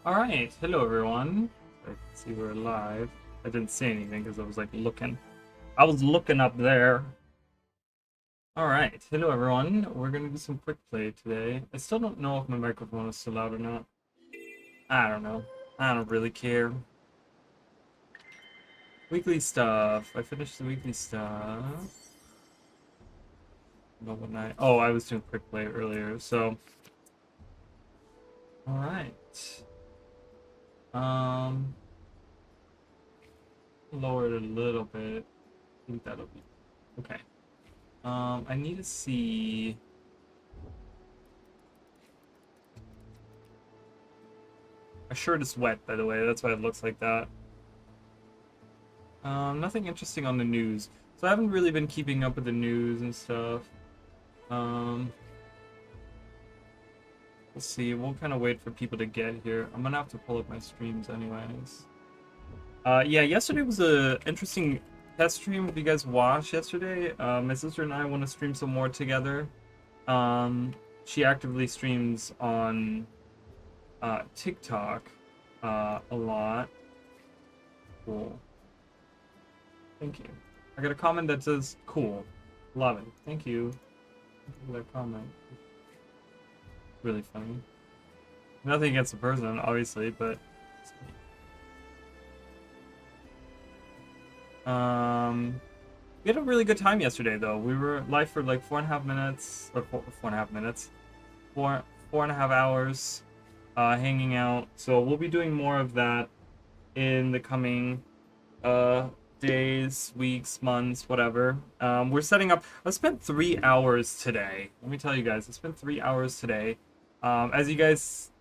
Alright, hello everyone. I can see we're live. I didn't say anything because I was like looking. I was looking up there. Alright, hello everyone. We're gonna do some quick play today. I still don't know if my microphone is still loud or not. I don't know. I don't really care. Weekly stuff. I finished the weekly stuff. No, when I was doing quick play earlier, so. Alright. Lower it a little bit. I think that'll be okay. I need to see. My shirt is wet, by the way. That's why it looks like that. Nothing interesting on the news. So I haven't really been keeping up with the news and stuff. Let's see. We'll kind of wait for people to get here. I'm gonna have to pull up my streams anyways. Yeah, yesterday was a interesting test stream. If you guys watched yesterday, my sister and I want to stream some more together. She actively streams on TikTok a lot. Cool. Thank you. I got a comment that says cool. Love it. Thank you for that comment. Really funny. Nothing against the person, obviously, but we had a really good time yesterday though. We were live for like 4.5 minutes, or 4.5 minutes. 4.5 hours hanging out. So we'll be doing more of that in the coming days, weeks, months, whatever. We're setting up. I spent 3 hours today. Let me tell you guys, I spent 3 hours today. As you guys,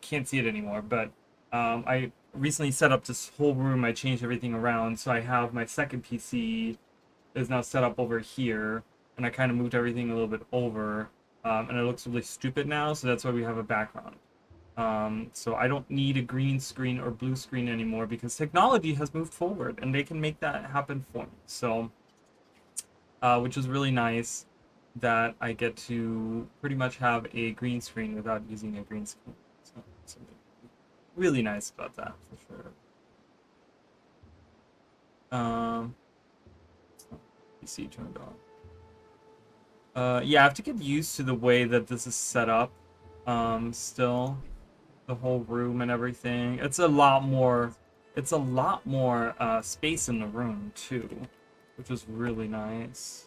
can't see it anymore, but I recently set up this whole room. I changed everything around, so I have my second PC is now set up over here, and I kind of moved everything a little bit over, and it looks really stupid now, so that's why we have a background. So I don't need a green screen or blue screen anymore because technology has moved forward and they can make that happen for me. So, which is really nice that I get to pretty much have a green screen without using a green screen. So, something really nice about that for sure. PC turned on. Yeah, I have to get used to the way that this is set up. Still. The whole room and everything. It's a lot more space in the room too, which is really nice.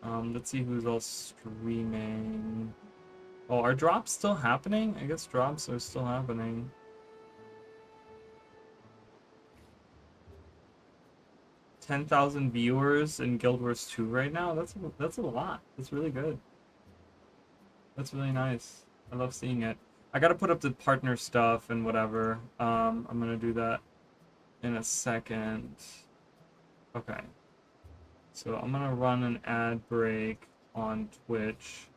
Let's see who's all streaming. Oh, are drops still happening? I guess drops are still happening. $10,000 viewers in Guild Wars 2 right now. That's a lot. That's really good. That's really nice. I love seeing it. I gotta put up the partner stuff and whatever. I'm gonna do that in a second. Okay. So I'm gonna run an ad break on Twitch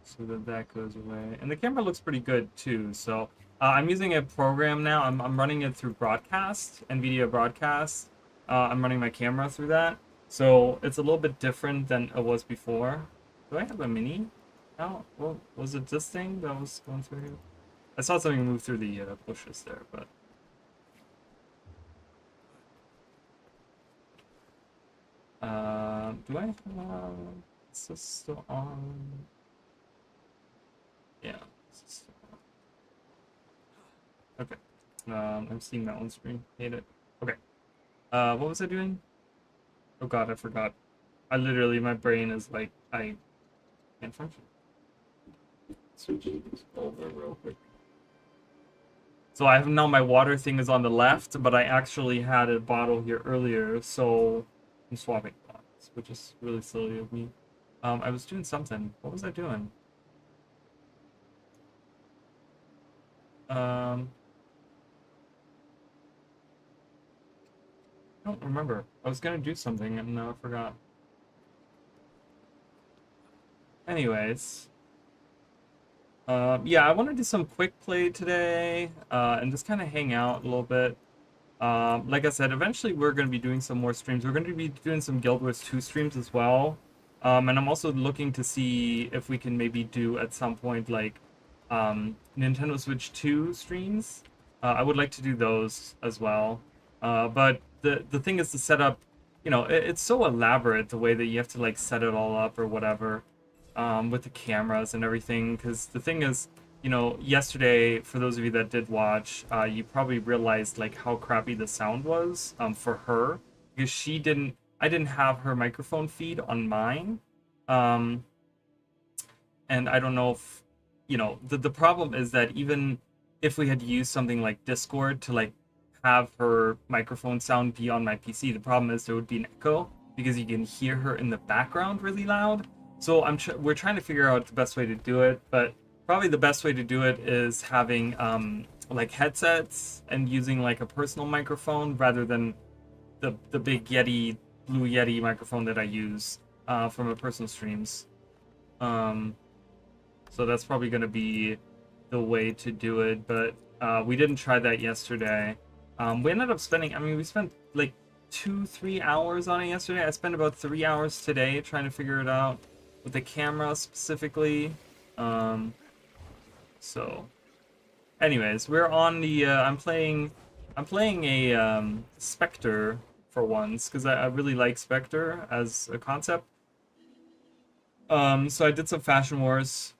so that goes away. And the camera looks pretty good too. So I'm using a program now. I'm running it through Broadcast, NVIDIA Broadcast. I'm running my camera through that. So it's a little bit different than it was before. Do I have a mini? Oh, well, was it this thing that was going through here? I saw something move through the bushes there, but... do I have... Is this still on? Yeah, this is still on. Okay. I'm seeing that on screen. Hate it. Okay. What was I doing? Oh god, I forgot. My brain is like, I can't function. Switch these over real quick. So I have now my water thing is on the left, but I actually had a bottle here earlier, so I'm swapping bottles, which is really silly of me. I was doing something. What was I doing? I don't remember. I was gonna do something and now I forgot. Anyways. Yeah, I want to do some quick play today, and just kind of hang out a little bit. Like I said, eventually we're going to be doing some more streams. We're going to be doing some Guild Wars 2 streams as well. And I'm also looking to see if we can maybe do at some point like Nintendo Switch 2 streams. I would like to do those as well. But the thing is to set up, you know, it's so elaborate the way that you have to like set it all up or whatever, with the cameras and everything. Because the thing is, you know, yesterday, for those of you that did watch, you probably realized like how crappy the sound was for her, because I didn't have her microphone feed on mine. And I don't know if, you know, the problem is that even if we had used something like Discord to like have her microphone sound be on my PC, the problem is there would be an echo because you can hear her in the background really loud. So we're trying to figure out the best way to do it, but probably the best way to do it is having like headsets and using like a personal microphone rather than the big Yeti, Blue Yeti microphone that I use for my personal streams. So that's probably going to be the way to do it, but we didn't try that yesterday. We ended up spending, I mean, we spent like 2-3 hours on it yesterday. I spent about 3 hours today trying to figure it out with the camera specifically. So anyways, we're on the I'm playing a Spectre for once because I really like Spectre as a concept. So I did some Fashion Wars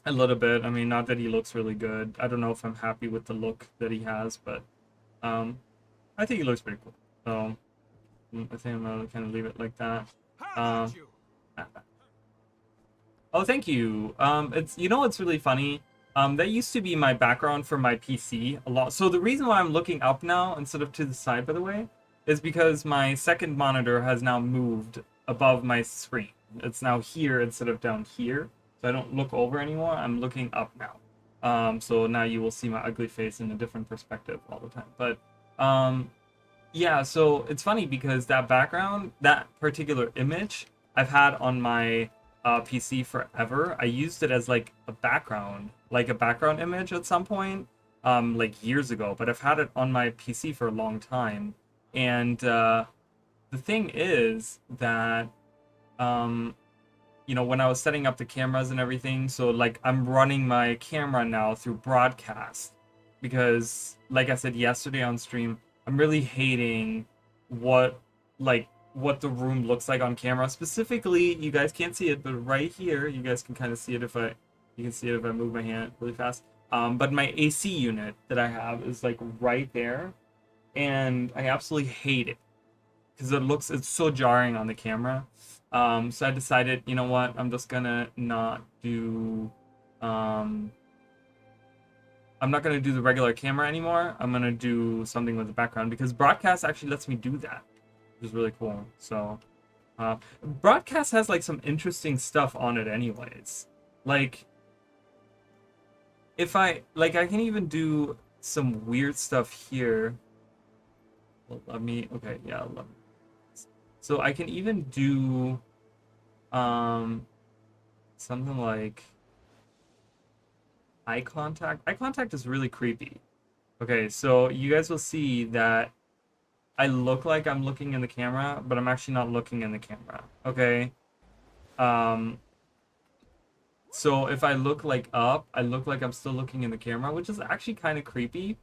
a little bit. I mean, not that he looks really good. I don't know if I'm happy with the look that he has, but I think he looks pretty cool. So I think I'm gonna kind of leave it like that. Oh, thank you. It's, you know, it's really funny. That used to be my background for my PC a lot. So the reason why I'm looking up now instead of to the side, by the way, is because my second monitor has now moved above my screen. It's now here instead of down here. So I don't look over anymore. I'm looking up now. So now you will see my ugly face in a different perspective all the time. But yeah, so it's funny because that background, that particular image, I've had on my PC forever. I used it as like a background image at some point, like years ago. But I've had it on my PC for a long time. And the thing is that you know, when I was setting up the cameras and everything, so like I'm running my camera now through broadcast because, like I said yesterday on stream, I'm really hating what the room looks like on camera. Specifically, you guys can't see it, but right here, you guys can kind of see it if I move my hand really fast. But my AC unit that I have is like right there, and I absolutely hate it because it's so jarring on the camera. So I decided, you know what, I'm just gonna not do, I'm not gonna do the regular camera anymore. I'm gonna do something with the background because broadcast actually lets me do that, which is really cool. So, broadcast has like some interesting stuff on it anyways. Like, if I can even do some weird stuff here. Well, okay, yeah, let me. So I can even do something like eye contact. Eye contact is really creepy. Okay, so you guys will see that I look like I'm looking in the camera, but I'm actually not looking in the camera. Okay. So if I look like up, I look like I'm still looking in the camera, which is actually kind of creepy.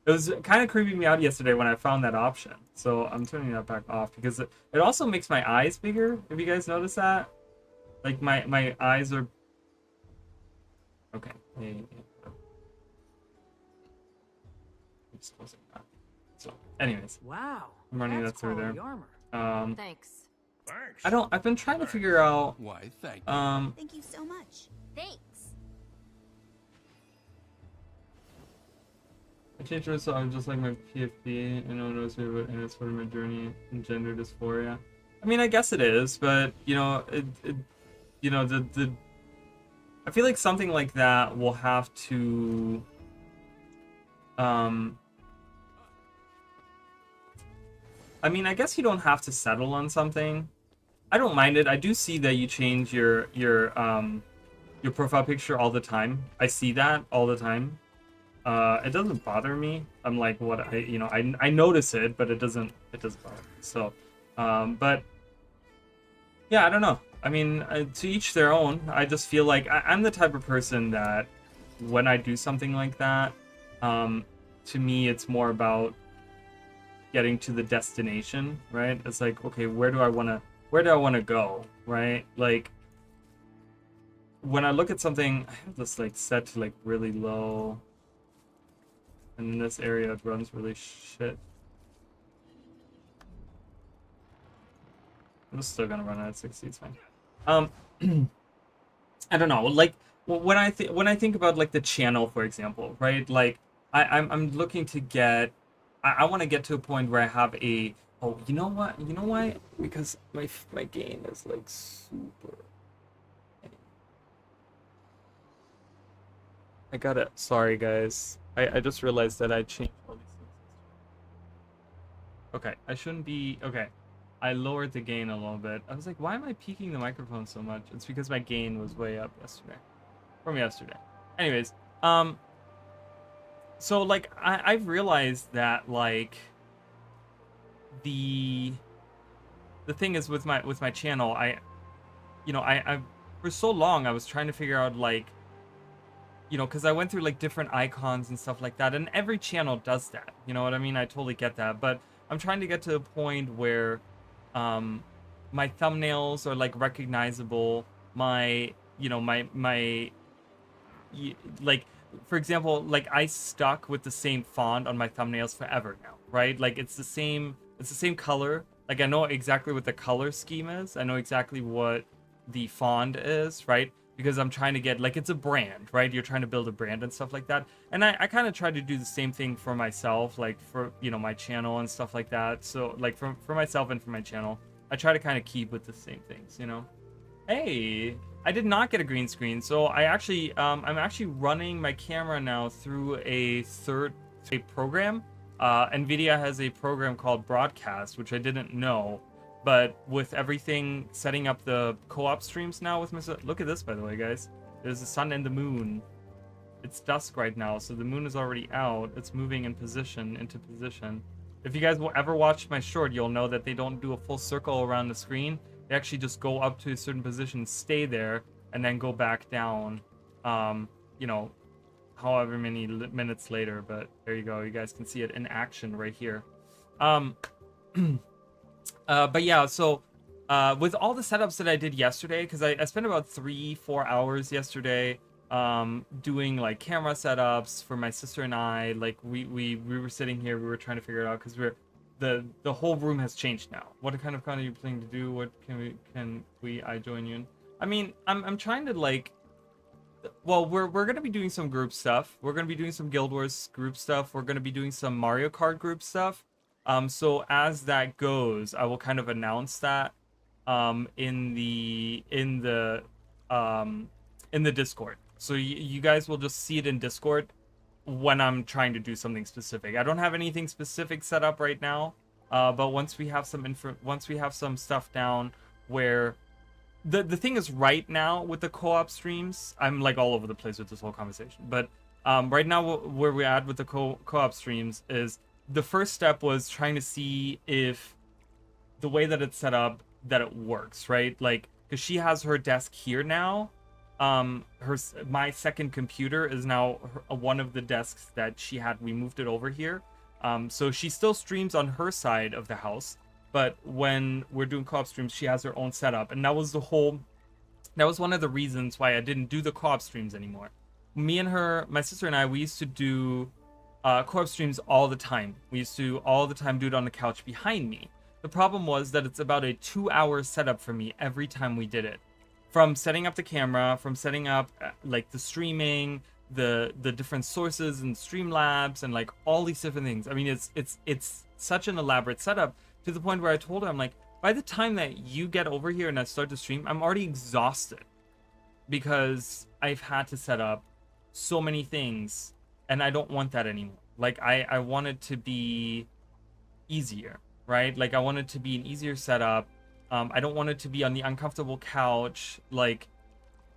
It was kind of creeping me out yesterday when I found that option. So I'm turning that back off because it also makes my eyes bigger, if you guys notice that. Like my eyes are... Okay. Just closing that. So, anyways. Wow. I'm running that through there. Armor. Thanks. I've been trying to figure out... Why, thank you. Thank you so much. Thanks. I changed myself just like my PFP, and no one knows me, but and it's part of my journey in gender dysphoria. I mean, I guess it is, but you know, you know, I feel like something like that will have to, I mean, I guess you don't have to settle on something. I don't mind it. I do see that you change your profile picture all the time. I see that all the time. It doesn't bother me. I'm like, what I notice it, but it doesn't bother me. So, but Yeah, I don't know. I mean, to each their own. I just feel like I'm the type of person that when I do something like that, um, to me, it's more about getting to the destination, right? It's like, okay, where do I want to go, right? Like, when I look at something, I have this like set to like really low, and in this area it runs really shit. I'm still gonna run at 60. It's fine. Um, I don't know. Like when I think about like the channel, for example, right? Like I'm looking to get. I want to get to a point where I have a. Oh, you know what? You know why? Because my gain is like super. I gotta. Sorry, guys. I just realized that I changed all these things. Okay, I shouldn't be. Okay, I lowered the gain a little bit. I was like, why am I peaking the microphone so much? It's because my gain was way up yesterday. From yesterday. Anyways, so like I've realized that like the thing is with my channel, I for so long I was trying to figure out like because I went through like different icons and stuff like that, and every channel does that. You know what I mean? I totally get that, but I'm trying to get to a point where my thumbnails are like recognizable. My like for example, like I stuck with the same font on my thumbnails forever now, right? Like it's the same color. Like I know exactly what the color scheme is. I know exactly what the font is, right? Because I'm trying to get like it's a brand, right? You're trying to build a brand and stuff like that. And I kind of try to do the same thing for myself, like for my channel and stuff like that. So like for myself and for my channel, I try to kind of keep with the same things. Hey, I did not get a green screen, so I'm actually running my camera now through a program. NVIDIA has a program called Broadcast, which I didn't know, but with everything setting up the co-op streams now with my look at this, by the way, guys. There's the sun and the moon. It's dusk right now, so the moon is already out. It's moving into position. If you guys will ever watch my short, you'll know that they don't do a full circle around the screen. They actually just go up to a certain position, stay there, and then go back down, however many minutes later. But there you go. You guys can see it in action right here. But yeah, so with all the setups that I did yesterday, because I spent about 3-4 hours yesterday doing like camera setups for my sister and I. Like we were sitting here, we were trying to figure it out because the whole room has changed now. What kind of content are you planning to do? What I join you in? I mean, I'm trying to like, well, we're gonna be doing some group stuff. We're gonna be doing some Guild Wars group stuff. We're gonna be doing some Mario Kart group stuff. So as that goes, I will kind of announce that in the Discord. So you guys will just see it in Discord when I'm trying to do something specific. I don't have anything specific set up right now, but once we have some stuff down where the thing is right now with the co-op streams, I'm like all over the place with this whole conversation. But right now where we're at with the co-op streams is the first step was trying to see if the way that it's set up that it works, right? Like because she has her desk here now. My second computer is now one of the desks that she had. We moved it over here. So she still streams on her side of the house, but when we're doing co-op streams, she has her own setup. And that was one of the reasons why I didn't do the co-op streams anymore. My sister and I, we used to do co-op streams all the time. We used to all the time do it on the couch behind me. The problem was that it's about a 2-hour setup for me every time we did it. From setting up the camera, from setting up like the streaming, the different sources and Streamlabs and like all these different things. I mean, it's such an elaborate setup to the point where I told her, I'm like, by the time that you get over here and I start to stream, I'm already exhausted because I've had to set up so many things and I don't want that anymore. Like I want it to be easier, right? Like I want it to be an easier setup. I don't want it to be on the uncomfortable couch. Like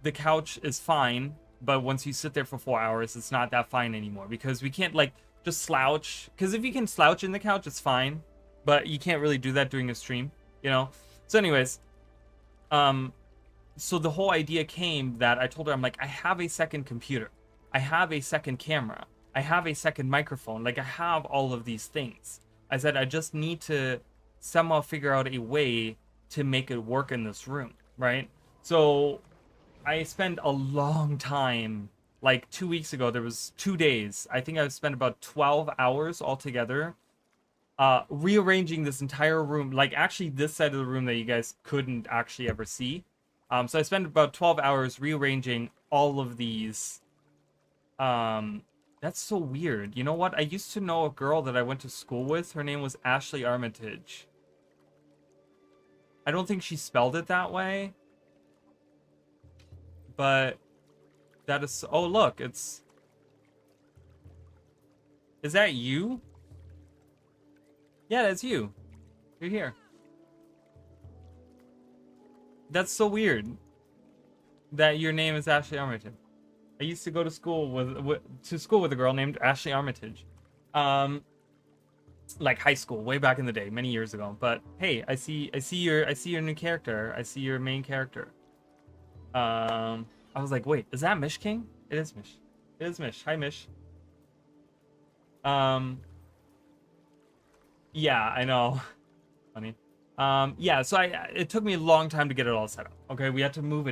the couch is fine, but once you sit there for 4 hours, it's not that fine anymore because we can't like just slouch. Because if you can slouch in the couch, it's fine, but you can't really do that during a stream, So anyways, So the whole idea came that I told her, I'm like, I have a second computer, I have a second camera, I have a second microphone, like I have all of these things. I said I just need to somehow figure out a way to make it work in this room, right? So I spent a long time, like 2 weeks ago, there was 2 days. I think I spent about 12 hours altogether rearranging this entire room, like actually this side of the room that you guys couldn't actually ever see. So I spent about 12 hours rearranging all of these. That's so weird. You know what? I used to know a girl that I went to school with. Her name was Ashley Armitage. I don't think she spelled it that way. But that is... Oh, look. It's... Is that you? Yeah, that's you. You're here. That's so weird that your name is Ashley Armitage. I used to go to school with a girl named Ashley Armitage. Like high school, way back in the day, many years ago. But hey, I see your new character. I see your main character. I was like, wait, is that Mish King? It is Mish. It is Mish. Hi, Mish. Yeah, I know. Funny. Yeah, so it took me a long time to get it all set up. Okay, we had to move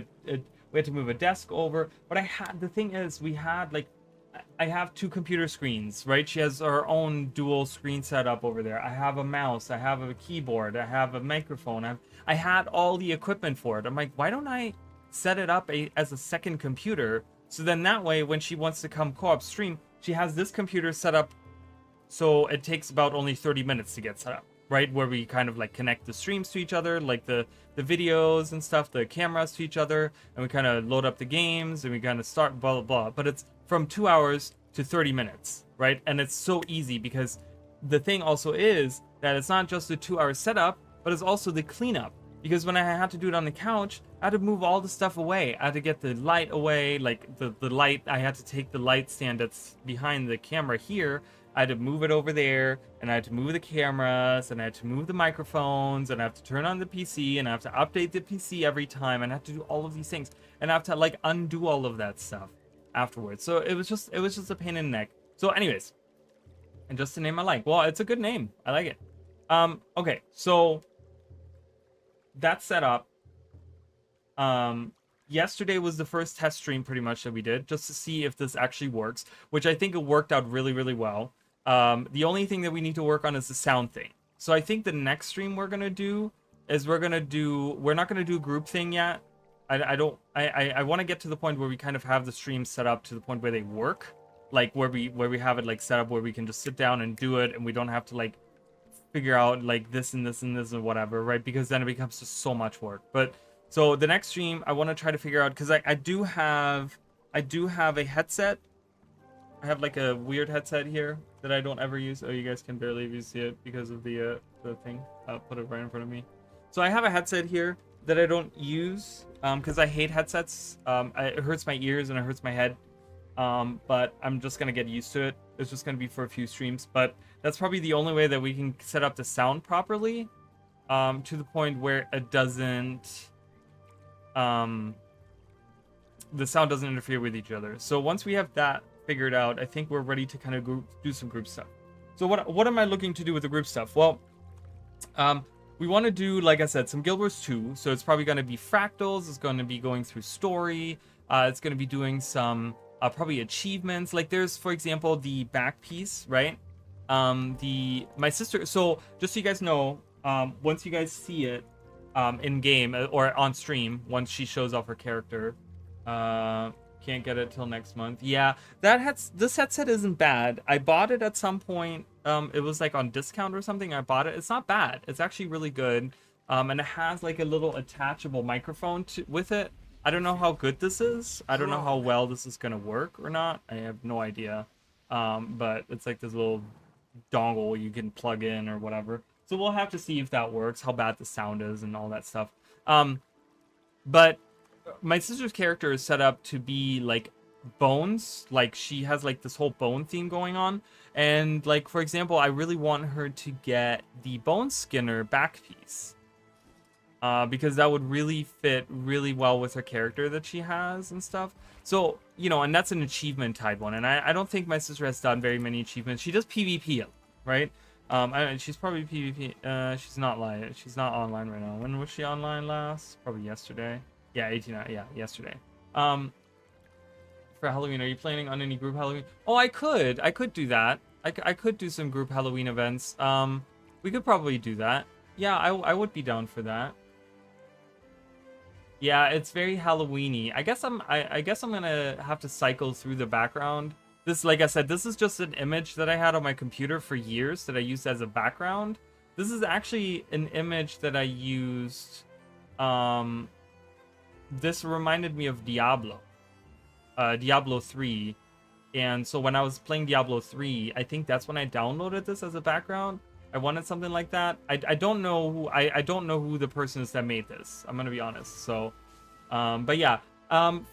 we had to move a desk over, but the thing is, I have two computer screens, right? She has her own dual screen setup over there. I have a mouse, I have a keyboard, I have a microphone. I had all the equipment for it. I'm like, why don't I set it up as a second computer? So then that way, when she wants to come co-op stream, she has this computer set up so it takes about only 30 minutes to get set up, right? Where we kind of like connect the streams to each other, like the videos and stuff, the cameras to each other, and we kind of load up the games and we kind of start blah, blah, blah. But it's from 2 hours to 30 minutes, right? And it's so easy because the thing also is that it's not just the 2 hour setup, but it's also the cleanup. Because when I had to do it on the couch, I had to move all the stuff away. I had to get the light away, like the light, I had to take the light stand that's behind the camera here. I had to move it over there, and I had to move the cameras, and I had to move the microphones, and I have to turn on the PC, and I have to update the PC every time, and I have to do all of these things, and I have to like undo all of that stuff afterwards. So it was just a pain in the neck. So anyways, and just a name I like. Well, it's a good name. I like it. Okay, so that's set up. Yesterday was the first test stream pretty much that we did, just to see if this actually works, which I think it worked out really, really well. The only thing that we need to work on is the sound thing. So I think the next stream we're gonna do is we're not gonna do group thing yet. I want to get to the point where we kind of have the streams set up to the point where they work, like where we have it like set up where we can just sit down and do it, and we don't have to like figure out like this and this and this and whatever, right? Because then it becomes just so much work. But so the next stream I want to try to figure out, because I do have a headset. I have like a weird headset here that I don't ever use. Oh, you guys can barely even see it because of the thing. I'll put it right in front of me. So I have a headset here that I don't use because I hate headsets. It hurts my ears and it hurts my head. But I'm just gonna get used to it. It's just gonna be for a few streams. But that's probably the only way that we can set up the sound properly, to the point where it doesn't, the sound doesn't interfere with each other. So once we have that figured out, I think we're ready to kind of do some group stuff. So what am I looking to do with the group stuff? Well, we want to do, like I said, some Guild Wars 2. So it's probably going to be fractals. It's going to be going through story. It's going to be doing some probably achievements. Like there's, for example, the back piece, right? My sister. So just so you guys know, once you guys see it in game or on stream, once she shows off her character, can't get it till next month. Yeah, this headset isn't bad. I bought it at some point. It was like on discount or something. I bought it. It's not bad. It's actually really good. And it has like a little attachable microphone with it. I don't know how good this is. I don't know how well this is gonna work or not. I have no idea. But it's like this little dongle you can plug in or whatever. So we'll have to see if that works, how bad the sound is and all that stuff. But my sister's character is set up to be like bones. Like she has like this whole bone theme going on. And like, for example, I really want her to get the bone skinner back piece. because that would really fit really well with her character that she has and stuff. So, you know, and that's an achievement type one. And I don't think my sister has done very many achievements. She does PvP, right? She's probably PvP. She's not live. She's not online right now. When was she online last? Probably yesterday. Yeah, 18. Yeah, yesterday. For Halloween, are you planning on any group Halloween? Oh, I could do that. I could do some group Halloween events. We could probably do that. Yeah, I would be down for that. Yeah, it's very Halloweeny. I guess I'm gonna have to cycle through the background. This, like I said, this is just an image that I had on my computer for years that I used as a background. This is actually an image that I used. This reminded me of Diablo 3. And so when I was playing Diablo 3, I think that's when I downloaded this as a background. I wanted something like that. I don't know who I don't know who the person is that made this. I'm gonna be honest. So, but yeah.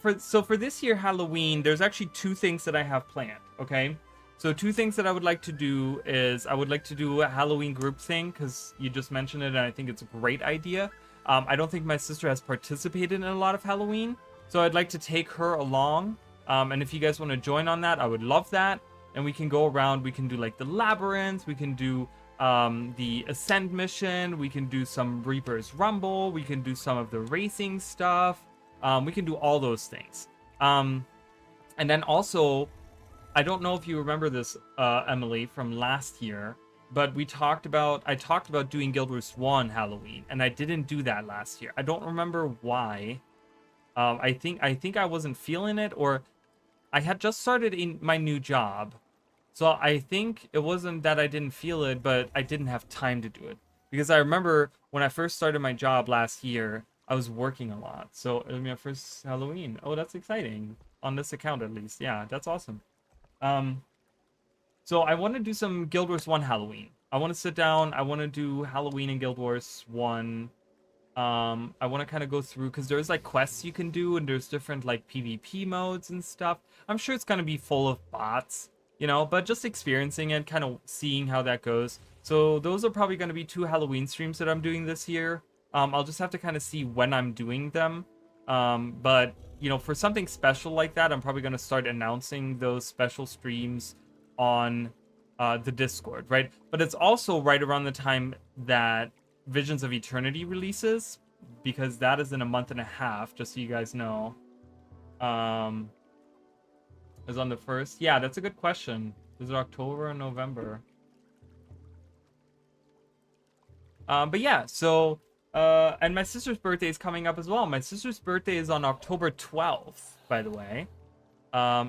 For this year Halloween, there's actually two things that I have planned. Okay, so two things that I would like to do is I would like to do a Halloween group thing because you just mentioned it, and I think it's a great idea. I don't think my sister has participated in a lot of Halloween, so I'd like to take her along. And if you guys want to join on that, I would love that. And we can go around. We can do like the labyrinth. We can do the Ascend mission. We can do some Reaper's Rumble. We can do some of the racing stuff. We can do all those things. And then also, I don't know if you remember this, Emily, from last year, but I talked about doing Guild Wars 1 Halloween, and I didn't do that last year. I don't remember why. I think I wasn't feeling it, or I had just started in my new job. So I think it wasn't that I didn't feel it, but I didn't have time to do it. Because I remember when I first started my job last year, I was working a lot. So it was my first Halloween. Oh, that's exciting. On this account, at least. Yeah, that's awesome. So I want to do some Guild Wars 1 Halloween. I want to sit down. I want to do Halloween in Guild Wars 1. I want to kind of go through, because there's like quests you can do, and there's different like PvP modes and stuff. I'm sure it's going to be full of bots, you know, but just experiencing it, kind of seeing how that goes. So those are probably going to be 2 Halloween streams that I'm doing this year. I'll just have to kind of see when I'm doing them. But, you know, for something special like that, I'm probably going to start announcing those special streams on the Discord, right? But it's also right around the time that Visions of Eternity releases, because that is in a month and a half, just so you guys know. Is on the 1st. Yeah, that's a good question. Is it October or November? But yeah, so and my sister's birthday is coming up as well. My sister's birthday is on October 12th, by the way.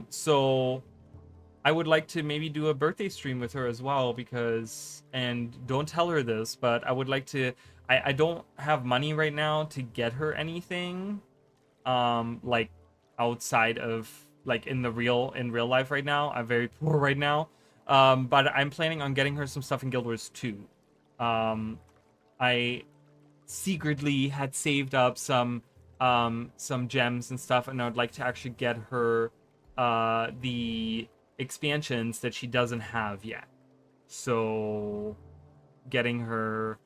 So I would like to maybe do a birthday stream with her as well, because, and don't tell her this, but I would like to, I don't have money right now to get her anything, like outside of, like in real life right now. I'm very poor right now. But I'm planning on getting her some stuff in Guild Wars 2. I secretly had saved up some gems and stuff, and I would like to actually get her the expansions that she doesn't have yet. So getting her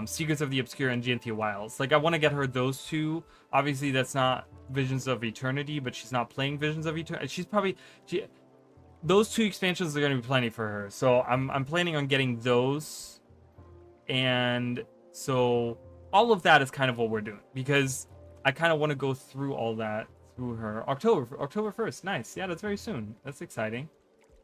Secrets of the Obscure and Gynthia Wilds. Like, I want to get her those two. Obviously, that's not Visions of Eternity, but she's not playing Visions of Eternity. She's probably... those 2 expansions are going to be plenty for her. So I'm planning on getting those. And so all of that is kind of what we're doing, because I kind of want to go through all that through her. October 1st. Nice. Yeah, that's very soon. That's exciting.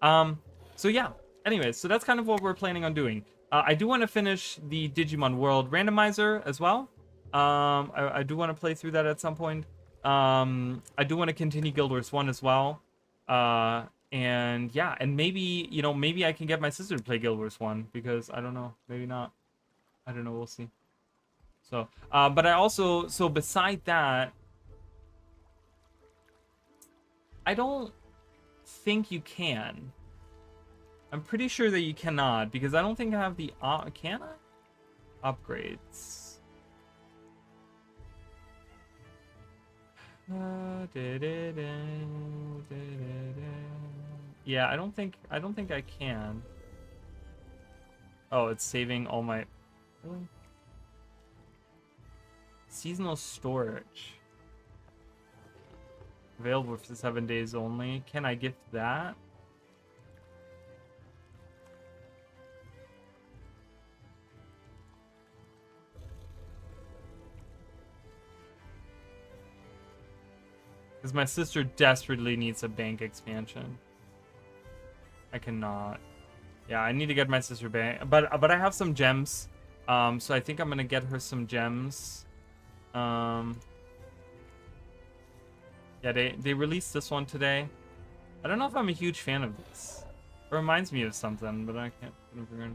So yeah. Anyways, so that's kind of what we're planning on doing. I do want to finish the Digimon World randomizer as well. I do want to play through that at some point. I do want to continue Guild Wars 1 as well. And yeah, and maybe, you know, maybe I can get my sister to play Guild Wars 1, because I don't know, maybe not. I don't know, we'll see. So, but I also, so beside that, I don't think you can. I'm pretty sure that you cannot, because I don't think I have the, can I? Upgrades. Yeah, I don't think I can. Oh, it's saving all my... Really? Seasonal storage. Available for 7 days only. Can I gift that? Because my sister desperately needs a bank expansion. I cannot. Yeah, I need to get my sister bank. But I have some gems. So I think I'm gonna get her some gems. Yeah, they released this one today. I don't know if I'm a huge fan of this. It reminds me of something, but I can't figure it.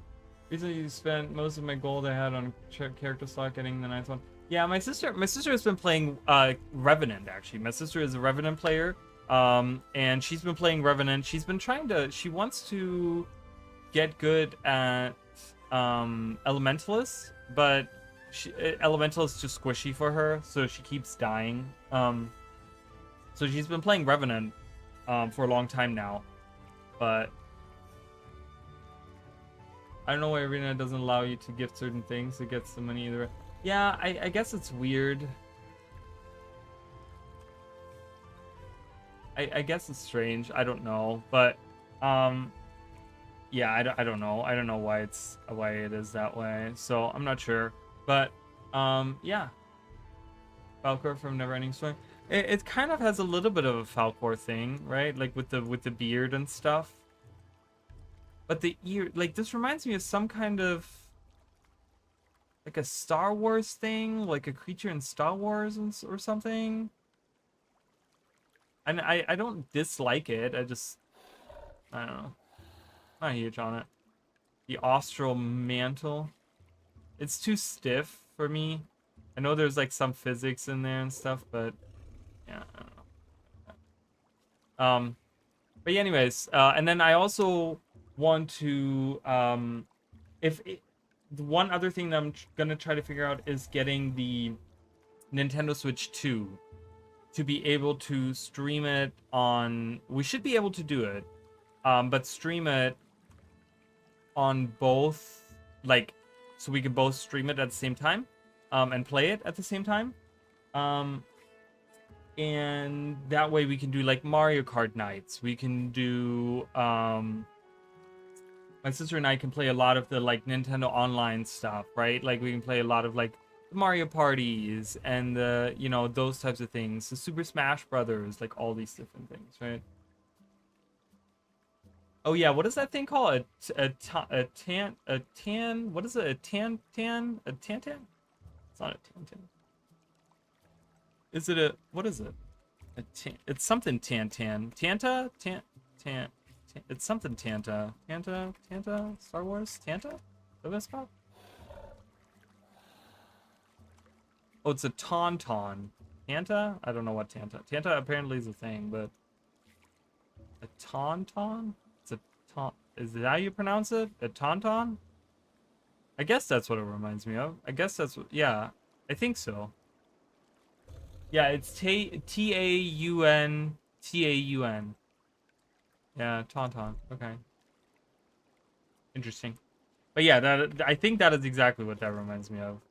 Recently spent most of my gold I had on character slot getting the ninth one. Yeah, my sister has been playing Revenant, actually. My sister is a Revenant player. And she's been playing Revenant. She's been she wants to get good at Elementalist, but Elemental is too squishy for her, so she keeps dying. So she's been playing Revenant for a long time now, but I don't know why Arena doesn't allow you to gift certain things to get some money either. Yeah, I guess it's weird. I guess it's strange. I don't know, but yeah, I don't know. I don't know why it is that way. So I'm not sure, but yeah. Falcor from Neverending Story. It kind of has a little bit of a Falcor thing, right? Like with the beard and stuff. But the ear, like, this reminds me of some kind of like a Star Wars thing, like a creature in Star Wars or something. And I don't dislike it. I don't know. Not huge on it. The Austral Mantle. It's too stiff for me. I know there's like some physics in there and stuff, but yeah, I don't know. But yeah, anyways, and then I also want to the one other thing that I'm gonna try to figure out is getting the Nintendo Switch 2 to be able to stream it on. We should be able to do it, but stream it on both, like, so we can both stream it at the same time, and play it at the same time, and that way we can do like Mario Kart nights. We can do my sister and I can play a lot of the like Nintendo Online stuff, right? Like we can play a lot of like Mario parties and the, you know, those types of things. The Super Smash Brothers, like all these different things, right? Oh yeah, what is that thing called? A tan? What is it? A tan? A tantan? It's not a tantan. Is it a, what is it? A tan? It's something tan. Tanta? Tan. It's something Tanta. Tanta? Star Wars? Tanta? Is that what it's called? Oh, it's a tauntaun. Tanta? I don't know what Tanta. Tanta apparently is a thing, but a tauntaun? It's a taunt. Is that how you pronounce it? A tauntaun? I guess that's what it reminds me of. I guess that's what, yeah. I think so. Yeah, it's Taun. Taun. Yeah, tauntaun. Okay. Interesting. But yeah, that, I think that is exactly what that reminds me of.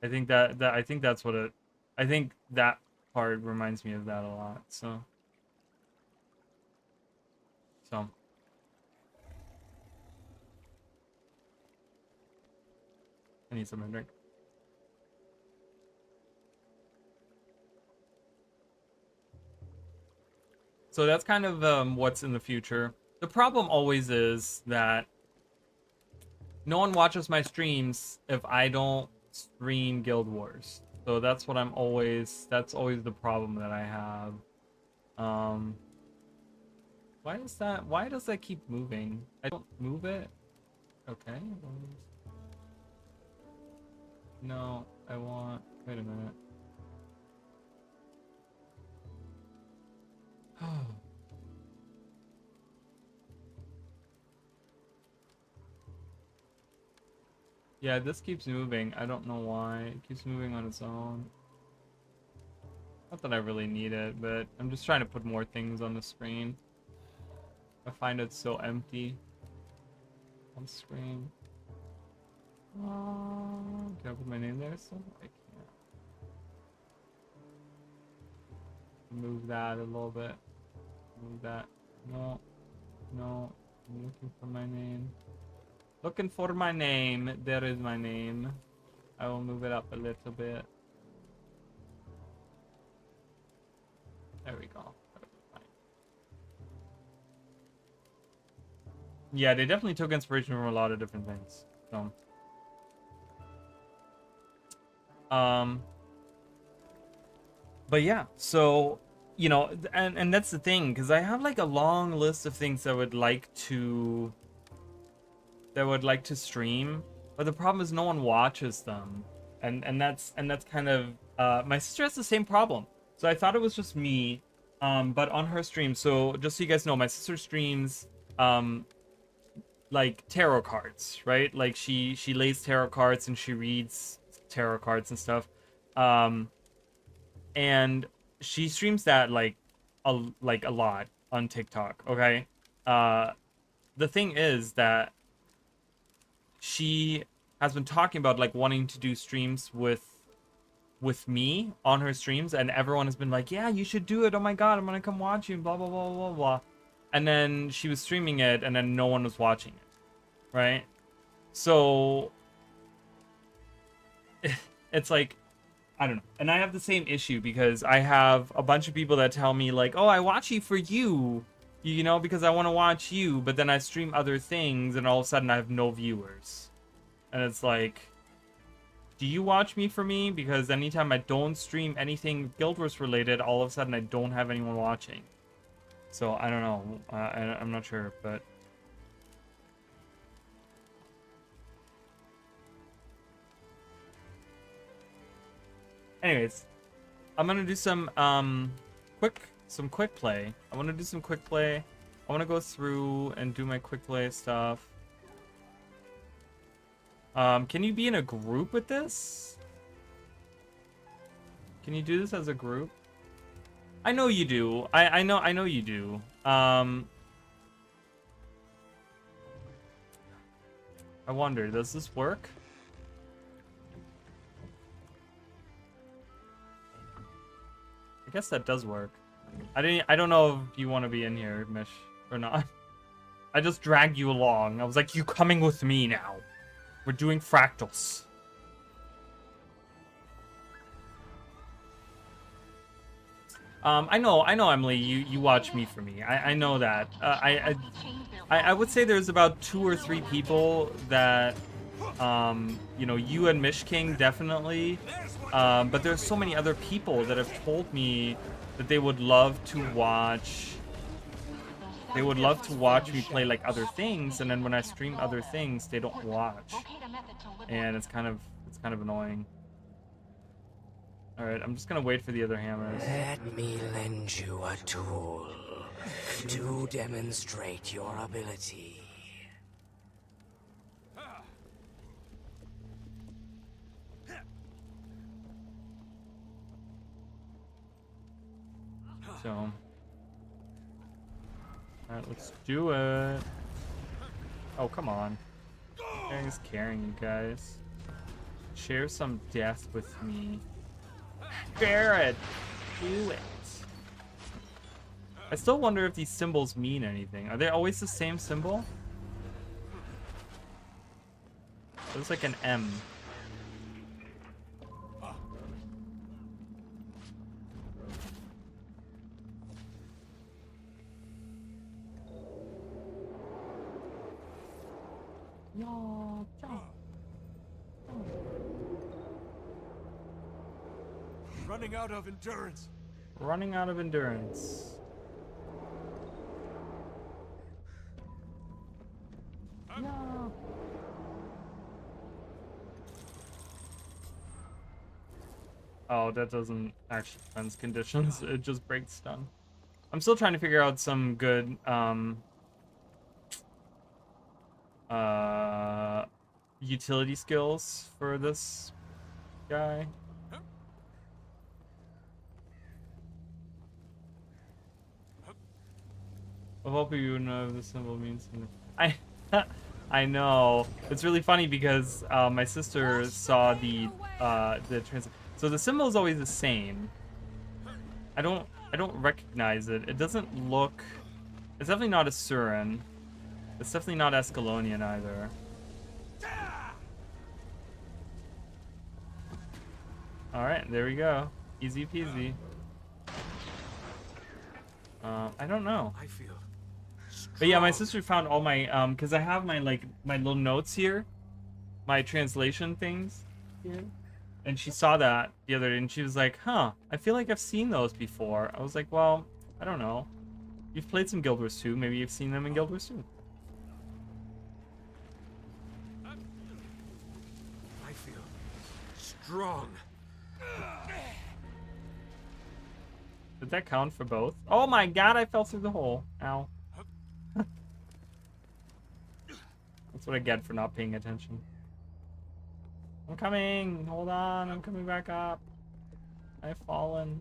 I think that's what it, I think that part reminds me of that a lot. So I need something to drink. So that's kind of what's in the future. The problem always is that no one watches my streams if I don't stream Guild Wars. So that's what I'm always, that's always the problem that I have. Why does that keep moving? I don't move it. Okay. No, I want, wait a minute. Yeah, this keeps moving. I don't know why. It keeps moving on its own. Not that I really need it, but I'm just trying to put more things on the screen. I find it so empty on screen. Can I put my name there? So I can't. Move that a little bit. Move that. No. No. I'm looking for my name. Looking for my name. There is my name. I will move it up a little bit. There we go. Yeah, they definitely took inspiration from a lot of different things. So, but yeah, so, you know, and that's the thing, because I have like a long list of things I would like to stream, but the problem is no one watches them, and that's kind of my sister has the same problem. So I thought it was just me, but on her stream. So just so you guys know, my sister streams like tarot cards, right? Like she lays tarot cards and she reads tarot cards and stuff, and she streams that like a lot on TikTok. Okay, the thing is that she has been talking about like wanting to do streams with me on her streams, and everyone has been like, yeah, you should do it, oh my god, I'm gonna come watch you, blah blah blah blah blah. And then she was streaming it and then no one was watching it, right? So it's like, I don't know. And I have the same issue because I have a bunch of people that tell me like, oh, I watch you for you know, because I want to watch you, but then I stream other things and all of a sudden I have no viewers. And it's like, do you watch me for me? Because anytime I don't stream anything Guild Wars related, all of a sudden I don't have anyone watching. So I don't know. I'm not sure, but anyways, I'm gonna do some quick play. I want to do some quick play. I want to go through and do my quick play stuff. Can you be in a group with this? Can you do this as a group? I know you do. I know you do. I wonder, does this work? I guess that does work. I don't know if you want to be in here, Mish, or not. I just dragged you along. I was like, you coming with me now. We're doing fractals. I know, Emily. You watch me for me. I know that. I would say there's about 2 or 3 people that, you know, you and Mish King definitely. But there's so many other people that have told me that they would love to watch. They would love to watch me play like other things, and then when I stream other things, they don't watch, and it's kind of annoying. All right, I'm just gonna wait for the other hammers. Let me lend you a tool to demonstrate your ability. So, all right, let's do it. Oh, come on. Caring is caring, you guys. Share some death with me. Share it. Do it. I still wonder if these symbols mean anything. Are they always the same symbol? It looks like an M. Running out of endurance. Running out of endurance. No. Oh, that doesn't actually cleanse conditions. It just breaks stun. I'm still trying to figure out some good utility skills for this guy. I hope you know if the symbol means something. I know. It's really funny because my sister saw the trans. So the symbol is always the same. I don't I don't recognize it. It doesn't look... It's definitely not a Surin. It's definitely not Escalonian either. Alright, there we go. Easy peasy. I don't know. I feel But yeah, my sister found all my, because I have my, like, my little notes here. My translation things here. And she saw that the other day, and she was like, huh, I feel like I've seen those before. I was like, well, I don't know. You've played some Guild Wars 2. Maybe you've seen them in Guild Wars 2. I feel strong. Did that count for both? Oh my god, I fell through the hole. Ow. That's what I get for not paying attention. I'm coming. Hold on. I'm coming back up. I've fallen.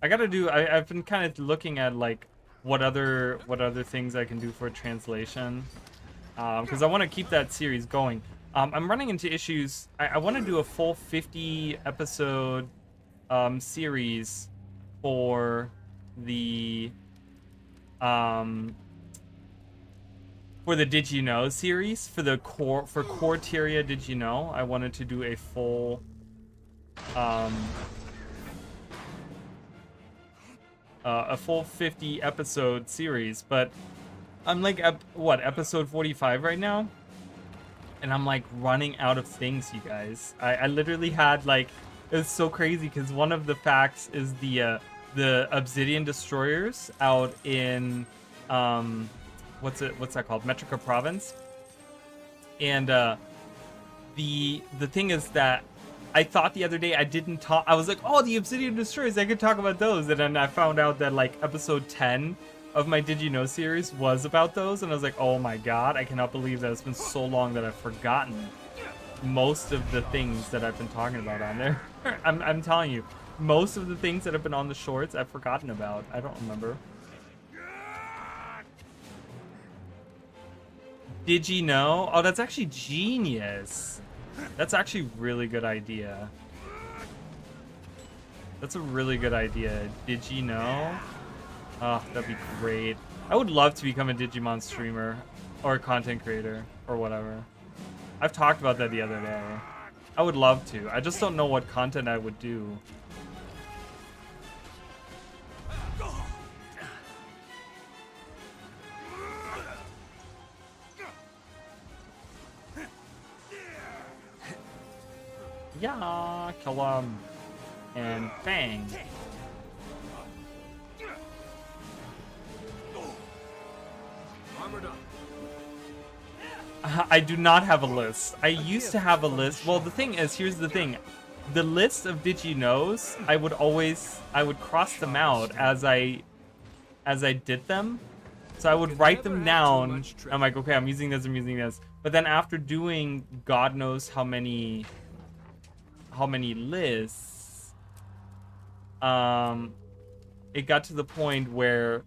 I gotta do. I've been kind of looking at like what other things I can do for translation, because I want to keep that series going. I'm running into issues. I want to do a full 50 episode series for the Did You Know series, for the CORSAIR Did You Know. I wanted to do a full a full 50 episode series, but I'm like episode 45 right now, and I'm like running out of things, you guys. I literally had like, it's so crazy because one of the facts is the Obsidian destroyers out in what's that called, Metrica province, and the thing is that I thought the other day I didn't talk. I was like, oh, the Obsidian destroyers, I could talk about those, and then I found out that like episode 10 of my Did You Know series was about those, and I was like, oh my god, I cannot believe that it's been so long that I've forgotten most of the things that I've been talking about on there. I'm telling you, most of the things that have been on the shorts I've forgotten about. I don't remember. Did you know? Oh, that's actually genius. That's actually really good idea. That's a really good idea. Did you know? Oh, that'd be great. I would love to become a Digimon streamer or a content creator or whatever. I've talked about that the other day. I would love to. I just don't know what content I would do. Yeah, kill him. And bang. Armored up. I do not have a list. I used to have a list. Well, the thing is, here's the thing. The list of Did You Knows, I would cross them out as I did them. So I would write them down. I'm like, okay, I'm using this. But then after doing God knows how many lists, it got to the point where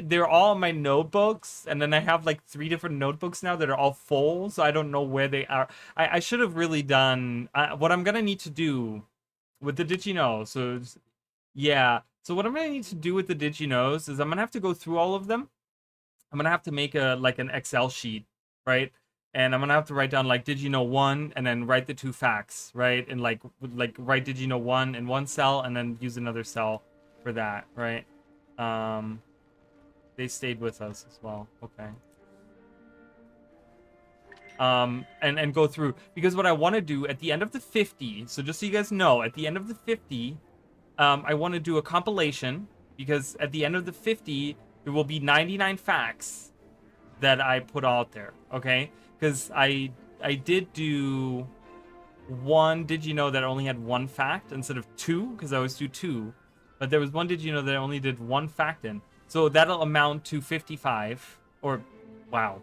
they're all in my notebooks, and then I have like 3 different notebooks now that are all full, so I don't know where they are. I should have really done what I'm gonna need to do with the Did You Know. So so what I'm gonna need to do with the Did You Knows is I'm gonna have to go through all of them. I'm gonna have to make an Excel sheet, right? And I'm gonna have to write down like Did You Know 1, and then write the 2 facts, right? And like write Did You Know 1 in one cell, and then use another cell for that, right? They stayed with us as well. Okay. And go through, because what I want to do at the end of the 50, so just so you guys know, at the end of the 50, I want to do a compilation, because at the end of the 50 there will be 99 facts that I put out there, okay? Because I did do one Did You Know that only had 1 fact instead of 2, because I always do 2, but there was one Did You Know that I only did 1 fact in. So that'll amount to 55, or, wow,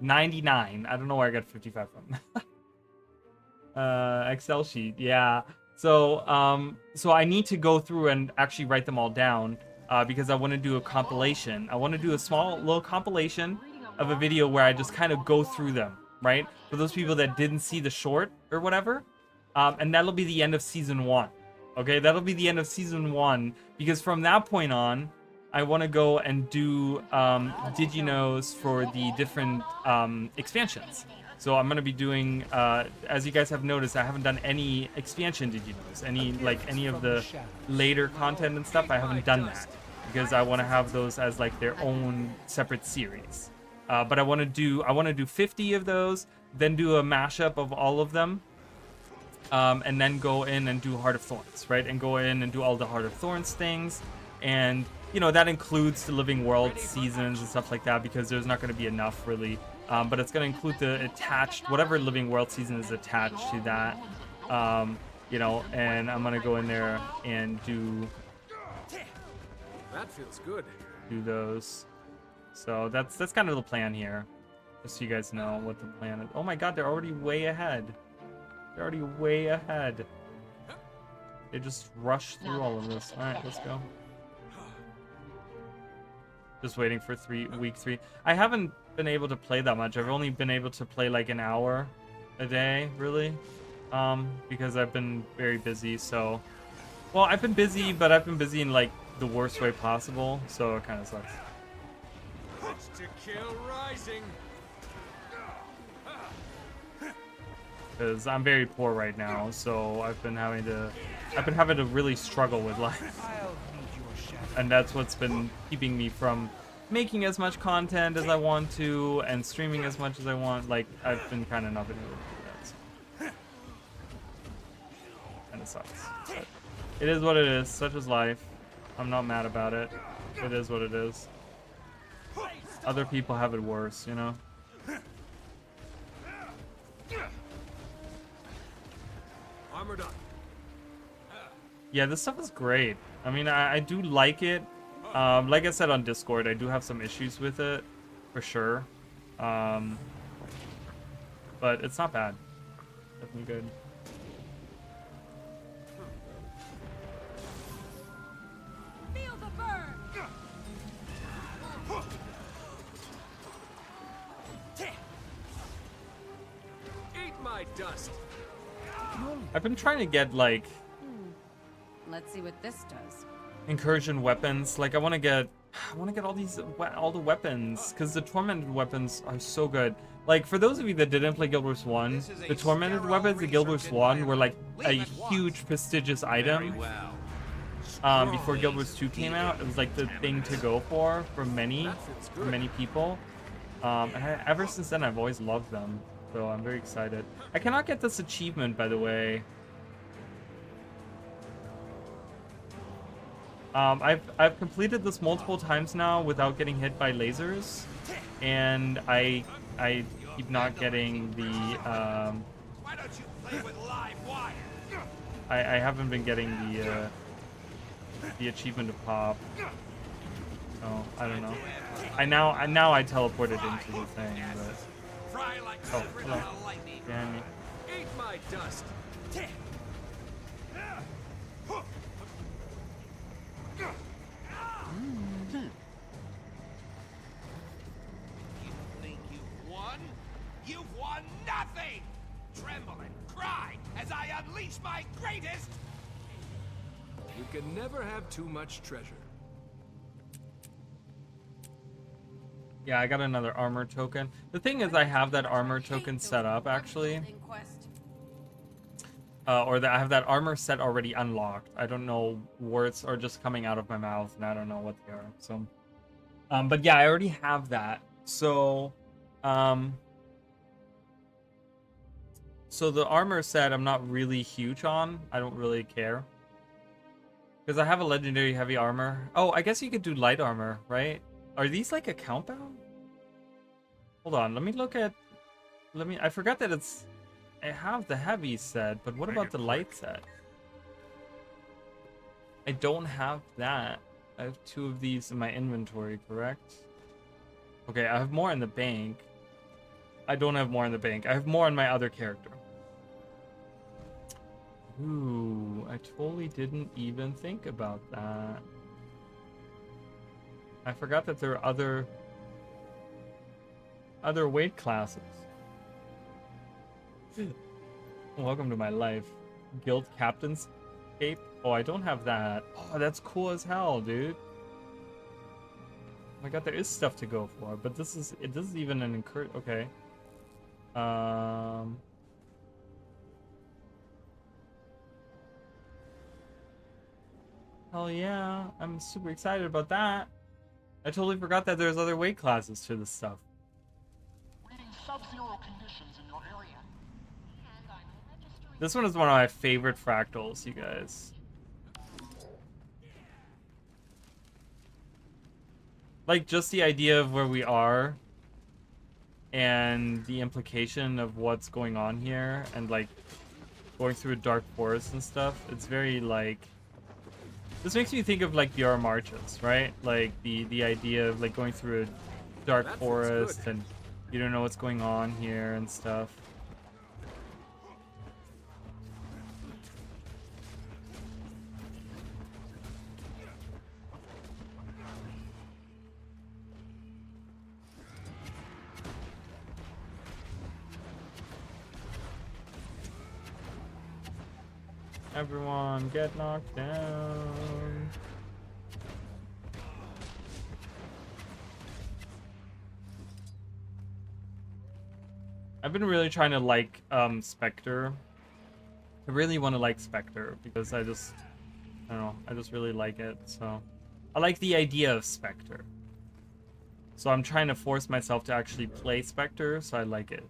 99. I don't know where I got 55 from. Excel sheet, yeah. So, so I need to go through and actually write them all down, because I want to do a compilation. I want to do a small little compilation of a video where I just kind of go through them, right? For those people that didn't see the short or whatever. And that'll be the end of season 1. Okay, that'll be the end of season 1, because from that point on, I want to go and do Digiknows for the different expansions. So I'm gonna be doing, as you guys have noticed, I haven't done any expansion Digiknows, any of the later content and stuff. I haven't done that because I want to have those as like their own separate series. But I want to do 50 of those, then do a mashup of all of them. And then go in and do Heart of Thorns, right? And go in and do all the Heart of Thorns things. And, you know, that includes the Living World seasons and stuff like that, because there's not going to be enough, really. But it's going to include the attached, whatever Living World season is attached to that. You know, and I'm going to go in there and do... That feels good. Do those. So that's kind of the plan here. Just so you guys know what the plan is. Oh my god, they're already way ahead. They're already way ahead. They just rushed through all of this. Alright, let's go. Just waiting for week 3. I haven't been able to play that much. I've only been able to play like an hour a day, really. Because I've been very busy, so... Well, I've been busy, but I've been busy in like the worst way possible, so it kind of sucks. It's to kill Rising. Because I'm very poor right now, so I've been having to really struggle with life. And that's what's been keeping me from making as much content as I want to and streaming as much as I want. Like, I've been kind of not been able to do that. So. Kind of sucks. But it is what it is. Such is life. I'm not mad about it. It is what it is. Other people have it worse, you know? Armored up. Yeah, this stuff is great. I mean, I do like it. Like I said on Discord, I do have some issues with it, for sure. But it's not bad. Definitely good. Feel the burn. Eat my dust. I've been trying to get, like, Let's see what this does. incursion weapons. Like, I want to get all the weapons, because the tormented weapons are so good. Like, for those of you that didn't play Guild Wars 1, the tormented weapons in Guild Wars 1 were like a huge prestigious item. Before Guild Wars 2 came out, it was like the thing to go for many people. And ever since then, I've always loved them. So I'm very excited. I cannot get this achievement, by the way. I've completed this multiple times now without getting hit by lasers, and I keep not getting the Why don't you play with live wire? I haven't been getting the achievement of pop. Oh, I don't know. Now I teleported into the thing, but Fry like oh, silver hello. out of lightning. Behind me. Eat my dust. You think you've won? You've won nothing! Tremble and cry as I unleash my greatest! You can never have too much treasure. Yeah, I got another armor token. The thing is, I have that armor token set up, actually. Or that I have that armor set already unlocked. I don't know words are just coming out of my mouth, and I don't know what they are. So, but yeah, I already have that. So, so the armor set I'm not really huge on. I don't really care. Because I have a legendary heavy armor. Oh, I guess you could do light armor, right? Are these like account bound? Hold on, let me look at... I forgot that it's... I have the heavy set, but what about the light set? I don't have that. I have 2 of these in my inventory, correct? Okay, I have more in the bank. I don't have more in the bank. I have more on my other character. Ooh, I totally didn't even think about that. I forgot that there are other weight classes. Welcome to my life. Guild Captain's Cape? Oh, I don't have that. Oh, that's cool as hell, dude. Oh my god, there is stuff to go for, but this is even an encourage. Okay. Hell yeah, I'm super excited about that. I totally forgot that there's other weight classes to this stuff. Reading sub-zero conditions in your area. And I'm registering. This one is one of my favorite fractals, you guys. Like, just the idea of where we are and the implication of what's going on here and, like, going through a dark forest and stuff. It's very, like... This makes me think of, like, BR Marches, right? Like, the idea of, like, going through a dark forest and you don't know what's going on here and stuff. Everyone get knocked down. I've been really trying to like Spectre. I really want to like Spectre because I don't know, I just really like it. So I like the idea of Spectre. So I'm trying to force myself to actually play Spectre, so I like it.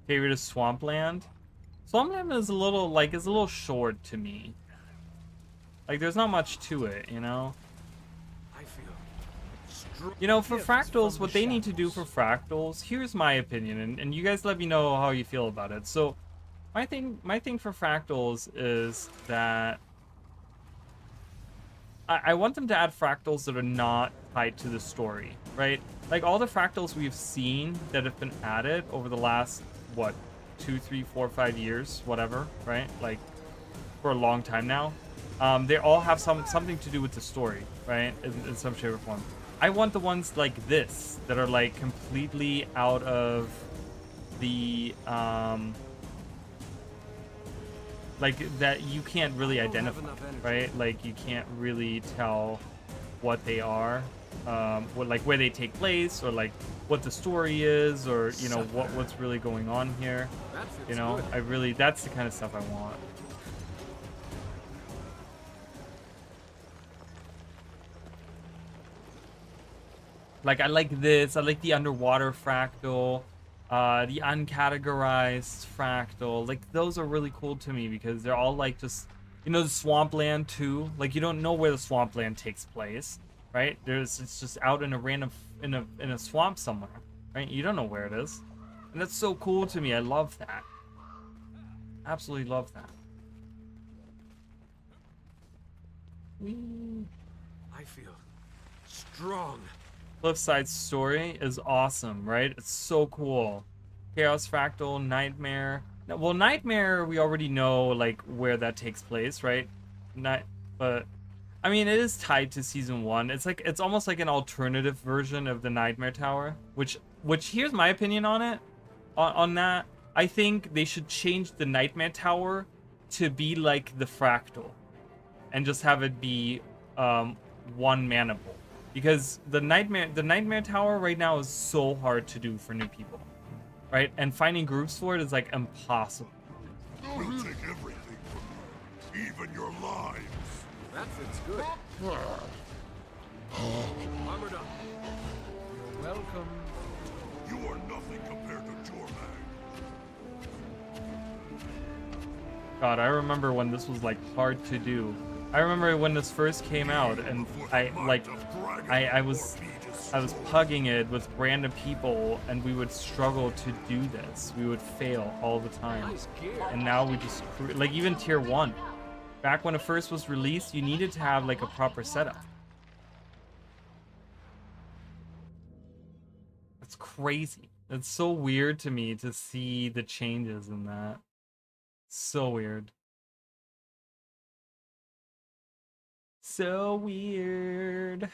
Favorite is Swampland. Swampland is a little short to me. Like, there's not much to it, you know? I feel You know, for fractals, what they need to do for fractals, here's my opinion, and you guys let me know how you feel about it. So, my thing for fractals is that I want them to add fractals that are not tied to the story, right? Like, all the fractals we've seen that have been added over the last, what, 2, 3, 4, 5 years, whatever, right? Like, for a long time now. They all have something to do with the story, right? In some shape or form. I want the ones like this that are like completely out of the like that you can't really identify, right? Like you can't really tell what they are, what, like where they take place, or like what the story is, or you know what's really going on here. You know, that's the kind of stuff I want. Like, I like this. I like the underwater fractal, the uncategorized fractal. Like, those are really cool to me because they're all like just, you know, the swampland too. Like, you don't know where the swampland takes place, right? It's just out in a random in a swamp somewhere, right? You don't know where it is, and that's so cool to me. I love that. Absolutely love that. I feel strong. Cliffside story is awesome, right? It's so cool. Chaos Fractal, Nightmare. Well, Nightmare, we already know, like, where that takes place, right? But, I mean, it is tied to Season 1. It's like, it's almost like an alternative version of the Nightmare Tower, which here's my opinion on it. On that, I think they should change the Nightmare Tower to be like the Fractal. And just have it be, one manable. Because the Nightmare Tower right now is so hard to do for new people, right? And finding groups for it is like impossible. We'll take everything from you, even your lives. That fits good. Armored up. You're welcome. You are nothing compared to Jormag. God, I remember when this was like hard to do. I remember when this first came out, and I was pugging it with random people, and we would struggle to do this. We would fail all the time. Nice gear. And now we just, like, even tier 1. Back when it first was released, you needed to have like a proper setup. It's crazy. It's so weird to me to see the changes in that. So weird. So weird.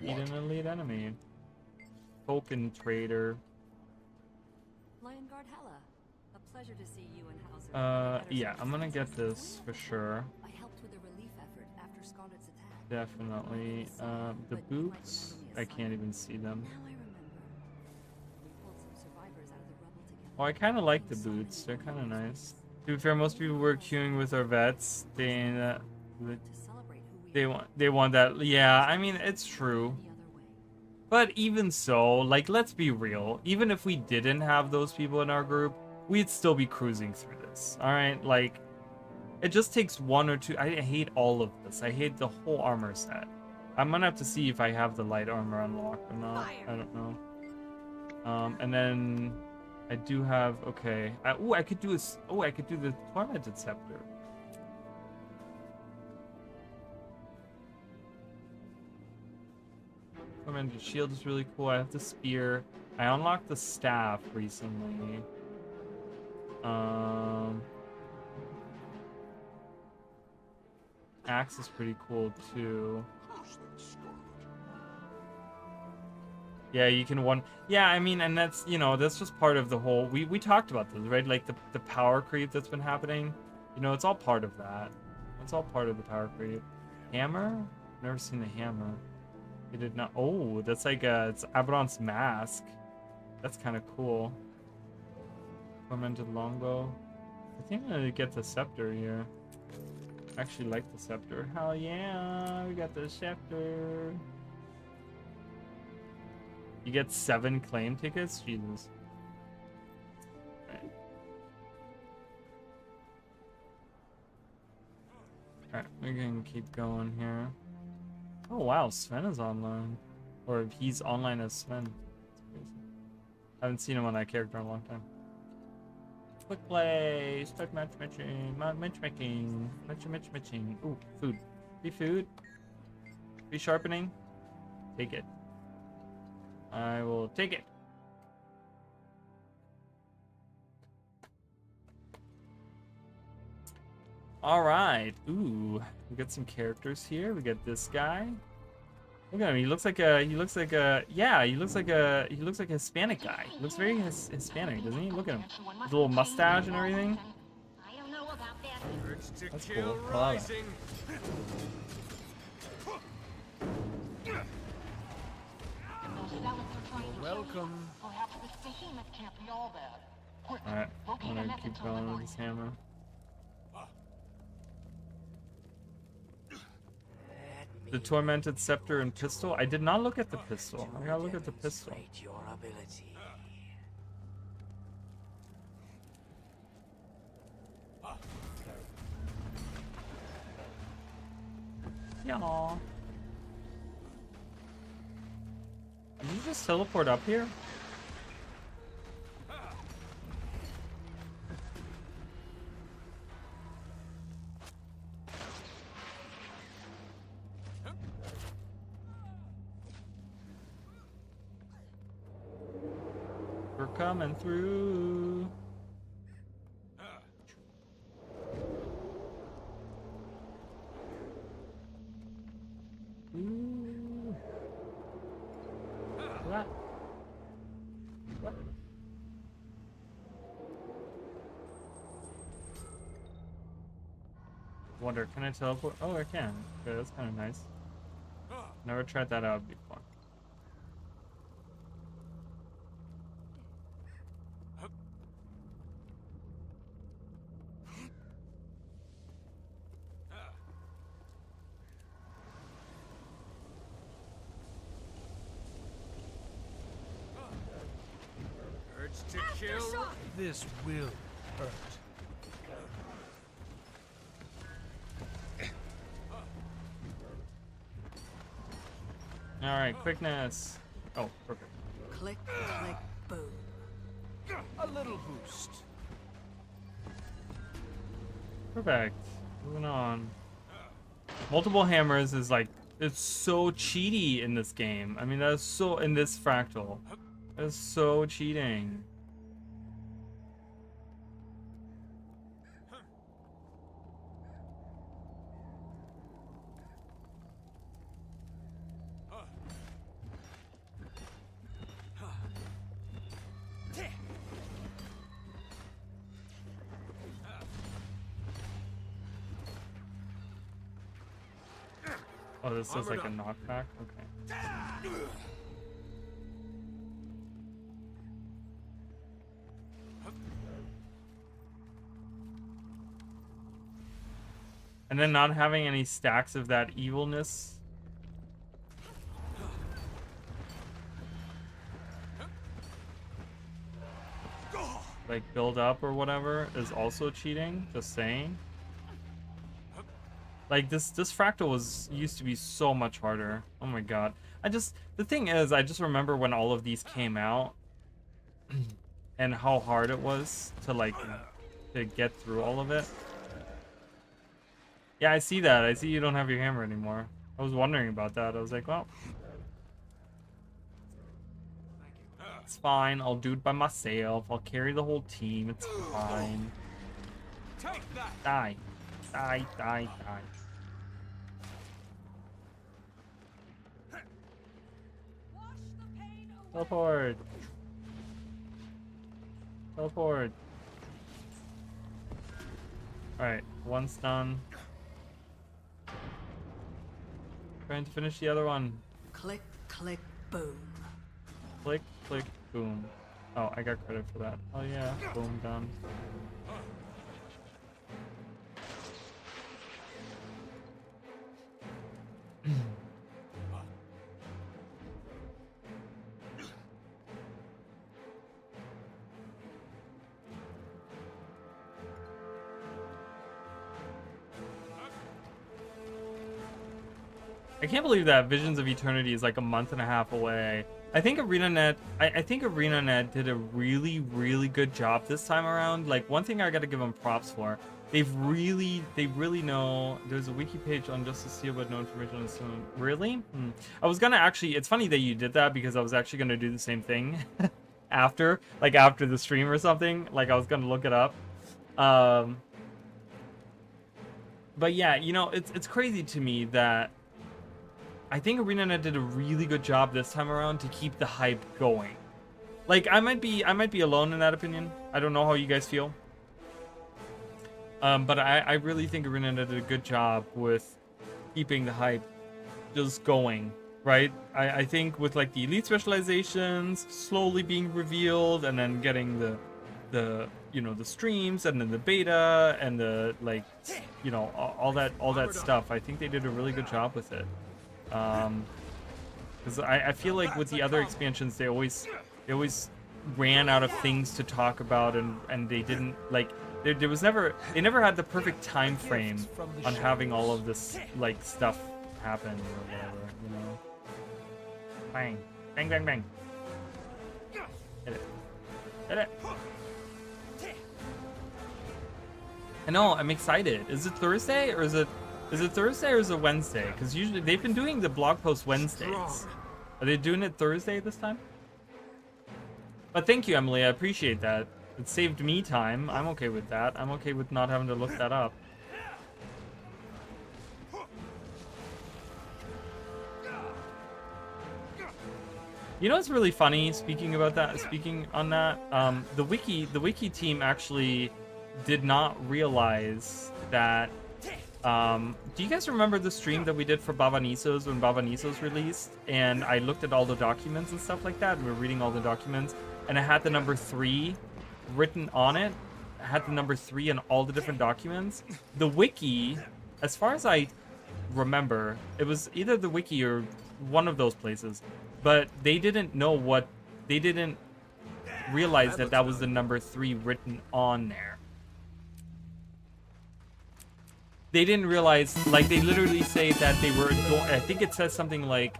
Eat an elite enemy. Token trader. Lion Guard Hella. A pleasure to see you and Hauser. Yeah, I'm gonna get this for sure. I helped with a relief effort after Scarlet's attack. Definitely. The boots, I can't even see them. Now I remember. We pulled some survivors out of the rubble together. Oh, I kind of like the boots. They're kind of nice. To be fair, most people were queuing with our vets. To celebrate who we they want that. Yeah, I mean, it's true. the other way. But even so, like, let's be real. Even if we didn't have those people in our group, we'd still be cruising through this. All right, like, it just takes one or two. I hate all of this. I hate the whole armor set. I'm gonna have to see if I have the light armor unlocked or not. I don't know. And then I do have. Okay. I could do this. Oh, I could do the tormented scepter. Tormented shield is really cool. I have the spear. I unlocked the staff recently. Axe is pretty cool too. Curse that Scarlet. Yeah, you can one. Yeah, I mean, and that's, you know, that's just part of the whole. We talked about this, right? Like the power creep that's been happening. You know, it's all part of that. It's all part of the power creep. Hammer? Never seen the hammer. It did not. Oh, that's like it's Abaddon's mask. That's kind of cool. Tormented longbow. I think I'm gonna get the scepter here. I actually like the scepter. Hell yeah, we got the scepter. You get 7 claim tickets? Jesus. Alright, we're gonna keep going here. Oh wow, Sven is online. Or he's online as Sven. That's crazy. I haven't seen him on that character in a long time. Quick play, start matchmaking, matchmaking. Ooh, food. Free food. Free sharpening. Take it. I will take it. All right. Ooh, we got some characters here. We got this guy. Look at him. He looks like a Hispanic guy. He looks very Hispanic, doesn't he? Look at him. His little mustache and everything. I don't know about that. Urge to That's kill cool. I love rising. Those zealots are trying to Welcome. perhaps this behemoth can't be all bad. Quick, All right. locate I'm a gonna method keep to going with eliminate this hammer. The tormented scepter and pistol. I did not look at the pistol. I gotta look at the pistol. Demonstrate your ability. Yeah. Did you just teleport up here? We're coming through. Ooh. What? What? Wonder, can I teleport? Oh, I can. Okay, that's kind of nice. Never tried that out before. Urge to kill. This will hurt. All right, quickness. Oh, perfect. Click, click, boom. A little boost. Perfect. Moving on. Multiple hammers is like, it's so cheaty in this game. I mean, that is so, in this fractal. That is so cheating. Oh, this is Armored like a up. knockback? Okay. And then not having any stacks of that evilness. Like build up or whatever is also cheating, just saying. Like this fractal used to be so much harder. Oh my god. The thing is, I just remember when all of these came out and how hard it was to like to get through all of it. Yeah, I see that. I see you don't have your hammer anymore. I was wondering about that. I was like, well, it's fine. I'll do it by myself. I'll carry the whole team. It's fine. Take that. Die. Die, die, die. Teleport. Teleport. Alright, one's done. Trying to finish the other one. Click, click, boom. Click, click, boom. Oh, I got credit for that. Oh yeah, boom, done. I can't believe that Visions of Eternity is like a month and a half away. I think ArenaNet, I think ArenaNet did a really, really good job this time around. Like, one thing I gotta give them props for, they really know. There's a wiki page on Justice Steel, but no information on this one. Really? I was gonna actually, it's funny that you did that because I was actually gonna do the same thing after the stream or something. Like, I was gonna look it up. But yeah, you know, it's crazy to me that I think ArenaNet did a really good job this time around to keep the hype going. Like, I might be alone in that opinion. I don't know how you guys feel. But I really think ArenaNet did a good job with keeping the hype just going, right? I think with like the elite specializations slowly being revealed and then getting the you know, the streams and then the beta and the, like, you know, all that stuff. I think they did a really good job with it. Because I feel like with the other expansions, they always ran out of things to talk about, and they didn't, like, they never had the perfect time frame on having all of this, like, stuff happen or whatever, you know. Bang, bang, bang, bang. Hit it, hit it. I know, I'm excited. Is it Thursday or is it Thursday or is it Wednesday? Because usually they've been doing the blog post Wednesdays. Are they doing it Thursday this time? But thank you, Emily. I appreciate that. It saved me time. I'm okay with that. I'm okay with not having to look that up. You know what's really funny? Speaking on that, the wiki team actually did not realize that. Do you guys remember the stream that we did for Baba Nisos when Baba Nisos released? And I looked at all the documents and stuff like that. And we were reading all the documents, and it had the number 3 written on it. It had the number 3 in all the different documents. The wiki, as far as I remember, it was either the wiki or one of those places, but they didn't realize that was the number 3 written on there. They didn't realize, like, they literally say that they were, I think it says something like,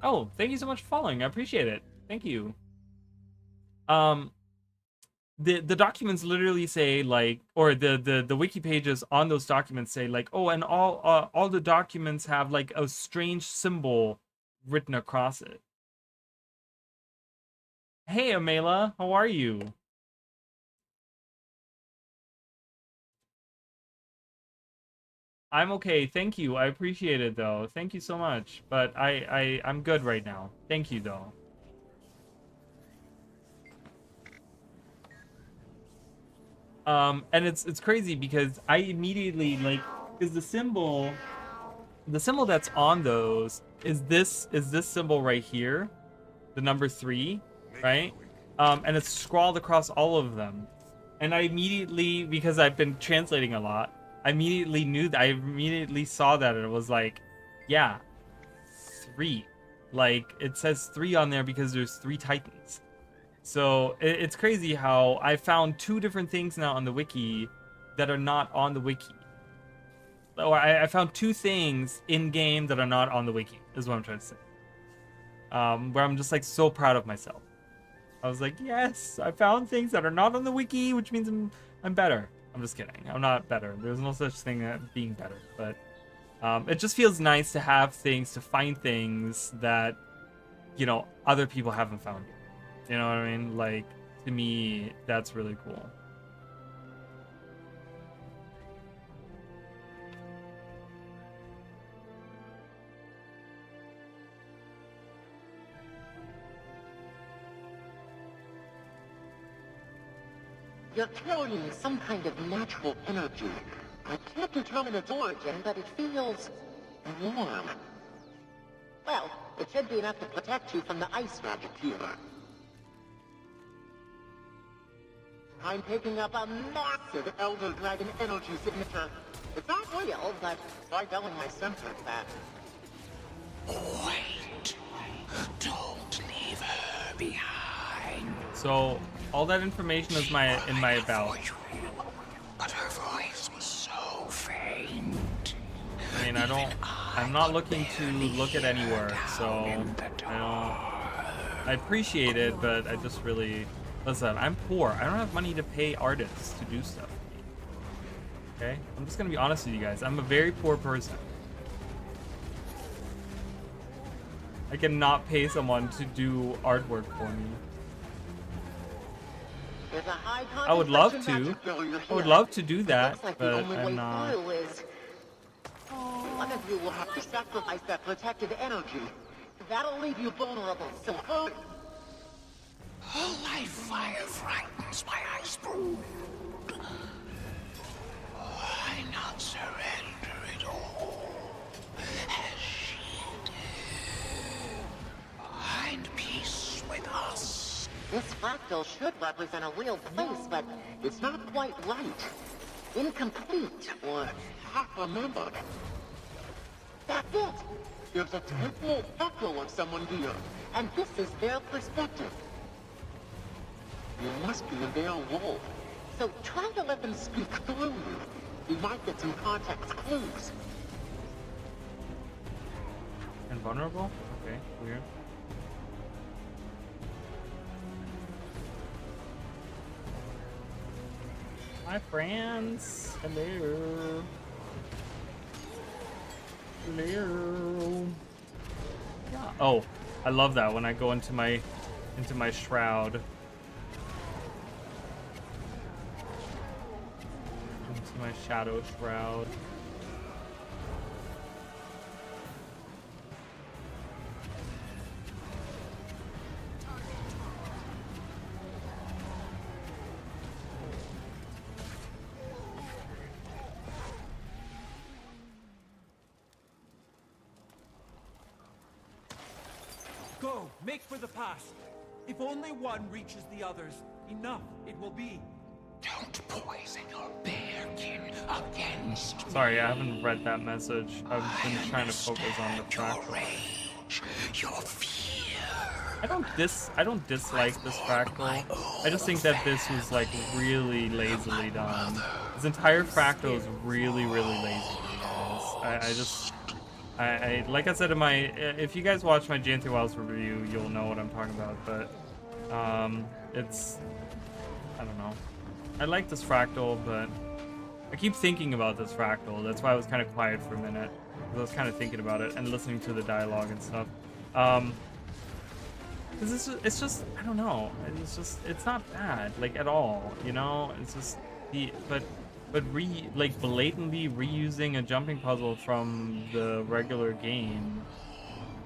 oh, thank you so much for following, I appreciate it, thank you. The documents literally say, like, or the wiki pages on those documents say, like, oh, and all the documents have, like, a strange symbol written across it. Hey, Amela, how are you? I'm okay, thank you. I appreciate it, though. Thank you so much. But I'm good right now. Thank you, though. And it's crazy because I immediately, like, because the symbol the symbol that's on those is this symbol right here, the number 3, right? And it's scrawled across all of them. And I immediately, because I've been translating a lot, I immediately saw that, and it was like, yeah, 3. Like, it says 3 on there because there's 3 Titans. So it's crazy how I found 2 different things now on the wiki that are not on the wiki. Or I found 2 things in game that are not on the wiki, is what I'm trying to say. Where I'm just like so proud of myself. I was like, yes, I found things that are not on the wiki, which means I'm better. I'm just kidding. I'm not better. There's no such thing as being better. But it just feels nice to have things, to find things that, you know, other people haven't found yet. You know what I mean? Like, to me, that's really cool. You're carrying some kind of natural energy. I can't determine its origin, but it feels warm. Well, it should be enough to protect you from the ice magic here. I'm picking up a massive Elder Dragon energy signature. It's not real, but try telling my sensors that. Wait. Don't leave her behind. So all that information is in my about. But her voice was so faint. I mean, I'm not looking to look at any work, so I appreciate it, but I just really, listen, I'm poor. I don't have money to pay artists to do stuff for me. Okay? I'm just gonna be honest with you guys. I'm a very poor person. I cannot pay someone to do artwork for me. I would love to. I would love to do that, but I'm not. One of you will have to sacrifice that protected energy. That'll leave you vulnerable, so hurry. Her life fire frightens my ice brood. Why not surrender it all? As she did. Find peace with us. This fractal should represent a real place, but it's not quite right. Incomplete, or half-remembered. That's it! There's a temporal echo of someone here, and this is their perspective. You must be in their world, so try to let them speak through you. You might get some context clues. Invulnerable? Okay, weird. Hi friends! Hello! Hello! Yeah. Oh, I love that when I go into my shroud. Into my shadow shroud. Go, make for the pass. If only one reaches the others, enough it will be. Don't poison your bearkin against me. Sorry, I haven't read that message. I've been trying to focus on the fractal. Your rage, your fear. I don't dislike this fractal. I just think that this was like really lazily done. This entire fractal is really, really lazy, guys. I like I said in my, if you guys watch my Jan3 Wilds review, you'll know what I'm talking about. But it's, I don't know. I like this fractal, but I keep thinking about this fractal. That's why I was kind of quiet for a minute. Because I was kind of thinking about it and listening to the dialogue and stuff. Because it's just, I don't know. It's not bad, like, at all, you know? It's just, but blatantly reusing a jumping puzzle from the regular game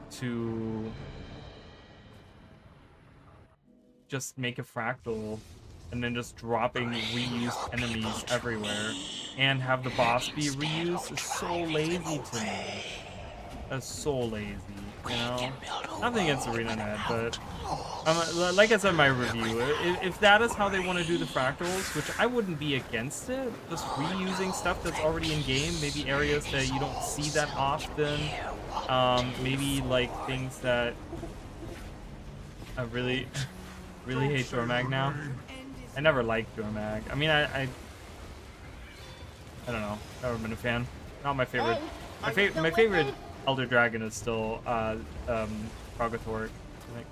to just make a fractal and then just dropping reused enemies everywhere and have the boss be reused is so lazy to me. That's so lazy, you know? Nothing against ArenaNet, but like I said in my review, if that is how they want to do the fractals, which I wouldn't be against it, just reusing stuff that's already in game, maybe areas that you don't see that often, maybe like things that I really hate Dormag now. I never liked Dormag. I mean, I don't know. Never been a fan. Not my favorite. My favorite Elder Dragon is still Progathoric, I think.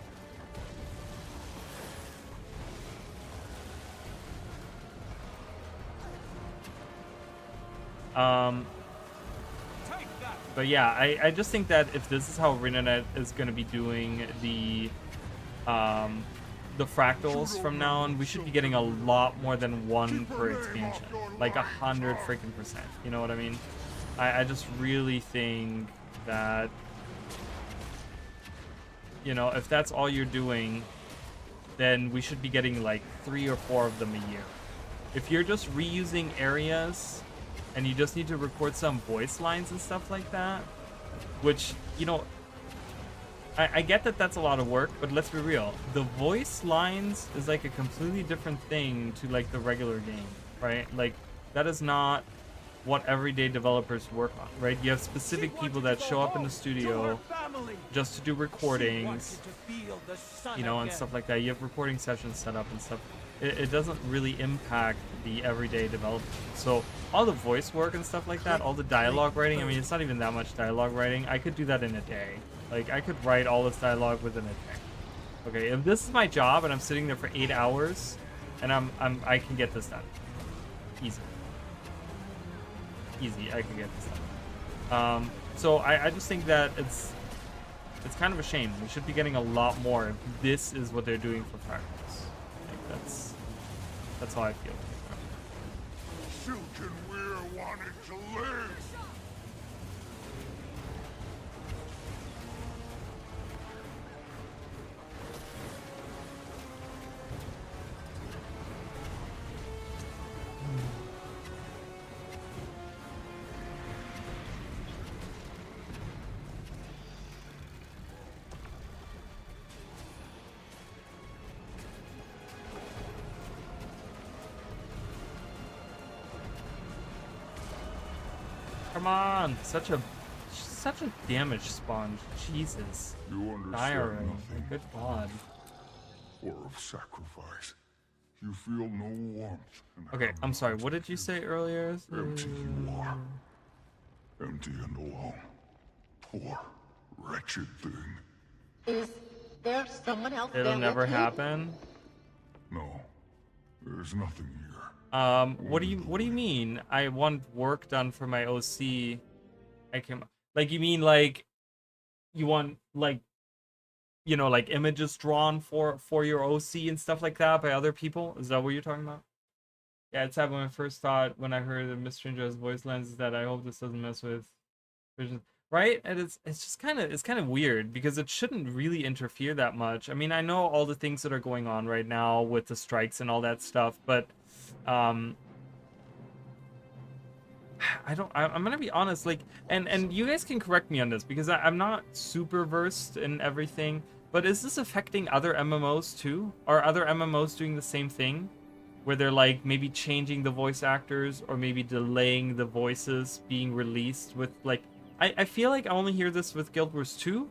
But yeah, I just think that if this is how ArenaNet is going to be doing the fractals from now on, we should be getting a lot more than one per expansion, like 100 freaking %. You know what I mean? I just really think that, you know, if that's all you're doing, then we should be getting like 3 or 4 of them a year. If you're just reusing areas and you just need to record some voice lines and stuff like that, which, you know, I get that that's a lot of work, but let's be real. The voice lines is like a completely different thing to like the regular game, right? Like, that is not what everyday developers work on, right? You have specific people that show up in the studio just to do recordings, you know, and stuff like that. You have recording sessions set up and stuff. It doesn't really impact the everyday developer. So all the voice work and stuff like that, all the dialogue writing, I mean, it's not even that much dialogue writing. I could do that in a day. Like, I could write all this dialogue within a day. Okay, if this is my job and I'm sitting there for 8 hours and I can get this done. Easy. I can get this done. So I just think that it's kind of a shame. We should be getting a lot more if this is what they're doing for fractals. Like, that's how I feel. Silk and we're wanting to live. Come on, such a damage sponge. Jesus. You understand Diary. nothing. Good God. Or of sacrifice. You feel no warmth. And Okay, have I'm sorry. not What did you say earlier? Empty you are. Empty and alone. Poor, wretched thing. Is there someone else there It'll with never you? happen. No, there's nothing here. What do you mean? I want work done for my OC. I can, like, you mean like you want, like, you know, like images drawn for your OC and stuff like that by other people? Is that what you're talking about? Yeah, it's sad. When I first thought, when I heard that Mr. Stranger's voice lines, is that I hope this doesn't mess with vision, right? And it's just kind of weird because it shouldn't really interfere that much. I mean, I know all the things that are going on right now with the strikes and all that stuff, but I'm gonna be honest, like, and you guys can correct me on this because I'm not super versed in everything, but is this affecting other MMOs too? Are other MMOs doing the same thing, where they're like maybe changing the voice actors or maybe delaying the voices being released with, like, I feel like I only hear this with Guild Wars 2.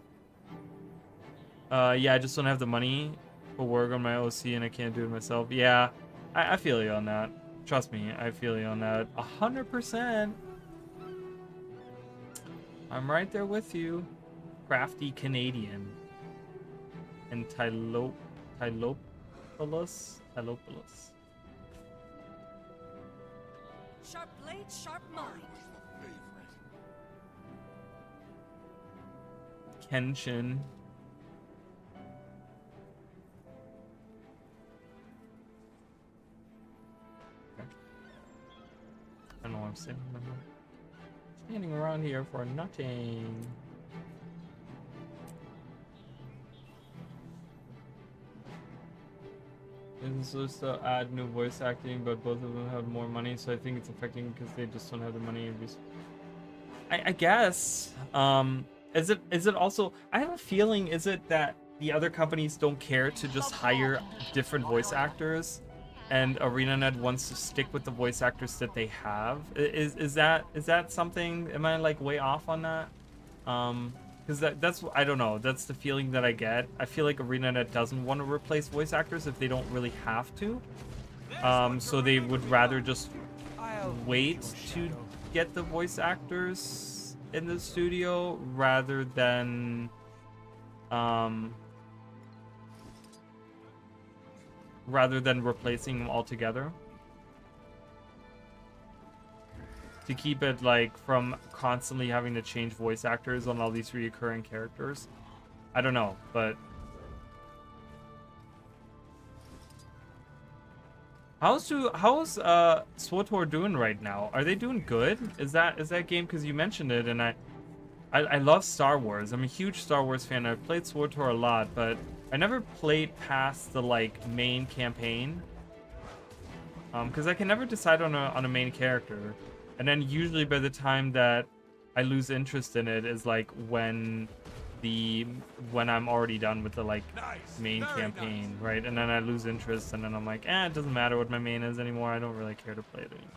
Yeah, I just don't have the money for work on my OC and I can't do it myself. Yeah, I feel you on that. Trust me, I feel you on that 100%. I'm right there with you. Crafty Canadian. And Tylopoulos. Sharp blade, sharp mind. Kenshin. I don't know what I'm saying. Standing around here for nothing. This is supposed to add new voice acting, but both of them have more money, so I think it's affecting because they just don't have the money. I guess. Is it also, I have a feeling, is it that the other companies don't care to just hire different voice actors, and ArenaNet wants to stick with the voice actors that they have? Is that something? Am I like way off on that? Because that's, I don't know, that's the feeling that I get. I feel like ArenaNet doesn't want to replace voice actors if they don't really have to. So they would rather just wait to get the voice actors in the studio rather than replacing them altogether, to keep it like from constantly having to change voice actors on all these reoccurring characters. I don't know, but how's SWTOR doing right now? Are they doing good? Is that game, because you mentioned it, and I love Star Wars. I'm a huge Star Wars fan. I've played SWTOR a lot, but I never played past the like main campaign. Because I can never decide on a main character, and then usually by the time that I lose interest in it is like when I'm already done with the like main campaign, right? And then I lose interest, and then I'm like, it doesn't matter what my main is anymore. I don't really care to play it anymore.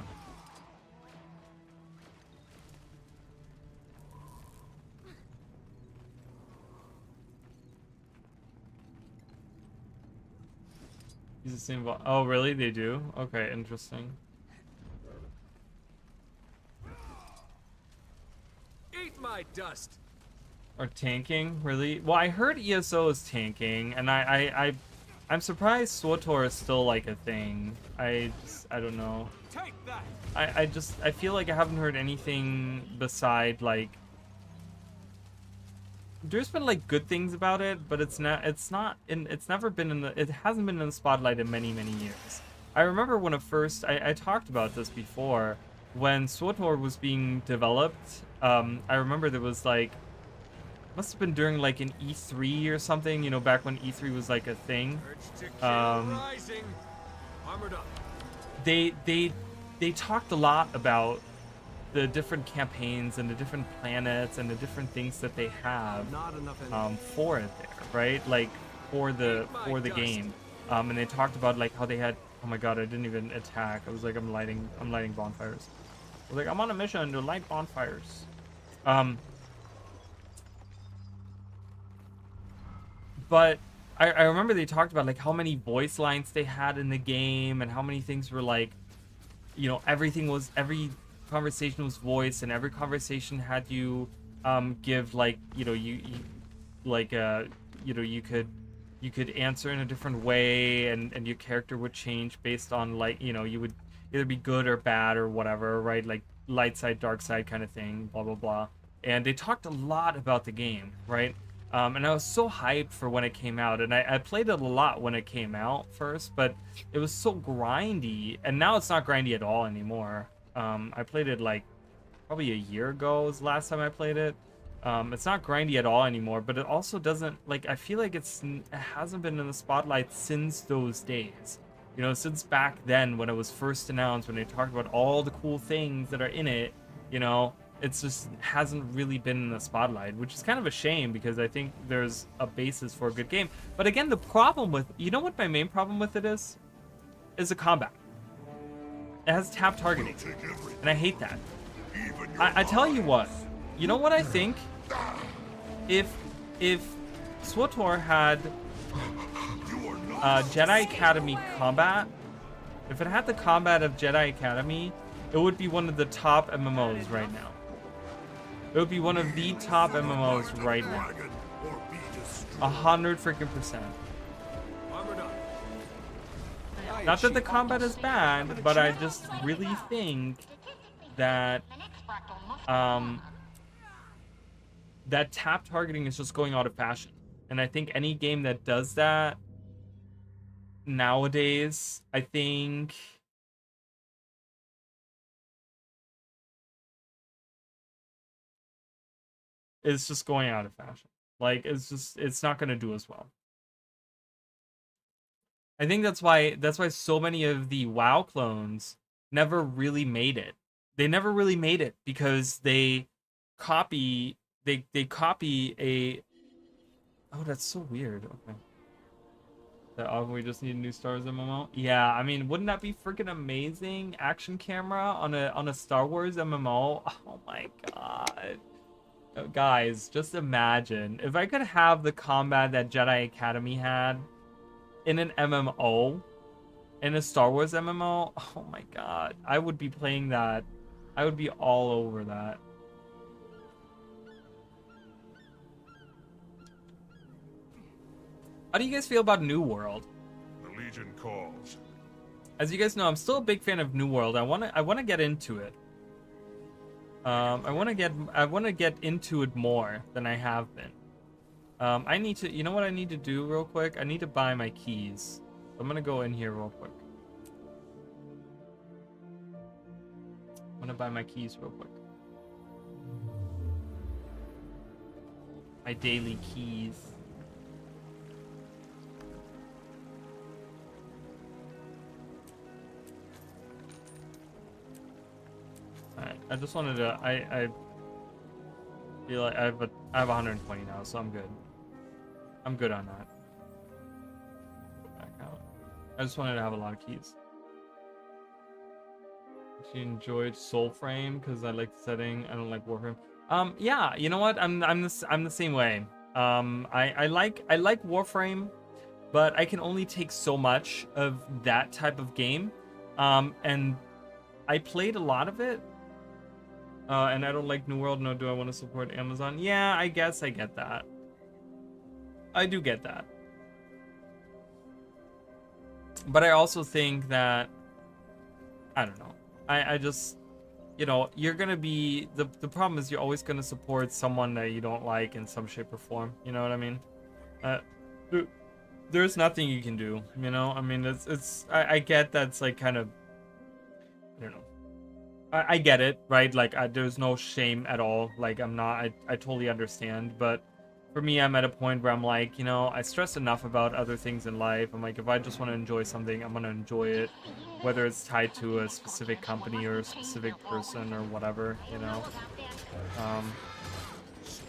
He's the same. Oh, really? They do? Okay, interesting. Eat my dust. Or tanking, really? Well, I heard ESO is tanking, and I'm surprised SWTOR is still like a thing. I don't know. Take that. I feel like I haven't heard anything beside like. There's been like good things about it, but it's never been it hasn't been in the spotlight in many years. I remember when I talked about this before, when SWTOR was being developed. I remember there was like, must have been during like an E3 or something, you know, back when E3 was like a thing. Rising. Armored up. They talked a lot about the different campaigns and the different planets and the different things that they have for it there, right? Like for the game. And they talked about like how they had, oh my god, I didn't even attack. I was like, I'm lighting bonfires. I was like, I'm on a mission to light bonfires. But I remember they talked about like how many voice lines they had in the game, and how many things were like, you know, every conversation was voiced, and every conversation had you give like, you know, you could answer in a different way, and your character would change based on like, you know, you would either be good or bad or whatever, right? Like light side, dark side kind of thing, blah blah blah. And they talked a lot about the game, right? And I was so hyped for when it came out, and I played it a lot when it came out first, but it was so grindy, and now it's not grindy at all anymore. I played it like probably a year ago was the last time I played it. It's not grindy at all anymore, but it also doesn't, like, I feel like it hasn't been in the spotlight since those days. You know, since back then when it was first announced, when they talked about all the cool things that are in it, you know, it's just hasn't really been in the spotlight, which is kind of a shame, because I think there's a basis for a good game. But again, the problem with, you know what my main problem with it is the combat. It has tap targeting, and I hate that. I tell you what, you know what I think? If SWTOR had Jedi Academy combat, if it had the combat of Jedi Academy, it would be one of the top MMOs right now. It would be one of the top MMOs right now. 100%. Not that the combat is bad, but I just really think that that tap targeting is just going out of fashion. And I think any game that does that nowadays, I think it's just going out of fashion. Like, it's not going to do as well. I think that's why so many of the WoW clones never really made it. They never really made it because they copy they copy a. Oh, that's so weird. Okay. That we just need a new Star Wars MMO. Yeah, I mean, wouldn't that be freaking amazing? Action camera on a Star Wars MMO. Oh my god. Guys, just imagine if I could have the combat that Jedi Academy had in an MMO, in a Star Wars MMO. Oh my god, I would be playing that. I would be all over that. How do you guys feel about New World? The Legion calls. As you guys know, I'm still a big fan of New World. I wanna get into it. I wanna get into it more than I have been. I need to. You know what I need to do real quick? I need to buy my keys. I'm gonna go in here real quick. I'm gonna buy my keys real quick. My daily keys. Alright, I just wanted to. I feel like I have 120 now, so I'm good. I'm good on that. Back out. I just wanted to have a lot of keys. She enjoyed Soulframe because I like the setting. I don't like Warframe. Yeah, you know what? I'm the same way. I like Warframe, but I can only take so much of that type of game. And I played a lot of it. And I don't like New World, nor do I want to support Amazon. Yeah, I guess I get that. I do get that. But I also think that, I don't know. I just, you know, you're going to be, the problem is you're always going to support someone that you don't like in some shape or form. You know what I mean? There's nothing you can do, you know? I mean, I get that's like kind of, I don't know. I get it, right? Like, there's no shame at all. Like, I totally understand. But for me, I'm at a point where I'm like, you know, I stress enough about other things in life. I'm like, if I just want to enjoy something, I'm going to enjoy it. Whether it's tied to a specific company or a specific person or whatever, you know.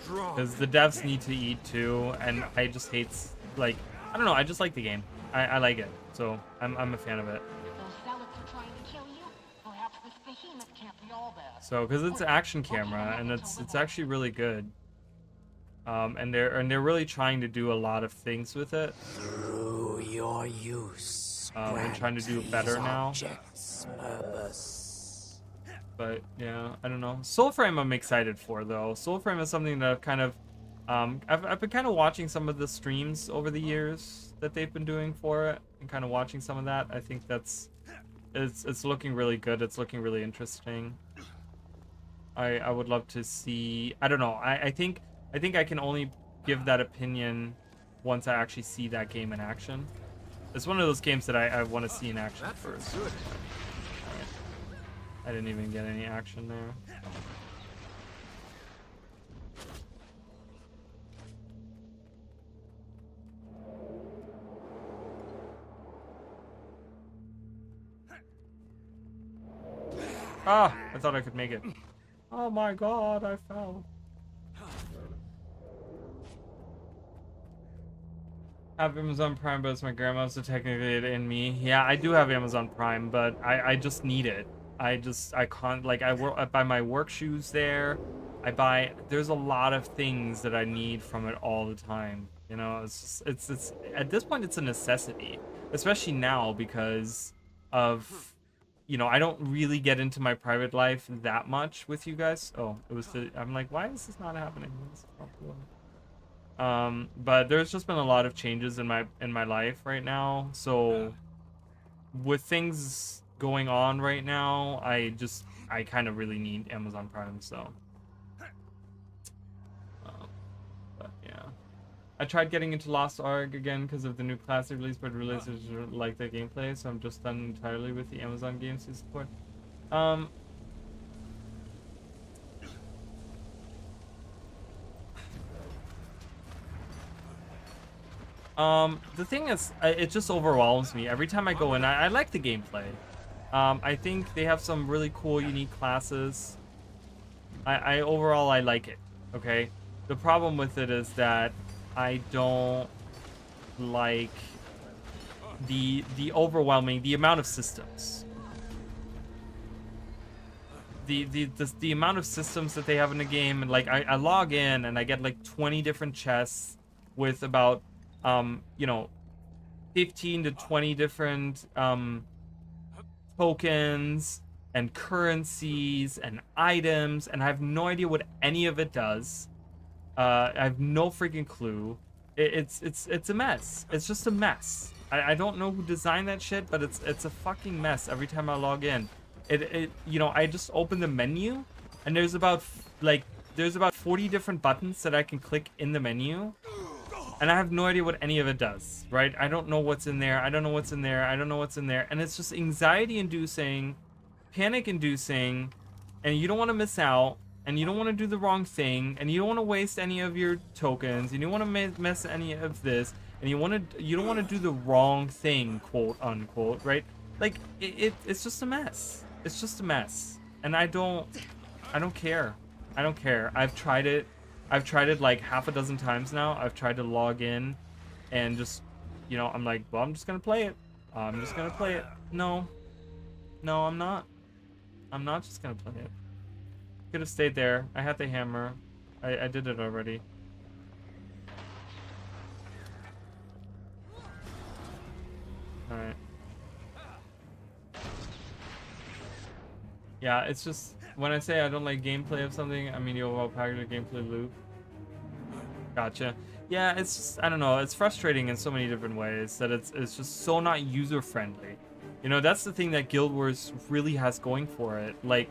Because the devs need to eat too. And I just hate, like, I don't know. I just like the game. I like it. So I'm a fan of it. So, because it's an action camera, and it's actually really good, and they're really trying to do a lot of things with it. Through your use, and trying to do it better now. Purpose. But yeah, I don't know. Soulframe I'm excited for though. Soulframe is something that I've kind of, I've been kind of watching some of the streams over the years that they've been doing for it, and kind of watching some of that. I think it's looking really good. It's looking really interesting. I would love to see. I don't know. I think I can only give that opinion once I actually see that game in action. It's one of those games that I want to see in action first. Good. I didn't even get any action there. Ah, I thought I could make it. Oh my god, I fell. Have Amazon Prime, but it's my grandma, so technically it in me. Yeah, I do have Amazon Prime, but I just need it. I can't, like, I buy my work shoes there. There's a lot of things that I need from it all the time. You know, it's at this point, it's a necessity, especially now because of, you know, I don't really get into my private life that much with you guys. Oh, I'm like, why is this not happening? But there's just been a lot of changes in my life right now. So with things going on right now, I kind of really need Amazon Prime. So, but yeah, I tried getting into Lost Ark again because of the new classic release, but releases like the gameplay, so I'm just done entirely with the Amazon games to support. The thing is, it just overwhelms me every time I go in. I like the gameplay. I think they have some really cool, unique classes. Overall, I like it. Okay. The problem with it is that I don't like the overwhelming, the amount of systems. The amount of systems that they have in the game, and like I log in and I get like 20 different chests with about you know, 15 to 20 different tokens and currencies and items, and I have no idea what any of it does. I have no freaking clue. It's a mess. It's just a mess. I don't know who designed that shit, but it's a fucking mess every time I log in. You know, I just open the menu, and there's about 40 different buttons that I can click in the menu, and I have no idea what any of it does, right? I don't know what's in there. I don't know what's in there. I don't know what's in there, and it's just anxiety-inducing, panic-inducing, and you don't want to miss out, and you don't want to do the wrong thing, and you don't want to waste any of your tokens, and you don't want to miss any of this, and you don't want to do the wrong thing, quote unquote, right? Like it's just a mess. It's just a mess, and I don't care. I don't care. I've tried it like half a dozen times now. I've tried to log in, and just, you know, I'm like, well, I'm just gonna play it. I'm just gonna play it. No, I'm not. I'm not just gonna play it. Could have stayed there. I had the hammer. I did it already. All right. Yeah, it's just, when I say I don't like gameplay of something, I mean the overall package of gameplay loop. Gotcha. Yeah, it's just, I don't know, it's frustrating in so many different ways that it's just so not user friendly. You know, that's the thing that Guild Wars really has going for it. Like,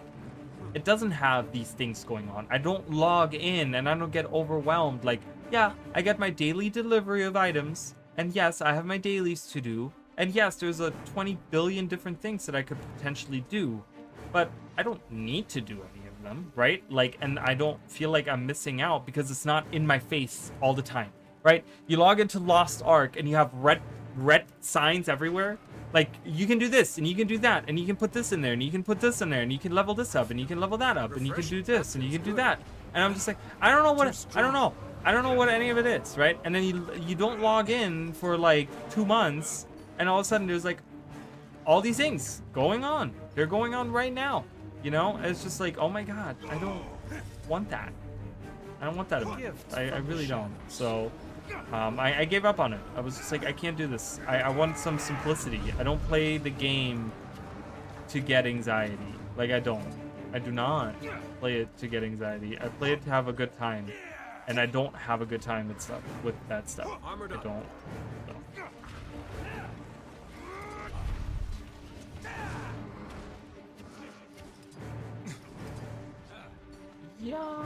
it doesn't have these things going on. I don't log in and I don't get overwhelmed. Like, yeah, I get my daily delivery of items, and yes, I have my dailies to do, and yes, there's a 20 billion different things that I could potentially do, but I don't need to do any of them, right? Like, and I don't feel like I'm missing out because it's not in my face all the time, right? You log into Lost Ark and you have red signs everywhere. Like, you can do this and you can do that, and you can put this in there, and you can put this in there, and you can level this up, and you can level that up, and you can do this and you can do that. And I'm just like, I don't know what any of it is, right? And then you don't log in for like 2 months, and all of a sudden there's like all these things going on. They're going on right now, you know? It's just like, oh my god, I don't want that. I don't want that in my life. I really don't. So I gave up on it. I was just like, I can't do this. I want some simplicity. I don't play the game to get anxiety. Like, I don't. I do not play it to get anxiety. I play it to have a good time. And I don't have a good time with stuff, with that stuff. I don't. So. Yeah.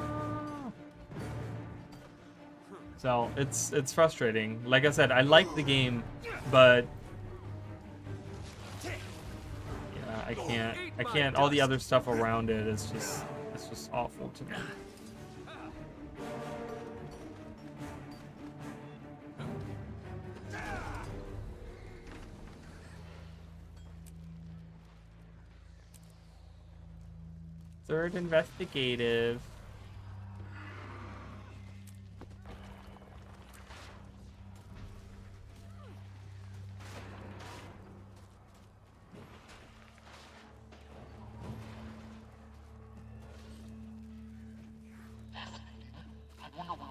So it's frustrating. Like I said, I like the game, but yeah, I can't. All the other stuff around it is just awful to me. Third investigative.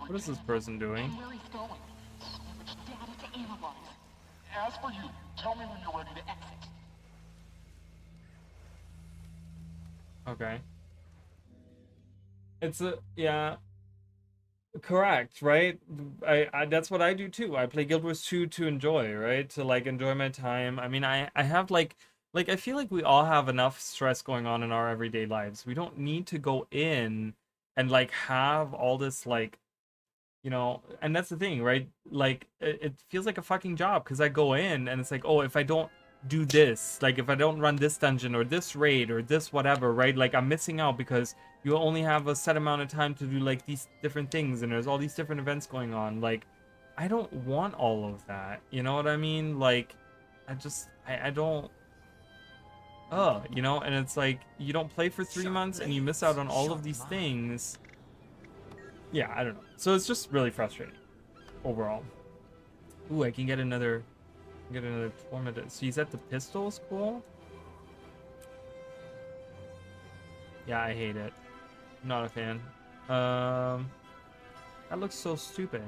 What is this person doing? Where he's going. Which data to analyze. As for you, tell me when you're ready to exit. Okay. It's yeah. Correct, right? I that's what I do too. I play Guild Wars 2 to enjoy, right? To like enjoy my time. I mean, I have like I feel like we all have enough stress going on in our everyday lives. We don't need to go in and like have all this like, you know, and that's the thing, right? Like it feels like a fucking job because I go in and it's like, oh, if I don't do this, like if I don't run this dungeon or this raid or this whatever, right? Like I'm missing out because you only have a set amount of time to do like these different things and there's all these different events going on. Like I don't want all of that, you know what I mean? Like I don't, you know, and it's like you don't play for 3 months and you miss out on all of these things Yeah, I don't know. So it's just really frustrating overall. Ooh, I can get another tormented. So he's at the pistols, cool. Yeah, I hate it. Not a fan. That looks so stupid.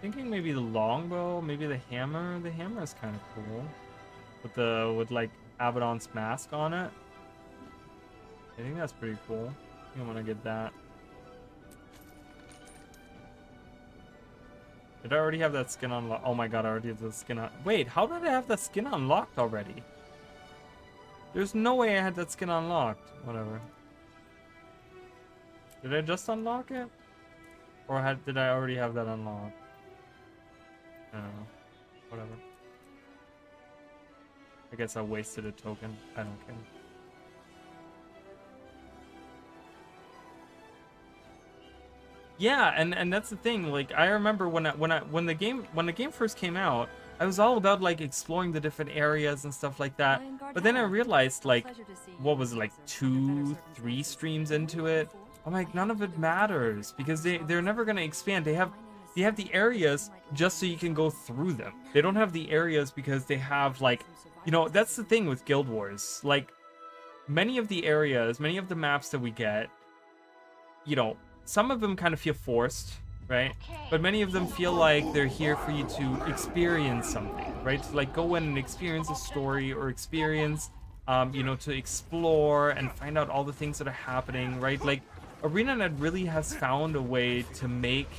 Thinking maybe the longbow, maybe the hammer. The hammer is kind of cool. With like Abaddon's mask on it. I think that's pretty cool. I think I want to get that. Did I already have that skin unlocked? Oh my god, I already have the skin on. Wait, how did I have that skin unlocked already? There's no way I had that skin unlocked. Whatever. Did I just unlock it? Or did I already have that unlocked? I don't know. Whatever. I guess I wasted a token. I don't care. Yeah, and that's the thing. Like, I remember when the game first came out, I was all about like exploring the different areas and stuff like that. But then I realized, like, what was it, like 2-3 streams into it? I'm like, none of it matters because they're never gonna expand. They have the areas just so you can go through them. They don't have the areas because they have, like, you know, that's the thing with Guild Wars. Like, many of the areas, many of the maps that we get, you know, some of them kind of feel forced, right? But many of them feel like they're here for you to experience something, right? To like go in and experience a story or experience, you know, to explore and find out all the things that are happening, right? Like, ArenaNet really has found a way to make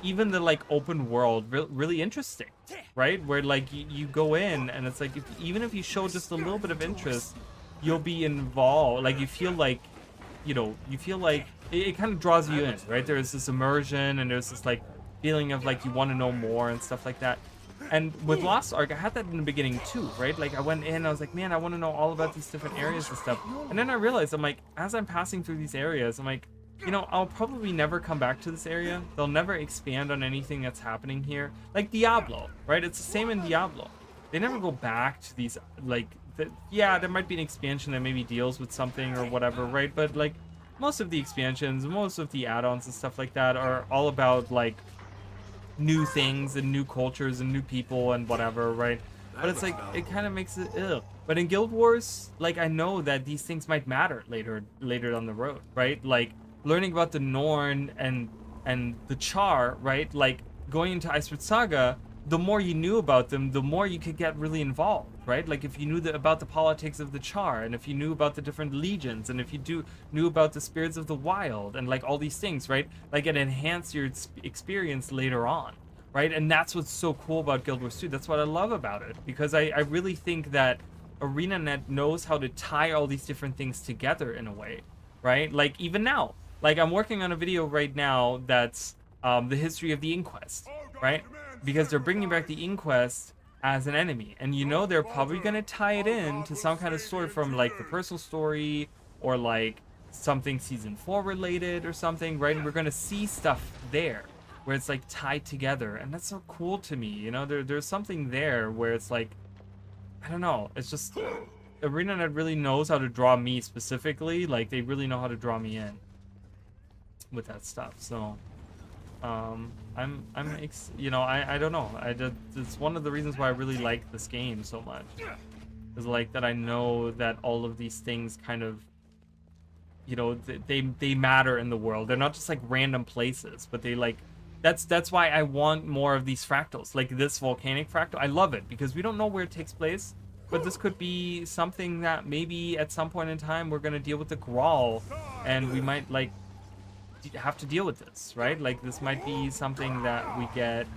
even the like open world really interesting, right? Where like you go in and it's like even if you show just a little bit of interest, you'll be involved. Like you feel like, you know, it kind of draws you in, right? There's this immersion and there's this like feeling of like you want to know more and stuff like that. And with Lost Ark, I had that in the beginning too, right? Like I went in, I was like, man, I want to know all about these different areas and stuff. And then I realized, I'm like, as I'm passing through these areas, I'm like, you know, I'll probably never come back to this area. They'll never expand on anything that's happening here. Like Diablo, right? It's the same in Diablo. They never go back to these, like, yeah, there might be an expansion that maybe deals with something or whatever, right? But like most of the expansions, most of the add-ons and stuff like that are all about like new things and new cultures and new people and whatever, right? But it's like it kind of makes it ill. But in Guild Wars, like I know that these things might matter later down the road, right? Like learning about the Norn and the Char, right? Like going into Iceward Saga, the more you knew about them, the more you could get really involved, right? Like if you knew about the politics of the Char, and if you knew about the different legions, and if you knew about the spirits of the wild, and like all these things, right? Like it enhanced your experience later on, right? And that's what's so cool about Guild Wars 2. That's what I love about it, because I really think that ArenaNet knows how to tie all these different things together in a way, right? Like even now, like I'm working on a video right now that's the history of the Inquest, right? Because they're bringing back the Inquest as an enemy, and you know they're probably gonna tie it in to some kind of story from like the personal story or like something season 4 related or something, right? And we're gonna see stuff there where it's like tied together, and that's so cool to me. You know, there's something there where it's like, I don't know, it's just ArenaNet really knows how to draw me specifically. Like they really know how to draw me in with that stuff. So you know, I don't know. It's one of the reasons why I really like this game so much. Is like that I know that all of these things kind of, you know, they matter in the world. They're not just like random places, but they like, that's why I want more of these fractals. Like this volcanic fractal, I love it because we don't know where it takes place, but this could be something that maybe at some point in time we're gonna deal with the Grawl, and we might like have to deal with this, right? Like this might be something that we get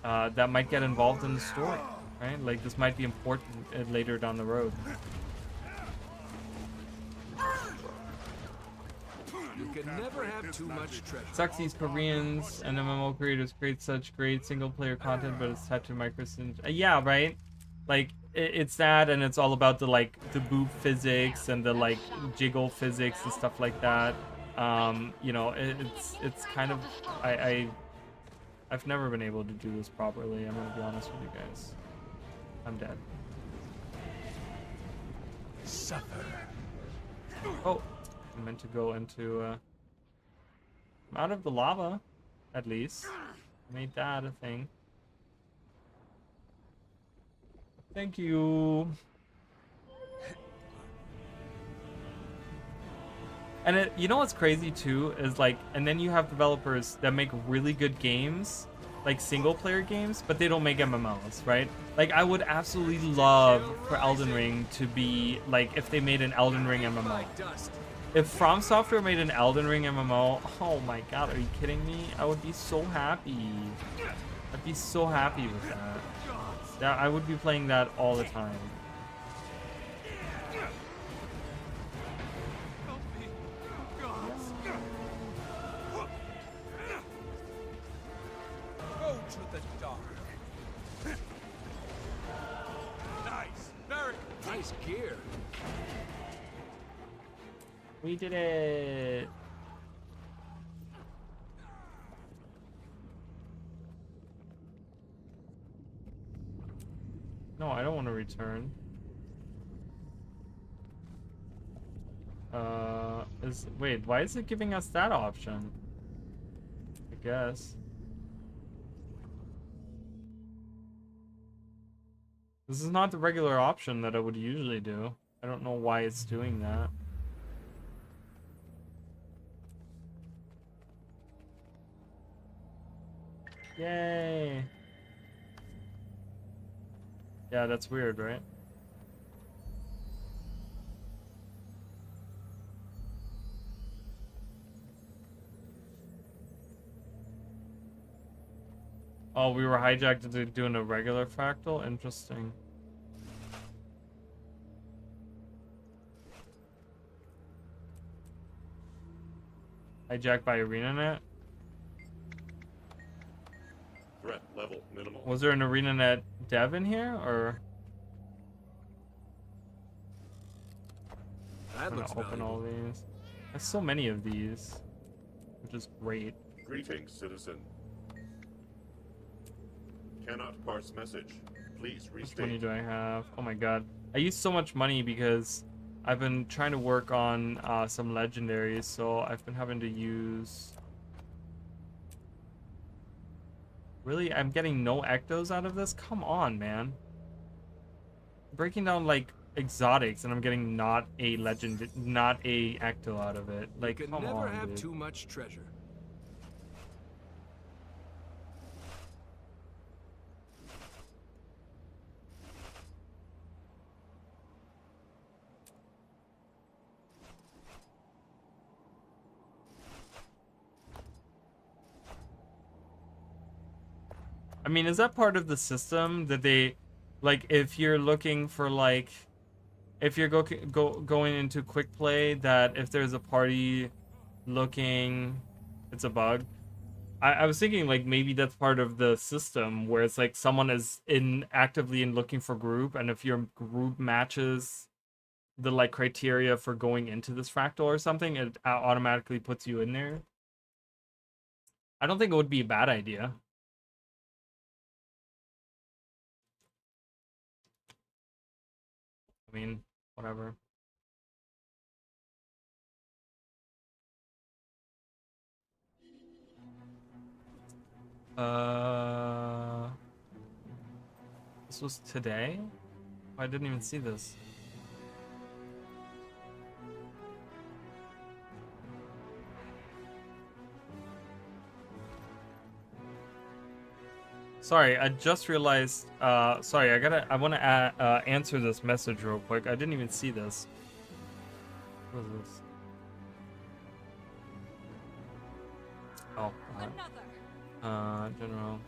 that might get involved in the story, right? Like this might be important later down the road. You can never have too much treasure. Sucks these Koreans and MMO creators create such great single player content, but it's tied to microsystems. Yeah, right? Like it's that, and it's all about the like the boob physics and the like jiggle physics and stuff like that. You know, it's kind of, I've never been able to do this properly. I'm gonna be honest with you guys. I'm dead. Suffer. Oh, I meant to go into I'm out of the lava, at least. Made that a thing. Thank you. And you know what's crazy too is like, and then you have developers that make really good games, like single player games, but they don't make MMOs, right? Like I would absolutely love for Elden Ring to be like if they made an Elden Ring MMO. If From Software made an Elden Ring MMO, oh my god, are you kidding me? I would be so happy. I'd be so happy with that. Yeah, I would be playing that all the time. Go to the dark. Nice. Very Nice gear. We did it. No, I don't want to return. Wait, why is it giving us that option? I guess. This is not the regular option that I would usually do. I don't know why it's doing that. Yay! Yeah, that's weird, right? Oh, we were hijacked into doing a regular fractal? Interesting. Hijacked by ArenaNet? Threat level minimal. Was there an ArenaNet dev in here, or? That I'm looks gonna open valuable. all these. There's so many of these, which is great. Greetings, citizen. Cannot parse message. Please How much money restate. do I have? Oh my god. I used so much money because I've been trying to work on some legendaries, so I've been having to use... Really? I'm getting no ectos out of this? Come on, man. Breaking down, like, exotics, and I'm getting not a legend, not a ecto out of it. Like, You can come never on, have dude. too much treasure. I mean, is that part of the system that they, like, if you're looking for, like, if you're going into quick play, that if there's a party looking, it's a bug? I was thinking, like, maybe that's part of the system where it's like someone is actively in looking for group, and if your group matches the, like, criteria for going into this fractal or something, it automatically puts you in there. I don't think it would be a bad idea. I mean, whatever. This was today? Oh, I didn't even see this. Sorry, I just realized, sorry, I want to answer this message real quick. I didn't even see this. What is this? Oh, general.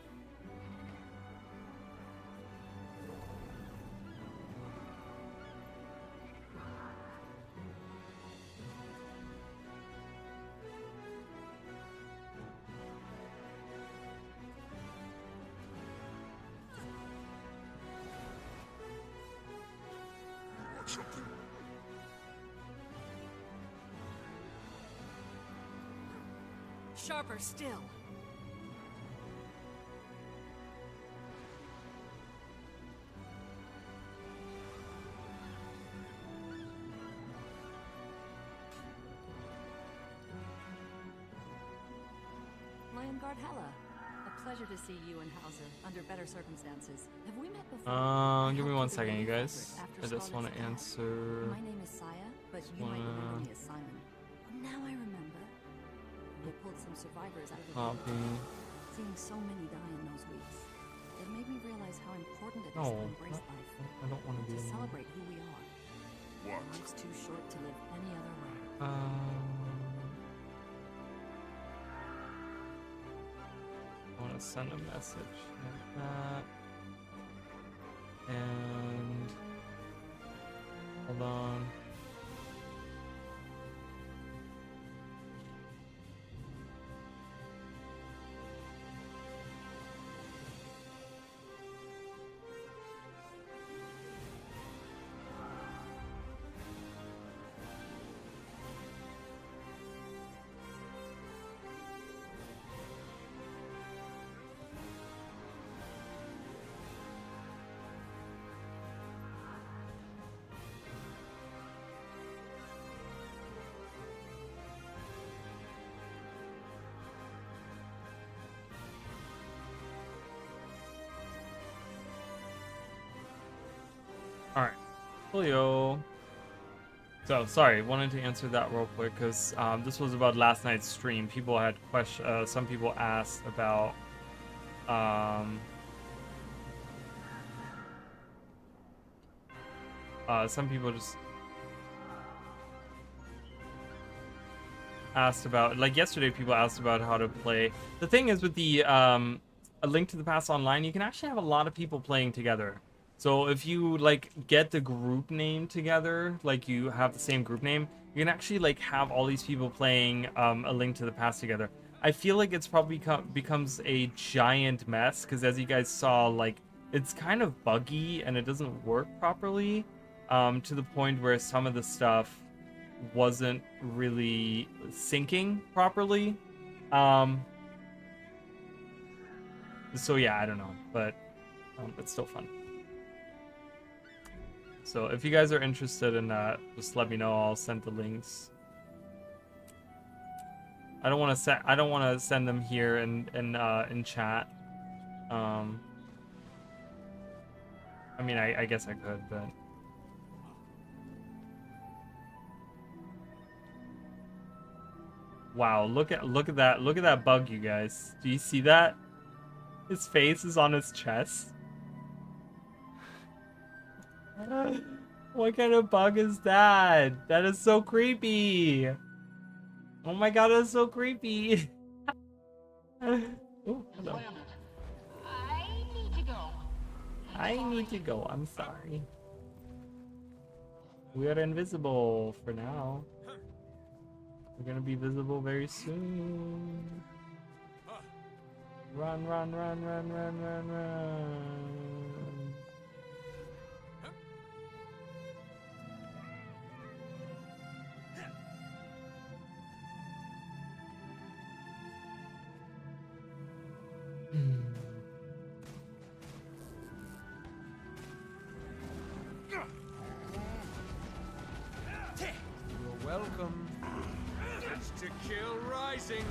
Something. Sharper still. Guard Hella. A pleasure to see you and Hauser under better circumstances. Have we met before? Give me one I helped you second, you deliver guys. fabric I after just want to Scarlet's attack. answer. My name is Saya, but you might remember me as Simon. Now I remember. I pulled some survivors out of the Copy. village. Seeing so many die in those weeks, it made me realize how important it is No, to embrace life. I don't want to be To in there. celebrate who we are. What? Life's too short to live any other way. I want to send a message like that. And hold on. Alright, Julio. So, sorry, wanted to answer that real quick because this was about last night's stream. People had questions, some people asked about some people just asked about, like yesterday people asked about how to play. The thing is with the A Link to the Past Online, you can actually have a lot of people playing together. So if you like get the group name together, like you have the same group name, you can actually like have all these people playing A Link to the Past together. I feel like it's probably becomes a giant mess because as you guys saw, like it's kind of buggy and it doesn't work properly to the point where some of the stuff wasn't really syncing properly. So yeah, I don't know, but it's still fun. So if you guys are interested in that, just let me know. I'll send the links. I don't want to send them here in chat. I mean, I guess I could, but wow, look at that bug, you guys. Do you see that? His face is on his chest. What kind of bug is that? That is so creepy. Oh my god, that's so creepy. Ooh, hello. I need to go. I'm sorry. We are invisible for now. We're gonna be visible very soon. Run, run, run, run, run, run, run. You're welcome. It's to kill Rising.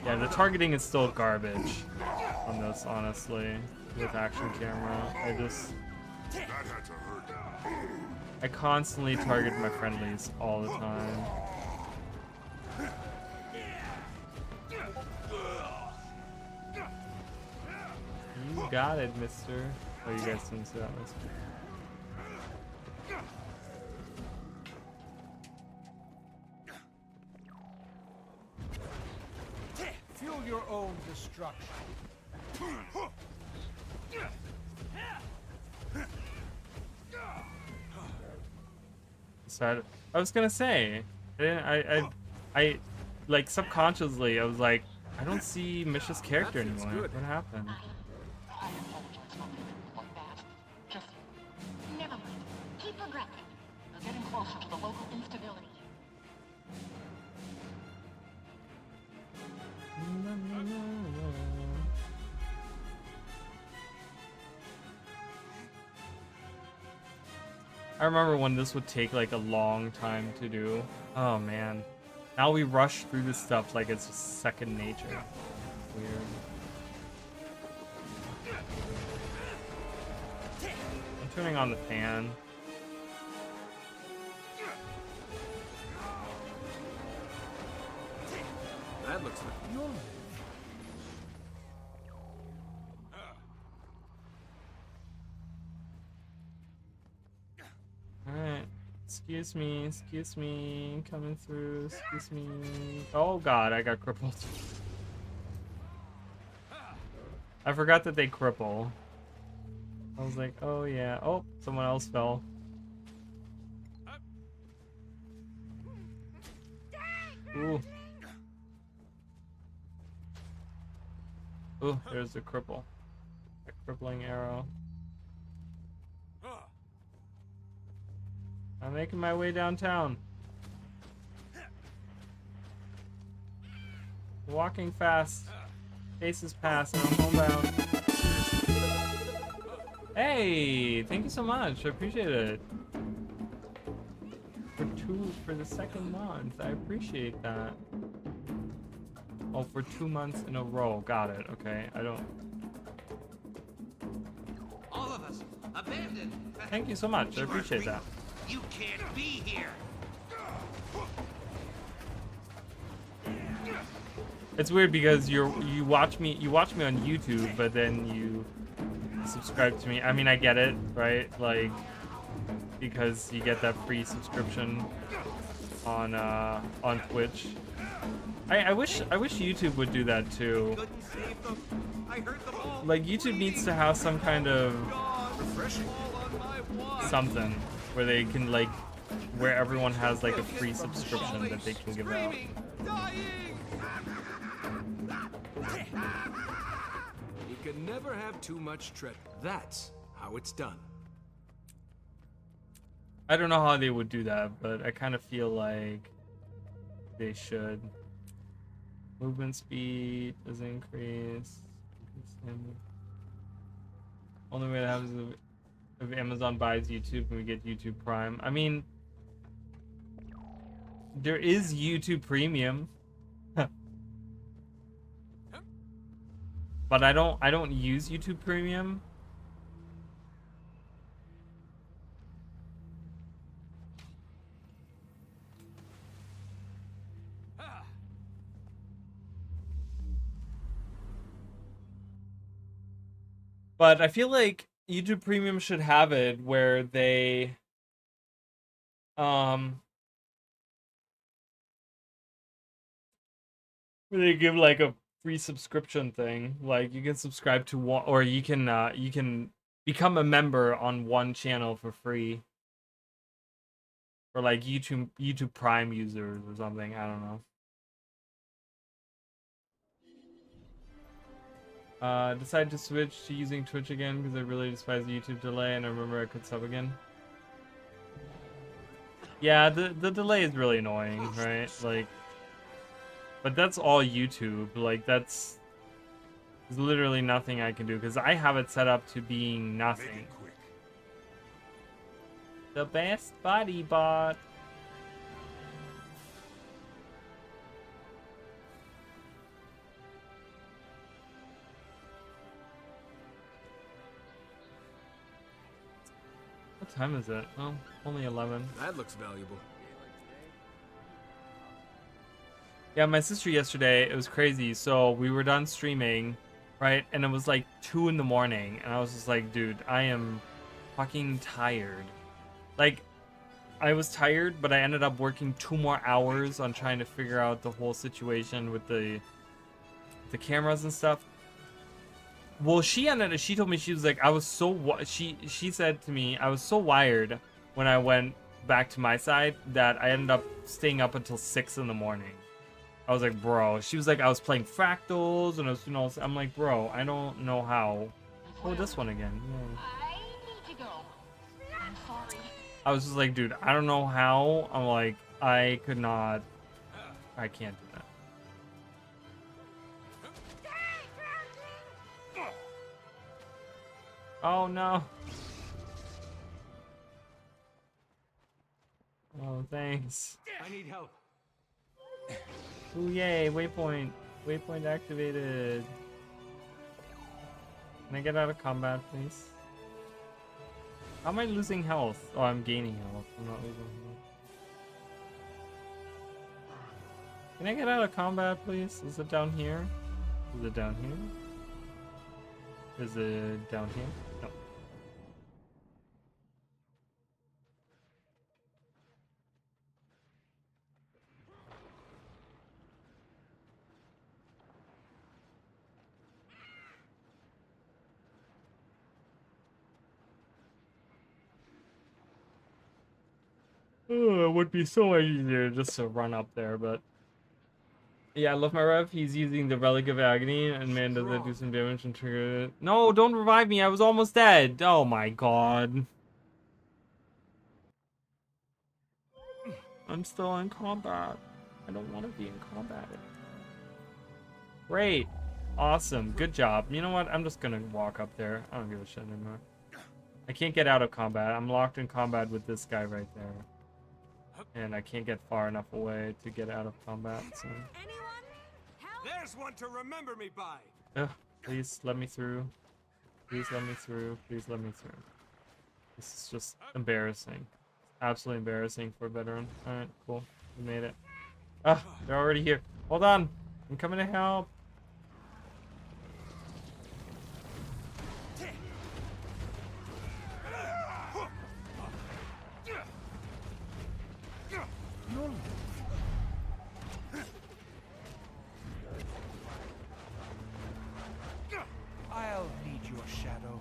Yeah, the targeting is still garbage on this, honestly, with action camera. That had to hurt. I constantly target my friendlies all the time. You got it, mister. Oh, you guys didn't see that, mister. Fuel your own destruction. So I was gonna say, I like subconsciously, I was like, I don't see Misha's character That feels anymore. good. What happened? I apologize for being like that. Just never mind. Keep progressing. We're getting closer to the local instability. I remember when this would take like a long time to do. Oh man, Now we rush through this stuff like it's just second nature. Weird. I'm turning on the fan. That looks like normal. Alright. Excuse me, coming through, excuse me. Oh god, I got crippled. I forgot that they cripple. I was like, oh yeah, oh, someone else fell. Ooh. Ooh, there's the cripple. A crippling arrow. I'm making my way downtown. Walking fast. Faces pass and I'm homebound. Hey, thank you so much. I appreciate it. For the second month. I appreciate that. Oh, for 2 months in a row. Got it. Okay. I don't. All of us abandoned. Thank you so much. I appreciate that. You can't be here. It's weird because you watch me on YouTube, but then you subscribe to me. I mean, I get it, right? Like, because you get that free subscription on Twitch. I wish YouTube would do that too. Couldn't save them. I heard them all. Like, YouTube needs to have some kind of Refreshing. All on my watch. something where they can, like, where everyone has like a free subscription that they can give out. Dying. You can never have too much tread. That's how it's done. I don't know how they would do that, but I kind of feel like they should. Movement speed is increased. Only way that happens is if Amazon buys YouTube and we get YouTube Prime. I mean, there is YouTube Premium. But I don't use YouTube Premium. But I feel like YouTube Premium should have it where they where they give like a free subscription thing. Like you can subscribe to one, or you can become a member on one channel for free. For like YouTube Prime users or something, I don't know. Decided to switch to using Twitch again because I really despise the YouTube delay, and I remember I could sub again. Yeah, the delay is really annoying, right? Like, but that's all YouTube. Like, there's literally nothing I can do because I have it set up to being nothing. The best body bot. What time is it? Oh, only 11. That looks valuable. Yeah, my sister yesterday, it was crazy. So we were done streaming, right? And it was like 2 in the morning. And I was just like, dude, I am fucking tired. Like, I was tired, but I ended up working 2 more hours on trying to figure out the whole situation with the cameras and stuff. Well, she told me, she was like, I was so, she said to me, I was so wired when I went back to my side that I ended up staying up until 6 in the morning. I was like, bro. She was like, I was playing fractals and I was, you know, I'm like, bro, I don't know how. Oh, this one again. Yeah. I need to go. I'm sorry. I was just like, dude, I don't know how. I'm like, I can't do that. Oh no. Oh, thanks. I need help. Ooh, yay, waypoint. Waypoint activated. Can I get out of combat, please? How am I losing health? Oh, I'm gaining health. I'm not losing health. Can I get out of combat, please? Is it down here? Is it down here? Is it down here? No. Oh, it would be so much easier just to run up there, but yeah, I love my ref. He's using the Relic of Agony, and man, does that do some damage and trigger it? No, don't revive me. I was almost dead. Oh my god. I'm still in combat. I don't want to be in combat. Great. Awesome. Good job. You know what? I'm just gonna walk up there. I don't give a shit anymore. I can't get out of combat. I'm locked in combat with this guy right there. And I can't get far enough away to get out of combat, so... There's one to remember me by. Ugh, please let me through. Please let me through. Please let me through. This is just embarrassing. Absolutely embarrassing for a veteran. Alright, cool. We made it. Ah, they're already here. Hold on. I'm coming to help. I'll need your shadow.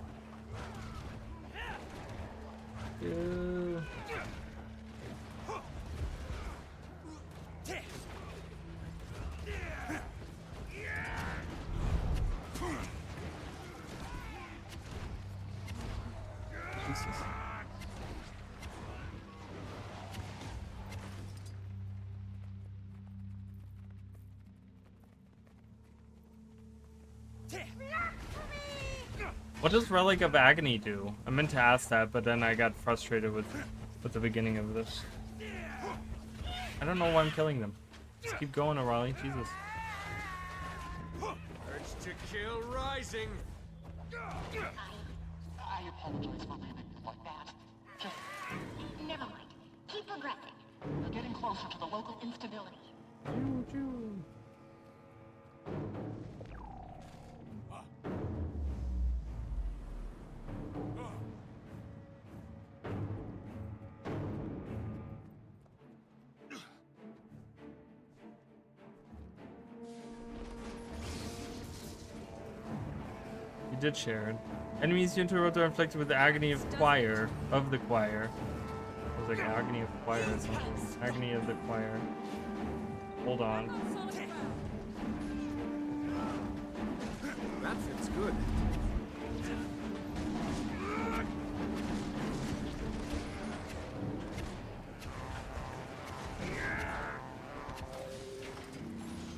Ew. Jesus. What does Relic of Agony do? I meant to ask that, but then I got frustrated with the beginning of this. I don't know why I'm killing them. Just keep going, O'Reilly. Jesus. Urge to kill rising. I apologize for leaving you like that. Just never mind. Keep progressing. We're getting closer to the local instability. You did, Sharon. Enemies you interrupt are inflicted with the agony of the choir. It was like agony of the choir or something. Agony of the choir. Hold on. That fits good.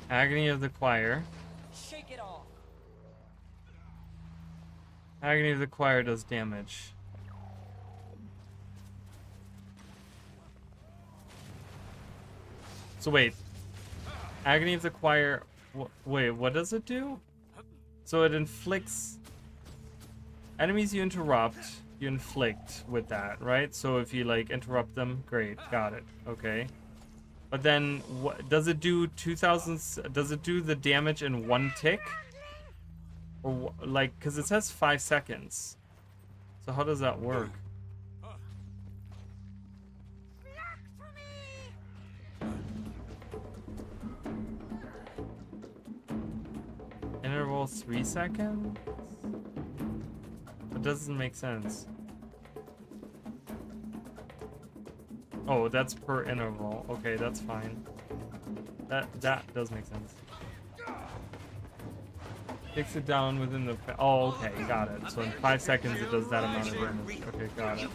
Agony of the choir. Shake it off. Agony of the choir does damage. So wait. Agony of the choir. Wait, what does it do? So it inflicts enemies you interrupt, you inflict with that, right? So if you like interrupt them, great, got it. Okay. But then what does it do? 2000? Does it do the damage in one tick? Or like, because it says 5 seconds. So how does that work? Interval 3 seconds? It doesn't make sense. Oh, that's per interval. Okay, that's fine. That does make sense. Takes it down within the... Oh, okay, got it. So in 5 seconds it does that amount of damage. Okay, got it.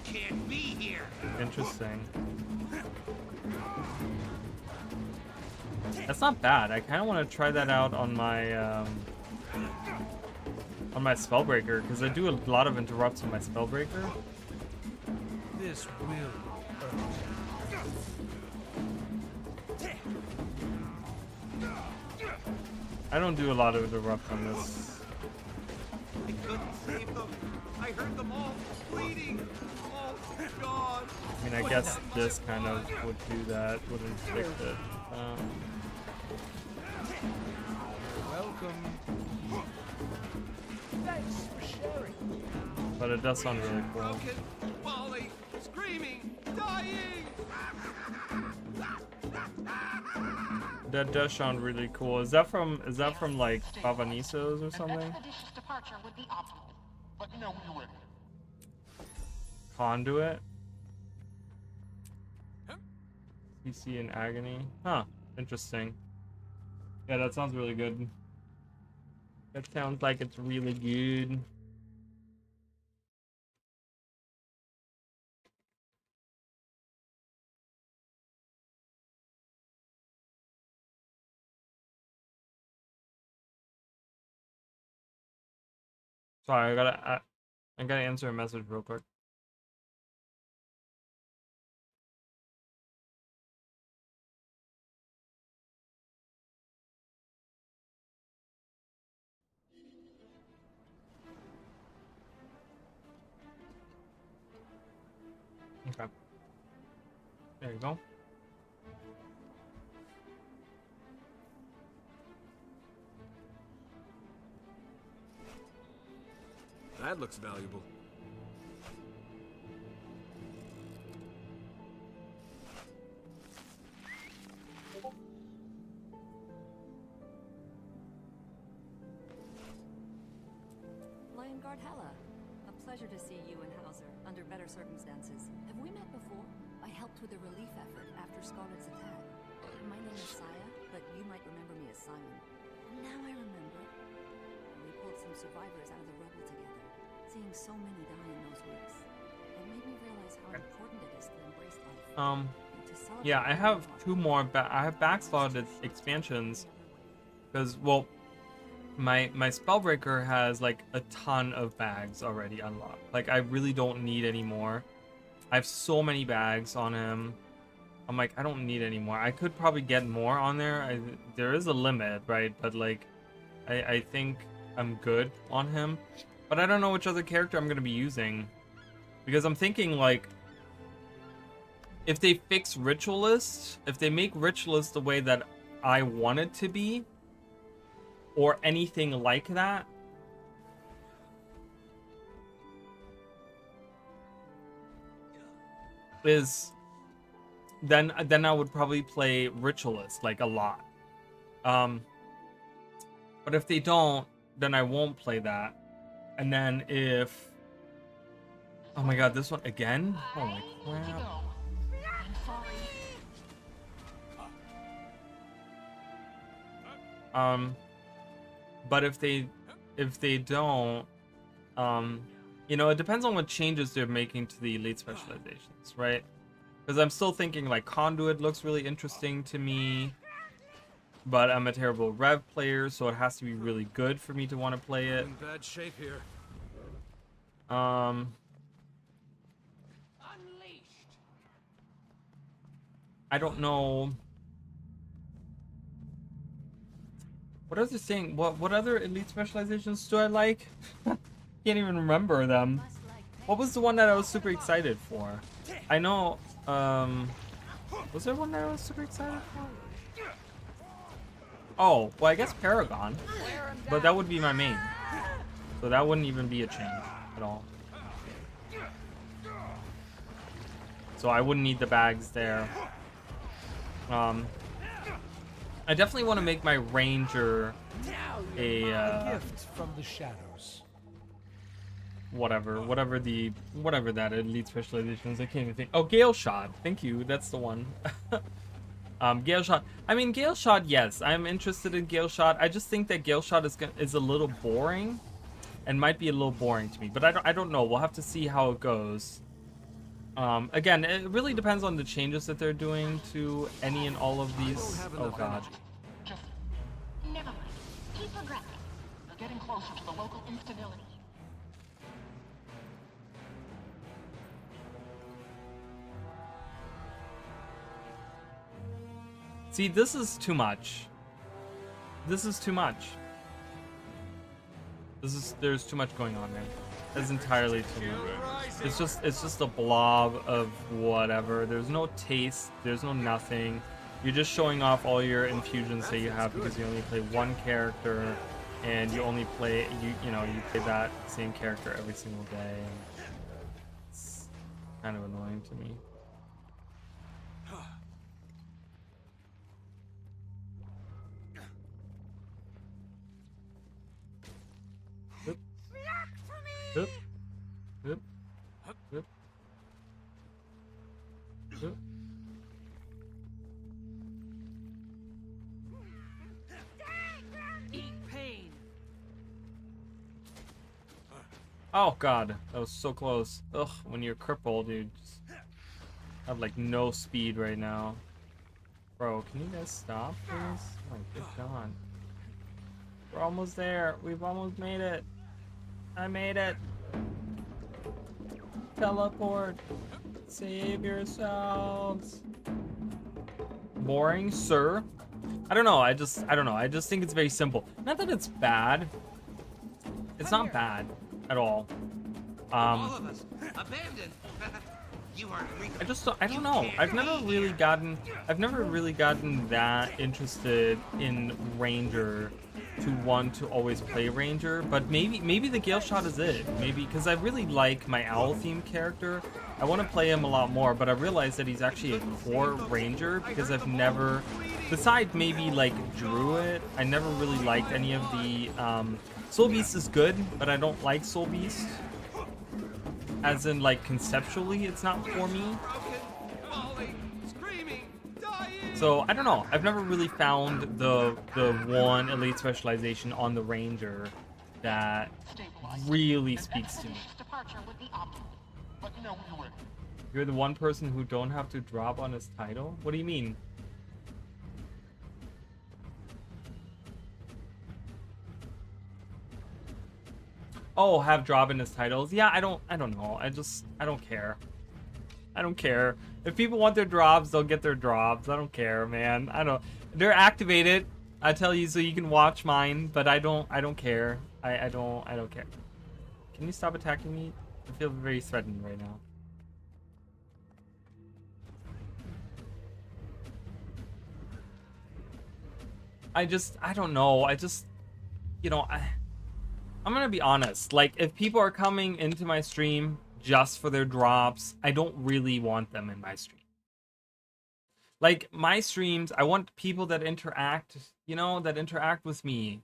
Interesting. That's not bad. I kind of want to try that out on my Spellbreaker, because I do a lot of interrupts on my Spellbreaker. This will hurt. I don't do a lot of interrupt on this. I couldn't save them. I heard them all bleeding. Oh, God. I mean, I guess this kind of would do that, would inflict it. Welcome. Thanks for sharing. But it does sound really cool. Broken, falling, screaming, dying. That does sound really cool. Is that from like Pavanisos or something? Expeditious departure would be optimal. Let me know when you're ready. Conduit? CC in agony? Huh. Interesting. Yeah, that sounds really good. That sounds like it's really good. Sorry, I gotta answer a message real quick. Okay. There you go. That looks valuable. Lion Guard Hella. A pleasure to see you and Hauser under better circumstances. Have we met before? I helped with a relief effort after Scarlet's attack. My name is Saya, but you might remember me as Simon. Now I remember. We pulled some survivors out of the rubble together. Seeing so many die in those weeks, it made me realize how important it is to embrace life. And to celebrate Yeah, I have life. two more. I have backslotted expansions because, well, my Spellbreaker has like a ton of bags already unlocked. Like, I really don't need any more. I have so many bags on him. I'm like, I don't need any more. I could probably get more on there. There is a limit, right? But like, I think I'm good on him. But I don't know which other character I'm gonna be using, because I'm thinking like, if they fix Ritualist, if they make Ritualist the way that I want it to be, or anything like that, then I would probably play Ritualist like a lot. But if they don't, then I won't play that. And then if, oh my god, this one again? Holy crap. I'm sorry. But if they don't, you know, it depends on what changes they're making to the elite specializations, right? Because I'm still thinking like Conduit looks really interesting to me, but I'm a terrible Rev player, so it has to be really good for me to want to play it. In bad shape here. I don't know. What other thing? What other elite specializations do I like? Can't even remember them. What was the one that I was super excited for? I know. Was there one that I was super excited for? Oh, well, I guess Paragon, but that would be my main, so that wouldn't even be a change at all. So I wouldn't need the bags there. I definitely want to make my Ranger a Gift from the shadows. whatever that elite specialization is. I can't even think. Oh, Gale Shot. Thank you. That's the one. Gale Shot. I mean, Gale Shot. Yes, I'm interested in Gale Shot. I just think that Gale Shot is a little boring, and might be a little boring to me. But I don't know. We'll have to see how it goes. Again, it really depends on the changes that they're doing to any and all of these. Oh god. Just never mind. Keep progressing. We're getting closer to the local instability. See, this is too much. this is too much. There's too much going on there. It's entirely too much. It's just a blob of whatever. There's no taste. There's no nothing. You're just showing off all your infusions that you have because you only play one character, and you only play you play that same character every single day. And it's kind of annoying to me. Oop. Oop. Oop. Oop. Eat pain. Oh god, that was so close. Ugh, when you're crippled, you just have like no speed right now. Bro, can you guys stop, please? Oh my good god. We're almost there. We've almost made it. I made it. Teleport. Save yourselves. Boring, sir? I don't know. I don't know. I just think it's very simple. Not that it's bad. It's not bad at all. All of us abandoned. You are I don't know. I've never really gotten that interested in Ranger to want to always play Ranger, but maybe the Gale Shot is it. Maybe because I really like my owl themed character. I want to play him a lot more, but I realized that he's actually a core Ranger because I've never, besides maybe like Druid, I never really liked any of the Soul Beast is good, but I don't like Soul Beast. As in, like, conceptually, it's not for me. So, I don't know. I've never really found the one elite specialization on the Ranger that really speaks to me. You're the one person who don't have to drop on his title? What do you mean? Oh, have drop in his titles. Yeah, I don't know. I don't care. I don't care. If people want their drops, they'll get their drops. I don't care, man. They're activated, I tell you, so you can watch mine, but I don't care. I don't care. Can you stop attacking me? I feel very threatened right now. I don't know. I'm gonna be honest, like, if people are coming into my stream just for their drops, I don't really want them in my stream. Like, my streams, I want people that interact, that interact with me,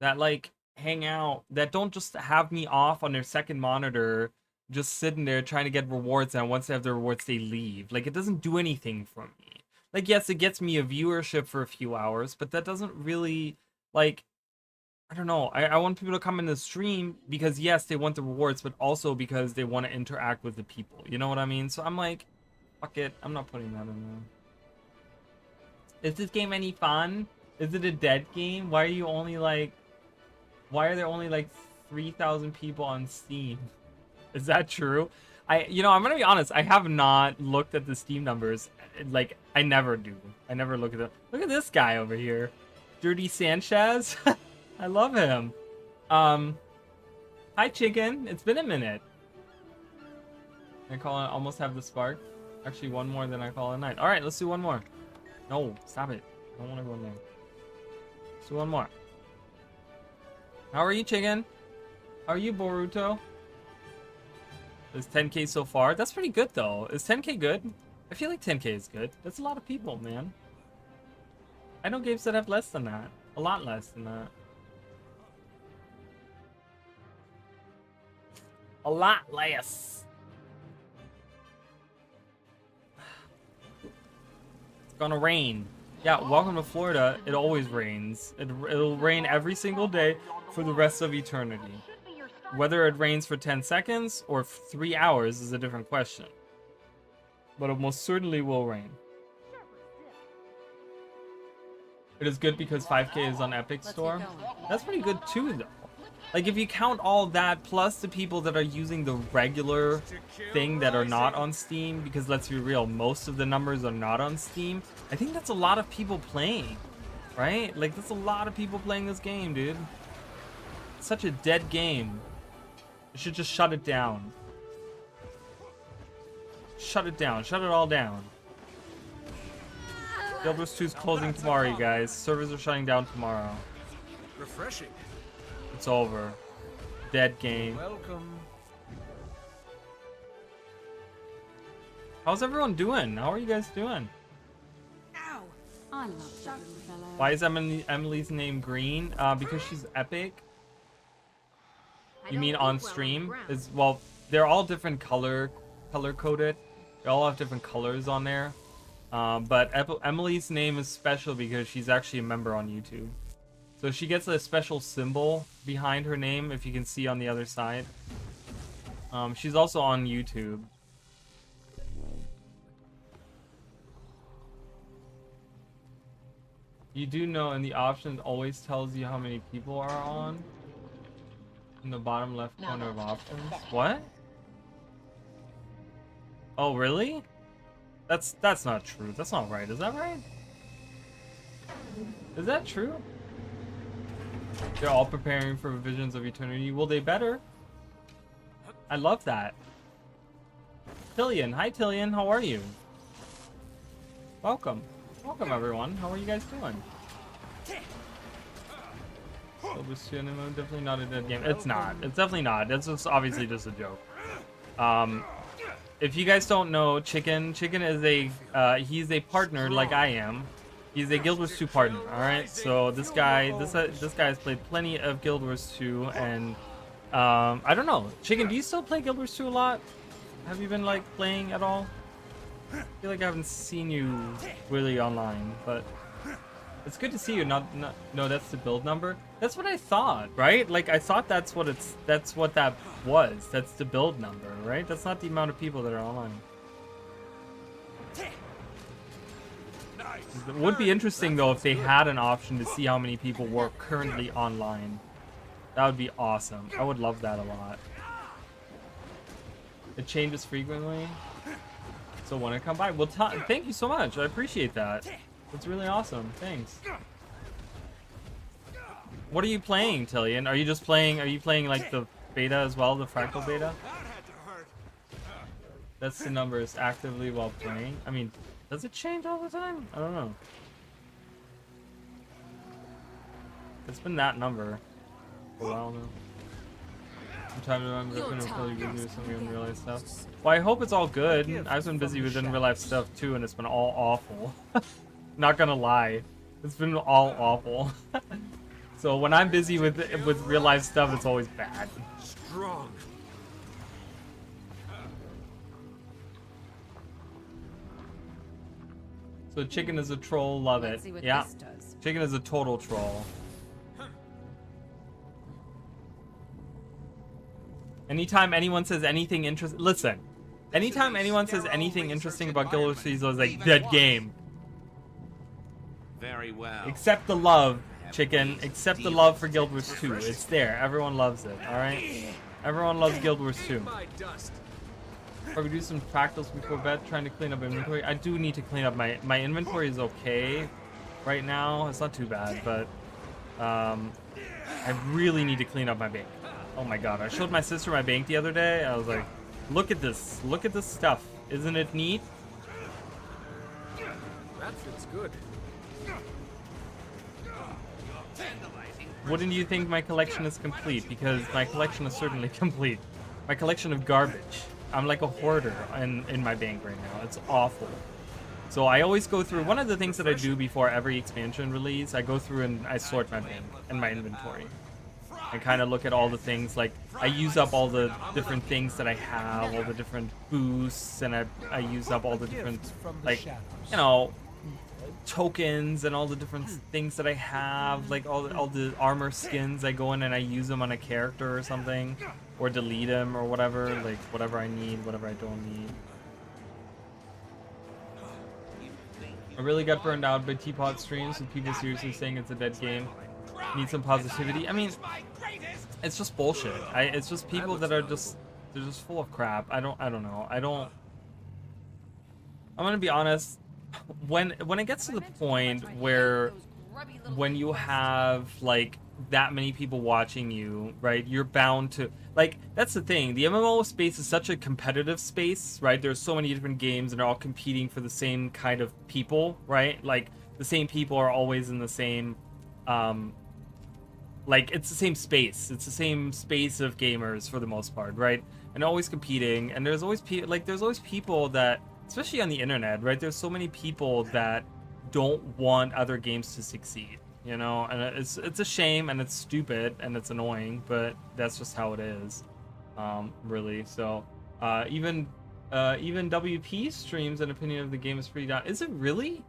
that, like, hang out, that don't just have me off on their second monitor, just sitting there trying to get rewards, and once they have the rewards, they leave. Like, it doesn't do anything for me. Like, yes, it gets me a viewership for a few hours, but that doesn't really, like, I don't know. I want people to come in the stream because, yes, they want the rewards, but also because they want to interact with the people. You know what I mean? So I'm like, fuck it. I'm not putting that in there. Is this game any fun? Is it a dead game? Why are there only like 3,000 people on Steam? Is that true? I'm gonna be honest. I have not looked at the Steam numbers. Like, I never do. I never look at them. Look at this guy over here, Dirty Sanchez. I love him. Hi, chicken. It's been a minute. I call it almost have the spark. Actually, one more than I call it a night. All right, let's do one more. No, stop it. I don't want to go in there. Let's do one more. How are you, chicken? How are you, Boruto? It's 10K so far. That's pretty good, though. Is 10K good? I feel like 10K is good. That's a lot of people, man. I know games that have less than that. A lot less than that. A lot less. It's gonna rain. Yeah, welcome to Florida. It always rains. It'll rain every single day for the rest of eternity. Whether it rains for 10 seconds or 3 hours is a different question. But it most certainly will rain. It is good because 5K is on Epic Store. That's pretty good too, though. Like, if you count all that, plus the people that are using the regular thing that are not on Steam, because let's be real, most of the numbers are not on Steam, I think that's a lot of people playing. Right? Like, there's a lot of people playing this game, dude. It's such a dead game. You should just shut it down. Shut it down. Shut it all down. Guild Wars 2 is closing tomorrow, you guys. Servers are shutting down tomorrow. Refreshing. It's over. Dead game. Welcome. How's everyone doing? How are you guys doing? I love that little fellow. Why is Emily's name green? Because she's epic. You mean on stream? Well, they're all different color coded. They all have different colors on there. But Emily's name is special because she's actually a member on YouTube. So she gets a special symbol behind her name, if you can see on the other side. She's also on YouTube. You do know in the options always tells you how many people are on. In the bottom left corner of options. What? Oh, really? That's not true. That's not right. Is that right? Is that true? They're all preparing for visions of eternity. Well, they better. I love that. Tillian. Hi, Tillian. How are you? Welcome. Welcome, everyone. How are you guys doing? Definitely not a dead game. It's not. It's definitely not. It's just obviously just a joke. If you guys don't know, Chicken is a he's a partner like I am. He's a Guild Wars 2 partner. All right. So this guy has played plenty of Guild Wars 2, and I don't know. Chicken, do you still play Guild Wars 2 a lot? Have you been like playing at all? I feel like I haven't seen you really online, but it's good to see you. No, that's the build number. That's what I thought, right? Like I thought that's what that was. That's the build number, right? That's not the amount of people that are online. It would be interesting though if they had an option to see how many people were currently online. That would be awesome. I would love that a lot. It changes frequently. So when I come by, well, thank you so much. I appreciate that. That's really awesome. Thanks. What are you playing, Tillian? Are you just playing? Are you playing like the beta as well, the fractal beta? That's the numbers actively while playing. I mean, does it change all the time? I don't know. It's been that number for a while now. Sometimes I'm going to really do some unrealized stuff. Well, I hope it's all good. I've been busy with in real life stuff too, and it's been all awful. Not gonna lie, it's been all awful. So when I'm busy with real life stuff, it's always bad. Strong. So Chicken is a troll, love it. Yeah, Chicken is a total troll. Anytime anyone says anything interesting, listen. Anytime anyone says anything interesting about Guild Wars 3, it's like dead game. Very well. Accept the love, Chicken. Accept the love for Guild Wars 2. It's there. Everyone loves it. All right. Everyone loves Guild Wars 2. Probably do some fractals before bed, trying to clean up inventory. I do need to clean up my inventory. Is okay right now. It's not too bad, but I really need to clean up my bank. Oh my god, I showed my sister my bank the other day. I was like, look at this. Look at this stuff. Isn't it neat? That fits good. Wouldn't you think my collection is complete? Because my collection is certainly complete. My collection of garbage. I'm like a hoarder in my bank right now. It's awful. So I always go through, one of the things that I do before every expansion release, I go through and I sort my bank and my inventory. I kind of look at all the things, like I use up all the different things that I have, all the different boosts, and I use up all the different, like, you know, tokens and all the different things that I have, like all the armor skins. I go in and I use them on a character or something, or delete them or whatever, like whatever I need, whatever I don't need. I really got burned out by Teapot streams with people seriously saying it's a dead game. Need some positivity. I mean, it's just bullshit. It's just people that are just, they're just full of crap. I don't know. I'm gonna be honest. When it gets to the point where when you have like that many people watching you, right? You're bound to like that's the thing. The MMO space is such a competitive space, right? There's so many different games and they're all competing for the same kind of people, right? Like the same people are always in the same like it's the same space. It's the same space of gamers for the most part, right? And always competing. And there's always there's always people that, especially on the internet, right? There's so many people that don't want other games to succeed, you know? And it's a shame and it's stupid and it's annoying, but that's just how it is, really. So even WP streams an opinion of the game is pretty down. Is it really?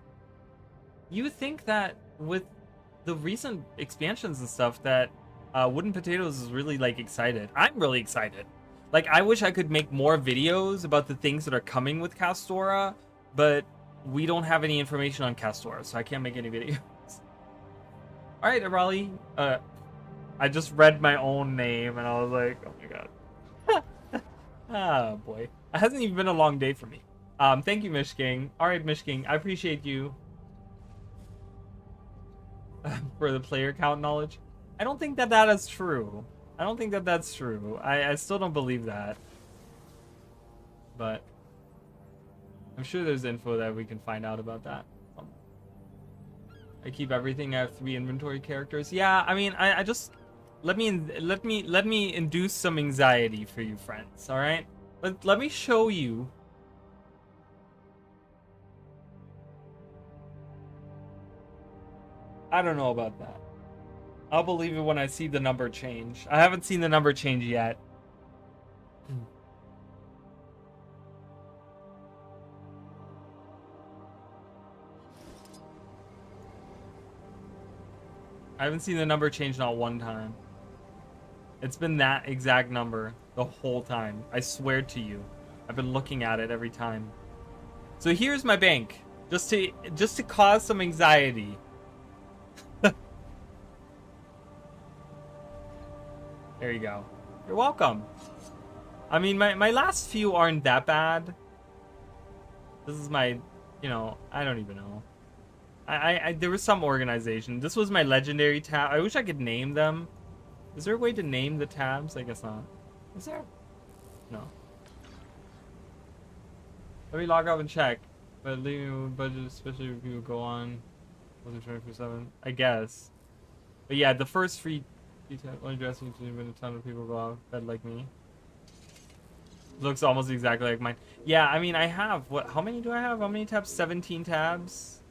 You would think that with the recent expansions and stuff that Wooden Potatoes is really like excited. I'm really excited. Like I wish I could make more videos about the things that are coming with Castora, but we don't have any information on Castora, so I can't make any videos. All right, Arali. I just read my own name and I was like, oh my god. Ah, boy. It hasn't even been a long day for me. Thank you, Mishking. All right, Mishking, I appreciate you. For the player count knowledge. I don't think that that is true. I don't think that that's true. I still don't believe that. But I'm sure there's info that we can find out about that. I keep everything. I have 3 inventory characters. Yeah, I mean, I just let me induce some anxiety for you friends, all right? Let me show you. I don't know about that. I'll believe it when I see the number change. I haven't seen the number change yet. I haven't seen the number change not one time. It's been that exact number the whole time. I swear to you. I've been looking at it every time. So here's my bank. Just to cause some anxiety. There you go. You're welcome. I mean, my last few aren't that bad. This is my, you know, I don't even know. There was some organization. This was my legendary tab. I wish I could name them. Is there a way to name the tabs? I guess not. Is there? No. Let me log off and check. But leaving budget, especially if people go on, wasn't 24/7. I guess. But yeah, the first free only dressing to when a ton of people go out of bed like me. Looks almost exactly like mine. Yeah, I mean, I have what? How many do I have? How many tabs? 17 tabs.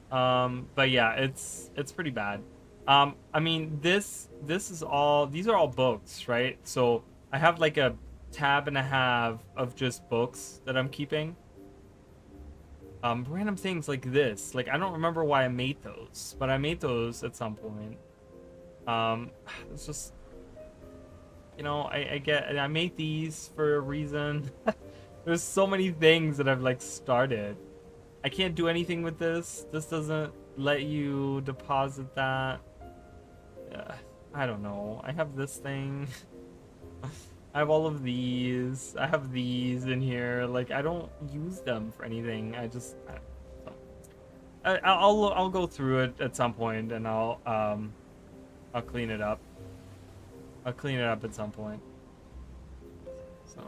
But yeah, it's pretty bad. I mean, this is all. These are all books, right? So I have like a tab and a half of just books that I'm keeping. Random things like this. Like I don't remember why I made those, but I made those at some point. It's just, you know, I made these for a reason. There's so many things that I've like started. I can't do anything with this. This doesn't let you deposit that. I don't know. I have this thing. I have all of these. I have these in here. Like I don't use them for anything. I'll go through it at some point and I'll clean it up. I'll clean it up at some point. So.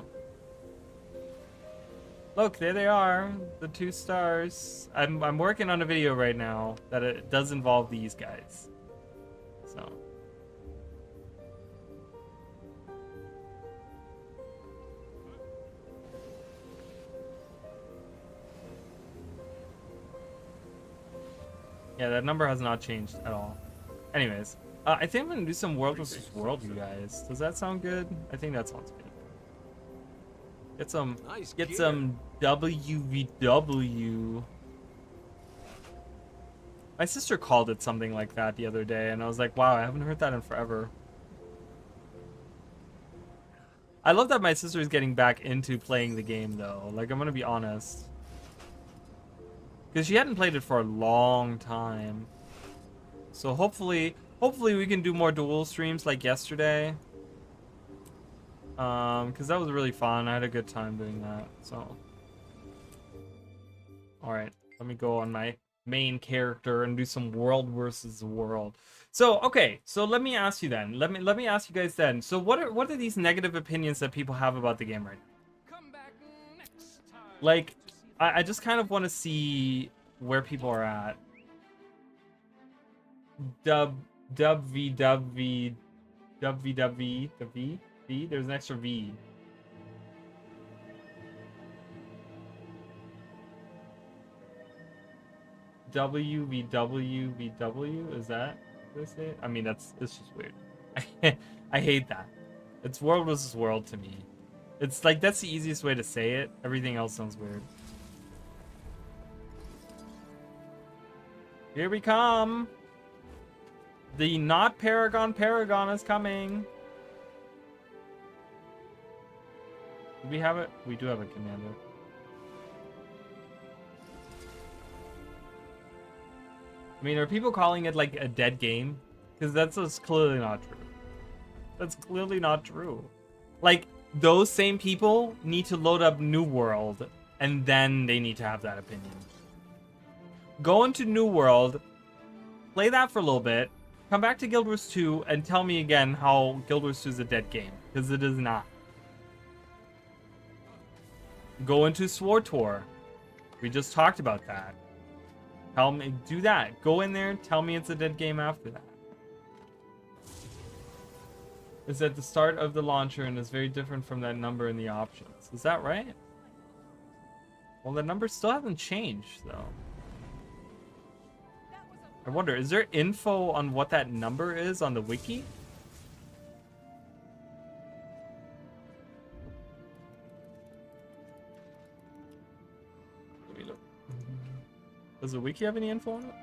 Look, there they are. The 2 stars. I'm working on a video right now that it does involve these guys. So. Yeah, that number has not changed at all. Anyways. I think I'm gonna do some world versus world, you guys. Does that sound good? I think that sounds good. Get some WVW. My sister called it something like that the other day, and I was like, wow, I haven't heard that in forever. I love that my sister is getting back into playing the game, though. Like, I'm gonna be honest. Because she hadn't played it for a long time. So hopefully we can do more dual streams like yesterday. Because that was really fun. I had a good time doing that. So, all right, let me go on my main character and do some world versus world. So okay, so let me ask you then. Let me ask you guys then. So what are these negative opinions that people have about the game right now? Come back next time. Like, I just kind of want to see where people are at. Dub V dub V dub V dub V the V V. There's an extra V. WVW is that what I say? I mean it's just weird. I hate that. It's world versus world to me. It's like that's the easiest way to say it. Everything else sounds weird. Here we come. The not Paragon is coming. Do we have it? We do have a commander. I mean, are people calling it like a dead game? Because that's just clearly not true. That's clearly not true. Like, those same people need to load up New World, and then they need to have that opinion. Go into New World, play that for a little bit, come back to Guild Wars 2, and tell me again how Guild Wars 2 is a dead game. Because it is not. Go into Sword Tour. We just talked about that. Tell me, do that. Go in there, tell me it's a dead game after that. It's at the start of the launcher and is very different from that number in the options. Is that right? Well, the number still hasn't changed, though. I wonder, is there info on what that number is on the wiki? Let me look. Does the wiki have any info on it?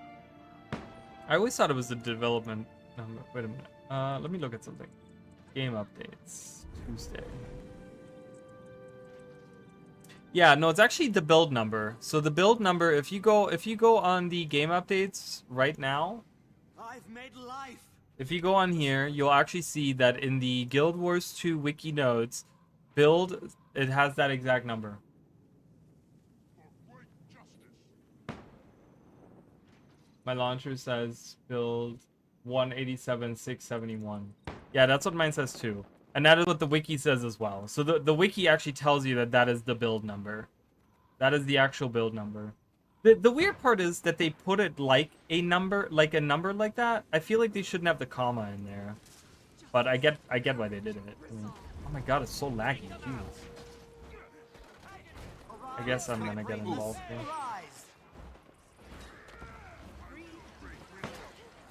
I always thought it was the development number. Wait a minute. Let me look at something. Game updates. Tuesday. Yeah, no, it's actually the build number. So the build number, if you go on the game updates right now, I've made life. if you go on here, you'll actually see that in the Guild Wars 2 wiki notes, build, it has that exact number. My launcher says build 187,671. Yeah, that's what mine says too. And that is what the wiki says as well. So the wiki actually tells you that that is the build number. That is the actual build number. The weird part is that they put it like a number like that. I feel like they shouldn't have the comma in there. But I get why they did it. I mean, oh my god, it's so laggy. Jesus. I guess I'm gonna get involved here.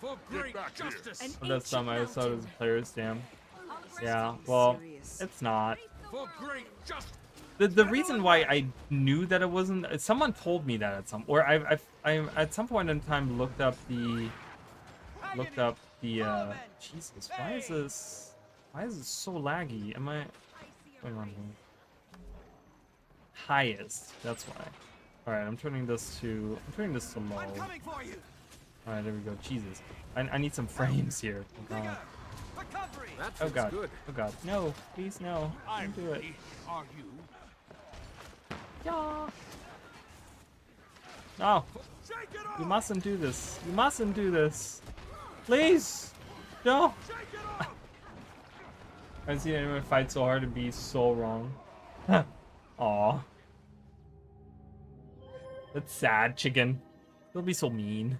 For great justice. Oh, that's something I saw it as a player's damn. Yeah, well, it's not. For great justice. The reason why I knew that it wasn't, someone told me that at some, or I at some point in time looked up the Jesus, why is this so laggy? Am I going on here? Highest, that's why. All right, I'm turning this to low. All right, there we go. Jesus, I need some frames here. Oh god. Oh god. Oh god. No, please no. Don't do it. Are you? Yeah. No. You mustn't do this. You mustn't do this. Please. No. I've seen anyone fight so hard and be so wrong. Aw. That's sad, chicken. Don't be so mean.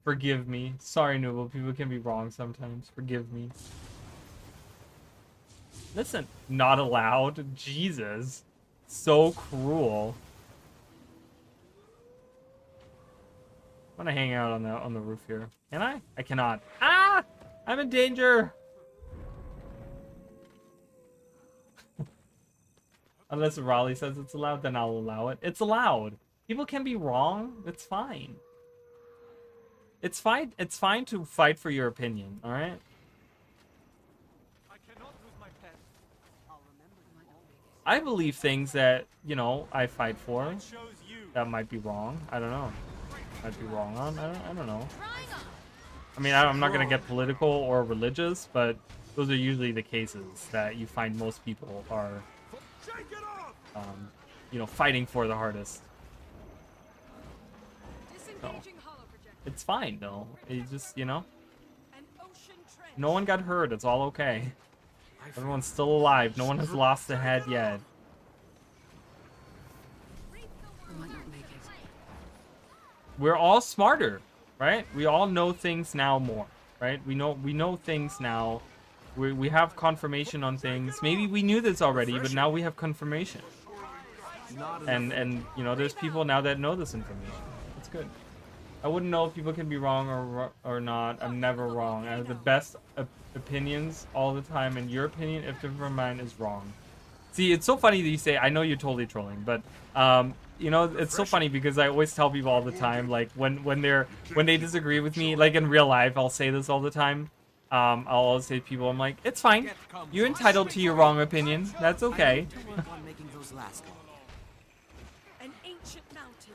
Forgive me. Sorry, Noble. People can be wrong sometimes. Forgive me. Listen, not allowed. Jesus. So cruel. I'm gonna hang out on the roof here. Can I? I cannot. Ah! I'm in danger! Unless Raleigh says it's allowed, then I'll allow it. It's allowed. People can be wrong. It's fine. It's fine to fight for your opinion, alright? I believe things that, you know, I fight for that might be wrong. I don't know. Might be wrong on. I don't know. I mean, I'm not gonna get political or religious, but those are usually the cases that you find most people are you know, fighting for the hardest. So, it's fine though. It just, you know, no one got hurt. It's all okay. Everyone's still alive. No one has lost a head yet. We're all smarter, right? We all know things now more, right? We know things now. We have confirmation on things. Maybe we knew this already, but now we have confirmation. And you know, there's people now that know this information. It's good. I wouldn't know if people can be wrong or not. I'm never wrong. I have the best opinions all the time, and your opinion, if different from mine, is wrong. See, it's so funny that you say, I know you're totally trolling, but you know, it's so funny because I always tell people all the time, like when they disagree with me, like in real life, I'll say this all the time. I'll always say to people, I'm like, it's fine. You're entitled to your wrong opinion. That's okay. An ancient mountain.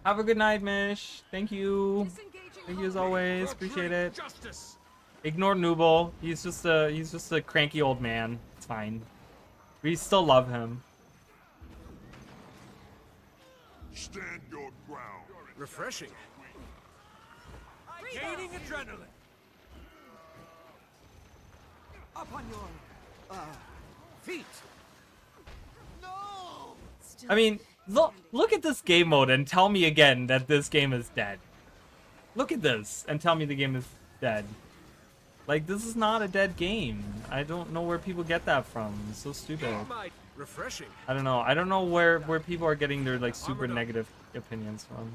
Have a good night, Mish. Thank you. Thank you as always. Appreciate it. Ignore Nooble. He's just a cranky old man. It's fine. We still love him. Stand your ground. Refreshing. Gaining adrenaline. Up on your Feet. no. I mean, look at this game mode and tell me again that this game is dead. Look at this and tell me the game is dead. Like, this is not a dead game. I don't know where people get that from. It's so stupid. Refreshing. I don't know. I don't know where people are getting their like super negative opinions from.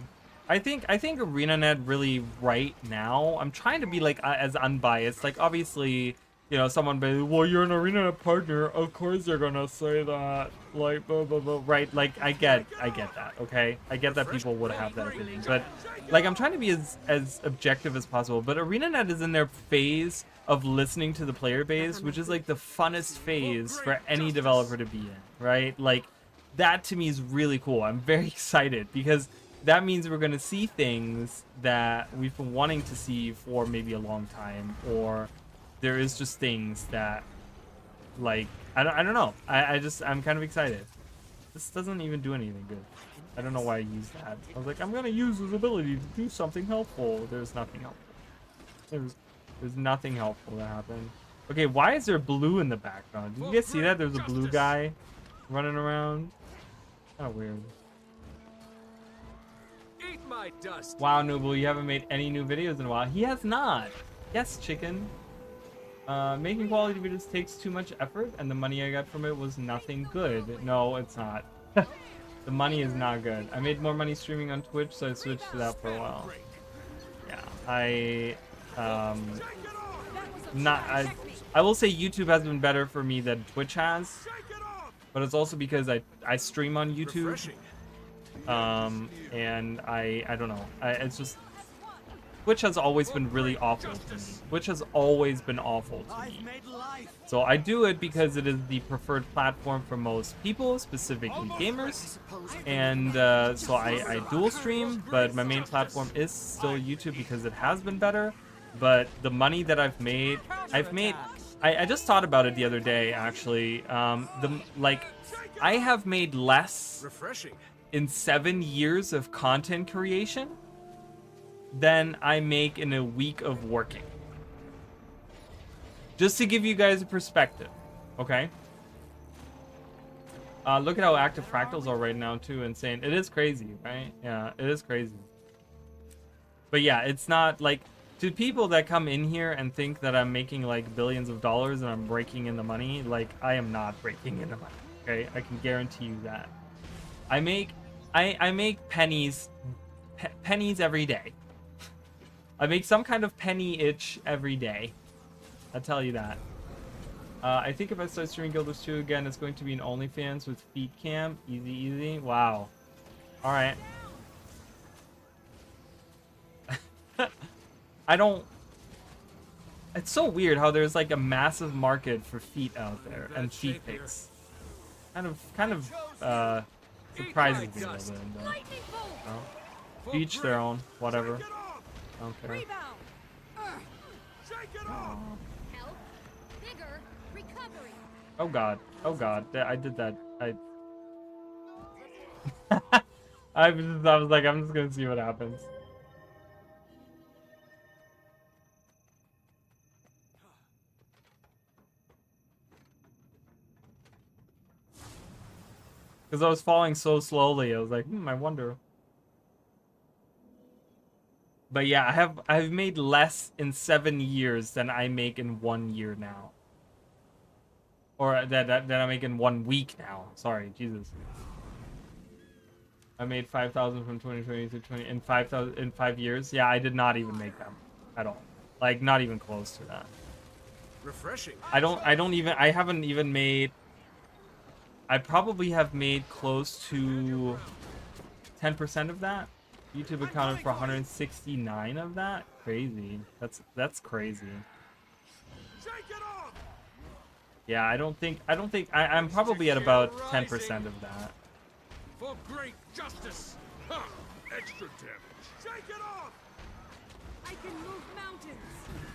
I think ArenaNet really right now. I'm trying to be like as unbiased. Like, obviously, you know, someone be like, well, you're an ArenaNet partner. Of course they're gonna say that. Like, blah blah blah. Right? Like, I get that. Okay, I get that people would have that opinion, but like, I'm trying to be as objective as possible. But ArenaNet is in their phase of listening to the player base, which is like the funnest phase for any developer to be in, right? Like, that to me is really cool. I'm very excited because that means we're gonna see things that we've been wanting to see for maybe a long time, or there is just things that, like, I don't know. I'm kind of excited. This doesn't even do anything good. I don't know why I used that. I was like, I'm gonna use his ability to do something helpful. There's nothing helpful. There's nothing helpful that happened. Okay, why is there blue in the background? Did you guys see that? There's a blue guy running around. Kind of weird. Eat my dust. Wow, Nooble, you haven't made any new videos in a while. He has not. Yes, chicken. Making quality videos takes too much effort, and the money I got from it was nothing good. No, it's not. The money is not good. I made more money streaming on Twitch, so I switched to that for a while. Yeah, I will say YouTube has been better for me than Twitch has, but it's also because I stream on YouTube. And I don't know. It's just, Twitch has always been really awful to me. Twitch has always been awful to me. So I do it because it is the preferred platform for most people, specifically gamers. And so I dual stream, but my main platform is still YouTube because it has been better. But the money that I've made, I just thought about it the other day, actually. I have made less in 7 years of content creation than I make in a week of working. Just to give you guys a perspective, okay? Look at how active fractals are right now too, insane. It is crazy, right? Yeah, it is crazy. But yeah, it's not like, to people that come in here and think that I'm making like billions of dollars and I'm breaking in the money, like, I am not breaking in the money, okay? I can guarantee you that. I make pennies every day. I make some kind of penny itch every day. I'll tell you that. I think if I start streaming Guild Wars 2 again, it's going to be an OnlyFans with feet cam. Easy, easy. Wow. All right. I don't. It's so weird how there's like a massive market for feet out there and feet pics. Kind of surprises me a little bit. But, to each their own. Whatever. I don't care. Help. Bigger. Recovery. Oh god. Oh god. I did that. I was like, I'm just gonna see what happens. Because I was falling so slowly, I was like, I wonder. But yeah, I've made less in 7 years than I make in 1 year now. Or that I make in 1 week now. Sorry, Jesus. I made 5,000 from 2020 to 20 in 5,000 in 5 years. Yeah, I did not even make them at all. Like not even close to that. Refreshing. I haven't even made. I probably have made close to 10% of that. YouTube accounted for 169 of that. Crazy. That's crazy. Yeah, I'm probably at about 10% of that. For great justice. Ha! Extra damage. Shake it off! I can move mountains.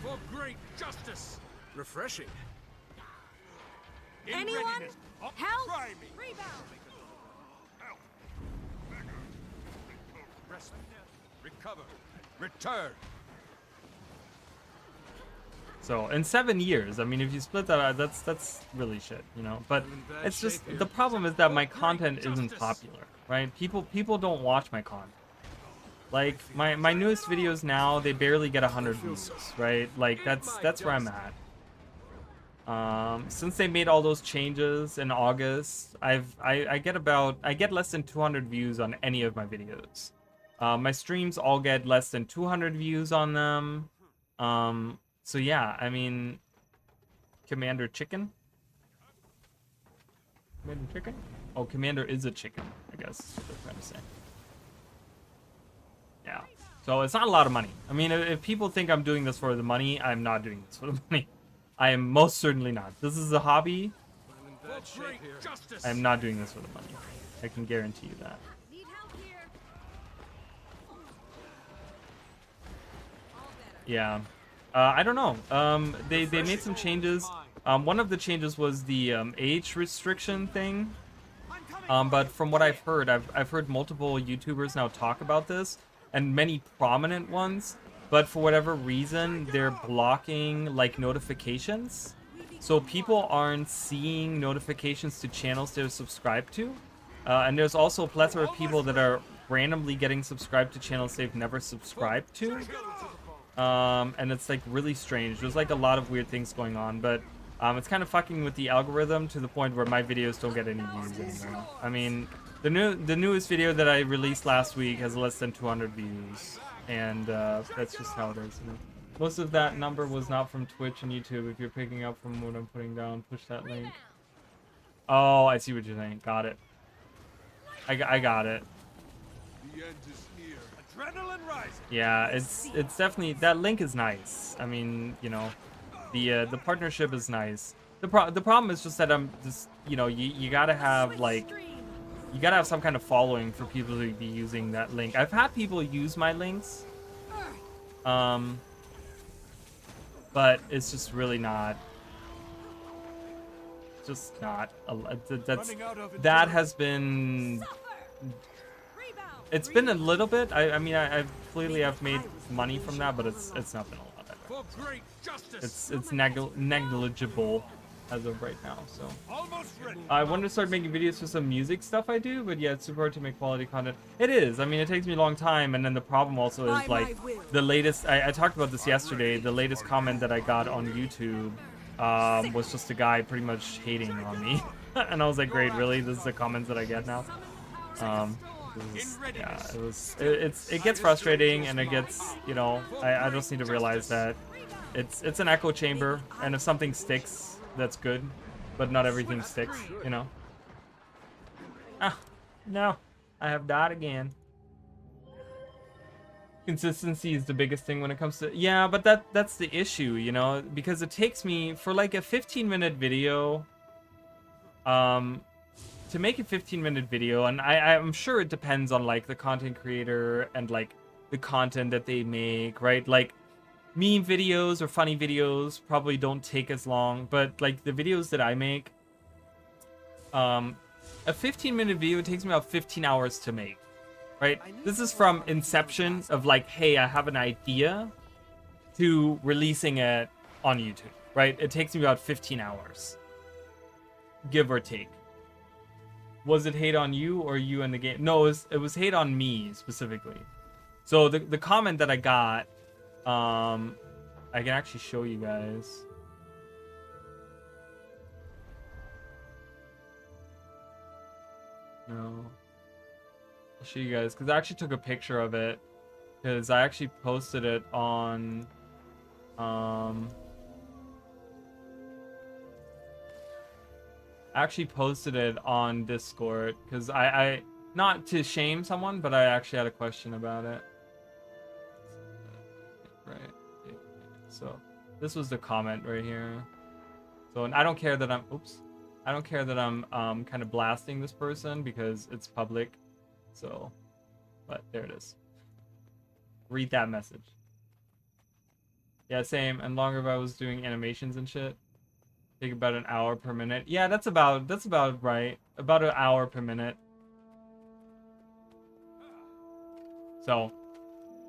For great justice. Refreshing. Anyone? Help! Rebound! Rest. Recover. Return. So in 7 years, I mean, if you split that out, that's really shit, you know. But it's just the problem is that my content isn't popular, right? People don't watch my content. Like my newest videos now, they barely get 100 views, right? Like that's where I'm at. Since they made all those changes in August, I get less than 200 views on any of my videos. My streams all get less than 200 views on them. So yeah, I mean, Commander Chicken? Commander Chicken? Oh, Commander is a chicken, I guess is what they're trying to say. Yeah. So it's not a lot of money. I mean, if people think I'm doing this for the money, I'm not doing this for the money. I am most certainly not. This is a hobby. I am not doing this for the money. I can guarantee you that. Yeah. I don't know. They made some changes. One of the changes was the age restriction thing. But from what I've heard multiple YouTubers now talk about this, and many prominent ones. But for whatever reason, they're blocking like notifications, so people aren't seeing notifications to channels they're subscribed to. And there's also a plethora of people that are randomly getting subscribed to channels they've never subscribed to. And it's like really strange. There's like a lot of weird things going on, but it's kind of fucking with the algorithm to the point where my videos don't get any views anymore. I mean, the newest video that I released last week has less than 200 views, and that's just how it is. You know? Most of that number was not from Twitch and YouTube. If you're picking up from what I'm putting down, push that link. Oh, I see what you're saying. Got it. I got it. The end is near. Adrenaline rising. Yeah, it's definitely, that link is nice. I mean, you know, the partnership is nice. The problem is just that I'm just, you know, you gotta have like, you gotta have some kind of following for people to be using that link. I've had people use my links, but it's just really not. Just not. That has been. It's been a little bit. I mean, I've clearly made money from that, but it's not been a lot. It's negligible as of right now. So I want to start making videos for some music stuff I do, but yeah, it's super hard to make quality content. It is. I mean, it takes me a long time, and then the problem also is like the latest. I talked about this yesterday. The latest comment that I got on YouTube was just a guy pretty much hating on me, and I was like, great, really? This is the comments that I get now. Yeah, it gets frustrating, and it gets, you know, I just need to realize that it's an echo chamber, and if something sticks, that's good, but not everything sticks, you know. Ah, no, I have died again. Consistency is the biggest thing when it comes to, yeah, but that's the issue, you know, because it takes me for like a 15-minute video, to make a 15-minute video, and I'm sure it depends on like the content creator and like the content that they make, right? Like meme videos or funny videos probably don't take as long, but like the videos that I make, a 15-minute video takes me about 15 hours to make, right? This is from inception of like, hey, I have an idea, to releasing it on YouTube, right? It takes me about 15 hours, give or take. Was it hate on you or you in the game? No, it was hate on me specifically. So the comment that I got, I can actually show you guys. No, I'll show you guys because I actually took a picture of it because I actually posted it on I actually posted it on Discord because I not to shame someone, but I actually had a question about it. Right. So this was the comment right here. So, and I don't care that I'm I don't care that I'm kind of blasting this person because it's public. So, but there it is. Read that message. Yeah, same. And longer if I was doing animations and shit. Take about an hour per minute. Yeah, that's about right. About an hour per minute. So,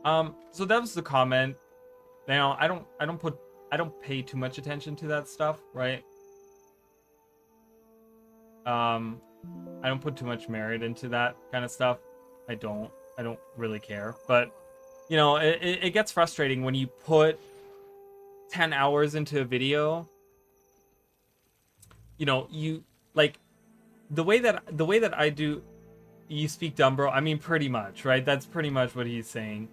so that was the comment. Now, I don't pay too much attention to that stuff, right? I don't put too much merit into that kind of stuff. I don't really care. But, you know, it gets frustrating when you put 10 hours into a video. You know, you like the way that I do. You speak dumb, bro. I mean, pretty much, right? That's pretty much what he's saying.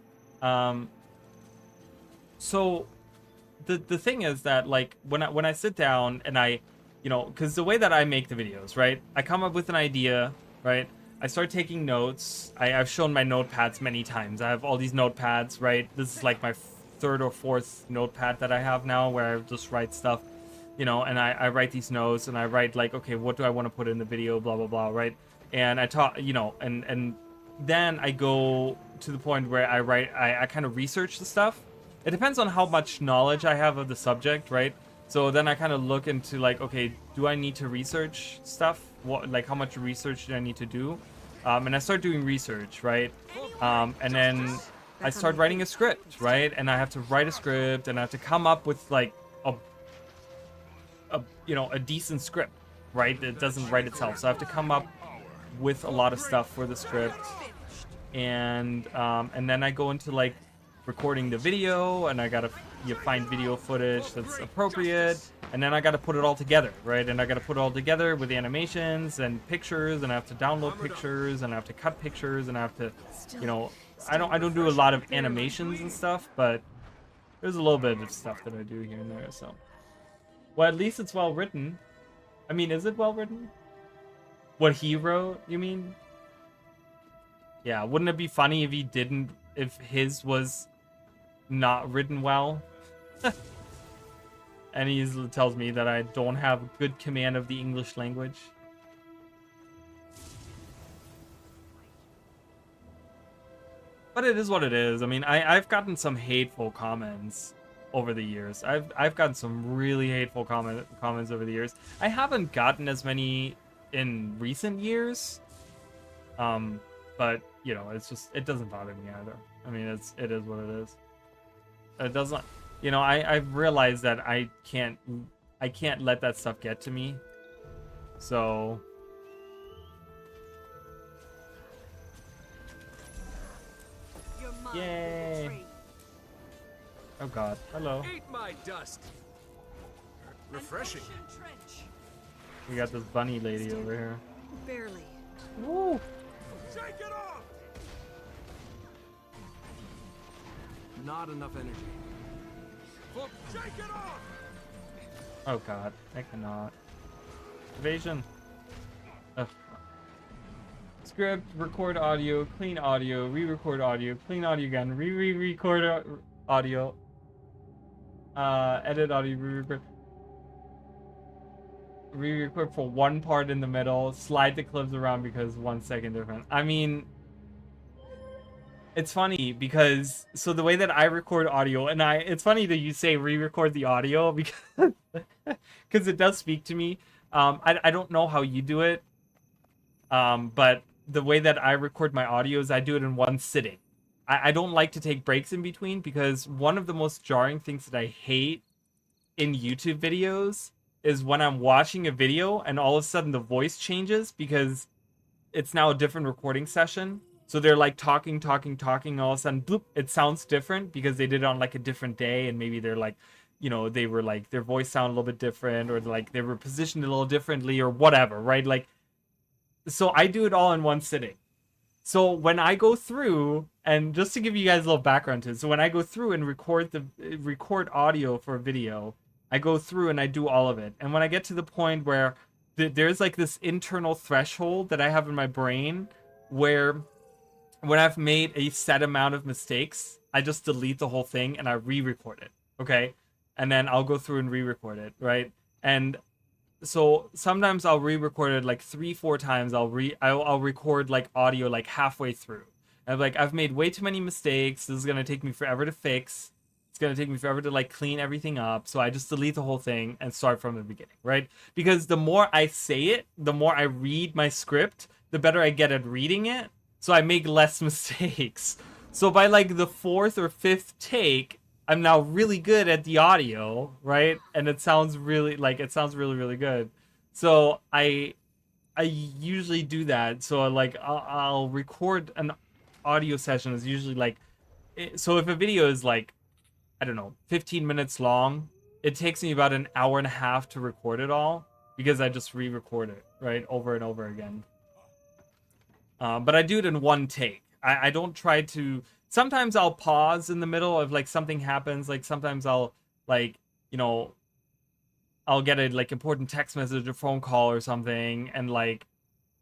So the thing is that like when I sit down and I, you know, because the way that I make the videos, right? I come up with an idea, right? I start taking notes. I've shown my notepads many times. I have all these notepads, right? This is like my third or fourth notepad that I have now where I just write stuff, you know, and I write these notes and I write like, okay, what do I want to put in the video, blah, blah, blah, right? And I talk, you know, and then I go to the point where I write, I kind of research the stuff. It depends on how much knowledge I have of the subject, right? So then I kind of look into like, okay, do I need to research stuff? What, like how much research do I need to do? And I start doing research, right? And then I start writing a script, right? And I have to write a script and I have to come up with like a you know, a decent script, right? It doesn't write itself. So I have to come up with a lot of stuff for the script. And then I go into like recording the video and I gotta find video footage that's appropriate, and then I gotta put it all together, right? And I gotta put it all together with animations and pictures, and I have to download pictures and I have to cut pictures and I have to, you know, I don't do a lot of animations and stuff, but there's a little bit of stuff that I do here and there. So, well, at least it's well written. I mean, is it well written? What he wrote, you mean? Yeah, wouldn't it be funny if he didn't, if his was not written well? And he tells me that I don't have good command of the English language. But it is what it is. I mean, I've gotten some hateful comments over the years. I've gotten some really hateful comments over the years. I haven't gotten as many in recent years. But you know, it's just, it doesn't bother me either. I mean, it is what it is. It doesn't, you know, I've realized that I can't let that stuff get to me. So yay. Oh god, hello. Eat my dust. Refreshing. We got this bunny lady over here. Barely. Woo! Shake it off. Not enough energy. Shake it off. Oh god, I cannot. Evasion. Ugh. Script, record audio, clean audio, re-record audio, clean audio again, re-record audio, edit audio, re-record for one part in the middle, slide the clips around because 1 second different. I mean, it's funny because, so the way that I record audio, and it's funny that you say re-record the audio because because it does speak to me. I don't know how you do it, but the way that I record my audio is I do it in one sitting. I don't like to take breaks in between, because one of the most jarring things that I hate in YouTube videos is when I'm watching a video and all of a sudden the voice changes because it's now a different recording session. So they're like talking, all of a sudden, bloop, it sounds different because they did it on like a different day, and maybe they're like, you know, they were like, their voice sounded a little bit different, or like they were positioned a little differently, or whatever, right? Like, so I do it all in one sitting. So when I go through, and just to give you guys a little background to it, so when I go through and record audio for a video, I go through and I do all of it. And when I get to the point where there's like this internal threshold that I have in my brain where when I've made a set amount of mistakes, I just delete the whole thing and I re-record it, okay? And then I'll go through and re-record it, right? And so sometimes I'll re-record it like 3-4 times. I'll record like audio like halfway through. And I'm like, I've made way too many mistakes. This is gonna take me forever to fix. It's gonna take me forever to like clean everything up. So I just delete the whole thing and start from the beginning, right? Because the more I say it, the more I read my script, the better I get at reading it. So I make less mistakes. So by like the 4th or 5th take, I'm now really good at the audio, right? And it sounds really really good. So I usually do that. So like I'll record an audio session is usually like, so if a video is like, I don't know, 15 minutes long, it takes me about an hour and a half to record it all, because I just re-record it, right, over and over again. But I do it in one take. I don't try to... Sometimes I'll pause in the middle of, like, something happens. Like, sometimes I'll, like, you know, I'll get a, like, important text message or phone call or something, and, like,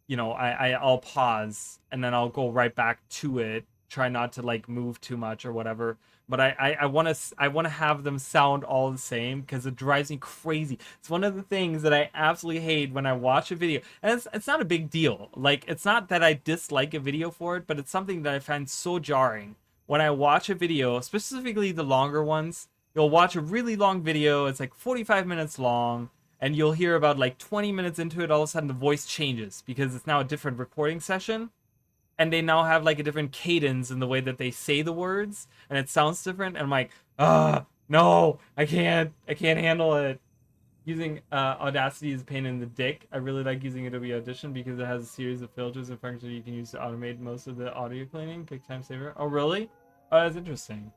you know, I'll pause, and then I'll go right back to it. Try not to, like, move too much or whatever. But I want to have them sound all the same, because it drives me crazy. It's one of the things that I absolutely hate when I watch a video. And it's not a big deal. Like, it's not that I dislike a video for it, but it's something that I find so jarring. When I watch a video, specifically the longer ones, you'll watch a really long video, it's like 45 minutes long, and you'll hear about like 20 minutes into it, all of a sudden the voice changes, because it's now a different recording session. And they now have like a different cadence in the way that they say the words, and it sounds different. And I'm like, no, I can't handle it. Using Audacity is a pain in the dick. I really like using Adobe Audition because it has a series of filters and functions you can use to automate most of the audio cleaning. Big time saver. Oh, really? Oh, that's interesting.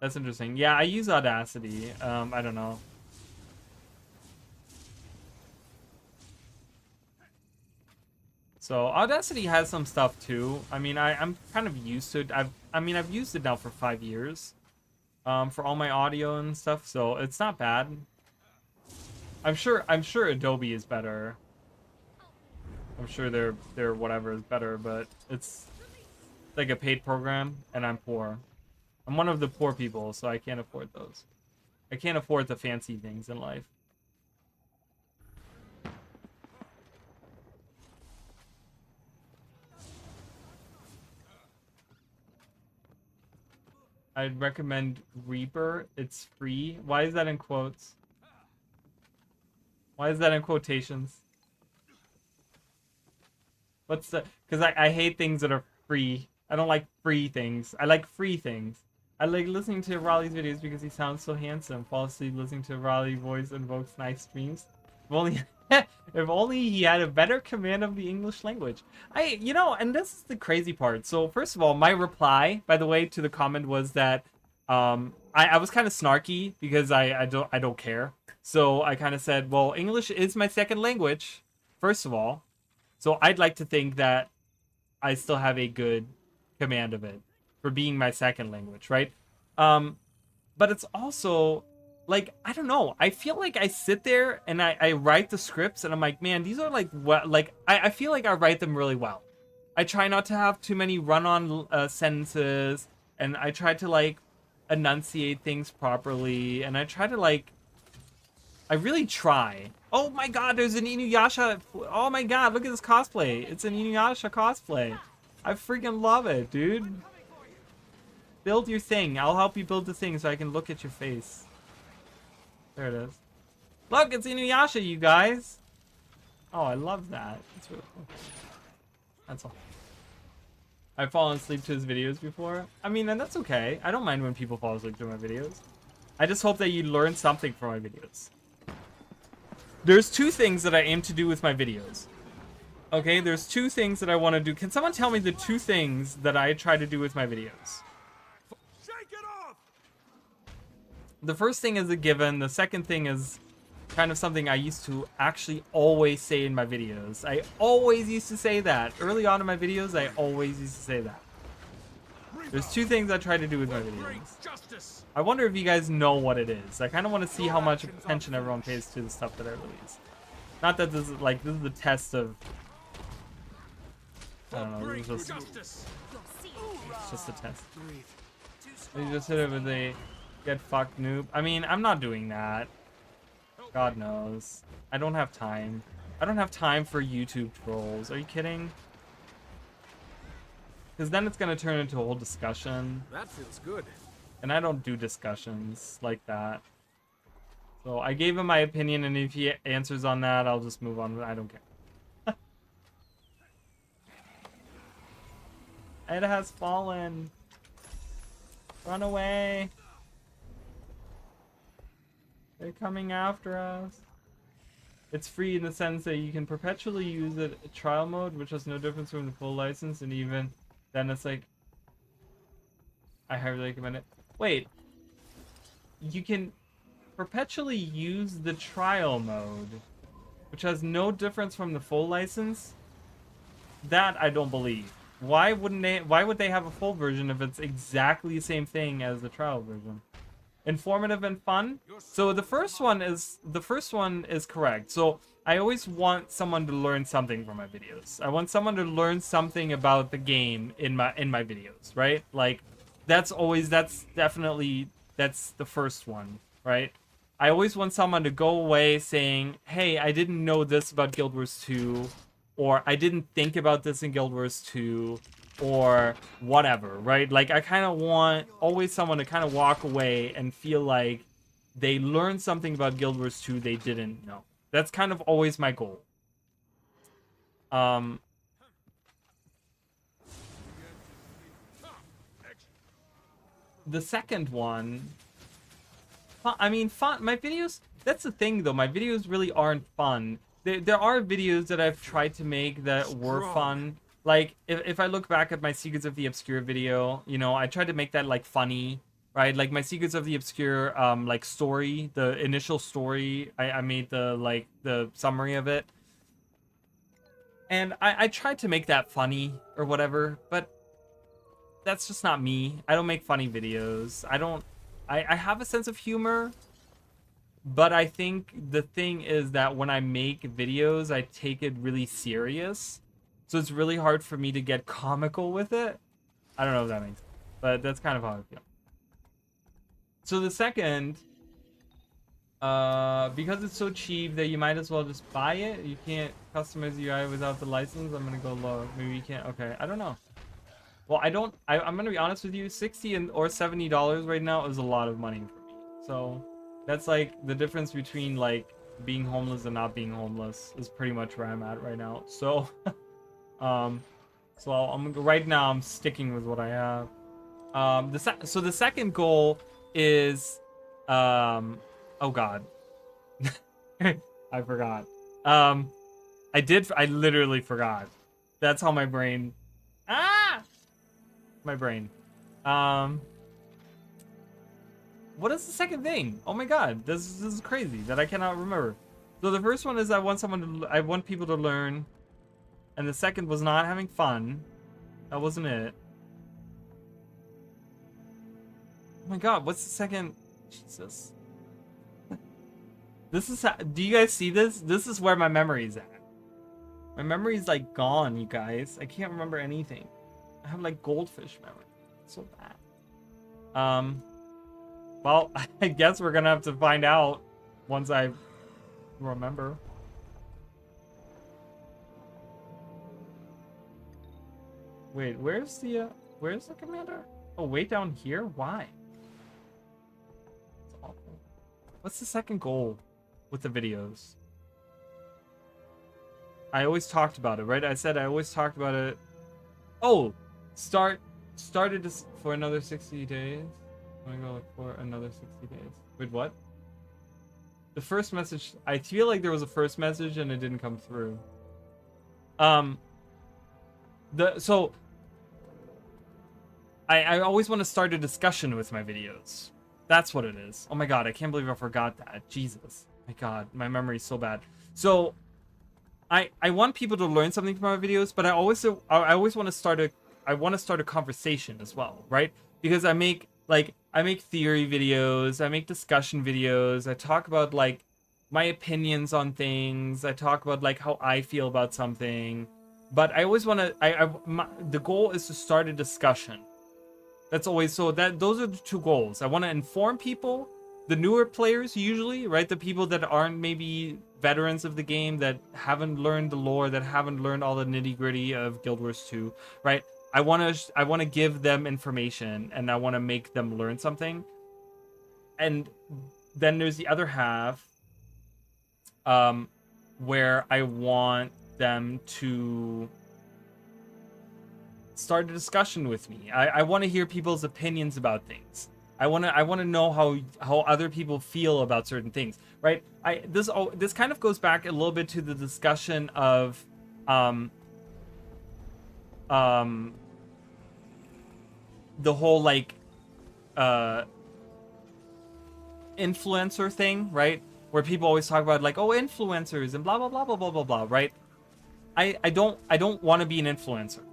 That's interesting. Yeah, I use Audacity. I don't know. So Audacity has some stuff too. I mean, I'm kind of used to it. I've used it now for 5 years, for all my audio and stuff. So it's not bad. I'm sure Adobe is better. I'm sure their whatever is better, but it's like a paid program, and I'm poor. I'm one of the poor people, so I can't afford those. I can't afford the fancy things in life. I'd recommend Reaper. It's free. Why is that in quotes? Why is that in quotations? What's the... Because I hate things that are free. I don't like free things. I like free things. I like listening to Raleigh's videos because he sounds so handsome. Fall asleep listening to Raleigh's voice invokes nice dreams. If only... if only he had a better command of the English language. You know, and this is the crazy part. So first of all, my reply, by the way, to the comment was that I was kind of snarky because I don't care. So I kind of said, well, English is my second language, first of all. So I'd like to think that I still have a good command of it for being my second language, right? But it's also... like, I don't know. I feel like I sit there and I write the scripts and I'm like, man, these are like, what? Like, I feel like I write them really well. I try not to have too many run-on sentences, and I try to like enunciate things properly, and I try to like, I really try. Oh my god, there's an Inuyasha. Oh my god, look at this cosplay. It's an Inuyasha cosplay. I freaking love it, dude. Build your thing. I'll help you build the thing so I can look at your face. There it is. Look, it's Inuyasha, you guys. Oh, I love that. It's really cool. That's all. I've fallen asleep to his videos before. I mean, and that's okay. I don't mind when people fall asleep to my videos. I just hope that you learn something from my videos. There's two things that I aim to do with my videos. Okay, there's two things that I want to do. Can someone tell me the two things that I try to do with my videos? Shake it off! The first thing is a given. The second thing is kind of something I used to actually always say in my videos. I always used to say that. Early on in my videos, I always used to say that. There's two things I try to do with my videos. I wonder if you guys know what it is. I kind of want to see how much attention everyone pays to the stuff that I release. Not that this is like, this is the test of... I don't know, this is just... It's just a test. You just hit it with a get fucked noob. I mean, I'm not doing that. God knows. I don't have time. I don't have time for YouTube trolls. Are you kidding? Because then it's going to turn into a whole discussion. That feels good. And I don't do discussions like that. So I gave him my opinion, and if he answers on that, I'll just move on. I don't care. It has fallen. Run away. They're coming after us. It's free in the sense that you can perpetually use it in trial mode, which has no difference from the full license, and even then it's like, I highly recommend it. Wait, you can perpetually use the trial mode, which has no difference from the full license? That I don't believe. Why wouldn't they? Why would they have a full version if it's exactly the same thing as the trial version? Informative and fun. So the first one is correct. So I always want someone to learn something from my videos. I want someone to learn something about the game in my videos, right? Like that's definitely the first one, right? I always want someone to go away saying, "Hey, I didn't know this about Guild Wars 2, or I didn't think about this in Guild Wars 2." Or whatever, right? Like I kind of want always someone to kind of walk away and feel like they learned something about Guild Wars 2 they didn't know. That's kind of always my goal. The second one, I mean, fun. My videos, that's the thing though. My videos really aren't fun. There are videos that I've tried to make that were fun. Like, if I look back at my Secrets of the Obscure video, you know, I tried to make that, like, funny, right? Like, my Secrets of the Obscure, like, story, the initial story, I made the summary of it. And I tried to make that funny or whatever, but that's just not me. I don't make funny videos. I have a sense of humor, but I think the thing is that when I make videos, I take it really serious. So it's really hard for me to get comical with it. I don't know if that makes sense, but that's kind of how I feel. So the second, because it's so cheap that you might as well just buy it. You can't customize UI without the license. I'm gonna go low. Maybe you can't. Okay, I don't know. Well, I'm gonna be honest with you. $60 or $70 right now is a lot of money for me. So that's like the difference between like being homeless and not being homeless is pretty much where I'm at right now. So. So right now I'm sticking with what I have. So the second goal is, oh God, I forgot. I literally forgot. That's how my brain, my brain. What is the second thing? Oh my God, this is crazy that I cannot remember. So the first one is I want people to learn. And the second was not having fun. That wasn't it. Oh my God, what's the second? Jesus. This is how, do you guys see this? This is where my memory's at. My memory's like gone, you guys. I can't remember anything. I have like goldfish memory. It's so bad. Well, I guess we're gonna have to find out once I remember. Wait, where's the commander? Oh, way down here? Why? It's awful. What's the second goal? with the videos. I always talked about it, right? I said I always talked about it. Oh, started for another 60 days. I'm gonna go for another 60 days. Wait, what? The first message, I feel like there was a first message and it didn't come through. So I always want to start a discussion with my videos. That's what it is. Oh my god, I can't believe I forgot that. Jesus. My god, my memory's so bad. So I want people to learn something from my videos, but I always want to start a conversation as well, right? Because I make theory videos, I make discussion videos, I talk about like my opinions on things, I talk about like how I feel about something, but I always want to the goal is to start a discussion. That's always, so that those are the two goals. I want to inform people, the newer players usually, right? The people that aren't maybe veterans of the game, that haven't learned the lore, that haven't learned all the nitty-gritty of Guild Wars 2, right? I want to give them information and I want to make them learn something. And then there's the other half where I want them to start a discussion with me. I want to hear people's opinions about things. I want to know how other people feel about certain things, right? This kind of goes back a little bit to the discussion of the whole like influencer thing, right? Where people always talk about like, oh, influencers and blah blah blah blah blah blah blah, right? I don't want to be an influencer.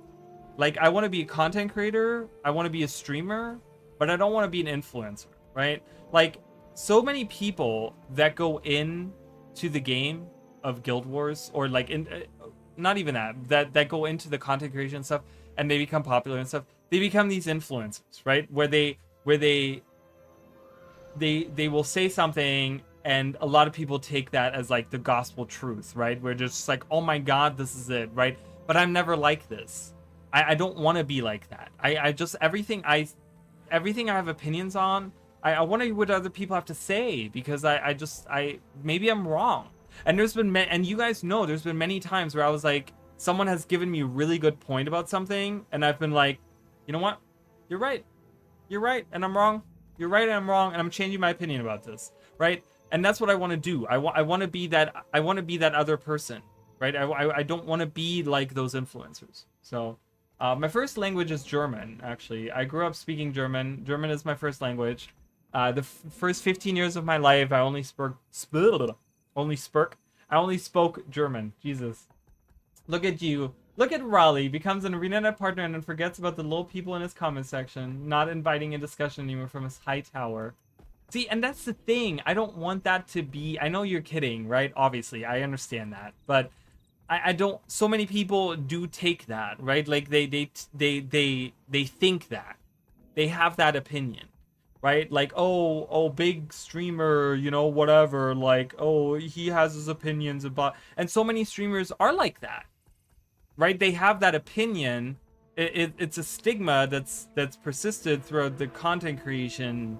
Like, I want to be a content creator, I want to be a streamer, but I don't want to be an influencer, right? Like, so many people that go in to the game of Guild Wars, or like not even that go into the content creation stuff and they become popular and stuff, they become these influencers, right? Where they will say something and a lot of people take that as like the gospel truth, right? We're just like, oh my god, this is it, right? But I'm never like this. I don't want to be like that. I just, everything I have opinions on, I want to hear what other people have to say, because maybe I'm wrong. And there's been and you guys know there's been many times where I was like, someone has given me a really good point about something and I've been like, you know what? You're right, and I'm wrong. You're right and I'm wrong, and I'm changing my opinion about this, right? And that's what I want to do. I want to be that other person, right? I don't want to be like those influencers. So my first language is German, actually. I grew up speaking German. German is my first language. The first 15 years of my life, I only spoke German. Jesus. Look at you. Look at Raleigh. Becomes an ArenaNet partner and then forgets about the little people in his comment section. Not inviting a discussion anymore from his high tower. See, and that's the thing. I don't want that to be... I know you're kidding, right? Obviously, I understand that. But I don't... So many people do take that, right? Like, they think that. They have that opinion, right? Like, oh, big streamer, you know, whatever. Like, oh, he has his opinions about... And so many streamers are like that, right? They have that opinion. It's a stigma that's persisted throughout the content creation,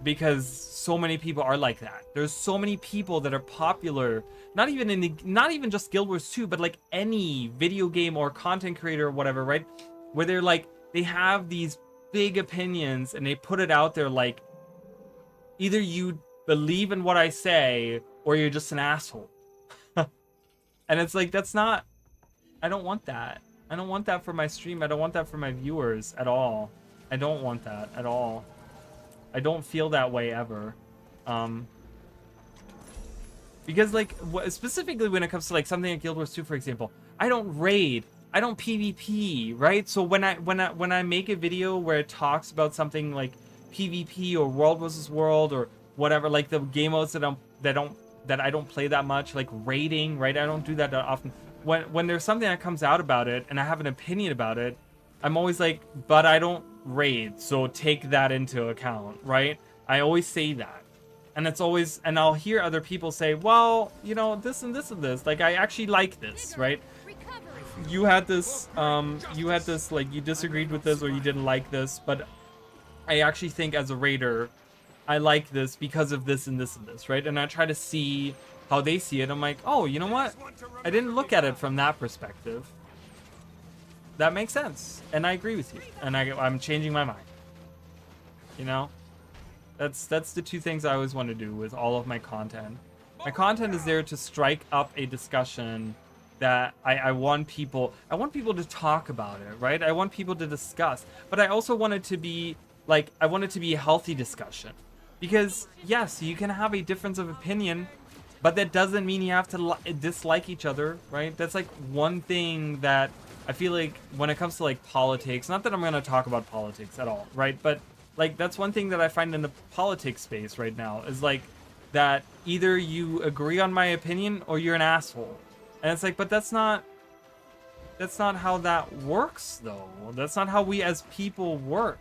because so many people are like that. There's so many people that are popular, not even just Guild Wars 2, but like any video game or content creator or whatever, right? Where they're like, they have these big opinions and they put it out there like, either you believe in what I say or you're just an asshole. And it's like, that's not... I don't want that. I don't want that for my stream. I don't want that for my viewers at all. I don't want that at all. I don't feel that way ever. Because like, specifically when it comes to like something like Guild Wars 2, for example, I don't raid, I don't PvP, right? So when I make a video where it talks about something like PvP or World versus World or whatever, like the game modes that I don't play that much, like raiding, right? I don't do that often. When there's something that comes out about it and I have an opinion about it, I'm always like, but I don't raid, so take that into account, right? I always say that. And it's always, and I'll hear other people say, well, you know, this and this and this, like, I actually like this, right? You had this, like, you disagreed with this or you didn't like this, but I actually think as a raider, I like this because of this and this and this, right? And I try to see how they see it. I'm like, oh, you know what? I didn't look at it from that perspective. That makes sense. And I agree with you. And I'm changing my mind. You know? That's the two things I always want to do with all of my content. My content is there to strike up a discussion that I want people to talk about it, right? I want people to discuss. But I also want it to be like, I want it to be a healthy discussion. Because yes, you can have a difference of opinion, but that doesn't mean you have to dislike each other, right? That's like one thing that I feel like when it comes to like politics, not that I'm going to talk about politics at all, right? But like that's one thing that I find in the politics space right now is like that either you agree on my opinion or you're an asshole. And it's like, but that's not how that works though. That's not how we as people work.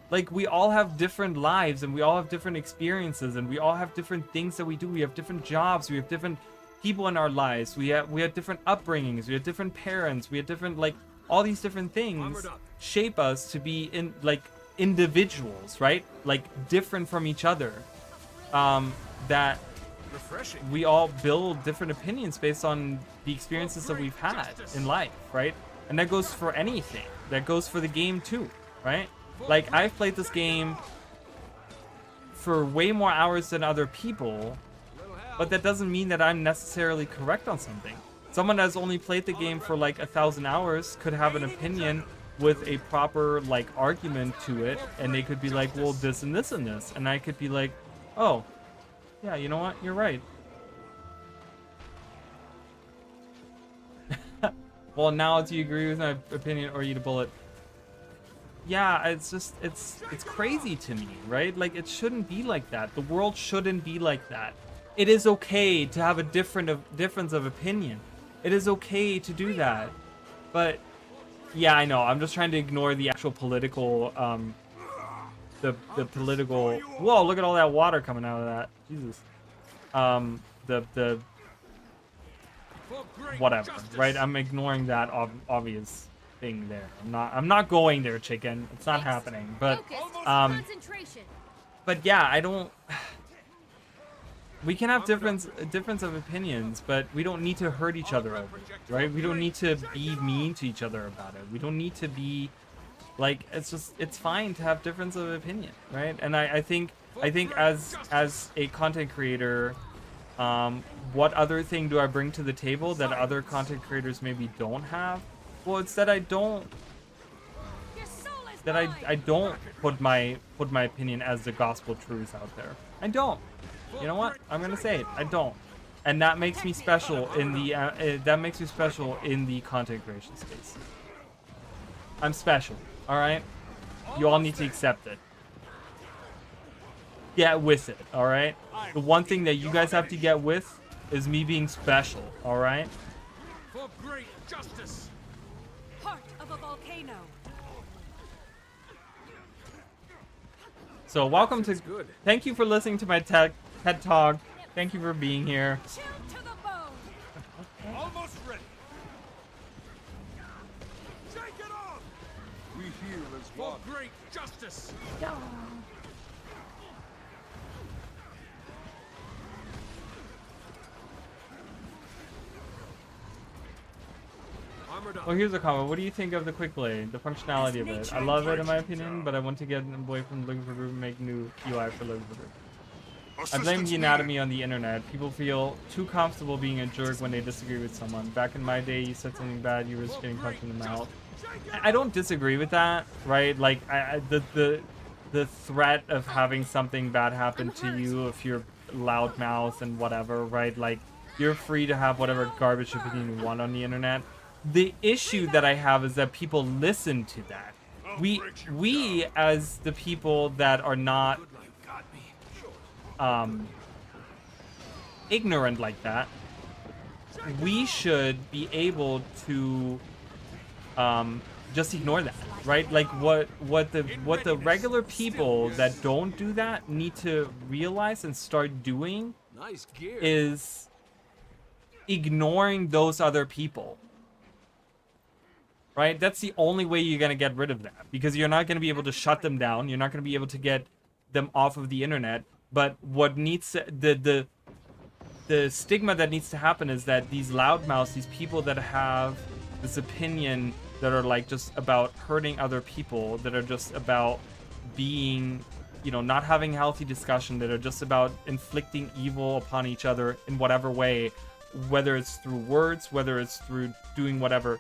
Like, we all have different lives and we all have different experiences and we all have different things that we do. We have different jobs. We have different people in our lives. We have different upbringings. We have different parents. We have different, like, all these different things shape us to be in, like, individuals, right? Like, different from each other. That we all build different opinions based on the experiences that we've had in life, right? And that goes for anything. That goes for the game too, right? Like, I've played this game for way more hours than other people, but that doesn't mean that I'm necessarily correct on something. Someone that's only played the game for like 1,000 hours could have an opinion with a proper like argument to it, and they could be like, well, this and this and this, and I could be like, oh, yeah, you know what, you're right. Well, now do you agree with my opinion or eat a bullet? Yeah, it's just, it's crazy to me, right? Like, it shouldn't be like that. The world shouldn't be like that. It is okay to have a difference of opinion. It is okay to do that. But, yeah, I know. I'm just trying to ignore the actual political, the political... Whoa, look at all that water coming out of that. Jesus. The whatever, right? I'm ignoring that obvious thing there. I'm not going there, chicken. It's not happening. But but yeah, I don't. We can have difference of opinions, but we don't need to hurt each other over it, right? We don't need to be mean to each other about it. We don't need to be like, it's fine to have difference of opinion, right? And I think as a content creator, what other thing do I bring to the table that other content creators maybe don't have? Well, it's that I don't put my opinion as the gospel truth out there. I don't. You know what? I'm gonna say it. I don't, and that makes me special in the content creation space. I'm special. All right. You all need to accept it. Get with it. All right. The one thing that you guys have to get with is me being special. All right. For great justice. Heart of a volcano. So welcome to. Thank you for listening to my TED Talk. Thank you for being here. Chill to the bone. Almost ready. Shake it off. We heal as For one. great justice. Armored up. Well, here's a comment. What do you think of the quick blade? The functionality of it? I love it in my opinion, but I want to get away from looking for group and make new UI for looking for group. I blame the anatomy on the internet. People feel too comfortable being a jerk when they disagree with someone. Back in my day, you said something bad, you were just getting punched in the mouth. I don't disagree with that, right? Like, the threat of having something bad happen to you if you're loudmouth and whatever, right? Like, you're free to have whatever garbage opinion you want on the internet. The issue that I have is that people listen to that. We as the people that are not ignorant like that, we should be able to just ignore that, right? Like what the regular people that don't do that need to realize and start doing is ignoring those other people. Right? That's the only way you're going to get rid of that, because you're not going to be able to shut them down. You're not going to be able to get them off of the internet. But what needs the stigma that needs to happen is that these loudmouths, these people that have this opinion that are like just about hurting other people, that are just about being, you know, not having healthy discussion, that are just about inflicting evil upon each other in whatever way, whether it's through words, whether it's through doing whatever.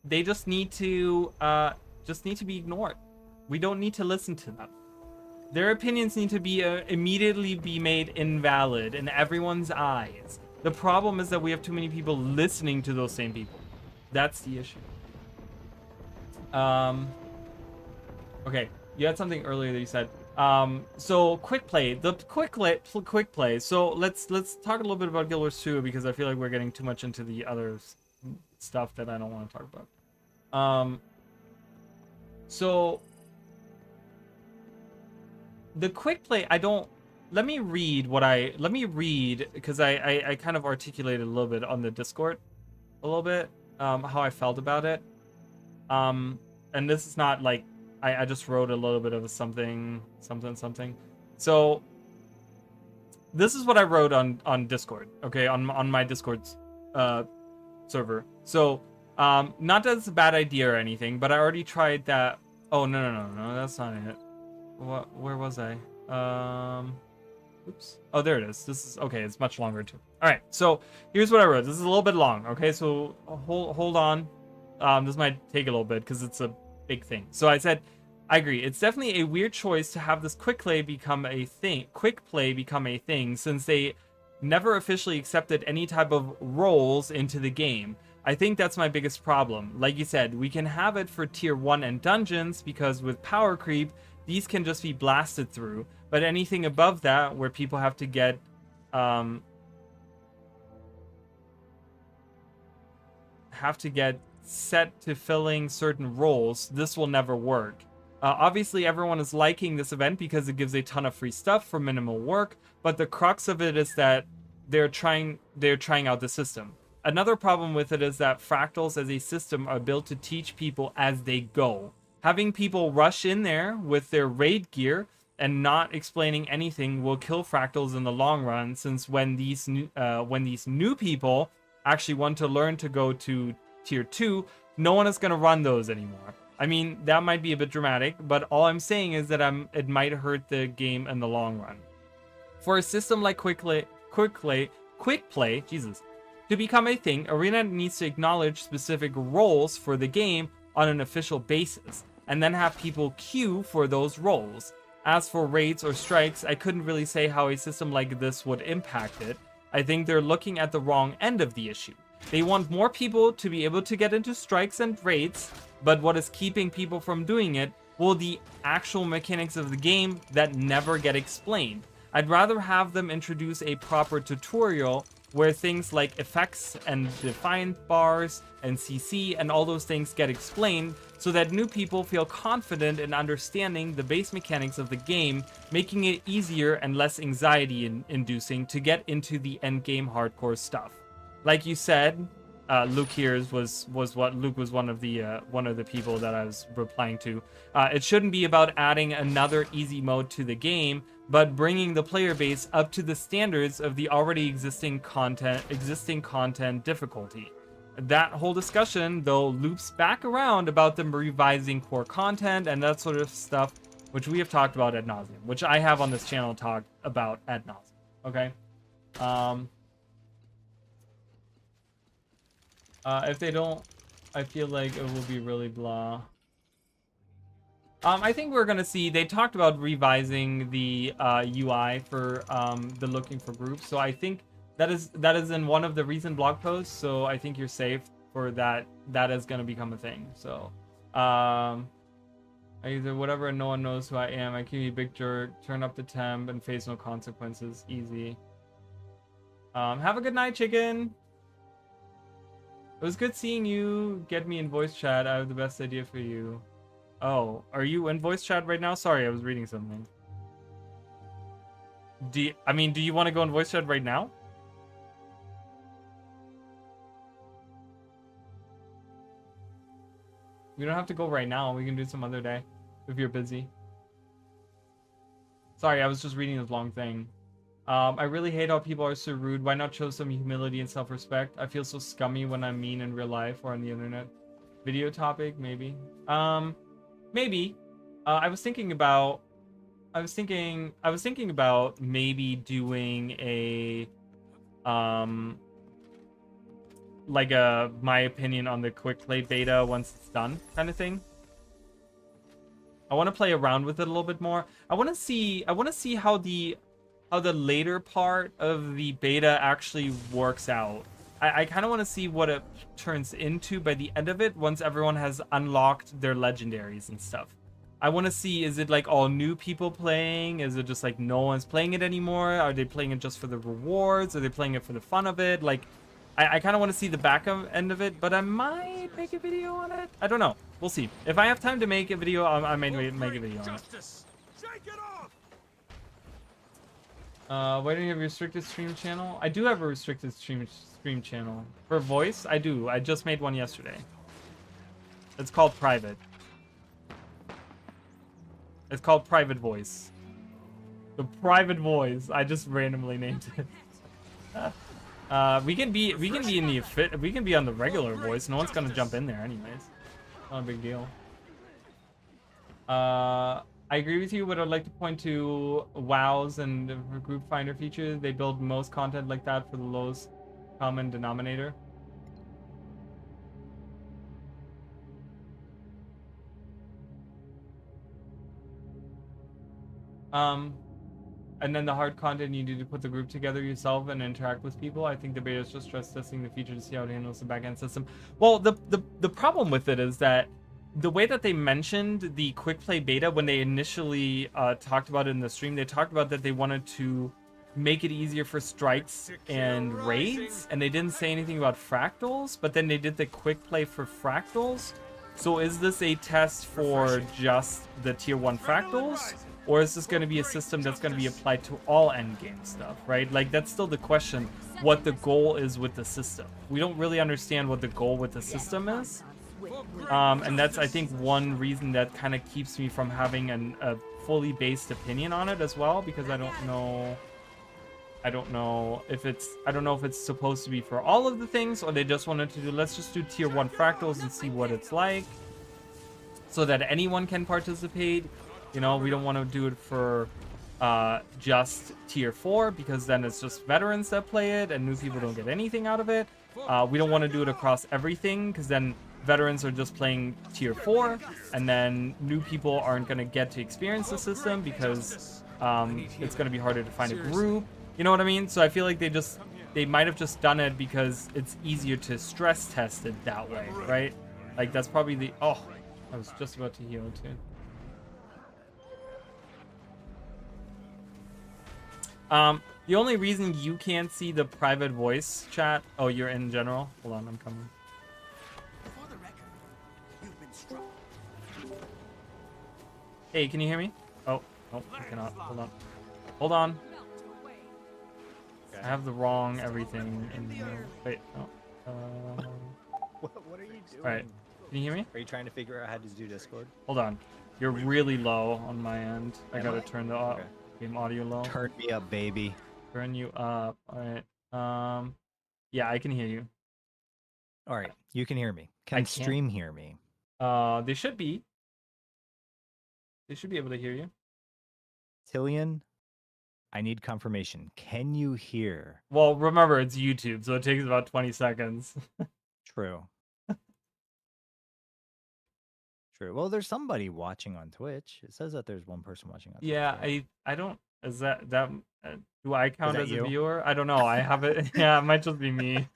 They just need to be ignored. We don't need to listen to them. Their opinions need to be immediately be made invalid in everyone's eyes. The problem is that we have too many people listening to those same people. That's the issue. Okay, you had something earlier that you said. So quick play. Quick play. So let's talk a little bit about Guild Wars 2 because I feel like we're getting too much into the other stuff that I don't want to talk about. So the quick play, let me read because I kind of articulated a little bit on the Discord a little bit, how I felt about it. And this is not like, I just wrote a little bit of a something. So this is what I wrote on Discord, okay, on my Discord server. So not that it's a bad idea or anything, but I already tried that. Oh, no, that's not it. Where was I? Oops. Oh, there it is. This is okay. It's much longer too. All right. So here's what I wrote. This is a little bit long. Okay. So hold on. This might take a little bit because it's a big thing. So I said, I agree. It's definitely a weird choice to have this quick play become a thing since they never officially accepted any type of roles into the game. I think that's my biggest problem. Like you said, we can have it for tier 1 and dungeons because with power creep, these can just be blasted through. But anything above that, where people have to get set to filling certain roles, this will never work. Obviously, everyone is liking this event because it gives a ton of free stuff for minimal work. But the crux of it is that they're trying out the system. Another problem with it is that fractals as a system are built to teach people as they go. Having people rush in there with their raid gear and not explaining anything will kill fractals in the long run, since when these new people actually want to learn to go to tier 2, no one is going to run those anymore. I mean, that might be a bit dramatic, but all I'm saying is that it might hurt the game in the long run. For a system like quick play, Jesus, to become a thing, Arena needs to acknowledge specific roles for the game on an official basis, and then have people queue for those roles. As for raids or strikes, I couldn't really say how a system like this would impact it. I think they're looking at the wrong end of the issue. They want more people to be able to get into strikes and raids, but what is keeping people from doing it? Well, the actual mechanics of the game that never get explained. I'd rather have them introduce a proper tutorial where things like effects and defiant bars and CC and all those things get explained, so that new people feel confident in understanding the base mechanics of the game, making it easier and less anxiety-inducing to get into the endgame hardcore stuff. Like you said, Luke here was one of the people that I was replying to. It shouldn't be about adding another easy mode to the game, but bringing the player base up to the standards of the already existing content difficulty. That whole discussion, though, loops back around about them revising core content and that sort of stuff, which we have talked about ad nauseum, which I have on this channel talked about ad nauseum. Okay. If they don't, I feel like it will be really blah. I think we're gonna see, they talked about revising the UI for the looking for groups, so I think that is in one of the recent blog posts, so I think you're safe for that. That is gonna become a thing. So I either whatever and no one knows who I am, I can be a big jerk, turn up the temp and face no consequences. Easy. Have a good night, chicken. It was good seeing you. Get me in voice chat. I have the best idea for you. Oh, are you in voice chat right now? Sorry, I was reading something. Do you want to go in voice chat right now? We don't have to go right now. We can do some other day. if you're busy. Sorry, I was just reading this long thing. I really hate how people are so rude. Why not show some humility and self-respect? I feel so scummy when I'm mean in real life or on the internet. Video topic, maybe. Maybe. I was thinking about maybe doing a like a my opinion on the quick play beta once it's done kind of thing. I want to play around with it a little bit more. I want to see how the later part of the beta actually works out. I kind of want to see what it turns into by the end of it once everyone has unlocked their legendaries and stuff. I want to see, is it like all new people playing? Is it just like no one's playing it anymore? Are they playing it just for the rewards? Are they playing it for the fun of it? Like, I kind of want to see the back end of it, but I might make a video on it. I don't know. We'll see. If I have time to make a video, I might make a video on it. Why don't you have a restricted stream channel? I do have a restricted stream channel. For voice, I do. I just made one yesterday. It's called private. It's called private voice. The private voice. I just randomly named it. We can be on the regular voice. No one's gonna jump in there anyways. Not a big deal. I agree with you, but I'd like to point to WoWs and the group finder feature. They build most content like that for the lowest common denominator. And then the hard content, you need to put the group together yourself and interact with people. I think the beta is just stress testing the feature to see how it handles the backend system. Well, the problem with it is that the way that they mentioned the quick play beta when they initially talked about it in the stream, they talked about that they wanted to make it easier for strikes and raids, and they didn't say anything about fractals, but then they did the quick play for fractals. So is this a test for just the tier 1 fractals? Or is this going to be a system that's going to be applied to all endgame stuff, right? Like, that's still the question, what the goal is with the system. We don't really understand what the goal with the system is. And that's, I think, one reason that kind of keeps me from having a fully based opinion on it as well, because I don't know if it's supposed to be for all of the things, or they just wanted to do, let's just do tier 1 fractals and see what it's like, so that anyone can participate. You know, we don't want to do it for just tier 4, because then it's just veterans that play it and new people don't get anything out of it. We don't want to do it across everything, because then veterans are just playing tier 4, and then new people aren't going to get to experience the system because it's going to be harder to find a group. You know what I mean? So I feel like they might have just done it because it's easier to stress test it that way, right? Like, that's probably the... Oh, I was just about to heal too. The only reason you can't see the private voice chat... Oh, you're in general? Hold on, I'm coming. For the record, you've been struck. Hey, can you hear me? Oh, I cannot. Hold on. Hold on. I have the wrong everything in here. Wait, no. What are you doing? Alright, can you hear me? Are you trying to figure out how to do Discord? Hold on. You're really low on my end. I gotta turn the game audio low. Turn me up, baby. Turn you up. Alright. Yeah, I can hear you. Alright, you can hear me. Can stream hear me? They should be. They should be able to hear you. Tillian, I need confirmation. Can you hear? Well, remember, it's YouTube, so it takes about 20 seconds. True. True. Well, there's somebody watching on Twitch. It says that there's one person watching on Twitch. Yeah, I don't... Is that... do I count as you? a viewer? I don't know. I have it... Yeah, it might just be me.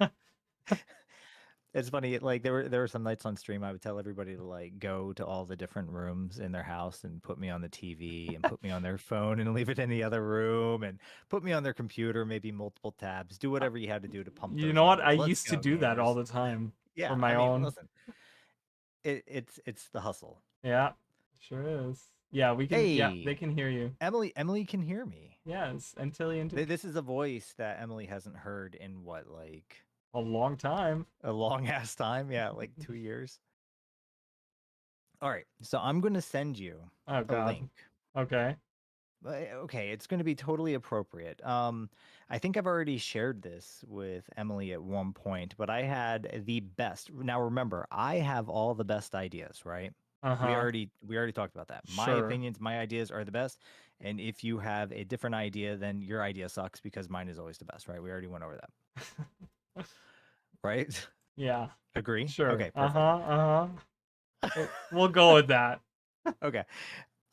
It's funny, like there were some nights on stream I would tell everybody to like go to all the different rooms in their house and put me on the TV and put me on their phone and leave it in the other room and put me on their computer, maybe multiple tabs, do whatever you had to do to pump. You know what? I used to do that all the time. Yeah, for my own. Listen, it's the hustle. Yeah, sure is. Yeah, we can. Hey, yeah, they can hear you. Emily can hear me. Yes, and Tilly and This is a voice that Emily hasn't heard in what, like a long time. A long ass time, yeah, like 2 years. All right, so I'm going to send you Oh a God. link. Okay. Okay, it's going to be totally appropriate. I think I've already shared this with Emily at one point, but I had the best. Now remember, I have all the best ideas, right? We Uh-huh. already talked about that. My Sure. opinions, my ideas are the best, and if you have a different idea, then your idea sucks because mine is always the best, right? We already went over that, right? Yeah. Agree? Sure. Okay, Uh-huh. perfect. Uh-huh. We'll go with that. Okay.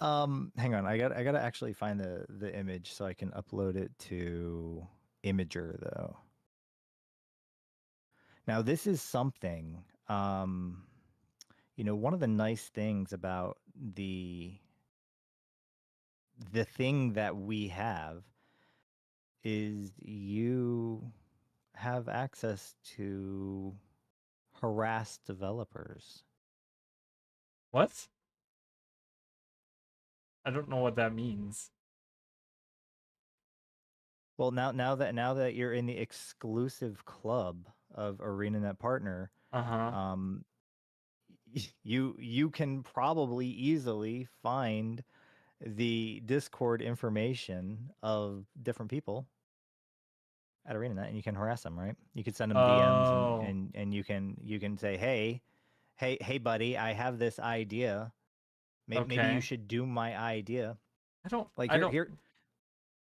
Hang on. I gotta actually find the image so I can upload it to Imager though. Now this is something. One of the nice things about the thing that we have is you have access to harass developers. What? I don't know what that means. Well, now that you're in the exclusive club of ArenaNet Partner, Uh-huh. um, you can probably easily find the Discord information of different people at ArenaNet, and you can harass them, right? You could send them DMs, and Oh. and you can say, hey, buddy, I have this idea. Maybe you Okay. should do my idea. Like I here don't here.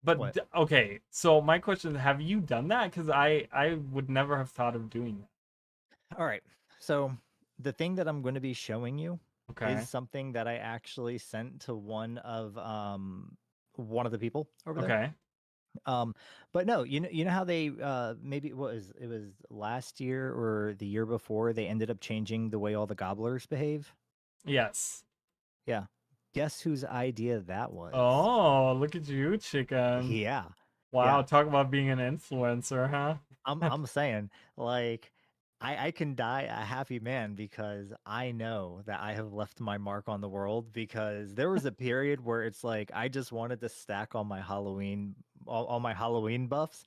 but What? okay. So my question is, have you done that? Cuz I would never have thought of doing that. All right. So the thing that I'm going to be showing you is Okay. something that I actually sent to one of the people over there. Okay. But no, you know how they maybe it was last year or the year before they ended up changing the way all the gobblers behave? Yes. Yeah. Guess whose idea that was? Oh, look at you, chicken. Yeah. Wow, Yeah. talk about being an influencer, huh? I'm saying, like, I can die a happy man because I know that I have left my mark on the world, because there was a period where it's like I just wanted to stack all my Halloween buffs,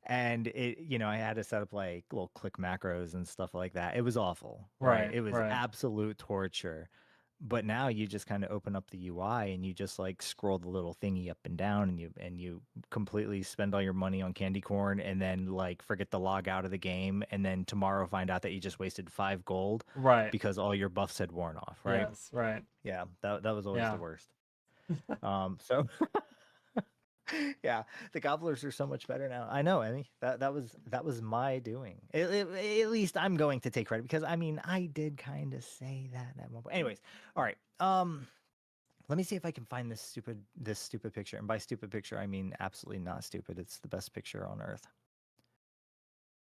and I had to set up like little click macros and stuff like that. It was awful, right? Right, It was right. absolute torture. But now you just kind of open up the UI and you just like scroll the little thingy up and down, and you completely spend all your money on candy corn, and then like forget to log out of the game, and then tomorrow find out that you just wasted 5 gold Right. because all your buffs had worn off, right? Yes, right. Yeah, that was always the Yeah. worst. So yeah, the gobblers are so much better now. I know, Emmy. That was my doing. At least I'm going to take credit, because I mean I did kind of say that at one point. Anyways, all right. Let me see if I can find this stupid picture. And by stupid picture, I mean absolutely not stupid. It's the best picture on earth.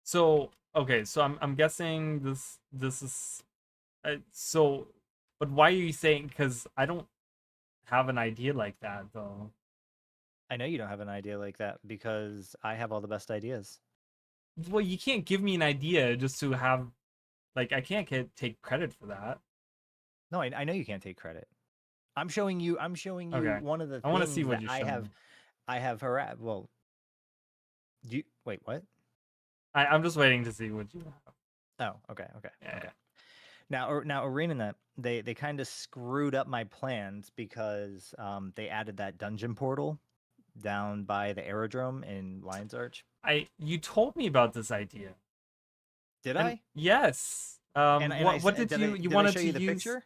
So, okay, so I'm guessing this is so, but why are you saying, cuz I don't have an idea like that though. I know you don't have an idea like that because I have all the best ideas. Well, you can't give me an idea just to have, like, I can't take credit for that. No, I know you can't take credit. I'm showing you Okay. one of the I want to see things what that you I show have me. I have harassed. Well, do you wait, what? I'm just waiting to see what you have. Oh, okay, okay, Yeah. okay. Now ArenaNet, they kind of screwed up my plans because they added that dungeon portal down by the aerodrome in Lion's Arch. You told me about this idea. Did And I? yes. What did you did I wanted show to you the use? picture?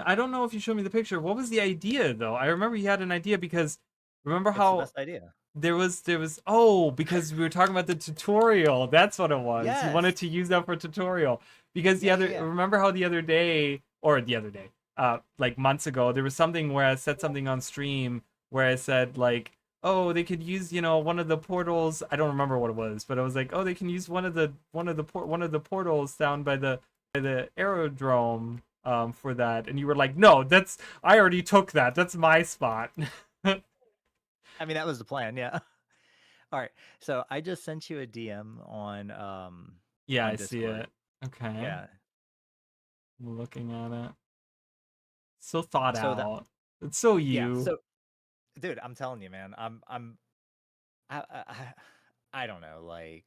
I don't know if you showed me the picture. What was the idea though? I remember you had an idea because remember It's the how best idea. there was oh, because we were talking about the tutorial. That's what it was. You Yes. wanted to use that for tutorial because Yeah, yeah, yeah. remember how the other day, like months ago, there was something where I said something on stream where I said like, oh, they could use, one of the portals. I don't remember what it was, but I was like, oh, they can use one of the portals down by the aerodrome for that. And you were like, no, I already took that. That's my spot. I mean, that was the plan. Yeah. All right. So I just sent you a DM Yeah, on I see Discord. it. Okay. Yeah. I'm looking at it. So thought So that out. It's so yeah. you. So, dude, I'm telling you, man. I don't know. Like,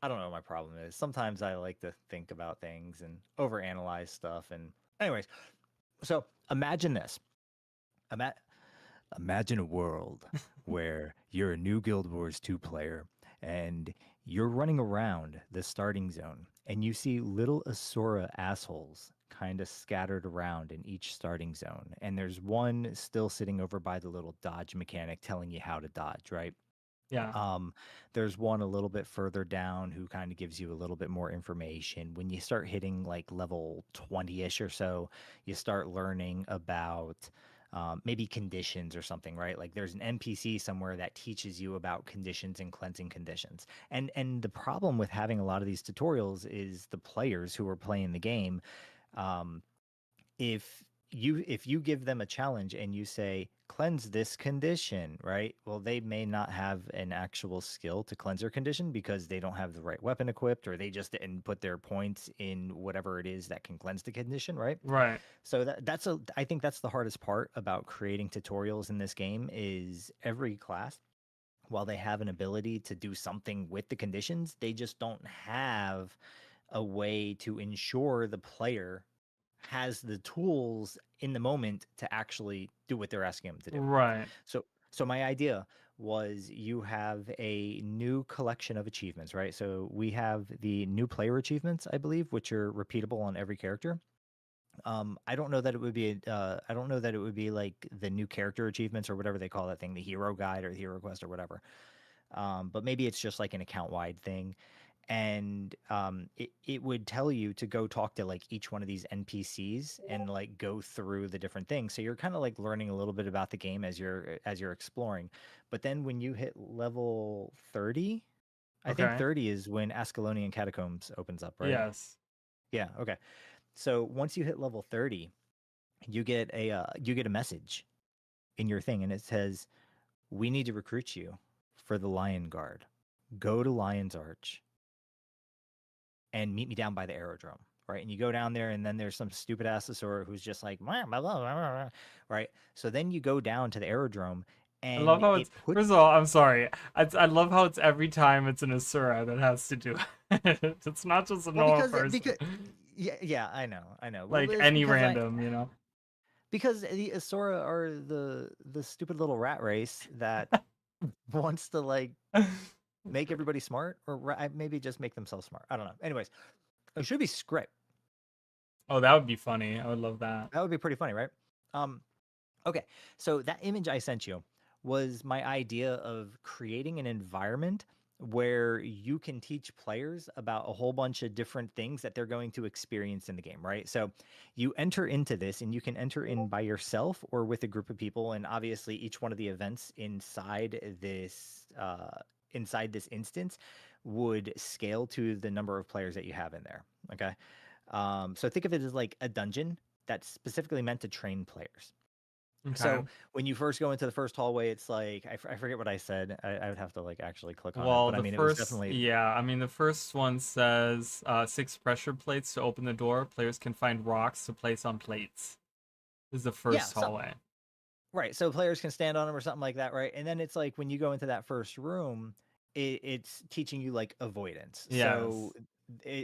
I don't know what my problem is. Sometimes I like to think about things and overanalyze stuff. And anyways, So imagine this. Imagine a world where you're a new Guild Wars 2 player and you're running around the starting zone and you see little Asura assholes kind of scattered around in each starting zone. And there's one still sitting over by the little dodge mechanic telling you how to dodge, right? Yeah. There's one a little bit further down who kind of gives you a little bit more information. When you start hitting like level 20-ish or so, you start learning about maybe conditions or something, right? Like there's an NPC somewhere that teaches you about conditions and cleansing conditions. And the problem with having a lot of these tutorials is the players who are playing the game, if you give them a challenge and you say cleanse this condition, right? Well, they may not have an actual skill to cleanse their condition because they don't have the right weapon equipped, or they just didn't put their points in whatever it is that can cleanse the condition, right? Right. So I think that's the hardest part about creating tutorials in this game is every class, while they have an ability to do something with the conditions, they just don't have a way to ensure the player has the tools in the moment to actually do what they're asking them to do. Right. So my idea was you have a new collection of achievements, right? So we have the new player achievements, I believe, which are repeatable on every character. I don't know that it would be I don't know that it would be like the new character achievements or whatever they call that thing, the hero guide or the hero quest or whatever. But maybe it's just like an account wide thing. And it would tell you to go talk to like each one of these NPCs and like go through the different things. So you're kind of like learning a little bit about the game as you're exploring. But then when you hit level 30, I think Okay. 30 is when Ascalonian Catacombs opens up, right? Yes. Yeah, okay. So once you hit level 30, you get a message in your thing and it says, "We need to recruit you for the Lion Guard. Go to Lion's Arch and meet me down by the aerodrome," right? And you go down there, and then there's some stupid ass Asura who's just like, "Blah, blah, blah, blah, blah," right? So then you go down to the aerodrome, I love and how it it's. puts. First of all, I'm sorry. I love how it's every time it's an Asura that has to do it. It's not just a normal person. Yeah, I know. Well, Like it's any because random, you know. because the Asura are the stupid little rat race that wants to like make everybody smart, or maybe just make themselves smart. I don't know. Anyways, it should be script. Oh, that would be funny. I would love that. That would be pretty funny, right? Okay, so that image I sent you was my idea of creating an environment where you can teach players about a whole bunch of different things that they're going to experience in the game, right? So you enter into this, and you can enter in by yourself or with a group of people, and obviously each one of the events inside this instance would scale to the number of players that you have in there. Okay, so think of it as like a dungeon that's specifically meant to train players. Okay. So when you first go into the first hallway, it's like I forget what I said. I would have to like actually click on Well, it, but I the mean, first, it was definitely yeah, I mean, the first one says 6 pressure plates to open the door. Players can find rocks to place on plates. This is the first hallway. right. So players can stand on them or something like that, right? And then it's like when you go into that first room, it's teaching you like avoidance. So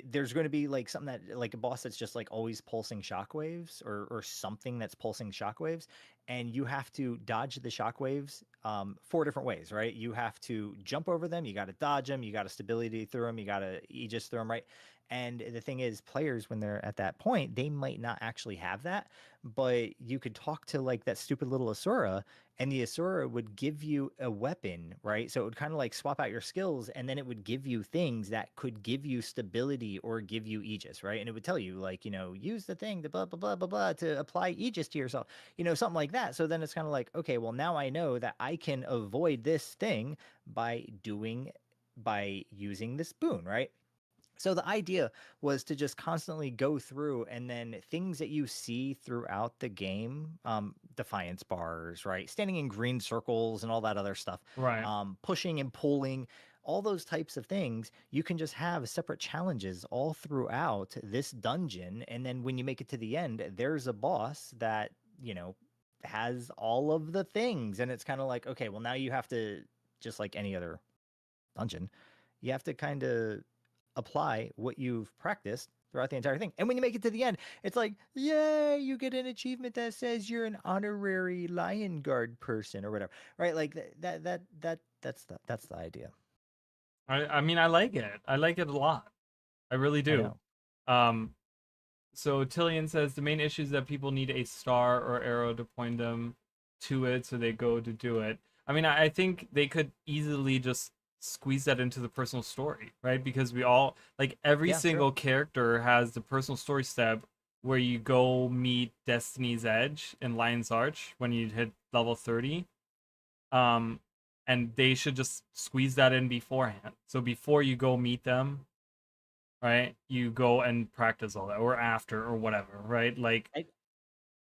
there's going to be like something that like a boss that's just like always pulsing shockwaves or something that's pulsing shockwaves, and you have to dodge the shockwaves 4 different ways, right? You have to jump over them, you got to dodge them, you got to stability through them, you got to aegis through them, right? And the thing is, players, when they're at that point, they might not actually have that, but you could talk to like that stupid little Asura, and the Asura would give you a weapon, right? So it would kind of like swap out your skills, and then it would give you things that could give you stability or give you Aegis, right? And it would tell you, like, you know, use the thing to blah, blah, blah, blah, blah to apply Aegis to yourself, you know, something like that. So then it's kind of like, okay, well, now I know that I can avoid this thing by using this boon, right? So the idea was to just constantly go through, and then things that you see throughout the game, defiance bars, right? Standing in green circles and all that other stuff, Right. Pushing and pulling, all those types of things, you can just have separate challenges all throughout this dungeon. And then when you make it to the end, there's a boss that, you know, has all of the things. And it's kind of like, okay, well, now you have to, just like any other dungeon, you have to kind of apply what you've practiced throughout the entire thing. And when you make it to the end, it's like, yay, you get an achievement that says you're an honorary Lion Guard person or whatever, right? Like that's the idea. I mean, I like it. I like it a lot. I really I do. know. So Tillian says the main issue is that people need a star or arrow to point them to it, so they go to do it. I mean, I think they could easily just squeeze that into the personal story, right? Because we all like every Yeah, single true. character has the personal story step where you go meet Destiny's Edge in Lion's Arch when you hit level 30. And they should just squeeze that in beforehand. So before you go meet them, right, you go and practice all that, or after, or whatever, right? Like,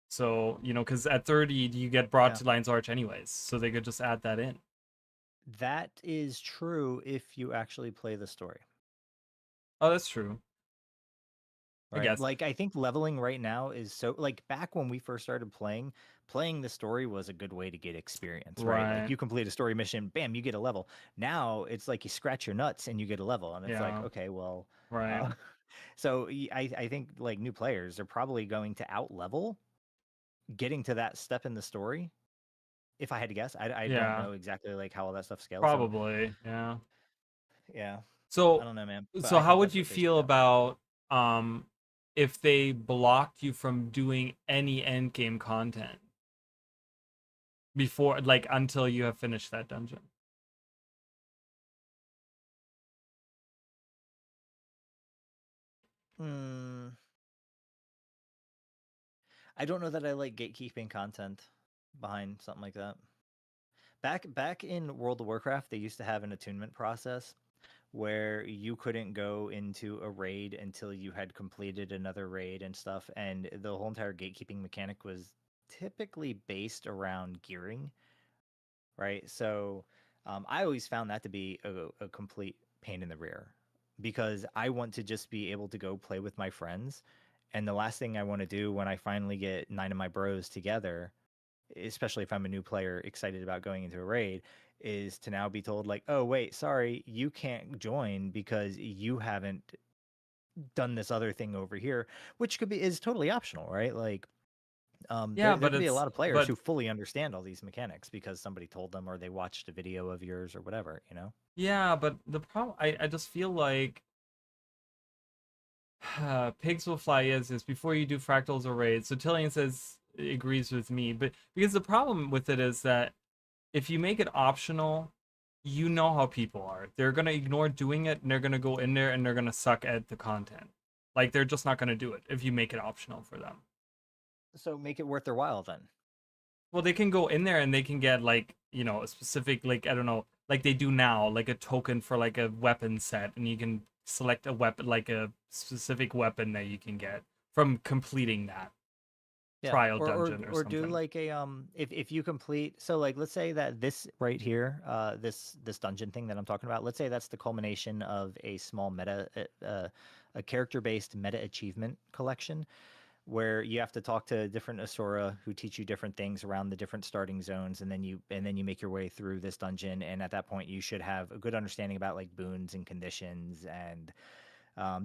so, you know, because at 30, you get brought Yeah. to Lion's Arch anyways, so they could just add that in. That is true if you actually play the story. Oh, that's true. Right. I guess. Like I think leveling right now is so like back when we first started playing the story was a good way to get experience, right? Like Right. you complete a story mission, bam, you get a level. Now it's like you scratch your nuts and you get a level, and it's like, Yeah. okay, well, Right. so I think like new players are probably going to out level getting to that step in the story. If I had to guess, I don't Yeah. know exactly like how all that stuff scales. So Probably. Yeah. yeah, I So, don't know, man, but so I how think would that's you what they should feel do. about if they blocked you from doing any end game content before, like, until you have finished that dungeon? I don't know that I like gatekeeping content behind something like that. Back in World of Warcraft, they used to have an attunement process where you couldn't go into a raid until you had completed another raid and stuff, and the whole entire gatekeeping mechanic was typically based around gearing, right? So I always found that to be a complete pain in the rear because I want to just be able to go play with my friends. And the last thing I want to do when I finally get 9 of my bros together, especially if I'm a new player excited about going into a raid, is to now be told like, "Oh wait, sorry, you can't join because you haven't done this other thing over here," which is totally optional, right? Like, Yeah, there but could be a it's lot of players but who fully understand all these mechanics because somebody told them or they watched a video of yours or whatever, you know? yeah, but the problem, I just feel like pigs will fly is before you do fractals or raids. So Tillian says agrees with me, but because the problem with it is that if you make it optional, you know how people are. They're gonna ignore doing it, and they're gonna go in there and they're gonna suck at the content. Like they're just not gonna do it if you make it optional for them. So make it worth their while then. Well, they can go in there and they can get like, you know, a specific, like, I don't know, like they do now, like a token for like a weapon set, and you can select a weapon, like a specific weapon that you can get from completing that trial dungeon or or do something. like a if you complete, so like let's say that this right here, this dungeon thing that I'm talking about, let's say that's the culmination of a small meta a character based meta achievement collection where you have to talk to different Asura who teach you different things around the different starting zones, and then you make your way through this dungeon, and at that point you should have a good understanding about like boons and conditions and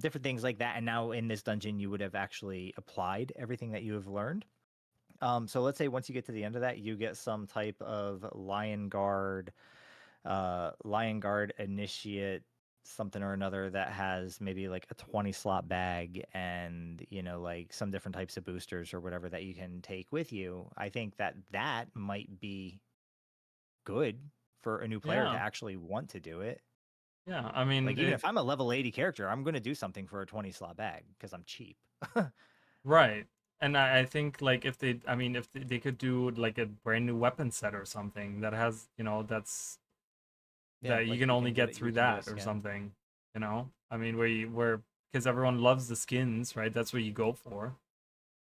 different things like that. And now in this dungeon, you would have actually applied everything that you have learned. So let's say once you get to the end of that, you get some type of Lion Guard initiate something or another that has maybe like a 20 slot bag and like some different types of boosters or whatever that you can take with you. I think that might be good for a new player to Yeah. actually want to do it. Yeah, I mean, Like even if I'm a level 80 character, I'm going to do something for a 20 slot bag because I'm cheap. right. And I think like if they, I mean, if they could do like a brand new weapon set or something that has, you know, that's that you like can only get you through can get a that or skin. something, you know? I mean, where because everyone loves the skins, right? That's what you go for,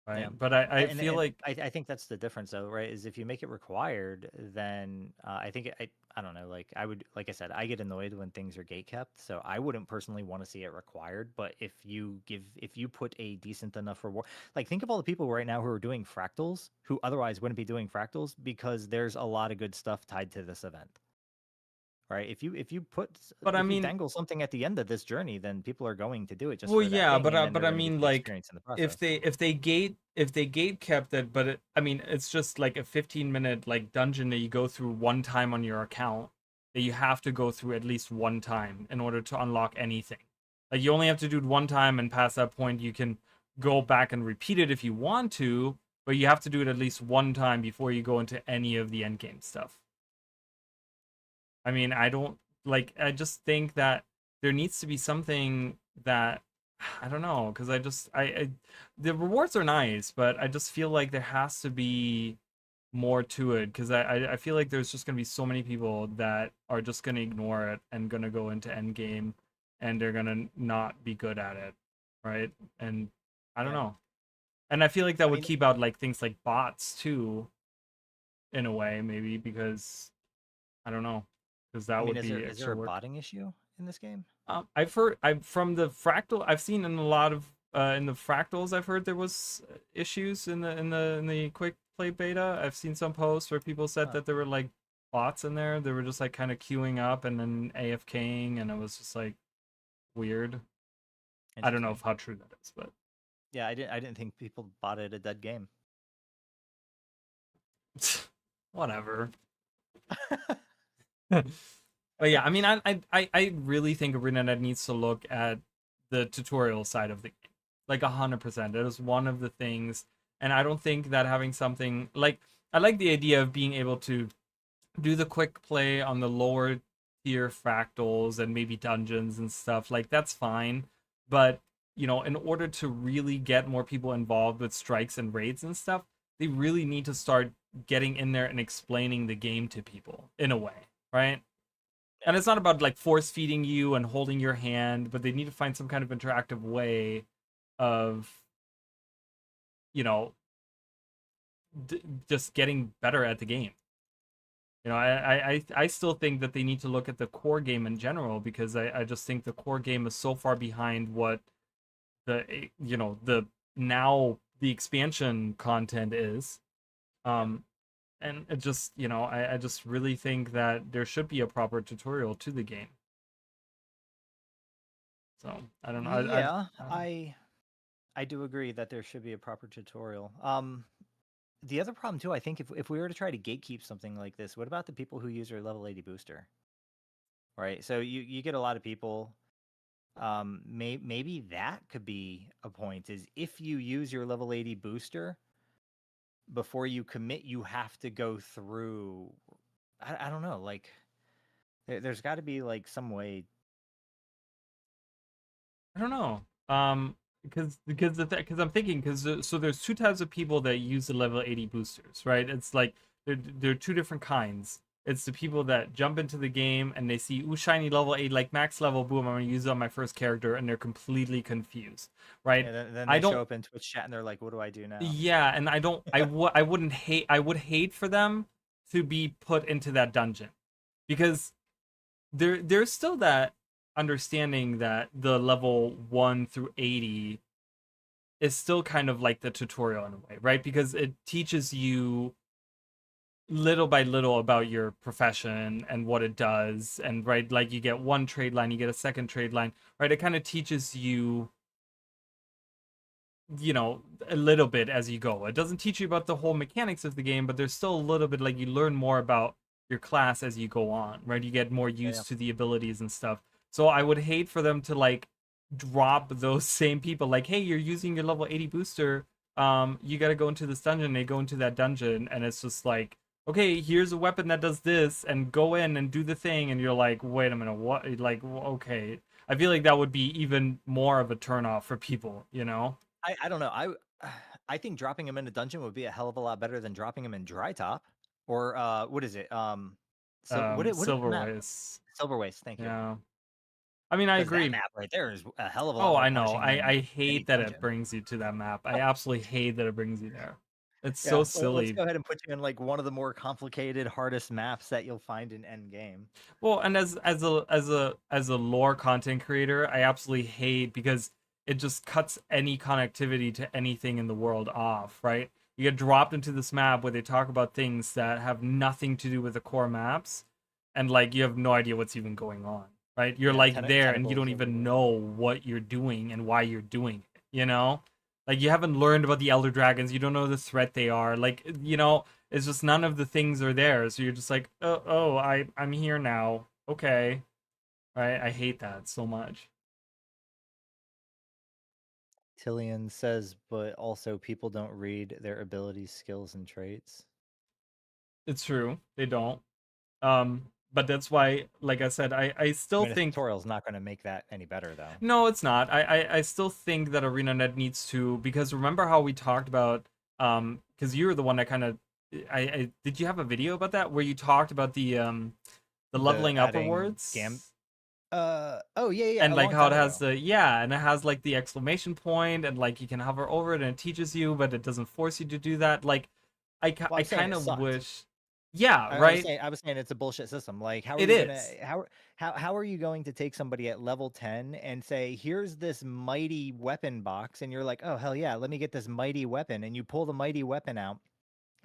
right? Yeah. But I And feel like I think that's the difference though, right? Is if you make it required, then I think I don't know, like I would, like I said, I get annoyed when things are gate kept, so I wouldn't personally want to see it required. But if you put a decent enough reward, like think of all the people right now who are doing fractals who otherwise wouldn't be doing fractals because there's a lot of good stuff tied to this event. right? If you put But I if you mean, dangle something at the end of this journey, then people are going to do it just well, for that yeah, thing, but and then but they're I going to get mean, the like, experience in the process. if they gate kept it, but I mean, it's just like a 15-minute like dungeon that you go through one time on your account that you have to go through at least one time in order to unlock anything. Like you only have to do it one time, and past that point, you can go back and repeat it if you want to, but you have to do it at least one time before you go into any of the endgame stuff. I mean, I don't like. I just think that there needs to be something that I don't know, because I the rewards are nice, but I just feel like there has to be more to it, because I feel like there's just gonna be so many people that are just gonna ignore it and gonna go into endgame, and they're gonna not be good at it, right? And I don't Yeah. know. And I feel like that I would mean, keep out like things like bots too, in a way, maybe, because I don't know, because that would is be there extra a work. botting issue in this game? I've from the fractal. I've seen in a lot of in the fractals. I've heard there was issues in the quick play beta. I've seen some posts where people said Huh. that there were like bots in there. They were just like kind of queuing up and then AFKing, and it was just like weird. I don't know Interesting. how true that is, but Yeah, I didn't think people botted a dead game. whatever. But yeah, I mean, I really think ArenaNet needs to look at the tutorial side of the game, like 100%. It is one of the things, and I don't think that having something like I like the idea of being able to do the quick play on the lower tier fractals and maybe dungeons and stuff. Like that's fine, but in order to really get more people involved with strikes and raids and stuff, they really need to start getting in there and explaining the game to people in a way, right? And it's not about like force feeding you and holding your hand, but they need to find some kind of interactive way of, just getting better at the game. I still think that they need to look at the core game in general, because I just think the core game is so far behind what the now the expansion content is. And it just, I just really think that there should be a proper tutorial to the game. So I don't know. Yeah, I do agree that there should be a proper tutorial. The other problem too, I think if we were to try to gatekeep something like this, what about the people who use their level 80 booster? Right. So you get a lot of people. Maybe that could be a point. Is if you use your level 80 booster before you commit, you have to go through. I don't know. Like, there's got to be like some way. I don't know. Because I'm thinking, so there's two types of people that use the level 80 boosters, right? It's like there are two different kinds. It's the people that jump into the game and they see, ooh, shiny level 8, like max level, boom, I'm gonna use it on my first character, and they're completely confused, right? Yeah, then I they don't. show up in Twitch chat and they're like, "What do I do now?" Yeah, and I don't. I would hate for them to be put into that dungeon, because there's still that understanding that the level 1 through 80 is still kind of like the tutorial in a way, right? Because it teaches you little by little about your profession and what it does, and right, like you get one trade line, you get a second trade line, right? It kind of teaches you a little bit as you go. It doesn't teach you about the whole mechanics of the game, but there's still a little bit, like, you learn more about your class as you go on, right? You get more used to the abilities and stuff. So I would hate for them to like drop those same people, like, hey, you're using your level 80 booster, you got to go into this dungeon. They go into that dungeon and it's just like, okay, here's a weapon that does this, and go in and do the thing, and you're like, wait a minute, what? Like, okay. I feel like that would be even more of a turnoff for people, I don't know. I think dropping him in a dungeon would be a hell of a lot better than dropping him in dry top, or what is it? So what is the map? Silverways. Silver Waste. Thank you. Yeah. I mean, I agree. That map right there is a hell of a lot Oh, more I know. punishing than I any hate that dungeon. it brings you to that map. I absolutely hate that it brings you there. It's Yeah, so well, silly. let's go ahead and put you in like one of the more complicated, hardest maps that you'll find in Endgame. Well, and as a lore content creator, I absolutely hate, because it just cuts any connectivity to anything in the world off, right? You get dropped into this map where they talk about things that have nothing to do with the core maps, and like you have no idea what's even going on, right? You're Yeah, like there and you don't tentacles even everywhere. know what you're doing and why you're doing it, you know? Like you haven't learned about the elder dragons, you don't know the threat they are. Like, you know, it's just none of the things are there. So you're just like, I'm here now. Okay. Right? I hate that so much. Tillian says, but also people don't read their abilities, skills, and traits. It's true. They don't. But that's why, like I said, I I still mean, a think tutorial's not going to make that any better, though. no, it's not. I still think that ArenaNet needs to, because remember how we talked about because you were the one that kind of I did you have a video about that where you talked about the The leveling up adding rewards? oh yeah, And a like long how it time has ago. and it has like the exclamation point and like you can hover over it and it teaches you, but it doesn't force you to do that. Like Well, I I'm saying kind it of sucked. wish, yeah, right. I was saying it's a bullshit system. Like, how are It you gonna is. how are you going to take somebody at level 10 and say, here's this mighty weapon box, and you're like, oh hell yeah, let me get this mighty weapon, and you pull the mighty weapon out,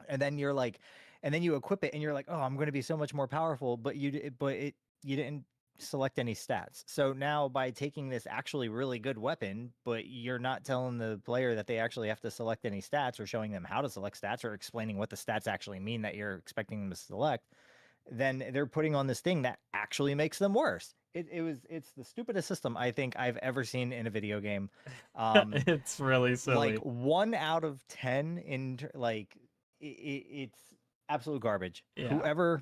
and then you're like, and then you equip it, and you're like, oh, I'm going to be so much more powerful, but you didn't select any stats. So now by taking this actually really good weapon, but you're not telling the player that they actually have to select any stats, or showing them how to select stats, or explaining what the stats actually mean that you're expecting them to select, then they're putting on this thing that actually makes them worse. It's the stupidest system I think I've ever seen in a video game. It's really Like silly. 1 out of 10 it's absolute garbage. Yeah. Whoever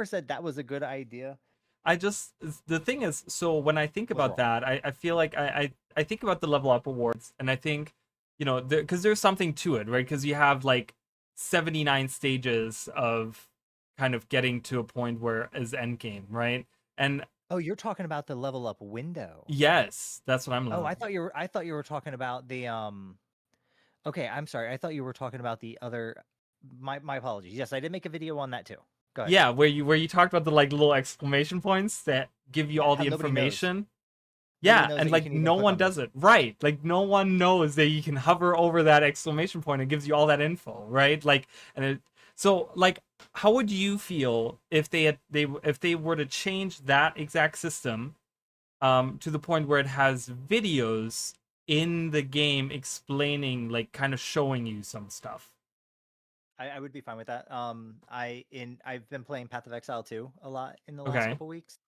said that was a good idea I just the thing is, so when I think was about wrong. that, I feel like I think about the level up awards, and I think, you know, because there's something to it, right? Because you have like 79 stages of kind of getting to a point where is end game, right? And Oh, you're talking about the level up window. yes, that's what I'm Oh, leveling. I thought you were talking about the okay, I'm sorry. I thought you were talking about the other my apologies. Yes, I did make a video on that too. Go ahead. Yeah, where you talked about the like little exclamation points that give you Yeah, all how the nobody knows. information. Nobody Yeah, knows and that you like can even no click one on does this. it. Right. Like no one knows that you can hover over that exclamation point and it gives you all that info, right? Like and it so like how would you feel if if they were to change that exact system to the point where it has videos in the game explaining like kind of showing you some stuff. I would be fine with that. I've been playing Path of Exile 2 a lot in the last Okay. couple weeks.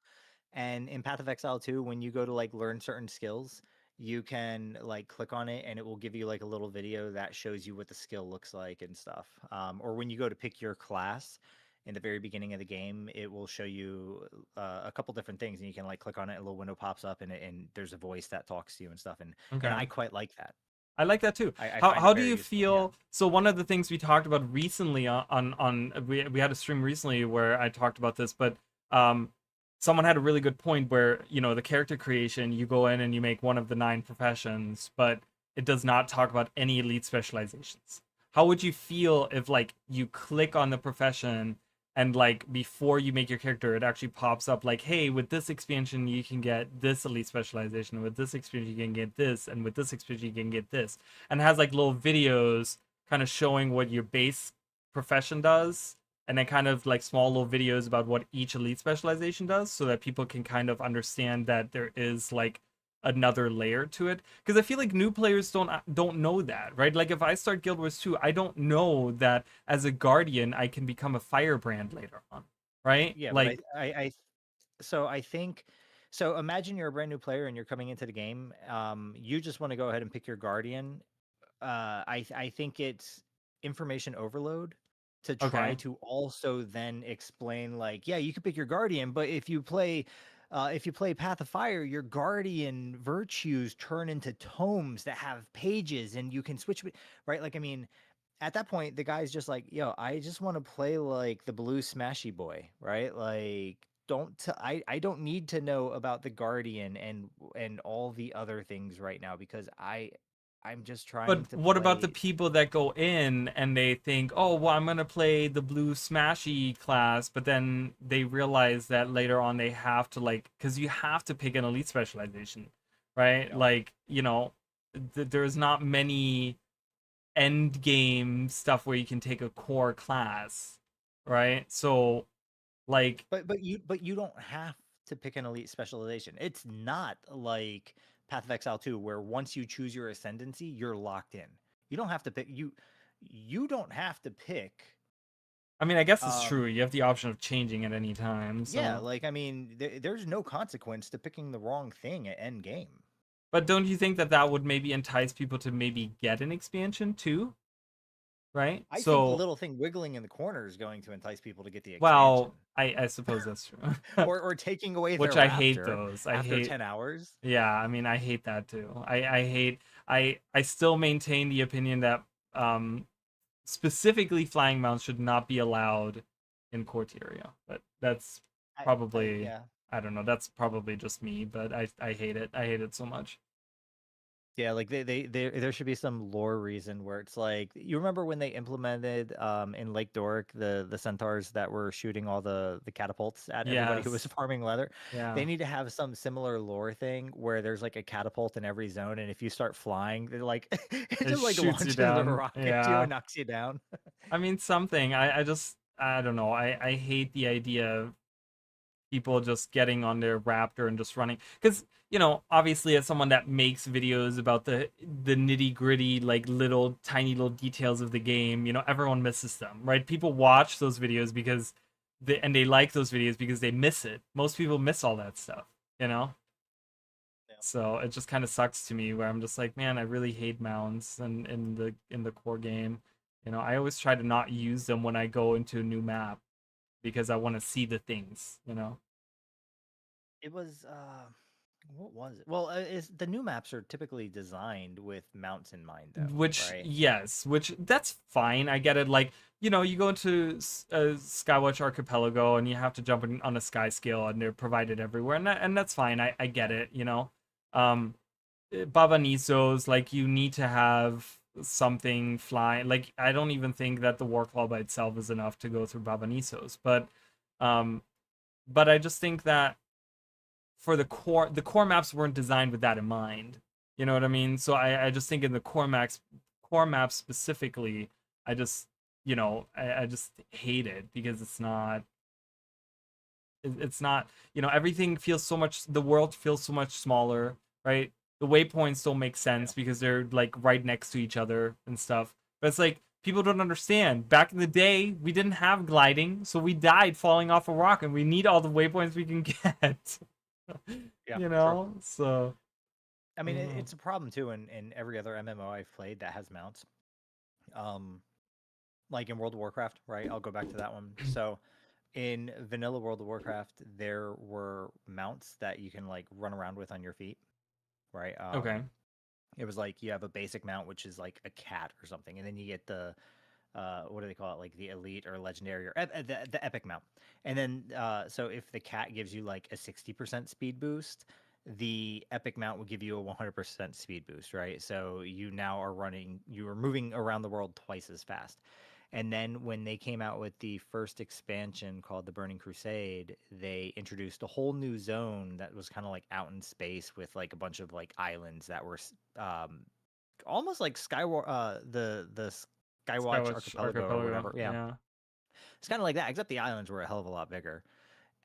And in Path of Exile 2, when you go to like learn certain skills, you can like click on it and it will give you like a little video that shows you what the skill looks like and stuff. Or when you go to pick your class in the very beginning of the game, it will show you a couple different things, and you can like click on it, a little window pops up, and there's a voice that talks to you and stuff. And Okay. I quite like that. I like that too. I find it How do very you useful. Yeah. feel? So one of the things we talked about recently we had a stream recently where I talked about this, but um someone had a really good point where, you know, the character creation, you go in and you make one of the 9 professions, but it does not talk about any elite specializations. How would you feel if like you click on the profession and like before you make your character it actually pops up like, hey, with this expansion you can get this elite specialization, with this expansion you can get this, and with this expansion you can get this, and it has like little videos kind of showing what your base profession does, and then kind of like small little videos about what each elite specialization does, so that people can kind of understand that there is like another layer to it. Because I feel like new players don't know that, right? Like if I start Guild Wars 2, I don't know that as a guardian I can become a firebrand later on, right? Yeah, but Like so I think so imagine you're a brand new player and you're coming into the game. You just want to go ahead and pick your guardian. I think it's information overload to try okay, to also then explain like, yeah, you can pick your guardian, but if you play Path of Fire, your guardian virtues turn into tomes that have pages, and you can switch, right? Like, I mean, at that point, the guy's just like, yo, I just want to play like the blue smashy boy, right? Like, I don't need to know about the guardian and all the other things right now, because I'm just trying but to what about the play. people that go in and they think, oh, well, I'm gonna play the blue smashy class, but then they realize that later on they have to like, because you have to pick an elite specialization, right? Yeah. Like, you know, there's not many end game stuff where you can take a core class, right? So Like, But you don't have to pick an elite specialization. It's not like Path of Exile 2 where once you choose your ascendancy, you're locked in. You don't have to pick you don't have to pick I mean, I guess it's true. You have the option of changing at any time. yeah, So, like I mean, there's no consequence to picking the wrong thing at end game. but don't you think that that would maybe entice people to maybe get an expansion too? Right? I think the So, little thing wiggling in the corner is going to entice people to get the expansion. well, I suppose that's true. or taking away Which their I hate raptor those. I after hate 10 hours. Yeah, I mean, I hate that too. I hate I still maintain the opinion that specifically flying mounts should not be allowed in Corteria. But that's probably yeah. I don't know, that's probably just me, but I hate it. I hate it so much. Yeah, like there should be some lore reason where it's like you remember when they implemented in Lake Doric the centaurs that were shooting all the catapults at everybody who was Yes. farming leather. Yeah. They need to have some similar lore thing where there's like a catapult in every zone, and if you start flying, they're like it just like shoots you launches a down. rocket to you Yeah. and knocks you down. I mean, something. I just I don't know. I hate the idea of people just getting on their Raptor and just running, because obviously as someone that makes videos about the nitty gritty, like little tiny little details of the game, everyone misses them, right? People watch those videos because they like those videos because they miss it. Most people miss all that stuff. Yeah. So it just kind of sucks to me, where I'm just like, man, I really hate mounts and in the core game. I always try to not use them when I go into a new map, because I want to see the things. It was what was it? Well, is the new maps are typically designed with mounts in mind, though, Which, right? yes, that's fine. I get it. Like, you go into Skywatch Archipelago and you have to jump on a sky scale, and they're provided everywhere, and that's fine. I get it. Baba Nisos, like, you need to have something flying. Like, I don't even think that the War Claw by itself is enough to go through Baba Nisos, but I just think that for the core maps weren't designed with that in mind. You know what I mean? So I just think in the core maps specifically, I just I just hate it, because it's not everything feels so much, the world feels so much smaller, right? The waypoints don't make sense because they're like right next to each other and stuff. But it's like, people don't understand. Back in the day, we didn't have gliding, so we died falling off a rock, and we need all the waypoints we can get. Yeah, True. So I mean, it's a problem too in every other MMO I've played that has mounts. Like in World of Warcraft, right? I'll go back to that one. So in vanilla World of Warcraft, there were mounts that you can like run around with on your feet, right? Okay. It was like you have a basic mount, which is like a cat or something, and then you get the what do they call it, like the elite or legendary or the epic mount. And then so if the cat gives you like a 60% speed boost, the epic mount will give you a 100% speed boost, right? So you are moving around the world twice as fast. And then when they came out with the first expansion called the Burning Crusade, they introduced a whole new zone that was kind of like out in space with like a bunch of like islands that were almost like the Skywatch Archipelago or whatever. Yeah. It's kind of like that, except the islands were a hell of a lot bigger.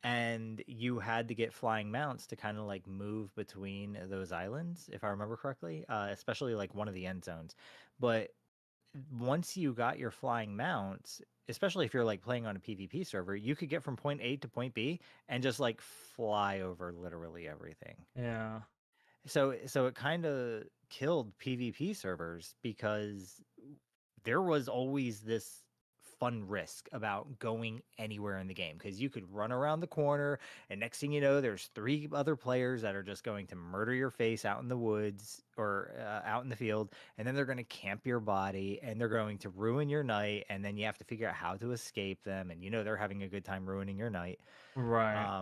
And you had to get flying mounts to kind of like move between those islands, if I remember correctly, especially like one of the end zones. But once you got your flying mounts, especially if you're like playing on a PvP server, you could get from point A to point B and just like fly over literally everything. Yeah. So it kind of killed PvP servers because there was always this fun risk about going anywhere in the game, because you could run around the corner and next thing you know, there's 3 other players that are just going to murder your face out in the woods or out in the field, and then they're going to camp your body and they're going to ruin your night, and then you have to figure out how to escape them, and they're having a good time ruining your night. Right.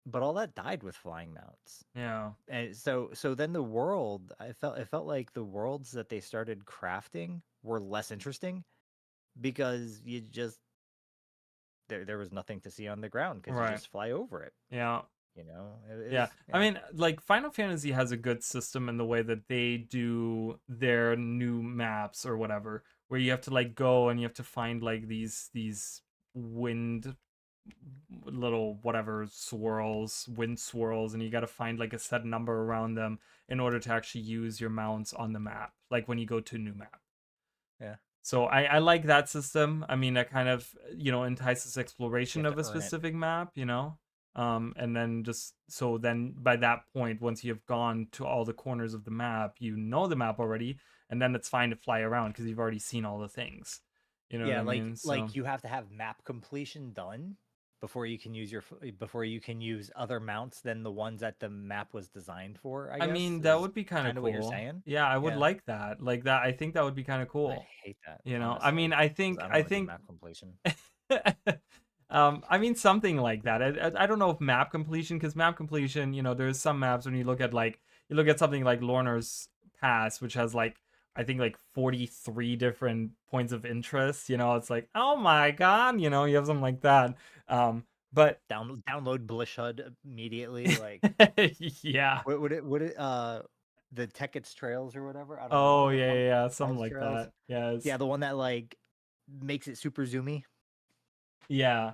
But all that died with flying mounts. Yeah. And so then the world, it felt like the worlds that they started crafting were less interesting, because you just there was nothing to see on the ground, because you just fly over it. Yeah. Yeah. I mean, like, Final Fantasy has a good system in the way that they do their new maps or whatever, where you have to like go and you have to find like these wind little whatever swirls, wind swirls, and you got to find like a set number around them in order to actually use your mounts on the map, like when you go to a new map. Yeah. So I like that system. I mean, that kind of, entices exploration have of to a earn it. specific map, and then just so then by that point, once you've gone to all the corners of the map, you know the map already, and then it's fine to fly around because you've already seen all the things. You know Yeah, what I mean? like you have to have map completion done before you can use before you can use other mounts than the ones that the map was designed for, I I guess. mean, that Is would be kind of kind of what you're cool. saying. Yeah, I would Yeah. like that. Like that, I think that would be kind of I cool. hate that. I honestly, mean, 'cause I don't I want to do think map completion. I mean something like that. I don't know if map completion, because map completion, there's some maps when you look at something like Lorner's Pass, which has like I think like 43 different points of interest. It's like, oh my god, you have something like that. But Download Blish HUD immediately. Like, yeah. would it the Tekkett's Trails or whatever? I don't know. Oh The yeah, Pump yeah, something Price like Trails. that. Yes. Yeah, the one that like makes it super zoomy. Yeah.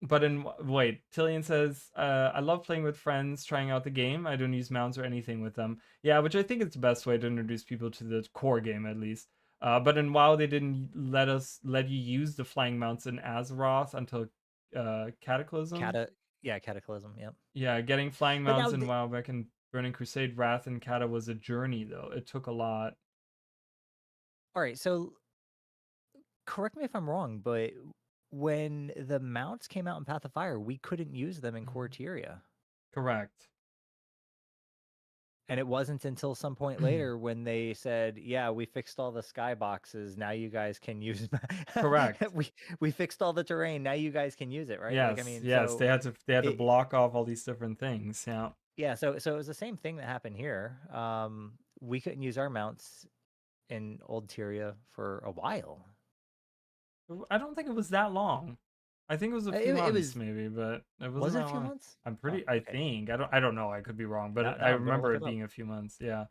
But wait, Tillian says, I love playing with friends, trying out the game. I don't use mounts or anything with them. Yeah, which I think is the best way to introduce people to the core game, at least. But in WoW, they didn't let you use the flying mounts in Azeroth until Cataclysm. Cataclysm. Yep. Yeah, getting flying But now mounts in WoW back in Burning Crusade, Wrath, and Cata was a journey, though. It took a lot. All right, so correct me if I'm wrong, but when the mounts came out in Path of Fire, we couldn't use them in CORSAIR. Correct. And it wasn't until some point later when they said, "Yeah, we fixed all the skyboxes. Now you guys can use." Correct. we fixed all the terrain. Now you guys can use it, right? Yes. Like, I mean, yes. so They had to block off all these different things. Yeah. Yeah. So it was the same thing that happened here. We couldn't use our mounts in Old Tyria for a while. I don't think it was that long. I think it was a few months, maybe, but it wasn't Was it that a few long. months? I'm pretty. Oh, I okay. think I don't know. I could be wrong, but Now I I'm gonna remember look it it up. being a few months. Yeah,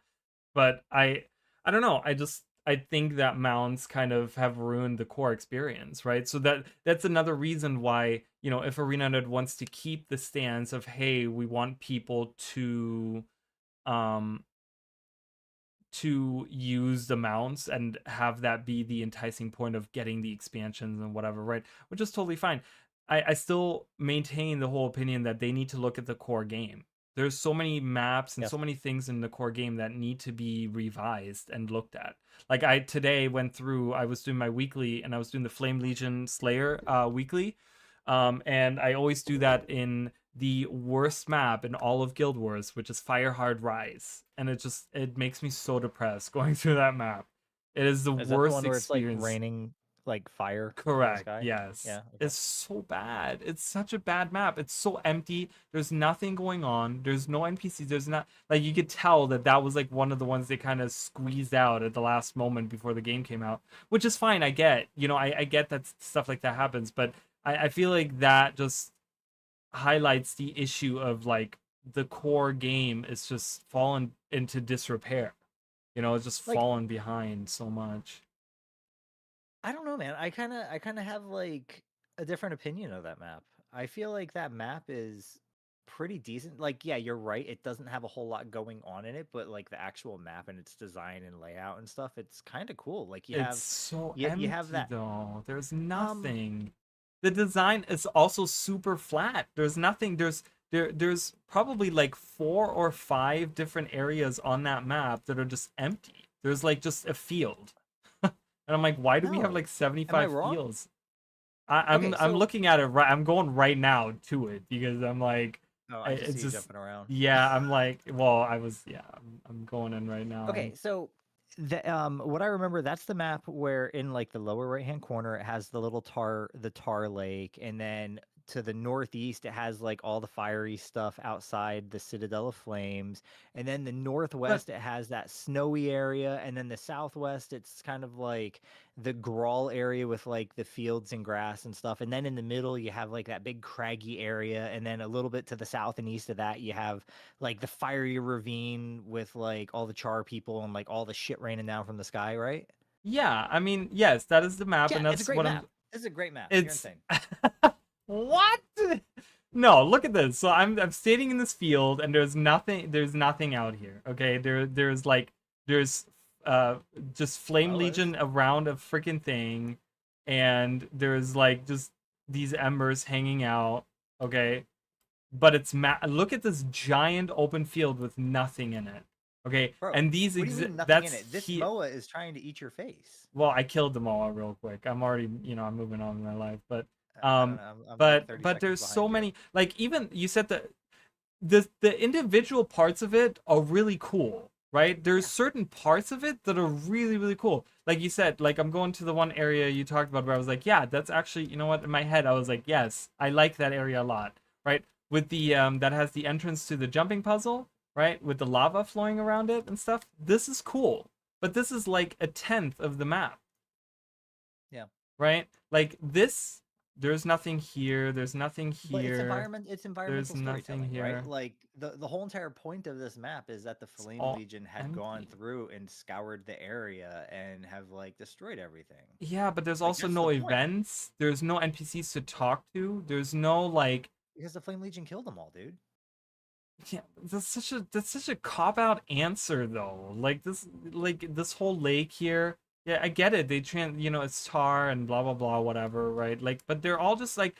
but I don't know. I think that mounts kind of have ruined the core experience, right? So that's another reason why, if ArenaNet wants to keep the stance of, hey, we want people to use the mounts and have that be the enticing point of getting the expansions and whatever, right? Which is totally fine. I still maintain the whole opinion that they need to look at the core game. There's so many maps and so many things in the core game that need to be revised and looked at. Like I today went through, I was doing my weekly and I was doing the Flame Legion Slayer weekly. And I always do that in the worst map in all of Guild Wars, which is Firehard Rise. And it makes me so depressed going through that map. It is the Is that worst the one where experience. It's like raining like fire? Correct. From the sky? Yes. Yeah. Okay. It's so bad. It's such a bad map. It's so empty. There's nothing going on. There's no NPCs. There's not, like, you could tell that was like one of the ones they kind of squeezed out at the last moment before the game came out, which is fine. I get, I get that stuff like that happens, but I feel like that just highlights the issue of like the core game is just fallen into disrepair. It's just Like, fallen behind so much. I don't know, man. I kind of have like a different opinion of that map. I feel like that map is pretty decent. Like, yeah, you're right. It doesn't have a whole lot going on in it, but like the actual map and its design and layout and stuff, it's kind of cool. Like It's so you empty, have that. though. There's nothing. The design is also super flat. There's nothing. There's probably like 4 or 5 different areas on that map that are just empty. There's like just a field. And I'm like, why do we have like 75 fields? I'm looking at it right. I'm going right now to it because I'm like, I just see you jumping around. Yeah, I'm like, well, I'm going in right now. Okay, so what I remember, that's the map where in like the lower right hand corner it has the little tar lake, and then to the northeast it has like all the fiery stuff outside the Citadel of Flames, and then the northwest it has that snowy area, and then the southwest it's kind of like the Grawl area with like the fields and grass and stuff, and then in the middle you have like that big craggy area, and then a little bit to the south and east of that you have like the fiery ravine with like all the char people and like all the shit raining down from the sky, right? Yeah, I mean, yes, that is the map, Yeah, and it's a that's great what map. This is a great map. You're It's insane. what? No, look at this. So I'm standing in this field and there's nothing out here. Okay? There's just Flame Legion around a freaking thing, and there's like just these embers hanging out, okay? But it's look at this giant open field with nothing in it. Okay? Bro, And these what do you mean nothing that's in it? This MOA is trying to eat your face. well, I killed them all real quick. I'm already, I'm moving on in my life, but I don't know, I'm like but 30 but seconds there's behind so you. many, like, even you said that the individual parts of it are really cool, right? There's certain parts of it that are really, really cool. Like you said, like, I'm going to the one area you talked about where I was like, yeah, that's actually, you know what, in my head I was like, yes, I like that area a lot, right? With the that has the entrance to the jumping puzzle, right? With the lava flowing around it and stuff. This is cool. But this is like a 10th of the map. Yeah. Right? Like this, there's nothing here. There's nothing here. But it's environmental There's nothing storytelling, here. right? Like the whole entire point of this map is that the Flame all Legion had gone through and scoured the area and have like destroyed everything. Yeah, but there's Like, also that's no the point. events. There's no NPCs to talk to. There's no like. Because the Flame Legion killed them all, dude. Yeah, that's such a cop out answer though. Like this whole lake here. Yeah, I get it. They it's tar and blah blah blah whatever, right? Like, but they're all just like.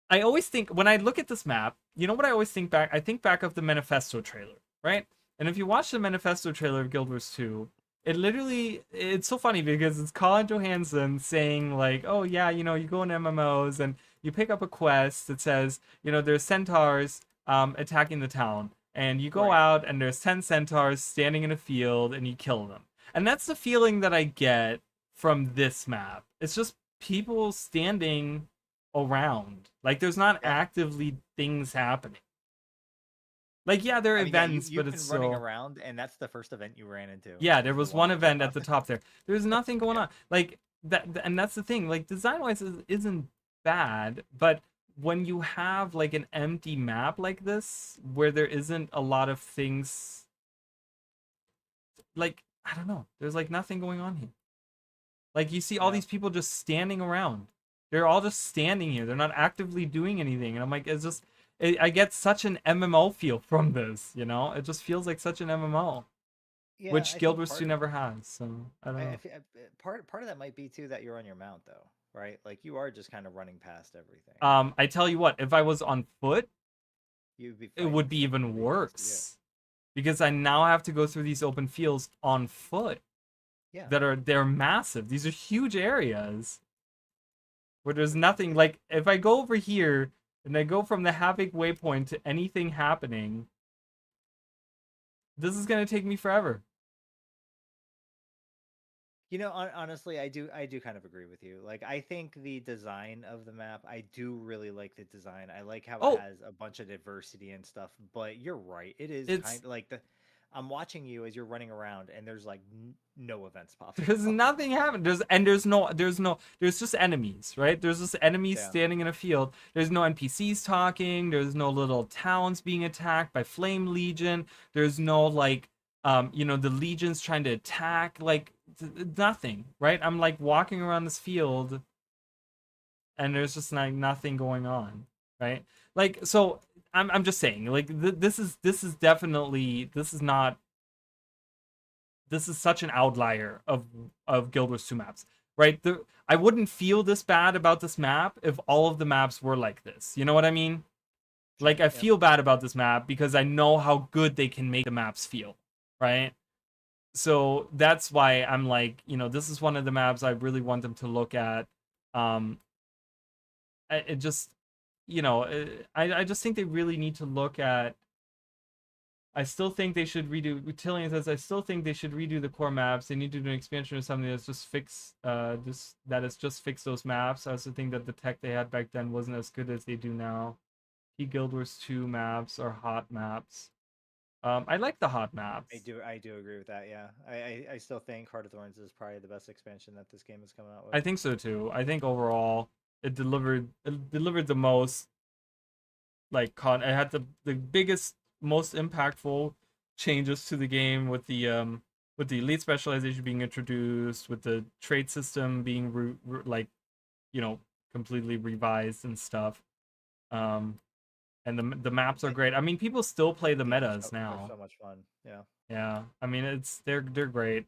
I always think when I look at this map, you know what I always think back? I think back of the Manifesto trailer, right? And if you watch the Manifesto trailer of Guild Wars 2, it's so funny because it's Colin Johansson saying like, oh yeah, you go in MMOs and you pick up a quest that says, there's centaurs attacking the town, and you go out and there's 10 centaurs standing in a field and you kill them. And that's the feeling that I get from this map. It's just people standing around. Like there's not actively things happening. Like, yeah, there are events, you've but been it's running still around, and that's the first event you ran into. Yeah, there was one event at the top there. There's nothing going on. Like that, and that's the thing. Like design-wise isn't bad, but when you have like an empty map like this where there isn't a lot of things, like, I don't know, there's like nothing going on here. Like you see all these people just standing around. They're all just standing here. They're not actively doing anything. And I'm like, I get such an MMO feel from this, It just feels like such an MMO. Yeah, which Guild Wars 2 never has. So I don't know. Part of that might be too that you're on your mount though, right? Like you are just kind of running past everything. I tell you what, if I was on foot, it would be even worse. Because I now have to go through these open fields on foot. Yeah. They're massive. These are huge areas where there's nothing. Like if I go over here and I go from the Havoc waypoint to anything happening, this is gonna take me forever. Honestly, I do kind of agree with you. Like, I think the design of the map, I do really like the design. I like how it has a bunch of diversity and stuff. But you're right, it's kind of like I'm watching you as you're running around, and there's like no events popping. There's nothing happening. There's just enemies, right? There's just enemies standing in a field. There's no NPCs talking. There's no little towns being attacked by Flame Legion. There's no like, the legions trying to attack. Like nothing, right? I'm like walking around this field, and there's just like nothing going on, right? Like so. I'm just saying, like this is such an outlier of Guild Wars 2 maps, right? I wouldn't feel this bad about this map if all of the maps were like this. You know what I mean? Like I feel bad about this map because I know how good they can make the maps feel, right? So that's why I'm like, this is one of the maps I really want them to look at. It just. I just think they really need to look at. I still think they should redo. Tillian says, I still think they should redo the core maps. They need to do an expansion or something that's just fix, just fix those maps. I also think that the tech they had back then wasn't as good as they do now. Guild Wars 2 maps are hot maps. I like the hot maps. I do agree with that. Yeah, I still think Heart of Thorns is probably the best expansion that this game has come out with. I think so too. I think overall. It delivered the most, like, it had the biggest, most impactful changes to the game with the elite specialization being introduced, with the trade system being you know, completely revised and stuff. And the maps are great. I mean, people still play the metas now. So much fun. Yeah. Yeah, I mean, they're great.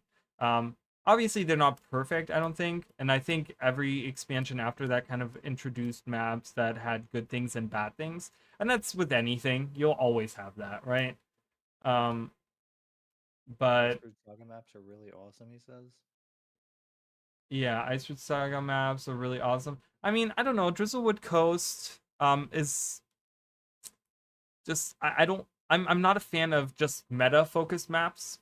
Obviously they're not perfect, I don't think, and I think every expansion after that kind of introduced maps that had good things and bad things, and that's with anything. You'll always have that, right? But Saga maps are really awesome, he says. yeah, Icewood Saga maps are really awesome. I mean, I don't know, Drizzlewood Coast is just I'm not a fan of just meta focused maps.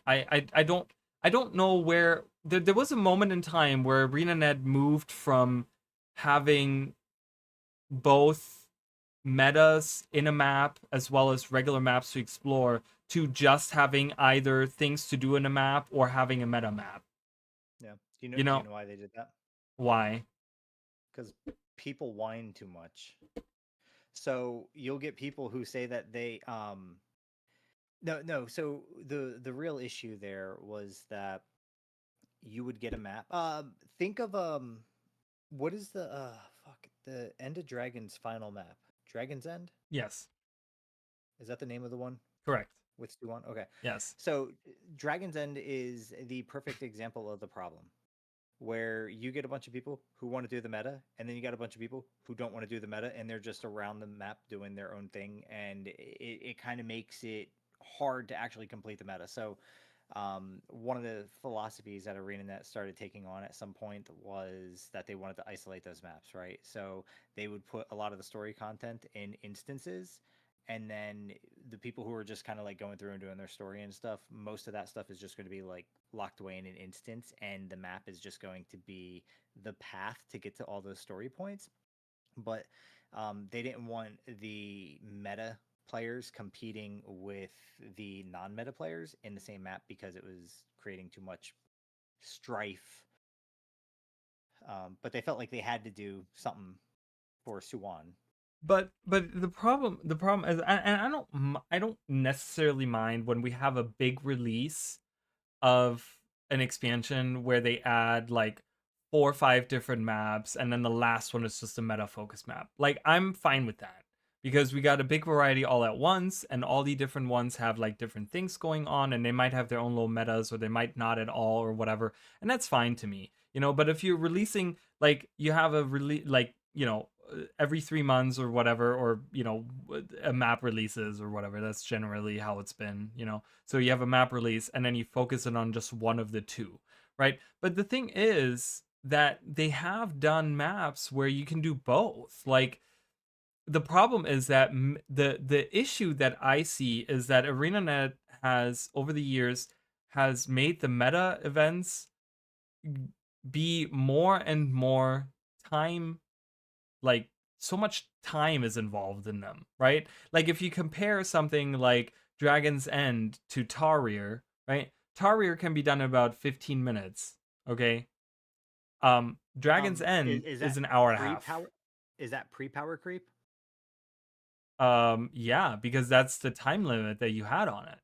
I don't know where there was a moment in time where ArenaNet moved from having both metas in a map as well as regular maps to explore to just having either things to do in a map or having a meta map. Yeah. Do you know why they did that? Why? Because people whine too much. So you'll get people who say that they no. So the real issue there was that you would get a map. Think of what is the End of Dragon's final map? Dragon's End? Yes. Is that the name of the one? Correct. With Stu on? Okay. Yes. So Dragon's End is the perfect example of the problem, where you get a bunch of people who want to do the meta, and then you got a bunch of people who don't want to do the meta, and they're just around the map doing their own thing, and it kind of makes it hard to actually complete the meta. So one of the philosophies that ArenaNet started taking on at some point was that they wanted to isolate those maps, right? So they would put a lot of the story content in instances, and then the people who are just kind of like going through and doing their story and stuff, most of that stuff is just going to be like locked away in an instance, and the map is just going to be the path to get to all those story points. But they didn't want the meta players competing with the non-meta players in the same map because it was creating too much strife. But they felt like they had to do something for Suwon. But the problem is, and I don't necessarily mind when we have a big release of an expansion where they add like 4 or 5 different maps, and then the last one is just a meta focus map. Like, I'm fine with that because we got a big variety all at once, and all the different ones have like different things going on, and they might have their own little metas, or they might not at all, or whatever, and that's fine to me, you know. But if you're releasing, like, you have a release, like, you know, every 3 months or whatever, or, you know, a map releases or whatever, that's generally how it's been, you know. So you have a map release and then you focus it on just one of the two, right? But the thing is that they have done maps where you can do both. Like, the problem is that the issue that I see is that ArenaNet has over the years has made the meta events be more and more time, like, so much time is involved in them, right? Like, if you compare something like Dragon's End to Tarrier, right? Tarrier can be done in about 15 minutes, okay? Dragon's End is an hour and a half. Is that pre-power creep? Yeah, because that's the time limit that you had on it.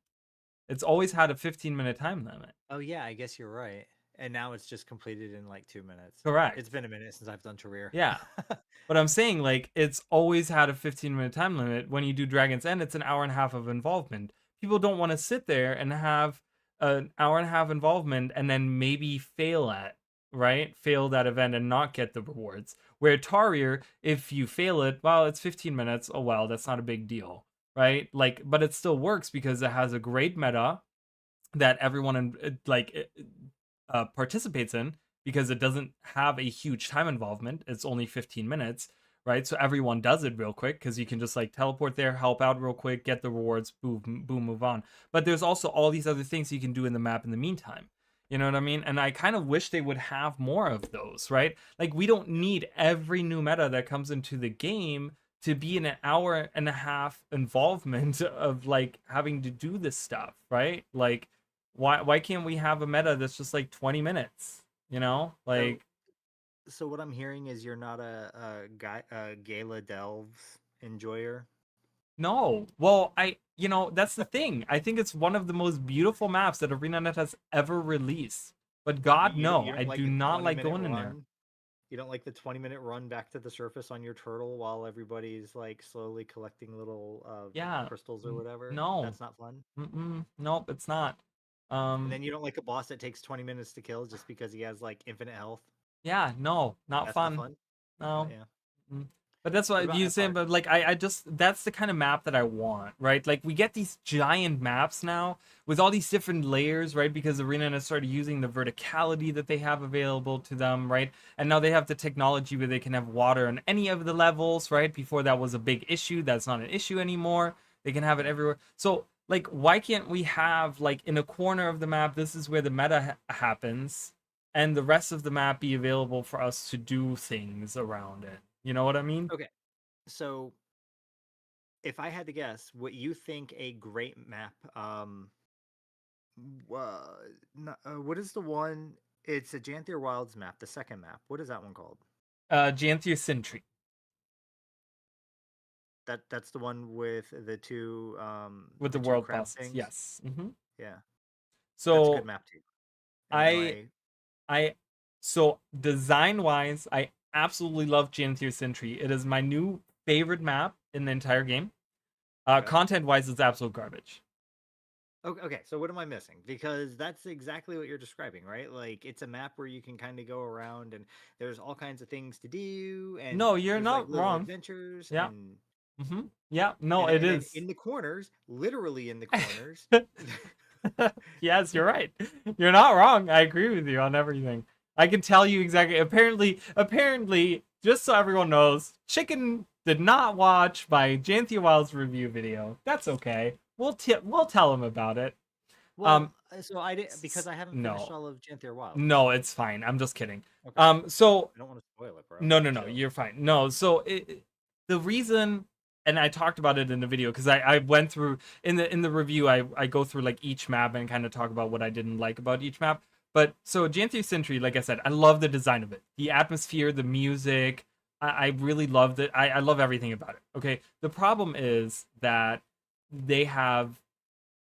It's always had a 15-minute time limit. Oh yeah, I guess you're right. And now it's just completed in like 2 minutes. Correct. It's been a minute since I've done Tarrier. Yeah. But I'm saying, like, it's always had a 15-minute time limit. When you do Dragon's End, it's an hour and a half of involvement. People don't want to sit there and have an hour and a half involvement and then maybe fail that event and not get the rewards. Where Tarrier, if you fail it, well, it's 15 minutes. Oh, well, that's not a big deal, right? Like, but it still works because it has a great meta that everyone participates in, because it doesn't have a huge time involvement. It's only 15 minutes, right? So everyone does it real quick because you can just like teleport there, help out real quick, get the rewards, boom, boom, move on. But there's also all these other things you can do in the map in the meantime. You know what I mean? And I kind of wish they would have more of those, right? Like, we don't need every new meta that comes into the game to be in an hour and a half involvement of like having to do this stuff, right? Like, why can't we have a meta that's just like 20 minutes? You know, like. So what I'm hearing is you're not a Gala Delves enjoyer. No, well, that's the thing. I think it's one of the most beautiful maps that ArenaNet has ever released. But God, no, I do not like going in there. You don't like the 20-minute run back to the surface on your turtle while everybody's like slowly collecting little Yeah. crystals or whatever? No. That's not fun. Nope, it's not. And then you don't like a boss that takes 20 minutes to kill just because he has like infinite health. Yeah, no, not That's fun. not fun. No. Yeah. Mm. But that's what about you F saying. art? But like, I just that's the kind of map that I want, right? Like we get these giant maps now with all these different layers, right? Because Arena has started using the verticality that they have available to them, right? And now they have the technology where they can have water on any of the levels, right? Before that was a big issue. That's not an issue anymore. They can have it everywhere. So like, why can't we have like in a corner of the map? This is where the meta happens, and the rest of the map be available for us to do things around it. You know what I mean? Okay. So if I had to guess, what you think a great map, what is the one? It's a Janthier Wilds map, the second map. What is that one called? Janthier Sentry. That's the one with the two With the two world crab bosses. things? Yes. Yeah. So that's a good map too. So design wise, I absolutely love Janthier Sentry. It is my new favorite map in the entire game. Content wise, it's absolute garbage. Okay, so what am I missing? Because that's exactly what you're describing, right? Like it's a map where you can kind of go around and there's all kinds of things to do, and No, you're there's not like little wrong. adventures Yeah. and Yeah, no, and it then is. in the corners, literally in the corners. Yes, you're right. You're not wrong. I agree with you on everything. I can tell you exactly. Apparently, just so everyone knows, Chicken did not watch my Janthier Wilds review video. That's okay. We'll tell him about it. Well, so I did because I haven't no. finished all of Janthier Wilds. No, it's fine. I'm just kidding. Okay. So I don't want to spoil it, bro. No, you're fine. No, so the reason, and I talked about it in the video because I went through in the review. I go through like each map and kind of talk about what I didn't like about each map. But so Janthier Sentry, like I said, I love the design of it, the atmosphere, the music. I really loved it. I love everything about it. Okay, the problem is that they have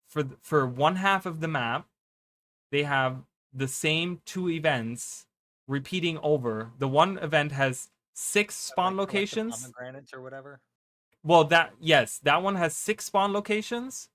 for one half of the map, they have the same two events repeating over. The one event has 6 spawn locations. Pomegranates or whatever. Well, that one has 6 spawn locations.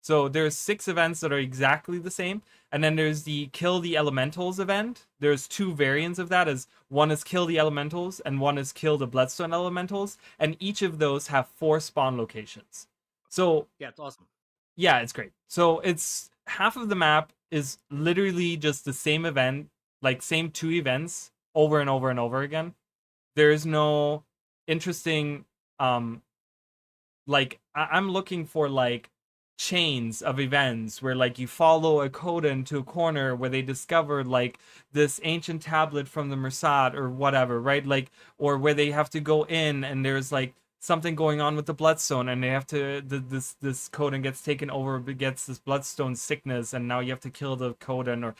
So there's 6 events that are exactly the same, and then there's the kill the elementals event. There's 2 variants of that. As one is kill the elementals and one is kill the bloodstone elementals, and each of those have 4 spawn locations. So yeah, it's awesome. Yeah, it's great. So it's half of the map is literally just the same event, like same 2 events over and over and over again. There's no interesting like I'm looking for like chains of events where like you follow a coda into a corner where they discovered like this ancient tablet from the Mersat or whatever, right? Like, or where they have to go in and there's like something going on with the bloodstone and they have to this Codan gets taken over, gets this bloodstone sickness, and now you have to kill the Codan, or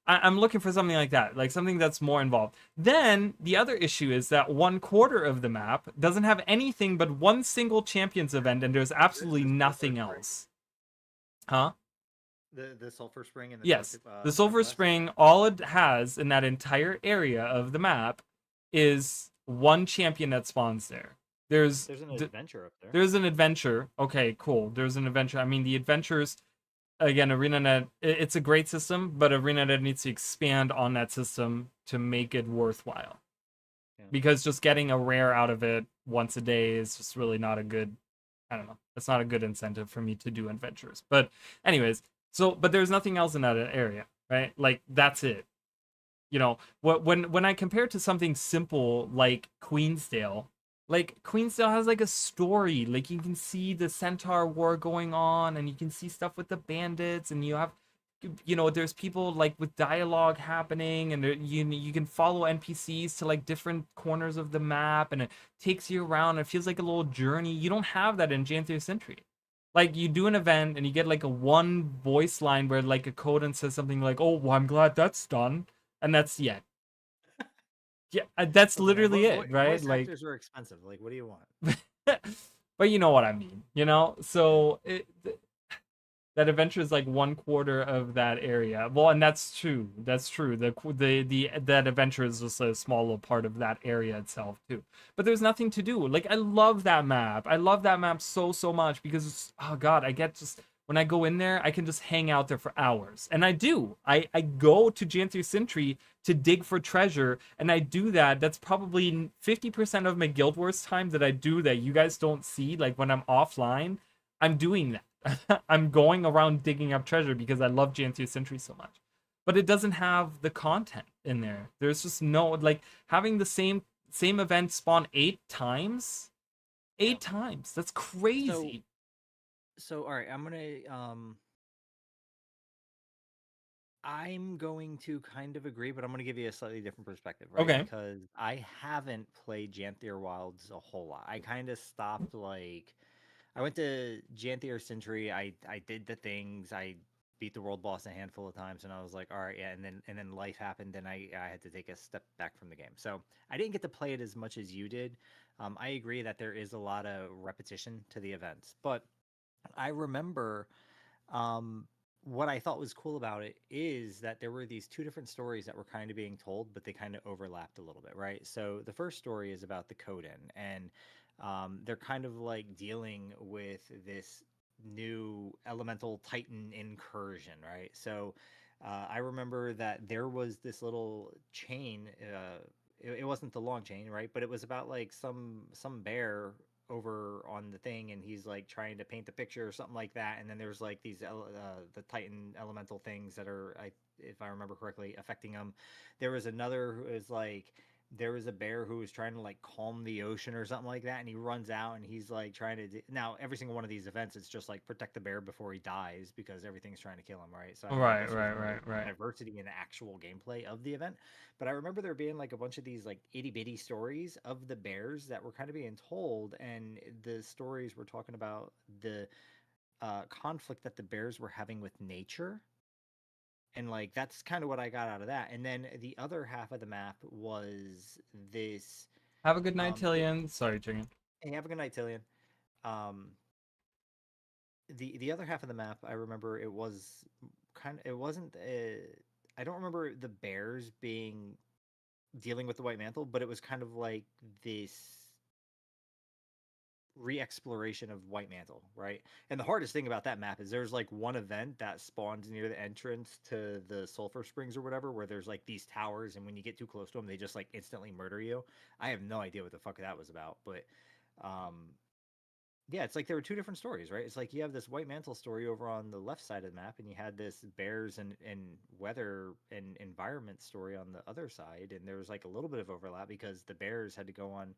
I'm looking for something like that, like something that's more involved. Then the other issue is that 1/4 of the map doesn't have anything but one single champions event, and there's absolutely nothing else. Huh? The sulfur spring and the yes, the sulfur spring. All it has in that entire area of the map is one champion that spawns there. There's an adventure up there. There's an adventure. Okay, cool. There's an adventure. I mean, the adventures, again, ArenaNet, it's a great system, but ArenaNet needs to expand on that system to make it worthwhile. Yeah. Because just getting a rare out of it once a day is just really not a good, I don't know, it's not a good incentive for me to do adventures. But anyways, but there's nothing else in that area, right? Like, that's it. When I compare it to something simple like Queensdale, like Queensdale has like a story, like you can see the Centaur War going on, and you can see stuff with the bandits, and you have, there's people like with dialogue happening, and you can follow NPCs to like different corners of the map, and it takes you around. It feels like a little journey. You don't have that in Janthier Sentry. Like, you do an event and you get like a one voice line where like a Codan says something like, "Oh, well, I'm glad that's done," and that's the end. Yeah, that's literally it, right? Voice actors are expensive. Like, what do you want? But you know what I mean, So That adventure is like 1/4 of that area. Well, and that's true. That's true. That adventure is just a small little part of that area itself too. But there's nothing to do. Like I love that map. I love that map so much because it's, oh god, I get just when I go in there, I can just hang out there for hours. And I do. I go to Janthir Sentry to dig for treasure, and I do that. That's probably 50% of my Guild Wars time that I do that you guys don't see. Like when I'm offline, I'm doing that. I'm going around digging up treasure because I love Janthir Sentry so much. But it doesn't have the content in there. There's just no, like, having the same event spawn 8 times? 8 times. That's crazy. So all right, I'm going to kind of agree, but I'm going to give you a slightly different perspective, right? Okay. Because I haven't played Janthir Wilds a whole lot. I kind of stopped, like, I went to Janthir Sentry. I did the things. I beat the world boss a handful of times, and I was like, all right, yeah. And then life happened, and I had to take a step back from the game. So I didn't get to play it as much as you did. I agree that there is a lot of repetition to the events, but I remember what I thought was cool about it is that there were these 2 different stories that were kind of being told, but they kind of overlapped a little bit, right? So the first story is about the Coden, and they're kind of like dealing with this new elemental titan incursion, right? So I remember that there was this little chain. It wasn't the long chain, right? But it was about like some bear over on the thing, and he's like trying to paint the picture or something like that. And then there's like these the Titan elemental things that are, if I remember correctly, affecting him. There was another who is like, there was a bear who was trying to like calm the ocean or something like that, and he runs out and he's like trying to now every single one of these events, it's just like protect the bear before he dies because everything's trying to kill him, right? So Right. diversity in the actual gameplay of the event. But I remember there being like a bunch of these like itty bitty stories of the bears that were kind of being told, and the stories were talking about the conflict that the bears were having with nature. And like that's kind of what I got out of that. And then the other half of the map was this. Have a good night, Tillian. Sorry, chicken. Hey, have a good night, Tillian. The other half of the map, I remember it was kind of, it wasn't. I don't remember the bears being dealing with the White Mantle, but it was kind of like this re-exploration of White Mantle, right? And the hardest thing about that map is there's like one event that spawns near the entrance to the Sulphur Springs or whatever, where there's like these towers, and when you get too close to them, they just like instantly murder you. I have no idea what the fuck that was about, but yeah, it's like there were 2 different stories, right? It's like you have this White Mantle story over on the left side of the map, and you had this bears and weather and environment story on the other side, and there was like a little bit of overlap because the bears had to go on.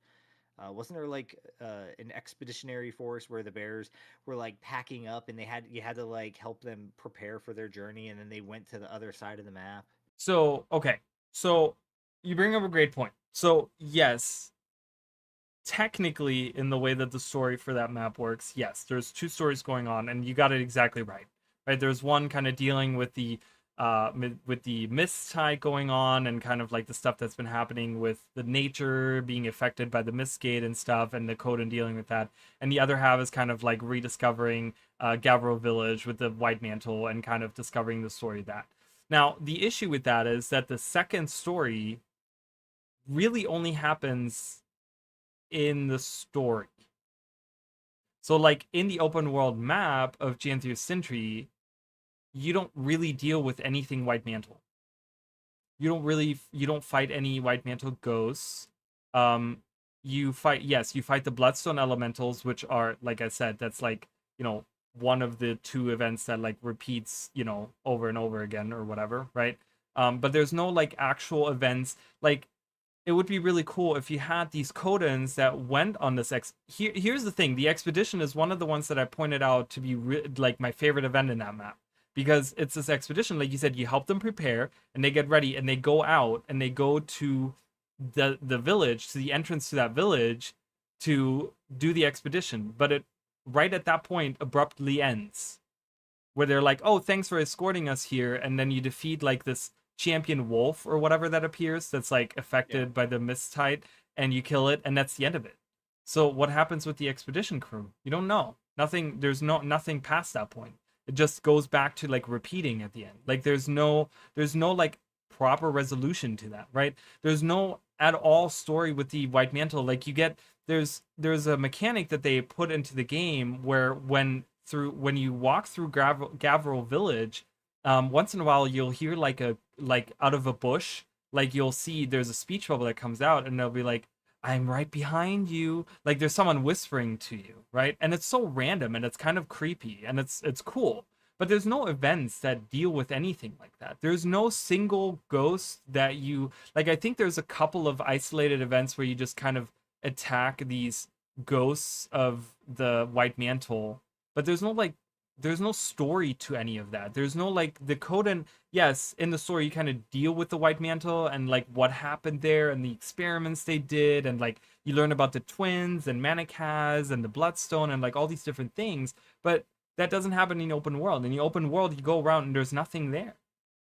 Wasn't there like an expeditionary force where the bears were like packing up, and you had to like help them prepare for their journey, and then they went to the other side of the map? So, okay. So, you bring up a great point. So, yes, technically, in the way that the story for that map works, yes, there's 2 stories going on, and you got it exactly right. Right? There's one kind of dealing with the mist tide going on, and kind of like the stuff that's been happening with the nature being affected by the mistgate and stuff, and the code and dealing with that. And the other half is kind of like rediscovering Gavro Village with the White Mantle, and kind of discovering the story of that. Now, the issue with that is that the second story really only happens in the story. So like in the open world map of Janthir Sentry, you don't really deal with anything White Mantle. You don't fight any White Mantle ghosts. You fight the Bloodstone Elementals, which are, like I said, that's like, one of the 2 events that like repeats, over and over again or whatever, right? But there's no like actual events. Like, it would be really cool if you had these codons that went on this here's the thing, the expedition is one of the ones that I pointed out to be like my favorite event in that map. Because it's this expedition, like you said, you help them prepare, and they get ready, and they go out, and they go to the village, to the entrance to that village, to do the expedition. But it, right at that point, abruptly ends. Where they're like, oh, thanks for escorting us here, and then you defeat, like, this champion wolf, or whatever that appears, that's, like, affected by the mist tide, and you kill it, and that's the end of it. So what happens with the expedition crew? You don't know. There's nothing past that point. it just goes back to like repeating at the end. Like there's no like proper resolution to that, right? There's no at all story with the White Mantle. Like you get there's a mechanic that they put into the game where when you walk through Gavriel Village, once in a while you'll hear like out of a bush, like you'll see there's a speech bubble that comes out and they'll be like, I'm right behind you. Like there's someone whispering to you, right? And it's so random and it's kind of creepy and it's cool. But there's no events that deal with anything like that. There's no single ghost that you like. I think there's a couple of isolated events where you just kind of attack these ghosts of the White Mantle, but there's no story to any of that. There's no like the Coden. Yes, in the story you kind of deal with the White Mantle and like what happened there and the experiments they did, and like you learn about the twins and Manakaz and the Bloodstone and like all these different things. But that doesn't happen in the open world. In the open world, you go around and there's nothing there.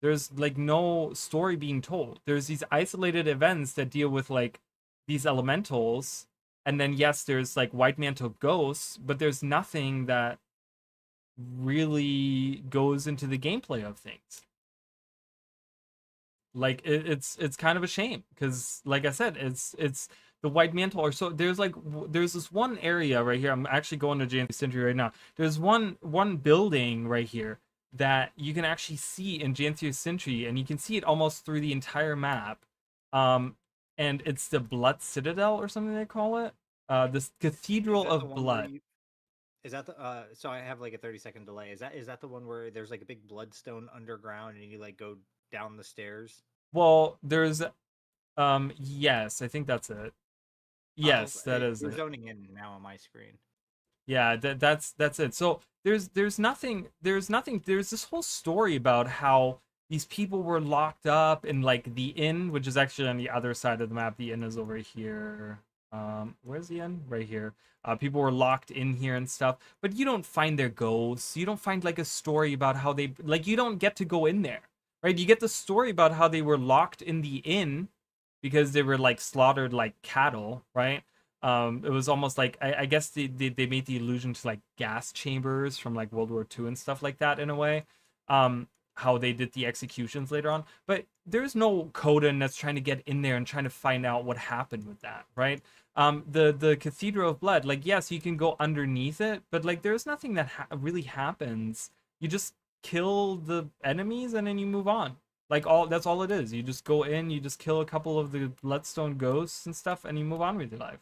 There's like no story being told. There's these isolated events that deal with like these elementals, and then yes, there's like White Mantle ghosts, but there's nothing that really goes into the gameplay of things. Like it's kind of a shame because, like I said, it's the White Mantle are so there's this one area right here. I'm actually going to J&T Century right now. There's one building right here that you can actually see in J&T Century, and you can see it almost through the entire map. And it's the Blood Citadel or something they call it. This Cathedral of Blood. Is that the so I have like a 30-second delay. Is that the one where there's like a big bloodstone underground and you like go down the stairs? Well, there's yes, I think that's it. Yes, that is You're it. zoning in now on my screen. Yeah, that's it. So there's nothing there's this whole story about how these people were locked up in like the inn, which is actually on the other side of the map. The inn is over here. Where's the inn? Right here. People were locked in here and stuff, but you don't find their ghosts. You don't find like a story about how they like you don't get to go in there, right? You get the story about how they were locked in the inn because they were like slaughtered like cattle, right? It was almost like I guess they made the allusion to like gas chambers from like World War II and stuff like that in a way. How they did the executions later on, but there's no Coden that's trying to get in there and trying to find out what happened with that, right? The Cathedral of Blood, like yes, you can go underneath it, but like there's nothing that really happens. You just kill the enemies and then you move on. Like that's all it is. You just go in, you just kill a couple of the Bloodstone ghosts and stuff, and you move on with your life.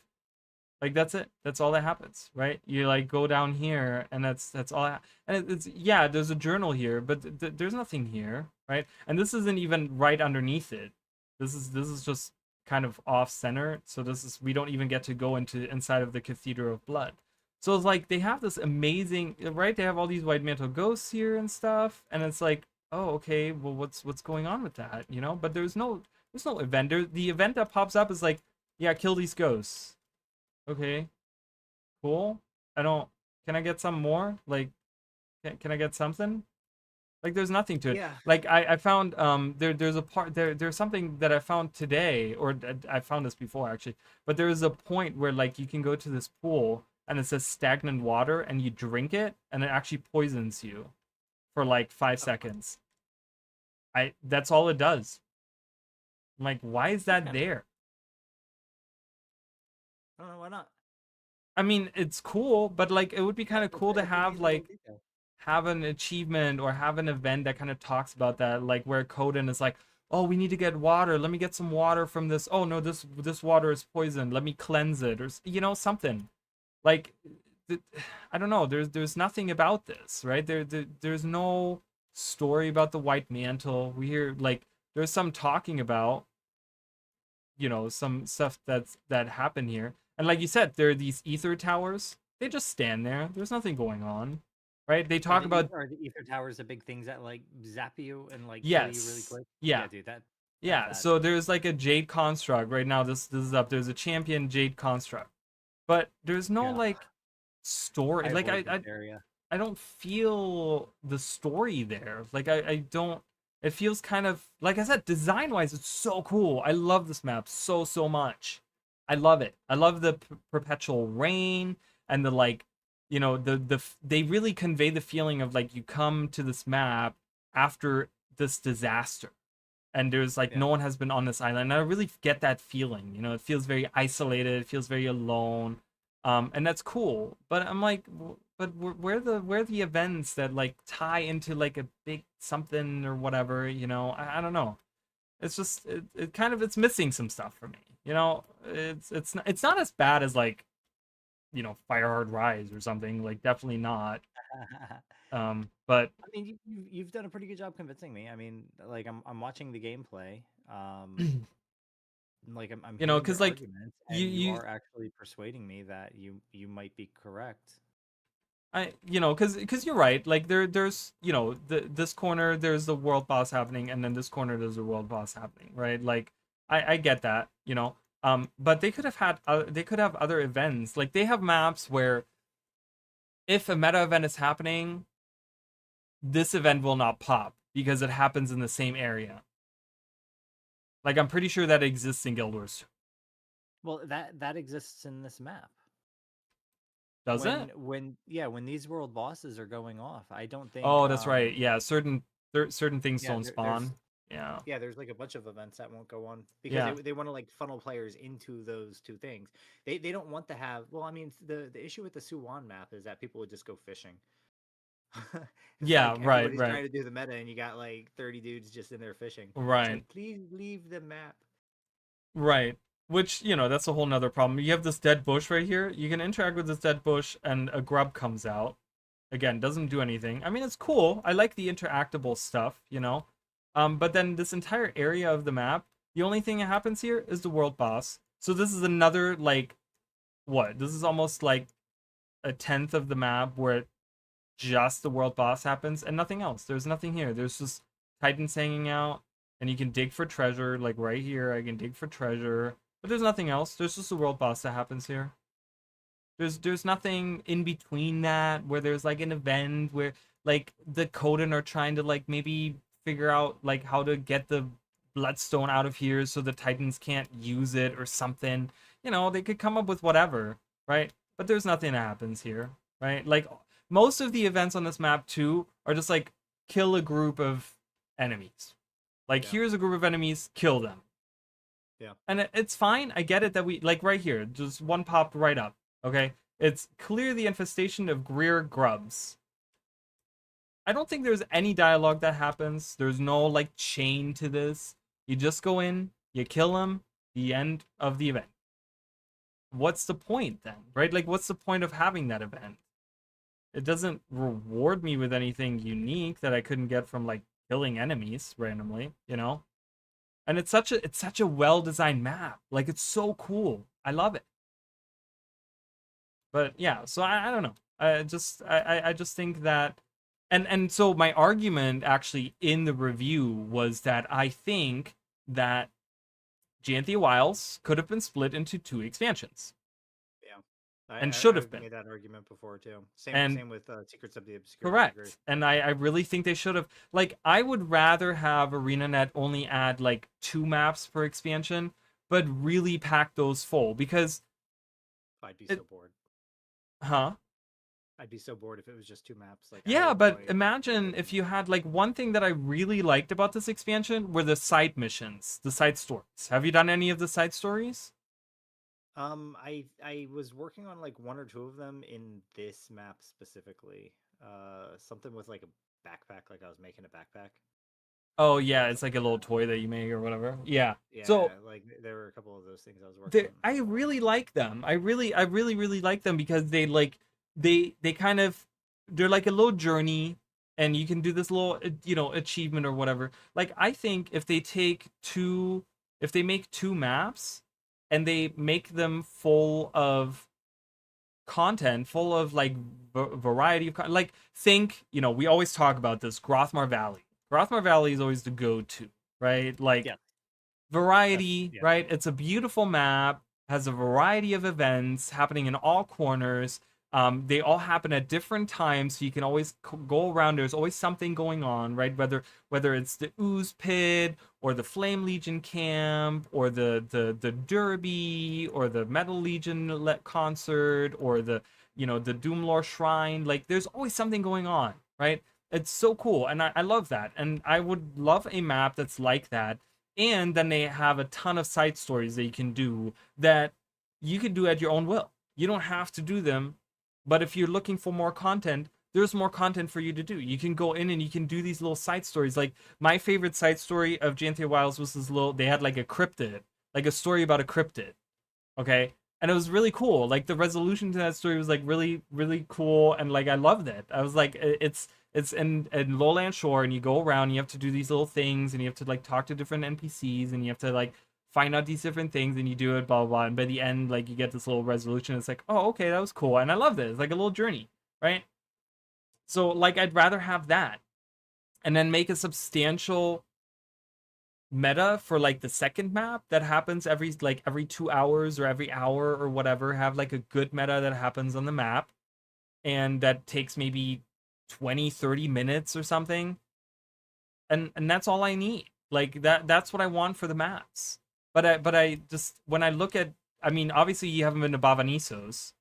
Like that's it. That's all that happens, right? You like go down here, and that's all. And it's yeah, there's a journal here, but there's nothing here, right? And this isn't even right underneath it. This is just kind of off center. So we don't even get to go inside of the Cathedral of Blood. So it's like they have this amazing, right? They have all these White Mantle ghosts here and stuff, and it's like, oh, okay, well, what's going on with that, you know? But there's no event. The event that pops up is like, yeah, kill these ghosts. Okay, cool. Can I get some more? Like, can I get something? Like, there's nothing to it. Yeah. Like, I found, there's a part, there's something that I found today, or I found this before, actually. But there is a point where, like, you can go to this pool, and it says stagnant water, and you drink it, and it actually poisons you for, like, 5 seconds. That's all it does. I'm like, why is that there? I don't know, why not? I mean, it's cool, but like it would be kind of cool to have like have an achievement or have an event that kind of talks about that, like where Coden is like, oh, we need to get water. Let me get some water from this. Oh no, this water is poisoned. Let me cleanse it, or you know, something. Like, I don't know. There's nothing about this, right? There's no story about the White Mantle. We hear like there's some talking about, you know, some stuff that happened here. And like you said, there are these ether towers. They just stand there. There's nothing going on, right? They talk about are the ether towers the big things that like zap you and like kill you really yes, quick? yeah, Dude, yeah. So there's like a Jade construct right now. This is up. There's a champion Jade construct, but there's no like story. Like I don't feel the story there. Like I don't. It feels kind of like I said, design wise, it's so cool. I love this map so much. I love it. I love the perpetual rain and the like, you know, they really convey the feeling of like you come to this map after this disaster, and there's like no one has been on this island. And I really get that feeling. You know, it feels very isolated. It feels very alone, and that's cool. But I'm like, but where are the events that like tie into like a big something or whatever? You know, I don't know. It's just it kind of it's missing some stuff for me. You know, it's not as bad as like, you know, Firehard Rise or something. Like definitely not. But I mean, you've done a pretty good job convincing me. I mean, like I'm watching the gameplay. Like I'm you know, hearing because your like arguments, you and you you are actually persuading me that you might be correct. you know, because you're right. Like there's you know this corner there's the world boss happening, and then this corner there's the world boss happening, right? Like I get that, you know. But they could have had they could have other events. Like they have maps where if a meta event is happening, this event will not pop because it happens in the same area. Like I'm pretty sure that exists in Guild Wars 2. Well, that exists in this map. Does it? When these world bosses are going off, I don't think. Oh, that's right. Yeah, certain things don't there's spawn. Yeah. yeah, there's like a bunch of events that won't go on because Yeah. they want to like funnel players into those two things. They don't want to have. Well, I mean, the issue with the Suwon map is that people would just go fishing. It's Yeah, like right, everybody's right. trying to do the meta, and you got like 30 dudes just in there fishing. It's Right. like, please leave the map. Right. Which, you know, that's a whole nother problem. You have this dead bush right here. You can interact with this dead bush and a grub comes out. Again, doesn't do anything. I mean, it's cool. I like the interactable stuff, you know. But then this entire area of the map, the only thing that happens here is the world boss. So this is another, like, what? This is almost like a 10th of the map where just the world boss happens and nothing else. There's nothing here. There's just titans hanging out, and you can dig for treasure. Like right here, I can dig for treasure. But there's nothing else. There's just the world boss that happens here. There's nothing in between that where there's like an event where like the Coden are trying to like maybe figure out like how to get the bloodstone out of here so the Titans can't use it or something. You know, they could come up with whatever, right? But there's nothing that happens here, right? Like most of the events on this map too are just like kill a group of enemies. Like here's a group of enemies, kill them. Yeah. And it's fine. I get it that we like right here, just one popped right up. Okay, it's clear the infestation of Greer grubs. I don't think there's any dialogue that happens. There's no like chain to this. You just go in, you kill them, the end of the event. What's the point then, right? Like, what's the point of having that event? It doesn't reward me with anything unique that I couldn't get from like killing enemies randomly, you know? And it's such a well-designed map. Like it's so cool. I love it. But yeah, so I don't know. I just think that and so my argument actually in the review was that I think that Janthia Wilds could have been split into 2 expansions. And should have been. Made that argument before too. Same with Secrets of the Obscure. Correct. And I really think they should have. Like, I would rather have ArenaNet only add like 2 maps per expansion, but really pack those full because I'd be so bored. Huh? I'd be so bored if it was just 2 maps. Like yeah, but imagine if you had like one thing that I really liked about this expansion were the side missions, the side stories. Have you done any of the side stories? I was working on like 1 or 2 of them in this map specifically. Something with like a backpack, like I was making a backpack. Oh yeah, it's like a little toy that you make or whatever. Yeah. Yeah. So like there were a couple of those things I was working on. I really like them. I really like them because they like they kind of they're like a little journey, and you can do this little you know achievement or whatever. Like I think if they make 2 maps and they make them full of content, full of like variety of like think, you know, we always talk about this Grothmar Valley. Grothmar Valley is always the go-to, right? Like variety, right? It's a beautiful map, has a variety of events happening in all corners. They all happen at different times, so you can always go around. There's always something going on, right? Whether it's the Ooze Pit or the Flame Legion camp or the Derby or the Metal Legion concert or the the Doomlore Shrine. Like, there's always something going on, right? It's so cool, and I love that. And I would love a map that's like that. And then they have a ton of side stories that you can do that you can do at your own will. You don't have to do them, but if you're looking for more content, there's more content for you to do. You can go in and you can do these little side stories. Like, my favorite side story of J&T Wilds was this little, they had like a cryptid, like a story about a cryptid, okay? And it was really cool. Like, the resolution to that story was like really, really cool, and like I loved it. I was like, it's in Lowland Shore, and you go around, and you have to do these little things, and you have to like talk to different NPCs, and you have to like find out these different things, and you do it, blah blah blah. And by the end, like, you get this little resolution. It's like, oh, okay, that was cool, and I loved it. It's like a little journey, right? So like, I'd rather have that, and then make a substantial meta for like the second map that happens every 2 hours or every hour or whatever. Have like a good meta that happens on the map, and that takes maybe 20-30 minutes or something, and that's all I need. Like, that's what I want for the maps. But I just, when I look at, I mean, obviously you haven't been to Bavanisos.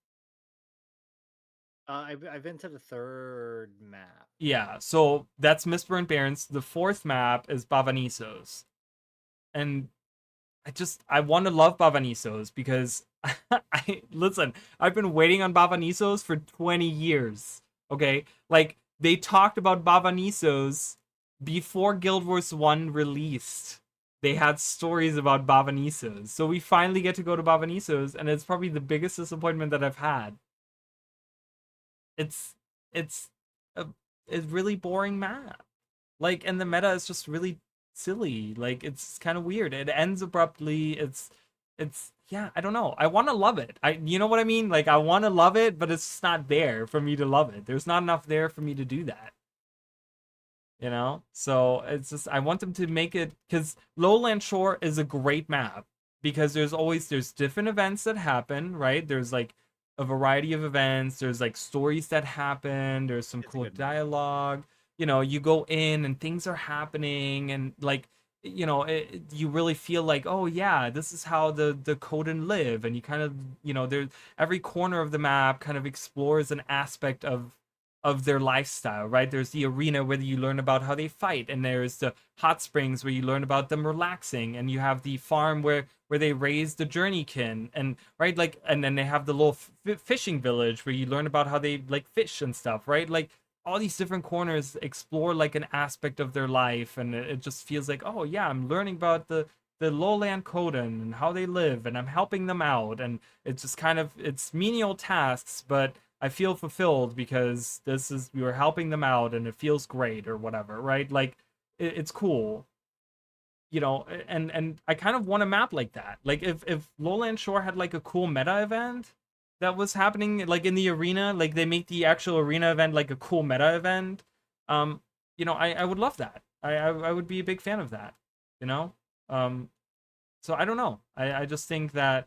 I've been to the third map. Yeah, so that's Mistburnt Barrens. The fourth map is Bavanisos. And I want to love Bavanisos because listen, I've been waiting on Bavanisos for 20 years. Okay? Like, they talked about Bavanisos before Guild Wars 1 released. They had stories about Bavanisos. So we finally get to go to Bavanisos, and it's probably the biggest disappointment that I've had. It's a really boring map. Like, and the meta is just really silly. Like, it's kind of weird. It ends abruptly. It's yeah, I don't know. I want to love it. You know what I mean? Like, I want to love it, but it's just not there for me to love it. There's not enough there for me to do that. You know? So it's just, I want them to make it, because Lowland Shore is a great map, because there's different events that happen, right? There's like a variety of events. There's like stories that happen. There's some cool dialogue. You go in and things are happening, and like, you really feel like, oh yeah, this is how the Coden live, and you kind of, there's every corner of the map kind of explores an aspect of their lifestyle, right? There's the arena where you learn about how they fight, and there's the hot springs where you learn about them relaxing, and you have the farm where they raise the journeykin, and right, like, and then they have the little fishing village where you learn about how they like fish and stuff, right? Like, all these different corners explore like an aspect of their life, and it just feels like, oh yeah, I'm learning about the lowland Coden and how they live, and I'm helping them out, and it's just kind of, it's menial tasks, but I feel fulfilled because we were helping them out, and it feels great or whatever, right? Like, it's cool, and I kind of want a map like that. Like, if Lowland Shore had like a cool meta event that was happening like in the arena, like they make the actual arena event like a cool meta event, I would love that. I would be a big fan of that, so I don't know. I just think that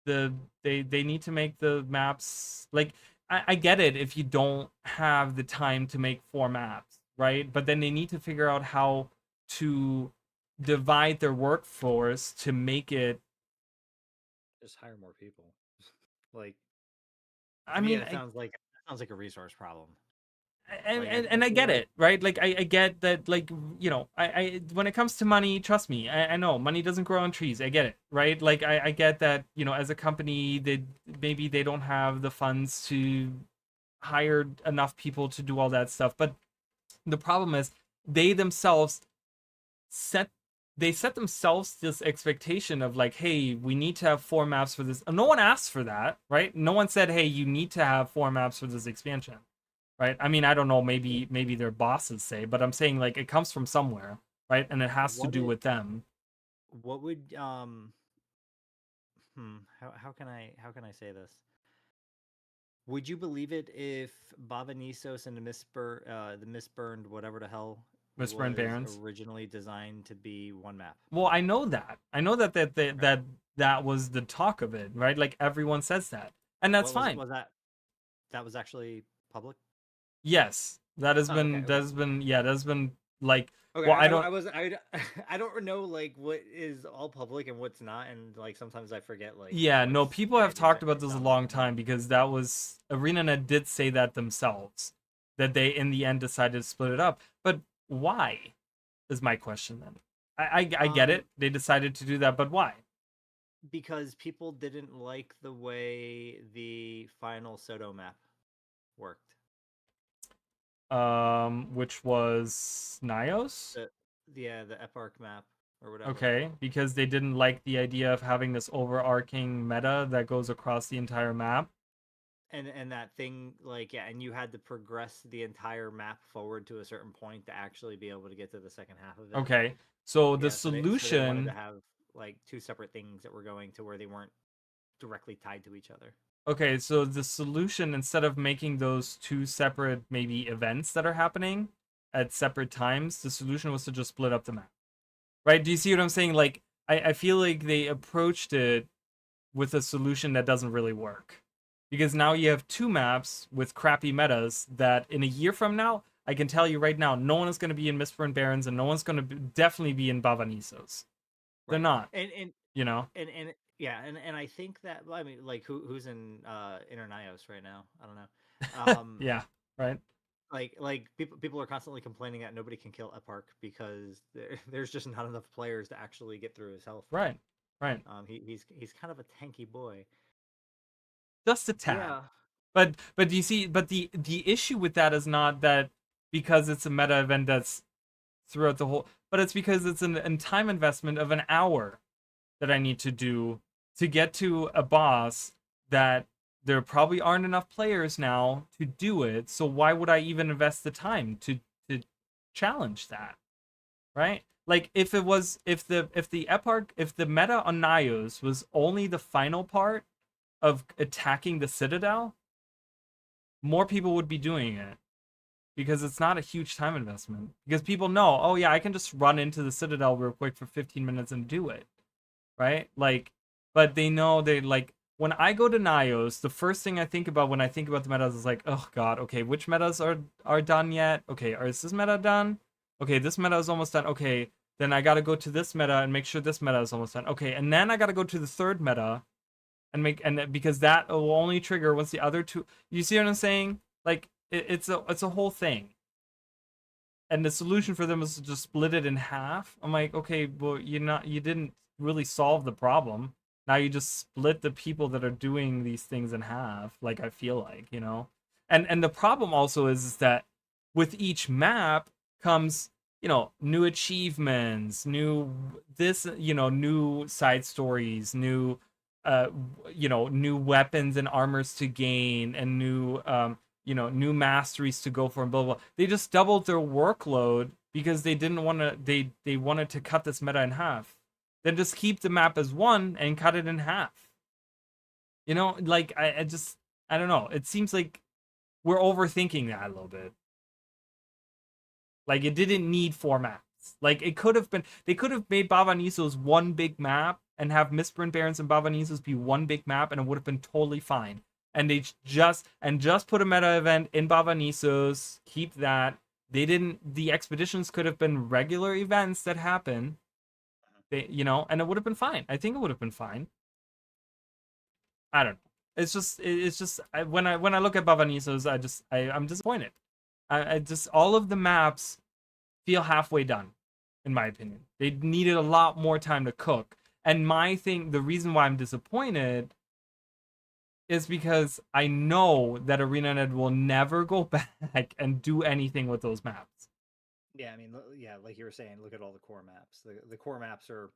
they need to make the maps, like, I get it if you don't have the time to make 4 maps, right? But then they need to figure out how to divide their workforce to make it, just hire more people. Like, I mean, it sounds like a resource problem. And I get it, right? Like, I get that, like, I when it comes to money, trust me, I know money doesn't grow on trees. I get it, right? Like, I get that, as a company, maybe they don't have the funds to hire enough people to do all that stuff. But the problem is, they themselves set themselves this expectation of like, hey, we need to have 4 maps for this. No one asked for that, right? No one said, hey, you need to have 4 maps for this expansion, right? I mean, I don't know, maybe their bosses say, but I'm saying, like, it comes from somewhere, right? And it has to do with them. What would how can I say this? Would you believe it if Bavanisos and the Mistburned whatever the hell Mistburned Barrens originally designed to be 1 map? Well, I know that that was the talk of it, right? Like, everyone says that, and that's fine. That was actually public? Yes, that has been like, Okay, well, I I don't. was I don't know like what is all public and what's not, and like sometimes I forget like Yeah, no, what's people have private talked and about this a dumb long and whatnot. time because that was ArenaNet did say that themselves, that they in the end decided to split it up. But why is my question then? I get it. They decided to do that, but why? Because people didn't like the way the final Soto map worked. Which was Nios? The Epark map or whatever. Okay, because they didn't like the idea of having this overarching meta that goes across the entire map. And that thing like and you had to progress the entire map forward to a certain point to actually be able to get to the second half of it. Okay, so the So they wanted to solution. have like two separate things that were going to where they weren't directly tied to each other. Okay, so the solution, instead of making those two separate maybe events that are happening at separate times, the solution was to just split up the map. Right? Do you see what I'm saying? Like, I feel like they approached it with a solution that doesn't really work. Because now you have two maps with crappy metas that in a year from now, I can tell you right now, no one is going to be in Mistborn Barons and no one's going to definitely be in Bavanisos. They're not. And you know? and yeah, and I think that I mean like who's in Internios right now? I don't know. Yeah, right. Like people are constantly complaining that nobody can kill Epark because there's just not enough players to actually get through his health. Right. He's kind of a tanky boy. Just a tad. Yeah. But do you see? But the issue with that is not that because it's a meta event that's throughout the whole, but it's because it's an time investment of an hour that I need to do to get to a boss that there probably aren't enough players now to do it. So why would I even invest the time to challenge that? Right? Like if the meta on Nios was only the final part of attacking the Citadel, more people would be doing it because it's not a huge time investment. Because people know, oh yeah, I can just run into the Citadel real quick for 15 minutes and do it, right? Like, but they know they like when I go to Nios, the first thing I think about when I think about the metas is like, oh god, okay, which metas are done yet? Okay, is this meta done? Okay, this meta is almost done. Okay, then I gotta go to this meta and make sure this meta is almost done. Okay, and then I gotta go to the third meta and because that will only trigger once the other two. You see what I'm saying? Like it's a whole thing. And the solution for them is to just split it in half. I'm like, okay, well, you didn't really solve the problem. Now you just split the people that are doing these things in half. Like I feel like, you know, and the problem also is that with each map comes, you know, new achievements, new side stories, new new weapons and armors to gain, and new new masteries to go for, and blah blah. They just doubled their workload because they didn't want to. They wanted to cut this meta in half. Then just keep the map as one and cut it in half. You know, like I don't know. It seems like we're overthinking that a little bit. Like it didn't need 4 maps. Like it could have been. They could have made Bavanisos one big map and have Mistborn Barons and Bavanisos be one big map, and it would have been totally fine. And they just put a meta event in Bavanisos, keep that. They didn't. The expeditions could have been regular events that happen. They, and it would have been fine. I think it would have been fine. I don't know. It's just when I look at Bavanisos, I'm disappointed. I just all of the maps feel halfway done, in my opinion. They needed a lot more time to cook. And the reason why I'm disappointed is because I know that ArenaNet will never go back and do anything with those maps. Yeah, I mean, yeah, like you were saying, look at all the core maps. The core maps are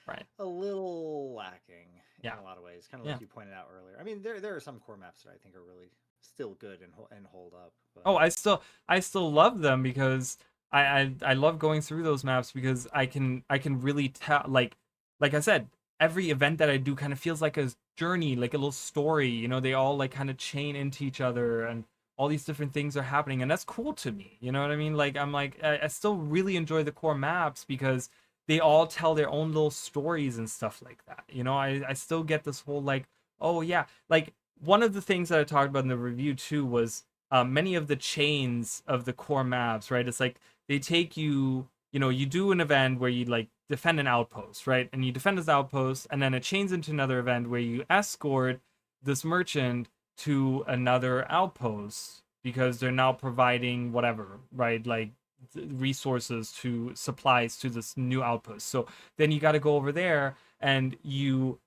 right a little lacking in a lot of ways, kind of like you pointed out earlier. I mean, there are some core maps that I think are really still good and hold up. But... Oh, I still love them because I love going through those maps because I can really tell, like I said, every event that I do kind of feels like a journey, like a little story. They all like kind of chain into each other, and all these different things are happening, and that's cool to me. You know what I mean? Like I still really enjoy the core maps because they all tell their own little stories and stuff like that. I still get this whole like, oh yeah, like one of the things that I talked about in the review too was many of the chains of the core maps, right? It's like they take you, you know, you do an event where you like defend an outpost, right? And you defend this outpost, and then it chains into another event where you escort this merchant to another outpost because they're now providing whatever, right? Like resources to supplies to this new outpost. So then you got to go over there and you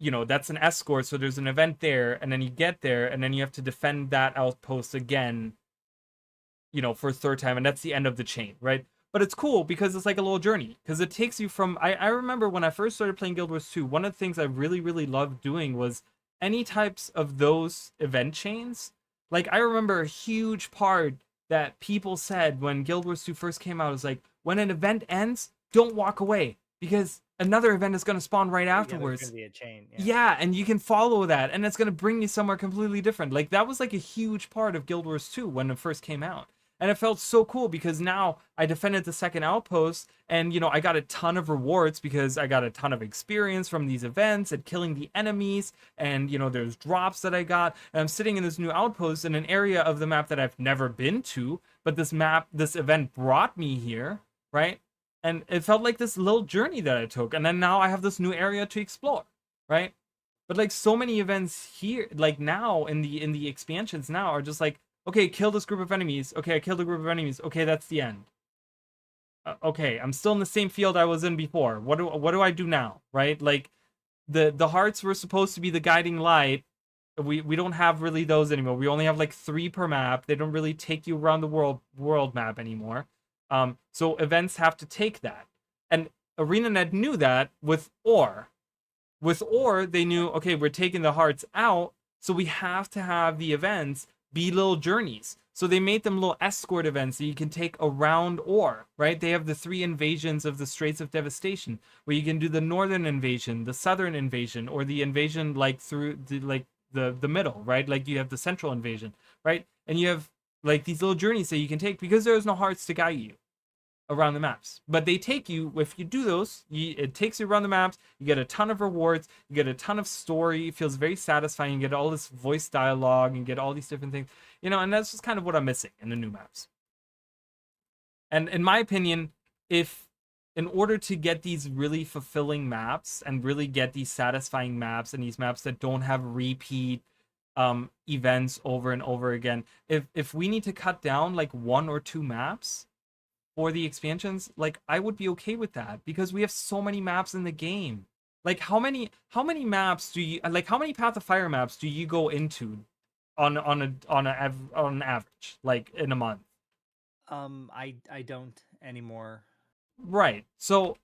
know, that's an escort. So there's an event there, and then you get there, and then you have to defend that outpost again, you know, for a third time, and that's the end of the chain, right? But it's cool because it's like a little journey, because it takes you from, I remember when I first started playing Guild Wars 2, one of the things I really, really loved doing was any types of those event chains. Like, I remember a huge part that people said when Guild Wars 2 first came out was like, when an event ends, don't walk away, because another event is going to spawn right afterwards. There's going to be a chain. Yeah, and you can follow that, and it's going to bring you somewhere completely different. Like, that was like a huge part of Guild Wars 2 when it first came out. And it felt so cool because now I defended the second outpost, and, you know, I got a ton of rewards because I got a ton of experience from these events and killing the enemies. And, you know, there's drops that I got. And I'm sitting in this new outpost in an area of the map that I've never been to. But this event brought me here, right? And it felt like this little journey that I took. And then now I have this new area to explore, right? But like so many events here, like now in the expansions now are just like, okay, kill this group of enemies. Okay, I killed a group of enemies. Okay, that's the end. Okay, I'm still in the same field I was in before. What do I do now, right? Like, the hearts were supposed to be the guiding light. We don't have really those anymore. We only have like 3 per map. They don't really take you around the world map anymore. So events have to take that. And ArenaNet knew that with Ore. With Ore, they knew, okay, we're taking the hearts out, so we have to have the events be little journeys. So they made them little escort events that you can take around Ore, right? They have the 3 invasions of the Straits of Devastation, where you can do the northern invasion, the southern invasion, or the invasion like through the middle, right? Like you have the central invasion, right? And you have like these little journeys that you can take because there's no hearts to guide you around the maps. But they take you, if you do those, it takes you around the maps, you get a ton of rewards, you get a ton of story, it feels very satisfying, you get all this voice dialogue, and get all these different things, you know, and that's just kind of what I'm missing in the new maps. And in my opinion, if in order to get these really fulfilling maps and really get these satisfying maps and these maps that don't have repeat events over and over again, if we need to cut down like 1 or 2 maps for the expansions, like I would be okay with that, because we have so many maps in the game. Like how many maps do you, like how many Path of Fire maps do you go into on an average, like in a month? I don't anymore. Right. So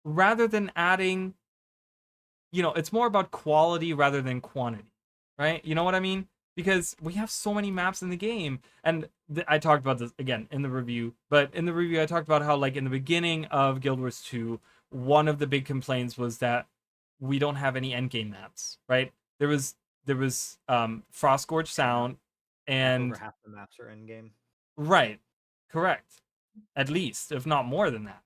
rather than adding, you know, it's more about quality rather than quantity, right? You know what I mean? Because we have so many maps in the game, and I talked about this again in the review, but in the review I talked about how, like, in the beginning of Guild Wars 2, one of the big complaints was that we don't have any endgame maps, right? There was Frostgorge Sound, and over half the maps are endgame. Right, correct, at least, if not more than that.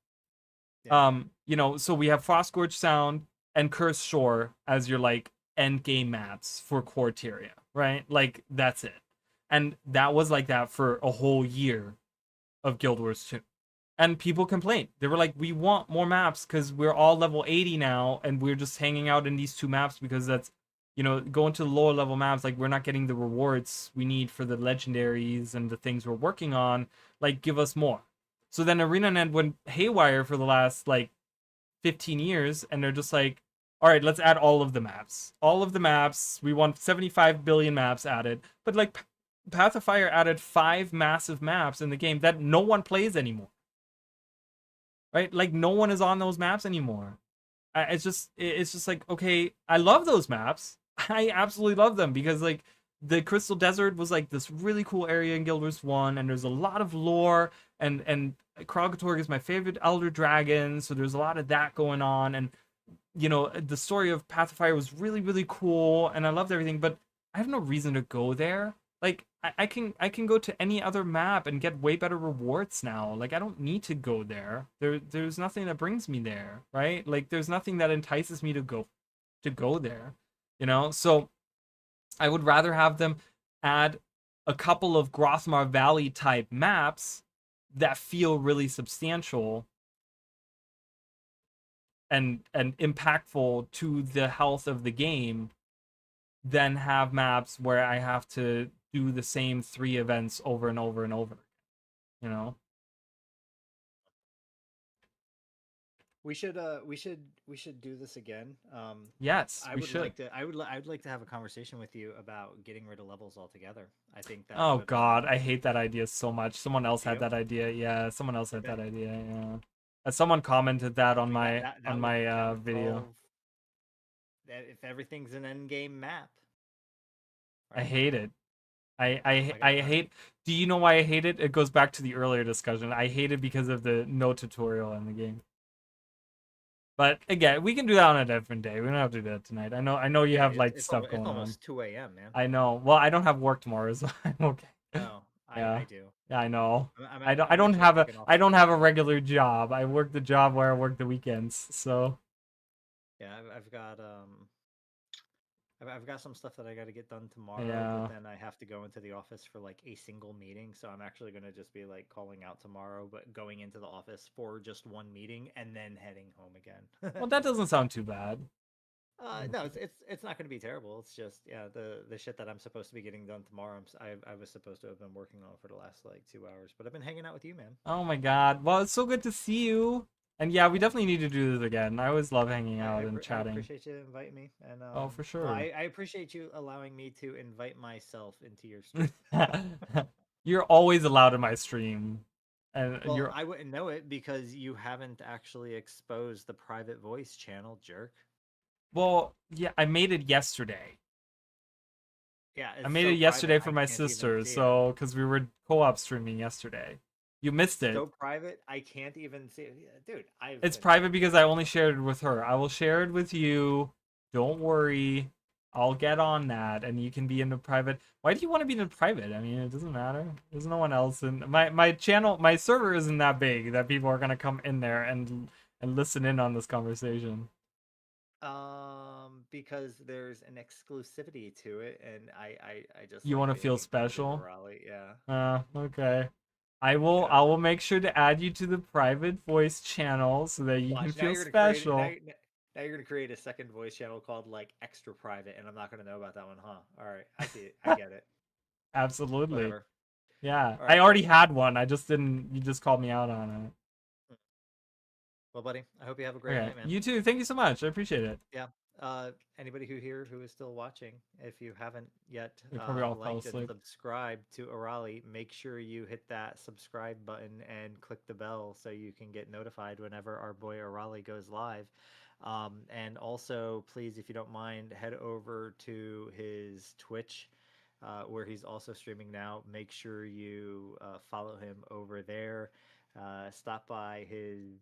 Yeah. You know, so we have Frostgorge Sound and Cursed Shore as your like end game maps for Quarteria, right? Like that's it. And that was like that for a whole year of Guild Wars 2. And people complained. They were like, we want more maps because we're all level 80 now, and we're just hanging out in these 2 maps because that's, you know, going to the lower level maps, like we're not getting the rewards we need for the legendaries and the things we're working on. Like, give us more. So then ArenaNet went haywire for the last like 15 years, and they're just like, all right, let's add all of the maps. All of the maps. We want 75 billion maps added. But like Path of Fire added 5 massive maps in the game that no one plays anymore. Right? Like no one is on those maps anymore. It's just like, okay, I love those maps. I absolutely love them because like the Crystal Desert was like this really cool area in Guild Wars 1, and there's a lot of lore, and Kragatorg is my favorite Elder Dragon, so there's a lot of that going on, and you know, the story of Path of Fire was really, really cool, and I loved everything, but I have no reason to go there. Like, I can go to any other map and get way better rewards now. Like, I don't need to go there. There's nothing that brings me there, right? Like, there's nothing that entices me to go there, you know? So, I would rather have them add a couple of Grothmar Valley type maps that feel really substantial and impactful to the health of the game than have maps where I have to do the same 3 events over and over and over, you know? We should do this again. Yes, I we would should. like to. I would like to have a conversation with you about getting rid of levels altogether. I think that. Oh would, God, I hate that idea so much. Someone else Do had you? that idea. Yeah, someone else had Okay. that idea. Yeah, someone commented that I on mean, my that would video. solve that if everything's an end game map. I Right? hate it. I Oh I my I God. hate. Do you know why I hate it? It goes back to the earlier discussion. I hate it because of the no tutorial in the game. But again, we can do that on a different day. We don't have to do that tonight. I know you Yeah, have like stuff it's going on. almost 2 a.m., man. I know. Well, I don't have work tomorrow, so I'm okay. Oh, Yeah. I do. Yeah, I know. I I'm don't actually have a taking off. I don't have a regular job. I work the job where I work the weekends. So Yeah, I've got some stuff that I got to get done tomorrow, yeah. but then I have to go into the office for like a single meeting. So I'm actually going to just be like calling out tomorrow, but going into the office for just one meeting and then heading home again. Well, that doesn't sound too bad. No, it's not going to be terrible. It's just the shit that I'm supposed to be getting done tomorrow. I was supposed to have been working on for the last like 2 hours, but I've been hanging out with you, man. Oh my God. Well, it's so good to see you. And yeah, we definitely need to do this again. I always love hanging out and I chatting. appreciate you inviting me, and Oh, for sure. well, I appreciate you allowing me to invite myself into your stream. You're always allowed in my stream. And Well, you're I wouldn't know it because you haven't actually exposed the private voice channel, jerk. well, yeah, I made it yesterday. Yeah, I it's made so it yesterday private, for I my can't even sister, see it. so because we were co-op streaming yesterday. You missed it. So private, I can't even see it. Yeah, dude, It's private because I only shared it with her. I will share it with you. Don't worry. I'll get on that, and you can be in the private. Why do you want to be in the private? I mean, it doesn't matter. There's no one else in my channel. My server isn't that big that people are gonna come in there and listen in on this conversation. Because there's an exclusivity to it, and I just You like want to being feel included, special? Raleigh. Yeah. Okay. I will make sure to add you to the private voice channel so that you can Watch, feel special. Now you're gonna create a second voice channel called like extra private, and I'm not gonna know about that one, huh? All right, I see it. I get it. Absolutely. Whatever. Yeah. All I right, already buddy. had one. I just didn't you just called me out on it. Well, buddy, I hope you have a great Okay. night, man. You too. Thank you so much. I appreciate it. Yeah. Anybody who is still watching, if you haven't yet They probably all fell liked and asleep. subscribed to Arali, make sure you hit that subscribe button and click the bell so you can get notified whenever our boy Arali goes live. And also, please, if you don't mind, head over to his Twitch, where he's also streaming now. Make sure you follow him over there. Stop by his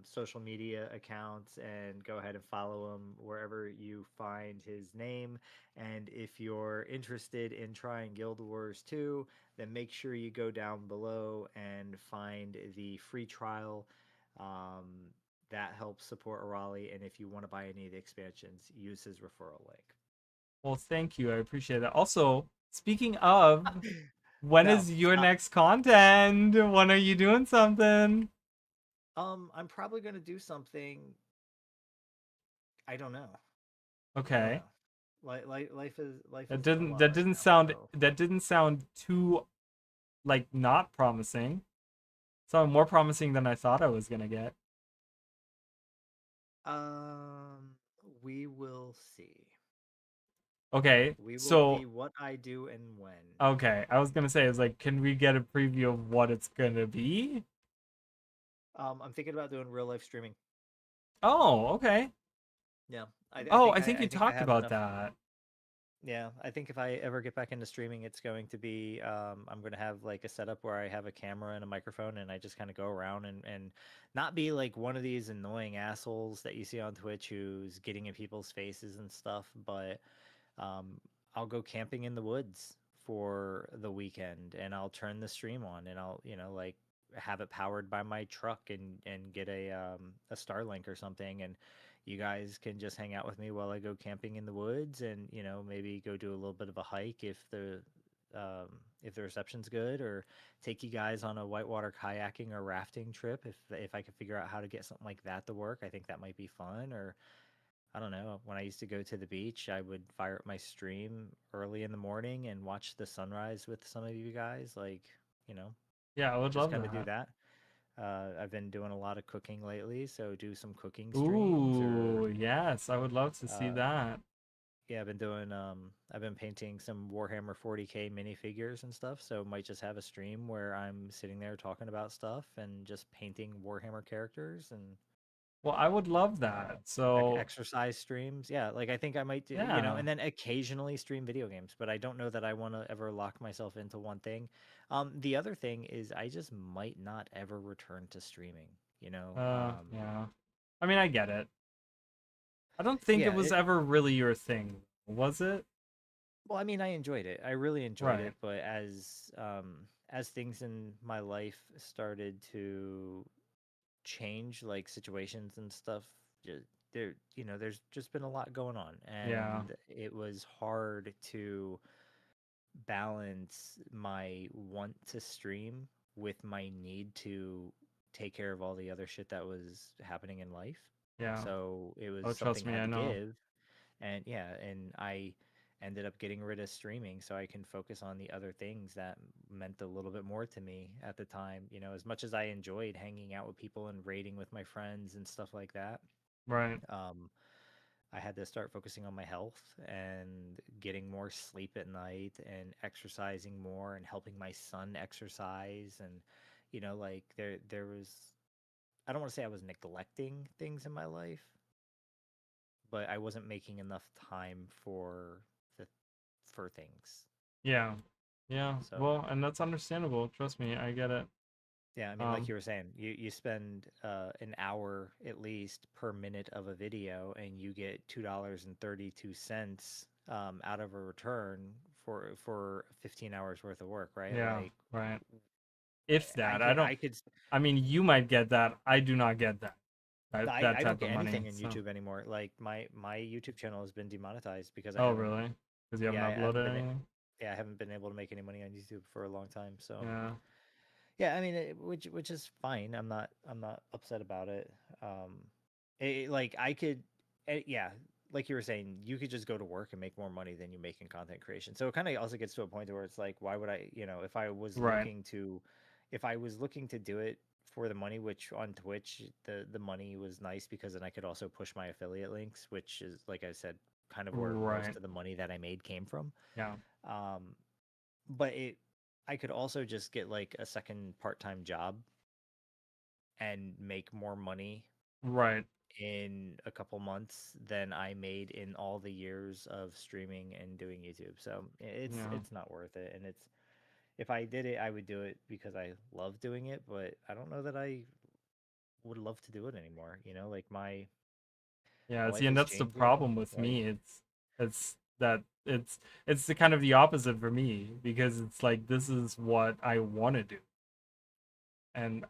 social media accounts and go ahead and follow him wherever you find his name. And if you're interested in trying Guild Wars 2, then make sure you go down below and find the free trial. That helps support Arali. And if you want to buy any of the expansions, use his referral link. Well, thank you. I appreciate that. Also, speaking of, when is your next content? When are you doing something? I'm probably gonna do something. I don't know. Okay. Life is That a didn't lot that right didn't now, sound so. that didn't sound too like not promising. Sounded more promising than I thought I was gonna get. We will see. Okay, We will so see what I do and when. okay, I was gonna say, is like, can we get a preview of what it's gonna be? I'm thinking about doing real life streaming. Oh, okay. Yeah. I think you I talked have about enough. that. Yeah, I think if I ever get back into streaming, it's going to be I'm going to have like a setup where I have a camera and a microphone, and I just kind of go around and not be like one of these annoying assholes that you see on Twitch who's getting in people's faces and stuff, but I'll go camping in the woods for the weekend, and I'll turn the stream on, and I'll like have it powered by my truck and get a Starlink or something, and you guys can just hang out with me while I go camping in the woods, and maybe go do a little bit of a hike if the reception's good, or take you guys on a whitewater kayaking or rafting trip. If I could figure out how to get something like that to work, I think that might be fun. Or I don't know. When I used to go to the beach, I would fire up my stream early in the morning and watch the sunrise with some of you guys. Like, you know, Yeah, I would just love kind of do that. that. I've been doing a lot of cooking lately, so do some cooking streams or Ooh, yes, I would love to see uh, that. yeah, I've been painting some Warhammer 40K minifigures and stuff, so might just have a stream where I'm sitting there talking about stuff and just painting Warhammer characters and Well, I would love that. So, exercise streams. Yeah, like I think I might do, yeah. and then occasionally stream video games, but I don't know that I want to ever lock myself into one thing. The other thing is I just might not ever return to streaming, you know. Yeah. I mean, I get it. I don't think it Yeah, was ever really your thing, was it? well, I mean, I enjoyed it. I really enjoyed Right. it, but as things in my life started to change, like situations and stuff, there, there's just been a lot going on, Yeah. and it was hard to balance my want to stream with my need to take care of all the other shit that was happening in life. Yeah. So it was Oh, trust something I me, had I to know. give. And yeah, and I ended up getting rid of streaming so I can focus on the other things that meant a little bit more to me at the time. As much as I enjoyed hanging out with people and raiding with my friends and stuff like that, Right. um, I had to start focusing on my health and getting more sleep at night and exercising more and helping my son exercise. And like there was, I don't want to say I was neglecting things in my life, but I wasn't making enough time the for things. Yeah. Yeah. So Well, and that's understandable. Trust me, I get it. yeah, I mean, like Um, you were saying, you spend an hour at least per minute of a video, and you get $2.32 out of a return for 15 hours worth of work, right? yeah, Like right. If I that, I could don't. I could I mean, you might get that. I do not get that. That I don't type get of money. anything in So. YouTube anymore. Like my YouTube channel has been demonetized because I Oh, haven't really? Because you haven't yeah I haven't uploaded been anything. yeah I haven't been able to make any money on YouTube for a long time. So Yeah. yeah, I mean, which is fine. I'm not upset about it. Like I could, yeah, like you were saying, you could just go to work and make more money than you make in content creation. So it kind of also gets to a point where it's like, why would I, Right. if I was looking to do it for the money, which on Twitch the money was nice because then I could also push my affiliate links, which is like I said, kind of where most Right. of the money that I made came from. Yeah. Um, but I could also just get like a second part-time job and make more money Right. in a couple months than I made in all the years of streaming and doing YouTube. So Yeah. it's not worth it. And it's if I did it, I would do it because I love doing it, but I don't know that I would love to do it anymore. Like my Yeah. See, life and is that's the changing. problem with Like me. It's that it's the kind of the opposite for me because it's like this is what I want to do. And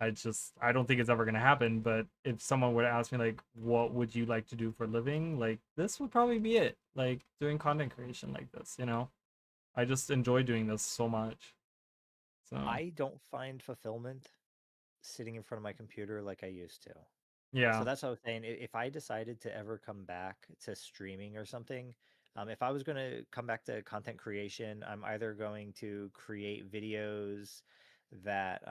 I don't think it's ever gonna happen. But if someone would ask me like, what would you like to do for a living? Like this would probably be it. Like doing content creation like this, I just enjoy doing this so much. So I don't find fulfillment sitting in front of my computer like I used to. So yeah, that's what I was saying. If I decided to ever come back to streaming or something, if I was going to come back to content creation, I'm either going to create videos that,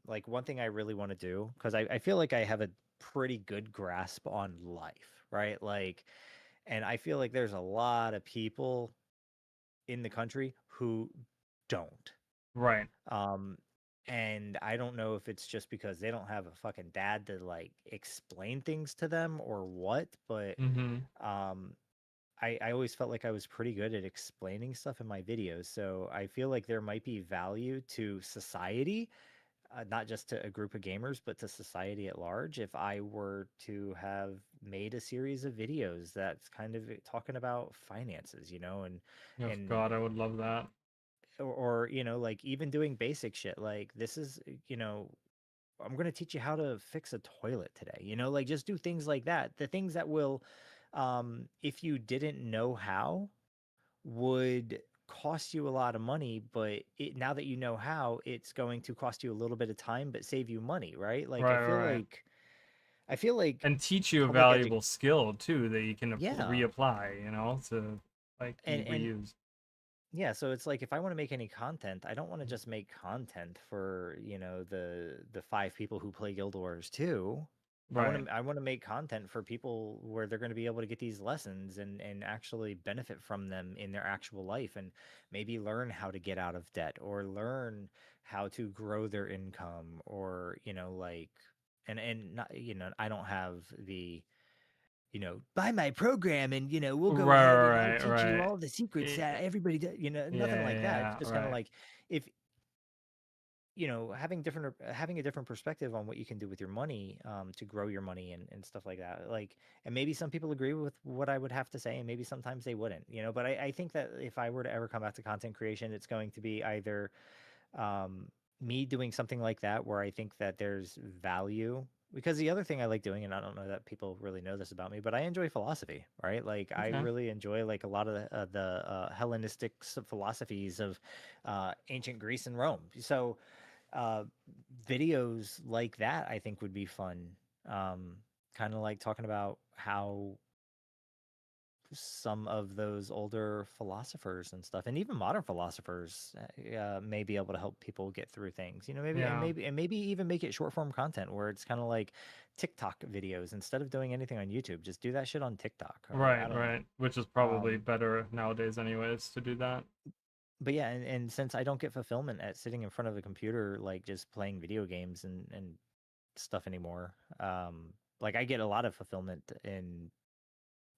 like one thing I really want to do, because I feel like I have a pretty good grasp on life, right? Like, and I feel like there's a lot of people in the country who don't. right. Um, and I don't know if it's just because they don't have a fucking dad to like explain things to them or what, but Mm-hmm. um, I always felt like I was pretty good at explaining stuff in my videos. So I feel like there might be value to society, not just to a group of gamers, but to society at large. If I were to have made a series of videos that's kind of talking about finances, Oh and God, I would love that. or like even doing basic shit like this is I'm going to teach you how to fix a toilet today, like just do things like that, the things that will if you didn't know how would cost you a lot of money, but now that you know how, it's going to cost you a little bit of time, but save you money, right? Like Right, right. I feel like And teach you a public valuable skill too that you can yeah, reapply, you know, to like be and reused. yeah, so it's like if I want to make any content, I don't want to just make content for, the 5 people who play Guild Wars 2. Right. I want to make content for people where they're going to be able to get these lessons and actually benefit from them in their actual life and maybe learn how to get out of debt or learn how to grow their income or, like and not, I don't have the buy my program and, we'll go ahead and I'll Right, teach you right. all the secrets Eh, that everybody does, nothing Yeah, like that. It's yeah, just kind of right. like if, having a different perspective on what you can do with your money, to grow your money and stuff like that. Like, and maybe some people agree with what I would have to say and maybe sometimes they wouldn't, but I think that if I were to ever come back to content creation, it's going to be either um, me doing something like that where I think that there's value. Because the other thing I like doing, and I don't know that people really know this about me, but I enjoy philosophy, right? Like I Okay. really enjoy like a lot of the Hellenistic philosophies of ancient Greece and Rome. So uh, videos like that I think would be fun. Um, kind of like talking about how some of those older philosophers and stuff, and even modern philosophers, may be able to help people get through things. Maybe Yeah. maybe even make it short form content where it's kind of like TikTok videos instead of doing anything on YouTube. Just do that shit on TikTok, or I Right, don't know. right. Which is probably Um, better nowadays anyways to do that. but yeah, and since I don't get fulfillment at sitting in front of a computer, like just playing video games and stuff anymore, like I get a lot of fulfillment in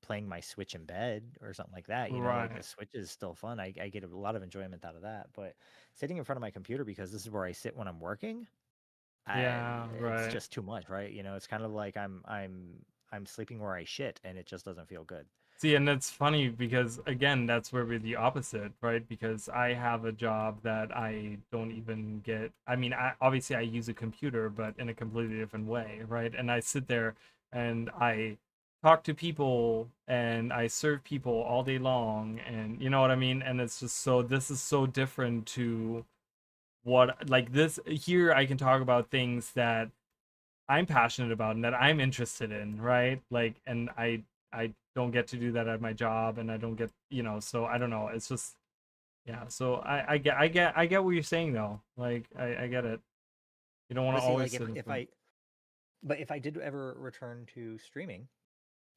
playing my Switch in bed or something like that. Like the Right. Switch is still fun. I get a lot of enjoyment out of that. But sitting in front of my computer, because this is where I sit when I'm working, Yeah, it's right. just too much, right? It's kind of like I'm sleeping where I shit, and it just doesn't feel good. See, and it's funny because again, that's where we're the opposite, right? Because I have a job that I don't even get. I mean, obviously I use a computer, but in a completely different way, right? And I sit there and I talk to people and I serve people all day long, and you know what I mean? And it's just so this is so different to what like this here I can talk about things that I'm passionate about and that I'm interested in, right? Like, and I don't get to do that at my job, and I don't get, so I don't know. It's just, yeah. So I get what you're saying though. Like, I get it. You don't want to But see, always like sit in front. if I did ever return to streaming,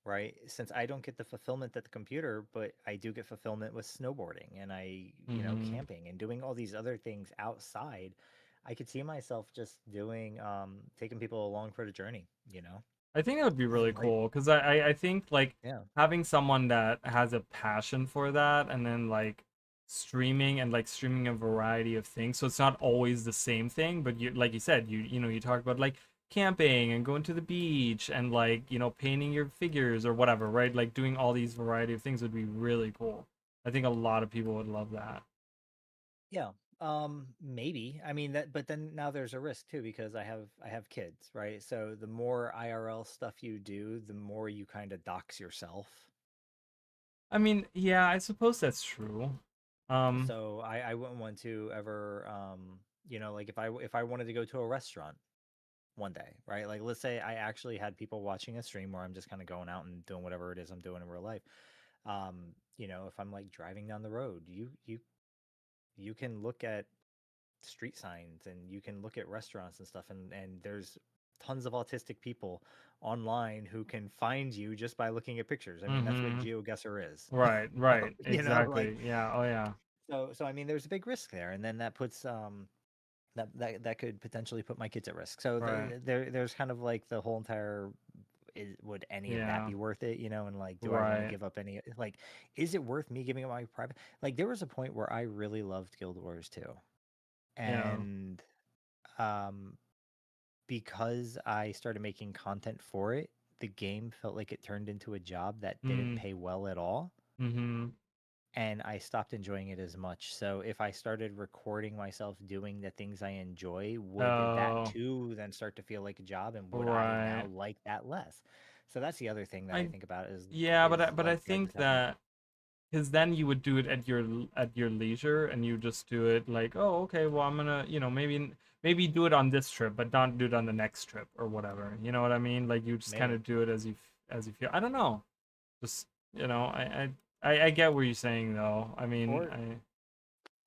right? Since I don't get the fulfillment at the computer, but I do get fulfillment with snowboarding and Mm-hmm. camping and doing all these other things outside. I could see myself just doing, taking people along for the journey. I think that would be really Right. cool because I think like Yeah. having someone that has a passion for that and then like streaming a variety of things. So it's not always the same thing, but you like you said, you talk about like camping and going to the beach and like, painting your figures or whatever, right? Like doing all these variety of things would be really cool. I think a lot of people would love that. Yeah. Maybe. I mean that, but then now there's a risk too because I have kids, right? So the more IRL stuff you do, the more you kind of dox yourself. I mean, yeah, I suppose that's true. Um, So I wouldn't want to ever, like if I wanted to go to a restaurant one day, right? Like let's say I actually had people watching a stream where I'm just kind of going out and doing whatever it is I'm doing in real life. If I'm like driving down the road, you can look at street signs and you can look at restaurants and stuff, and there's tons of autistic people online who can find you just by looking at pictures. I mean, that's what mm-hmm. GeoGuessr is. Right, right, Like exactly. Yeah, oh yeah. so I mean there's a big risk there, and then that puts that could potentially put my kids at risk. So Right. there's kind of like the whole entire, would any of that Yeah. be worth it, and like do I want to Right. give up any, like, is it worth me giving up my private, like there was a point where I really loved Guild Wars 2, Yeah. and um because I started making content for it, the game felt like it turned into a job that didn't Mm. pay well at all, Mm-hmm. and I stopped enjoying it as much. So if I started recording myself doing the things I enjoy, would that Oh, too then start to feel like a job, and would I now right. like that less? So that's the other thing that I I think about is yeah, but I like, does think that make that because then you would do it at your leisure, and you just do it like, oh, okay, well, I'm gonna, maybe do it on this trip, but not do it on the next trip or whatever. You know what I mean? Like you just kind Maybe. of do it as you feel. I don't know. Just I get what you're saying though. I mean, Or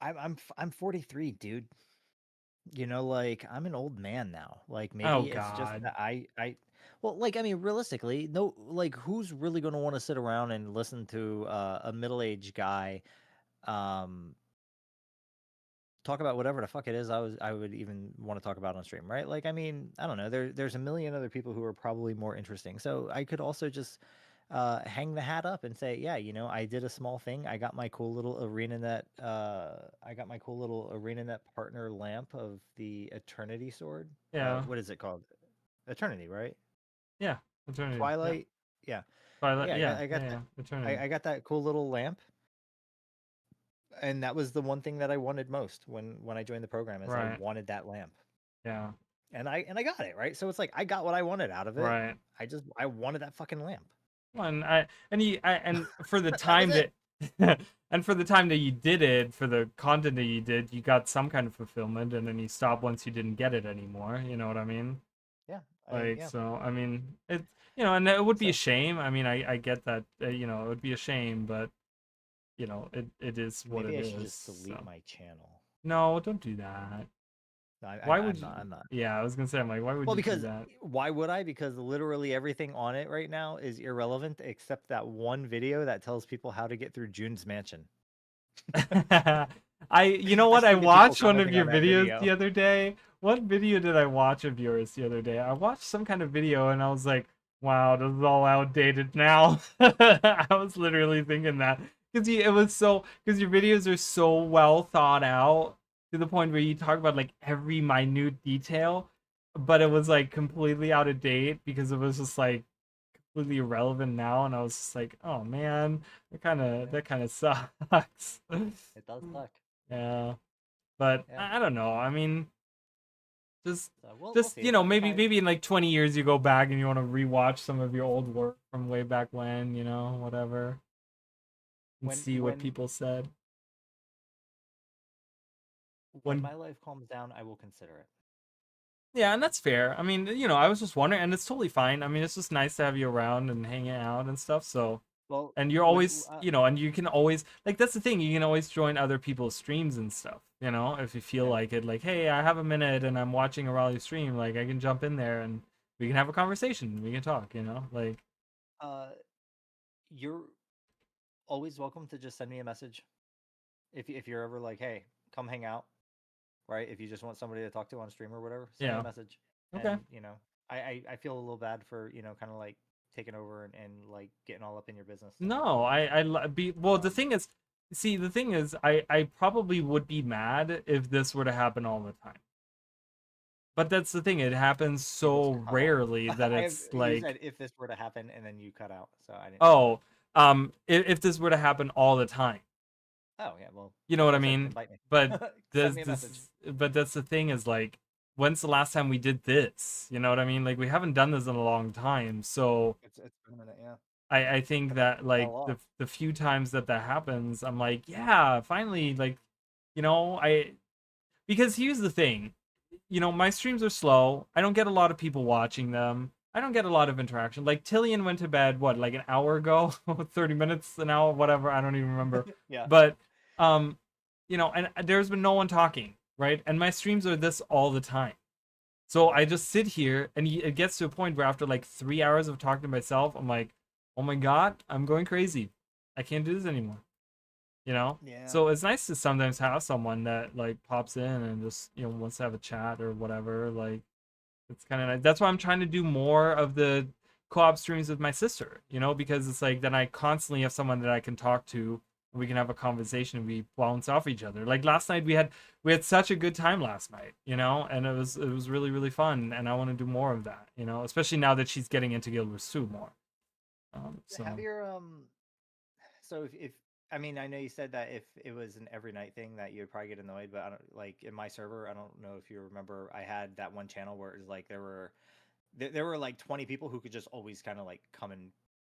I'm 43, dude. You know, like I'm an old man now. Like oh maybe it's just God, that well, like I mean, realistically, no, like who's really going to want to sit around and listen to a middle-aged guy um talk about whatever the fuck it is I would even want to talk about on stream, right? Like I mean, I don't know. There's a million other people who are probably more interesting. So I could also just hang the hat up and say, yeah, you know, I did a small thing. I got my cool little ArenaNet partner lamp of the Eternity sword. yeah, What is it called? Eternity, right? yeah, eternity, yeah, Twilight. Yeah. Twilight, Yeah, yeah, I got yeah, that. yeah, eternity, I got that cool little lamp, and that was the one thing that I wanted most when I joined the program is I right, wanted that lamp. yeah, And I got it, right? So it's like I got what I wanted out of it. right. I wanted that fucking lamp. Well, and for the That was time it. that and for the time that you did it, for the content that you did, you got some kind of fulfillment, and then you stopped once you didn't get it anymore. You know what I mean? Yeah. Like, Yeah. so I mean, it, and it would be a So shame. I mean, I get that, it would be a shame, but it is what it maybe I should is. just delete So my channel. no, don't do that. No, Why would I'm you? not. I'm not. Yeah, I was gonna say, I'm like, why would Well, you do because that? why would I? Because literally everything on it right now is irrelevant except that one video that tells people how to get through June's mansion. You know I what? I still get people watched one of commenting your on that videos the video. other day. What video did I watch of yours the other day? I watched some kind of video and I was like, wow, this is all outdated now. I was literally thinking that because because your videos are so well thought out to the point where you talk about like every minute detail, but it was like completely out of date because it was just like completely irrelevant now, and I was just like, oh man, that kind of sucks. It does suck. Yeah, but Yeah. I don't know. I mean, just So we'll just see. If I maybe in like 20 years you go back and you want to rewatch some of your old work from way back when, whatever, and see what when people said. when When my life calms down, I will consider it. Yeah, and that's fair. I mean, I was just wondering, and it's totally fine. I mean, it's just nice to have you around and hanging out and stuff. So, Well, and you're always, and you can always, like, that's the thing. You can always join other people's streams and stuff. If you feel like it. Like, hey, I have a minute and I'm watching a Raleigh stream. Like, I can jump in there and we can have a conversation. We can talk. Like. You're always welcome to just send me a message if you're ever like, hey, come hang out, right? If you just want somebody to talk to on stream or whatever, send me Yeah. a message. Okay. And I feel a little bad for kind of like taking over and like getting all up in your business. No, the thing is, see, the thing is, I probably would be mad if this were to happen all the time. But that's the thing; it happens so rarely that it's You like, said if this were to happen, and then you cut out, so I didn't. oh, if this were to happen all the time, Oh yeah, well. you know what I like I said, mean? invite me. But Send me a message. but that's the thing is like, when's the last time we did this? You know what I mean? Like we haven't done this in a long time, so It's been a minute, yeah. I think that like the few times that happens, I'm like, yeah, finally, like, because here's the thing, my streams are slow. I don't get a lot of people watching them. I don't get a lot of interaction. Like Tillian went to bed like an hour ago, 30 minutes, an hour, whatever. I don't even remember. Yeah. But and there's been no one talking, right? And my streams are this all the time. So I just sit here, and it gets to a point where after like 3 hours of talking to myself, I'm like, oh my god, I'm going crazy. I can't do this anymore. Yeah. So it's nice to sometimes have someone that like pops in and just wants to have a chat or whatever. Like it's kind of nice. That's why I'm trying to do more of the co-op streams with my sister. Because it's like then I constantly have someone that I can talk to. And we can have a conversation. And we bounce off each other. Like last night we had such a good time last night. And it was really really fun. And I want to do more of that. Especially now that she's getting into Guild Wars 2 more. So have your so if I mean, I know you said that if it was an every night thing that you would probably get annoyed, but I don't like in my server. I don't know if you remember. I had that one channel where it was like there were like 20 people who could just always kind of like come and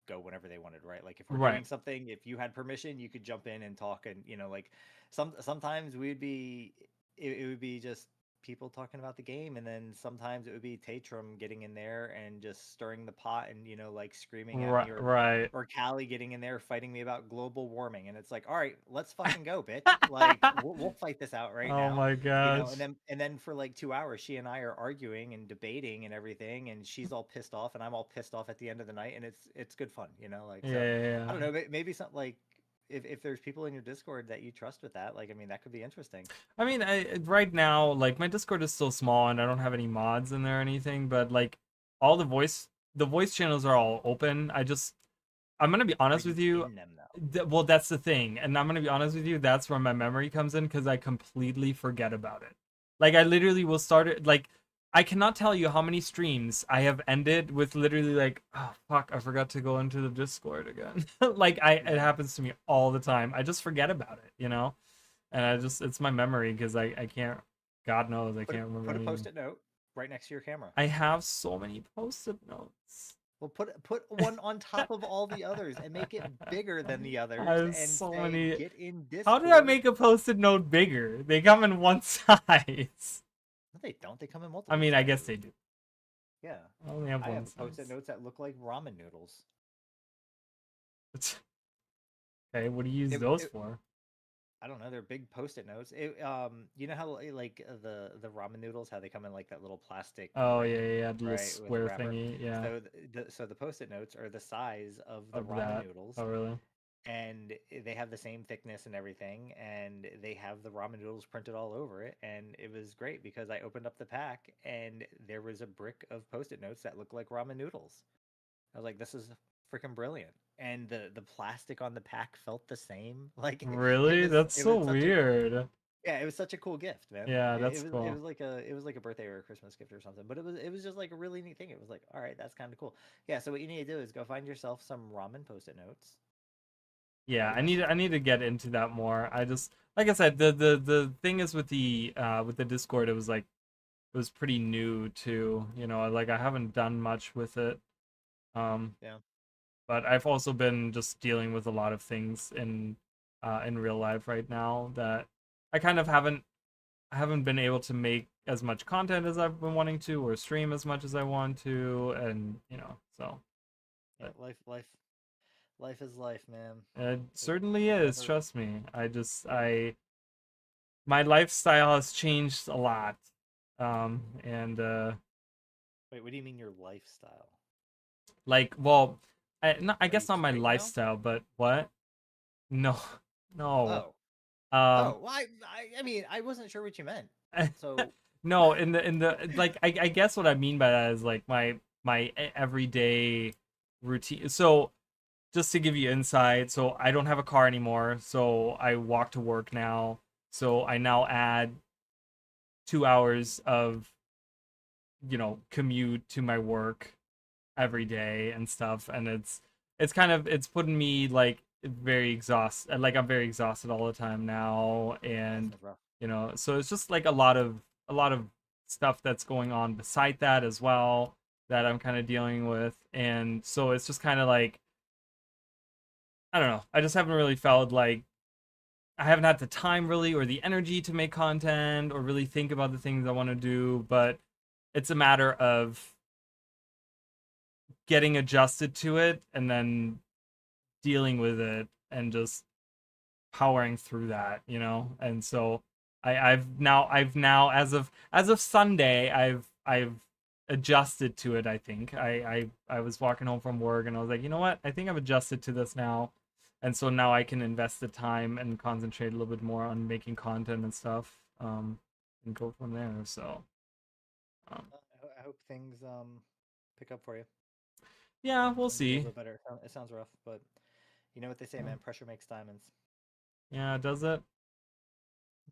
go whenever they wanted, right? Like if we're doing Right. something, if you had permission, you could jump in and talk, and like sometimes it would be just people talking about the game, and then sometimes it would be Tatrum getting in there and just stirring the pot and like screaming at me, Right. Right. or Callie getting in there fighting me about global warming, and it's like, all right, let's fucking go, bitch. Like we'll fight this out right Oh now. my gosh. And then for like 2 hours, she and I are arguing and debating and everything, and she's all pissed off, and I'm all pissed off at the end of the night, and it's good fun, like Yeah, so. yeah, I yeah. don't know, maybe something like if there's people in your Discord that you trust with that, like I mean, that could be interesting. I mean, right now, like my Discord is still small and I don't have any mods in there or anything, but like all the voice channels are all open. I'm gonna be Are honest you with you. in them though? Well, that's the thing, and I'm gonna be honest with you. That's where my memory comes in because I completely forget about it. Like I literally will start it. Like I cannot tell you how many streams I have ended with literally like, oh fuck, I forgot to go into the Discord again. Like it happens to me all the time. I just forget about it. And it's my memory because I can't. God knows I can't remember. Put a anything. post-it note right next to your camera. I have so many post-it notes. Well, put one on top of all the others and make it bigger than the others, I have and so say, many. get in Discord. How did I make a post-it note bigger? They come in one size. No, they don't. They come in multiple. I mean, I sizes. guess they do. Yeah. I only have I one have size. post-it notes that look like ramen noodles. Okay, what do you use those for? I don't know. They're big post-it notes. You know how like the ramen noodles, how they come in like that little plastic. Oh ring, yeah, the little right, square thingy. Yeah. So the post-it notes are the size of the Of ramen that. noodles. Oh really? And they have the same thickness and everything, and they have the ramen noodles printed all over it, and it was great because I opened up the pack and there was a brick of post-it notes that looked like ramen noodles. I was like, this is freaking brilliant. And the plastic on the pack felt the same. Like Really? That's so weird. Yeah, it was such a cool gift, man. Yeah, that's cool. It was like a birthday or a Christmas gift or something. But it was just like a really neat thing. It was like, all right, that's kind of cool. Yeah, so what you need to do is go find yourself some ramen post-it notes. Yeah, I need to get into that more. I just like I said, the thing is with the Discord, it was pretty new too. Like I haven't done much with it. Yeah. But I've also been just dealing with a lot of things in real life right now that I kind of haven't been able to make as much content as I've been wanting to, or stream as much as I want to, and so. Yeah, life is life, man. It certainly is. Trust me. My lifestyle has changed a lot, and Wait, what do you mean your lifestyle? Like, well, I guess not my lifestyle, but what? No, no. Well, I mean, I wasn't sure what you meant. So no, in the like, I guess what I mean by that is like my everyday routine. So just to give you insight, so I don't have a car anymore, so I walk to work now. So I now add 2 hours of commute to my work every day and stuff, and it's putting me like very exhausted. Like I'm very exhausted all the time now, and so it's just like a lot of stuff that's going on beside that as well that I'm kind of dealing with, and so it's just kind of like, I don't know. I just haven't really felt like I haven't had the time really or the energy to make content or really think about the things I want to do, but it's a matter of getting adjusted to it and then dealing with it and just powering through that, And so I've now as of Sunday, I've adjusted to it. I think I was walking home from work and I was like, you know what? I think I've adjusted to this now. And so now I can invest the time and concentrate a little bit more on making content and stuff, and go from there. So I hope things pick up for you. Yeah, we'll see. A little bit better. It sounds rough, but you know what they say, man. Pressure makes diamonds. Yeah, does it?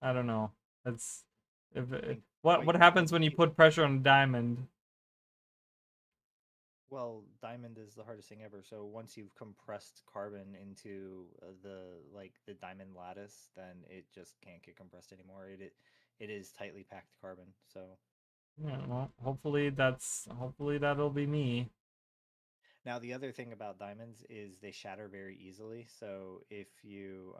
I don't know. It's what happens when you put pressure on a diamond? Well, diamond is the hardest thing ever. So once you've compressed carbon into the diamond lattice, then it just can't get compressed anymore. It is tightly packed carbon. So yeah, well, hopefully that'll be me. Now, the other thing about diamonds is they shatter very easily. So if you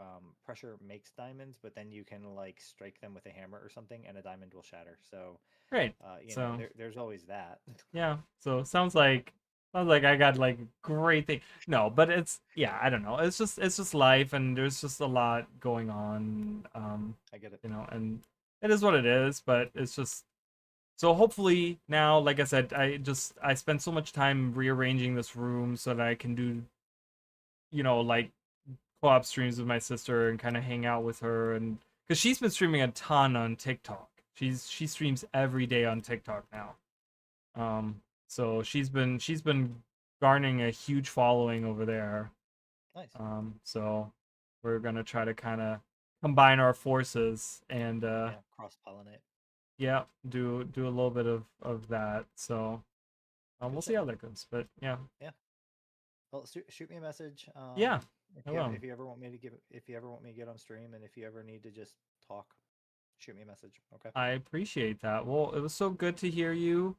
pressure makes diamonds, but then you can like strike them with a hammer or something, and a diamond will shatter. So, Great. you know, So there's always that. yeah. So sounds like I got like great thing. No, but it's yeah. I don't know. It's just life, and there's just a lot going on. I get it. You know, and it is what it is. But it's just so hopefully now, like I said, I spent so much time rearranging this room so that I can do, like co-op streams with my sister and kind of hang out with her, and because she's been streaming a ton on TikTok. She streams every day on TikTok now. So she's been garnering a huge following over there. Nice. So we're gonna try to kind of combine our forces and Yeah, cross pollinate. yeah, do a little bit of that. So we'll see how that goes. But yeah, Yeah. Well, shoot me a message. Yeah, If I you, will. if you ever want me to if you ever want me to get on stream, and if you ever need to just talk, shoot me a message. Okay. I appreciate that. Well, it was so good to hear you,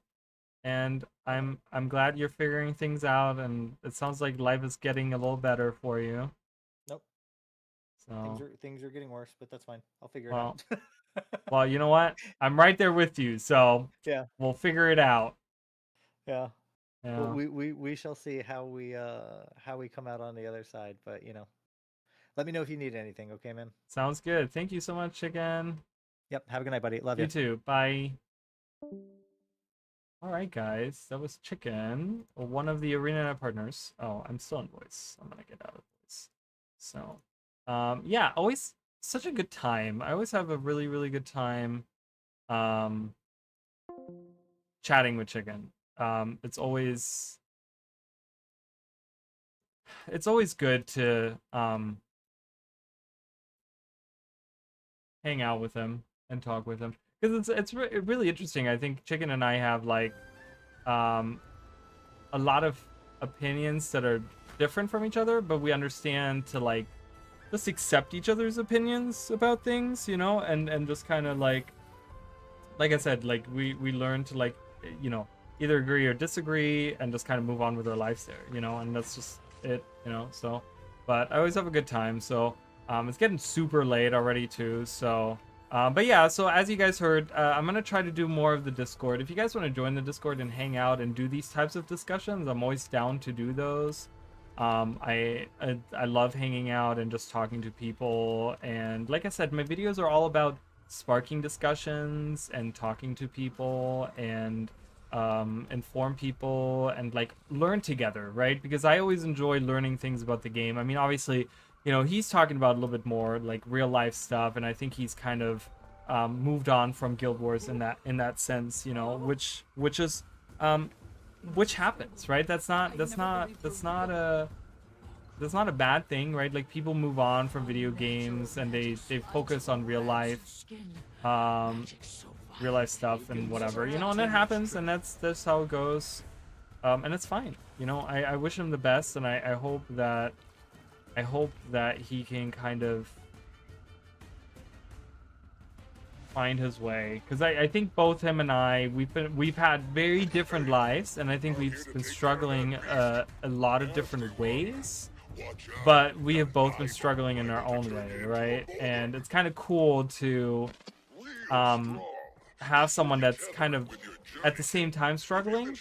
and I'm glad you're figuring things out, and it sounds like life is getting a little better for you. Nope. So Things are getting worse, but that's fine. I'll figure it well, out. well, you know what? I'm right there with you, so Yeah. we'll figure it out. Yeah. Well, Yeah. we shall see how we come out on the other side, but let me know if you need anything, okay, man? Sounds good. Thank you so much again. Yep. Have a good night, buddy. Love You you. too. Bye. All right, guys. That was Chicken, one of the arena partners. Oh, I'm still in voice. I'm gonna get out of voice. So, yeah, always such a good time. I always have a really, really good time, chatting with Chicken. It's always good to hang out with him and talk with him because it's really interesting. I think Chicken and I have like a lot of opinions that are different from each other, but we understand to like just accept each other's opinions about things, and just kind of like I said, like we learn to like either agree or disagree and just kind of move on with our lives there, and that's just it, so but I always have a good time. So it's getting super late already too, so but yeah, so as you guys heard, I'm gonna try to do more of the Discord. If you guys want to join the Discord and hang out and do these types of discussions, I'm always down to do those. I love hanging out and just talking to people, and like I said, my videos are all about sparking discussions and talking to people and inform people and like learn together, right? Because I always enjoy learning things about the game. I mean, obviously, he's talking about a little bit more like real life stuff, and I think he's kind of moved on from Guild Wars in that sense, which happens, right? That's not a bad thing, right? Like people move on from video games and they focus on real life stuff and whatever, and it happens, and that's how it goes, and it's fine. I wish him the best, and I hope that he can kind of find his way, because I think both him and I, we've had very different lives, and I think we've been struggling a lot of different ways, but we have both been struggling in our own way, right? And it's kind of cool to have someone that's kind of at the same time struggling,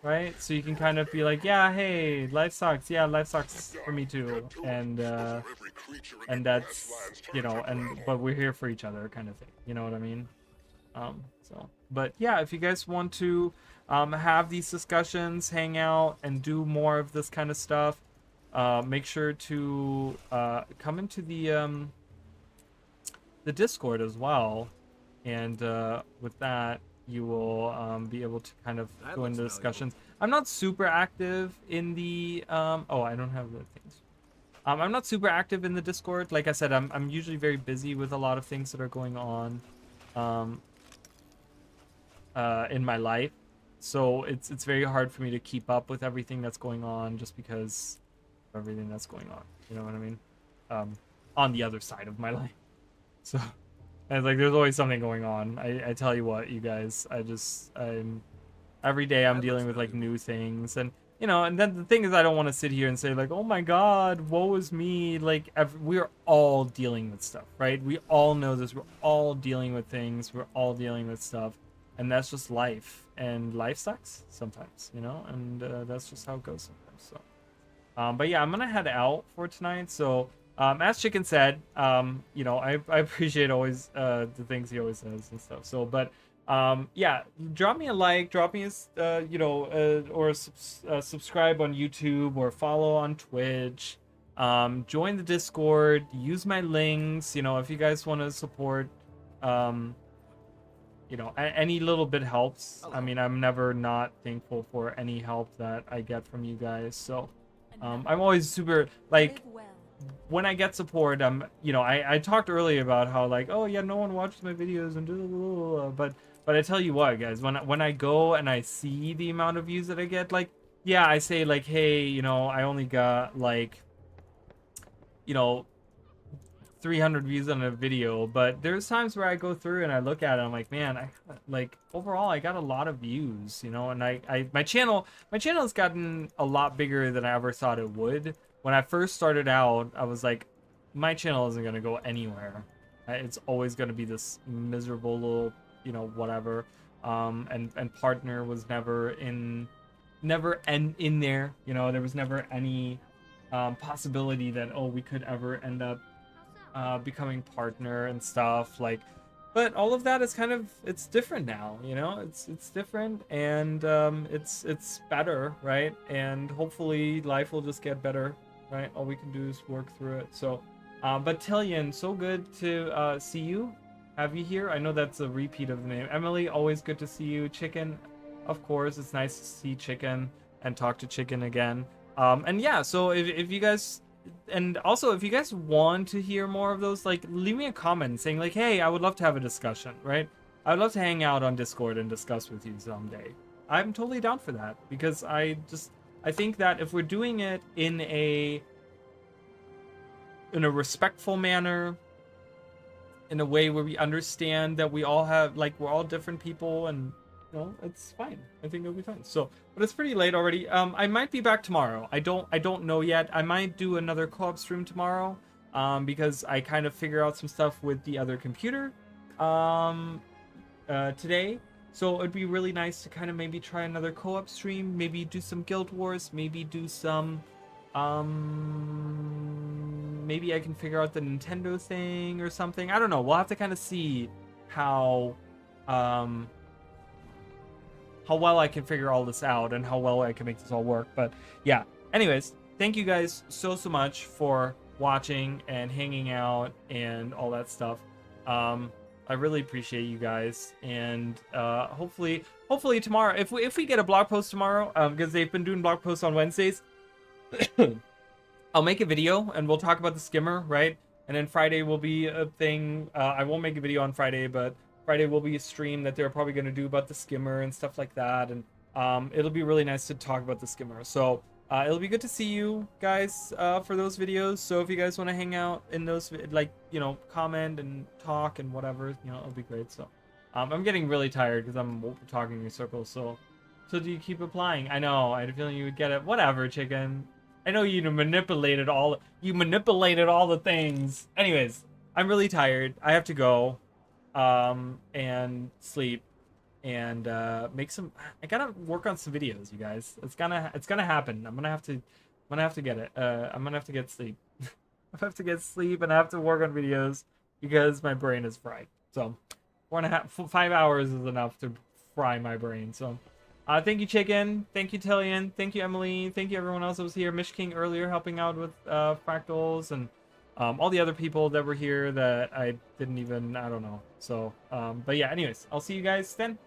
right? So you can kind of be like, yeah, hey, life sucks. Yeah, life sucks for me too. And that's, but we're here for each other kind of thing. You know what I mean? But yeah, if you guys want to have these discussions, hang out, and do more of this kind of stuff, make sure to come into the Discord as well. And with that, you will be able to kind of go into discussions. I'm not super active in the oh, I don't have the things. I'm not super active in the Discord. Like I said, I'm usually very busy with a lot of things that are going on in my life. So it's very hard for me to keep up with everything that's going on just because of everything that's going on. You know what I mean? On the other side of my life. So and it's like there's always something going on. I tell you what, you guys, I'm Every day I'm dealing with like new things, and you know, and then the thing is, I don't want to sit here and say like, oh my god, woe is me. Like we're all dealing with stuff, right? We all know this. We're all dealing with things. We're all dealing with stuff, and that's just life. And life sucks sometimes, you know, and that's just how it goes sometimes. So, but yeah, I'm gonna head out for tonight. So, as Chicken said, you know, I appreciate always the things he always says and stuff. So, but yeah, drop me a like, drop me a you know, or subscribe on YouTube or follow on Twitch. Join the Discord, use my links, you know, if you guys want to support, you know, any little bit helps. I mean, I'm never not thankful for any help that I get from you guys. So I'm always super, like, when I get support, you know, I talked earlier about how like, oh yeah, no one watches my videos and but I tell you what, guys, when I go and I see the amount of views that I get, like, yeah, I say like, hey, you know, I only got like, you know, 300 views on a video, but there's times where I go through and I look at it, I'm like, man, like overall I got a lot of views, you know, and my channel has gotten a lot bigger than I ever thought it would. When I first started out, I was like, my channel isn't gonna go anywhere. It's always gonna be this miserable little, you know, whatever. And partner was never in there, you know, there was never any possibility that, oh, we could ever end up becoming partner and stuff, like, but all of that is kind of, it's different now, you know, it's different, and it's better, right? And hopefully life will just get better, right? All we can do is work through it. So but Tillian, so good to see you, have you here. I know that's a repeat of the name. Emily, always good to see you. Chicken, of course, it's nice to see Chicken and talk to Chicken again. And yeah, so if you guys, and also if you guys want to hear more of those, like, leave me a comment saying like, hey, I would love to have a discussion, right? I would love to hang out on Discord and discuss with you someday. I'm totally down for that, because I think that if we're doing it in a respectful manner, in a way where we understand that we all have, like, we're all different people, and you know, it's fine. I think it'll be fine. So, but it's pretty late already. I might be back tomorrow. I don't know yet. I might do another co-op stream tomorrow, because I kind of figure out some stuff with the other computer today. So it'd be really nice to kind of maybe try another co-op stream, maybe do some Guild Wars, maybe do some maybe I can figure out the Nintendo thing or something. I don't know. We'll have to kind of see how well I can figure all this out and how well I can make this all work. But yeah, anyways, thank you guys so much for watching and hanging out and all that stuff. I really appreciate you guys, and hopefully tomorrow, if we get a blog post tomorrow, because they've been doing blog posts on Wednesdays, I'll make a video and we'll talk about the skimmer, right? And then Friday will be a thing. I won't make a video on Friday, but Friday will be a stream that they're probably going to do about the skimmer and stuff like that. And it'll be really nice to talk about the skimmer. So it'll be good to see you guys for those videos. So if you guys want to hang out in those, like, you know, comment and talk and whatever, you know, it'll be great. So I'm getting really tired because I'm talking in circles. So do you keep applying? I know. I had a feeling you would get it. Whatever, Chicken. I know you manipulated all the things. Anyways, I'm really tired. I have to go and sleep and make some. I gotta work on some videos, you guys. It's gonna happen. I'm gonna have to get it. I'm gonna have to get sleep. I have to get sleep and I have to work on videos because my brain is fried. So 5 hours is enough to fry my brain. So thank you, Chicken. Thank you, Tillian. Thank you, Emily. Thank you, everyone else that was here. Mish King earlier helping out with fractals, and all the other people that were here that I didn't even, I don't know. So, but yeah, anyways, I'll see you guys then.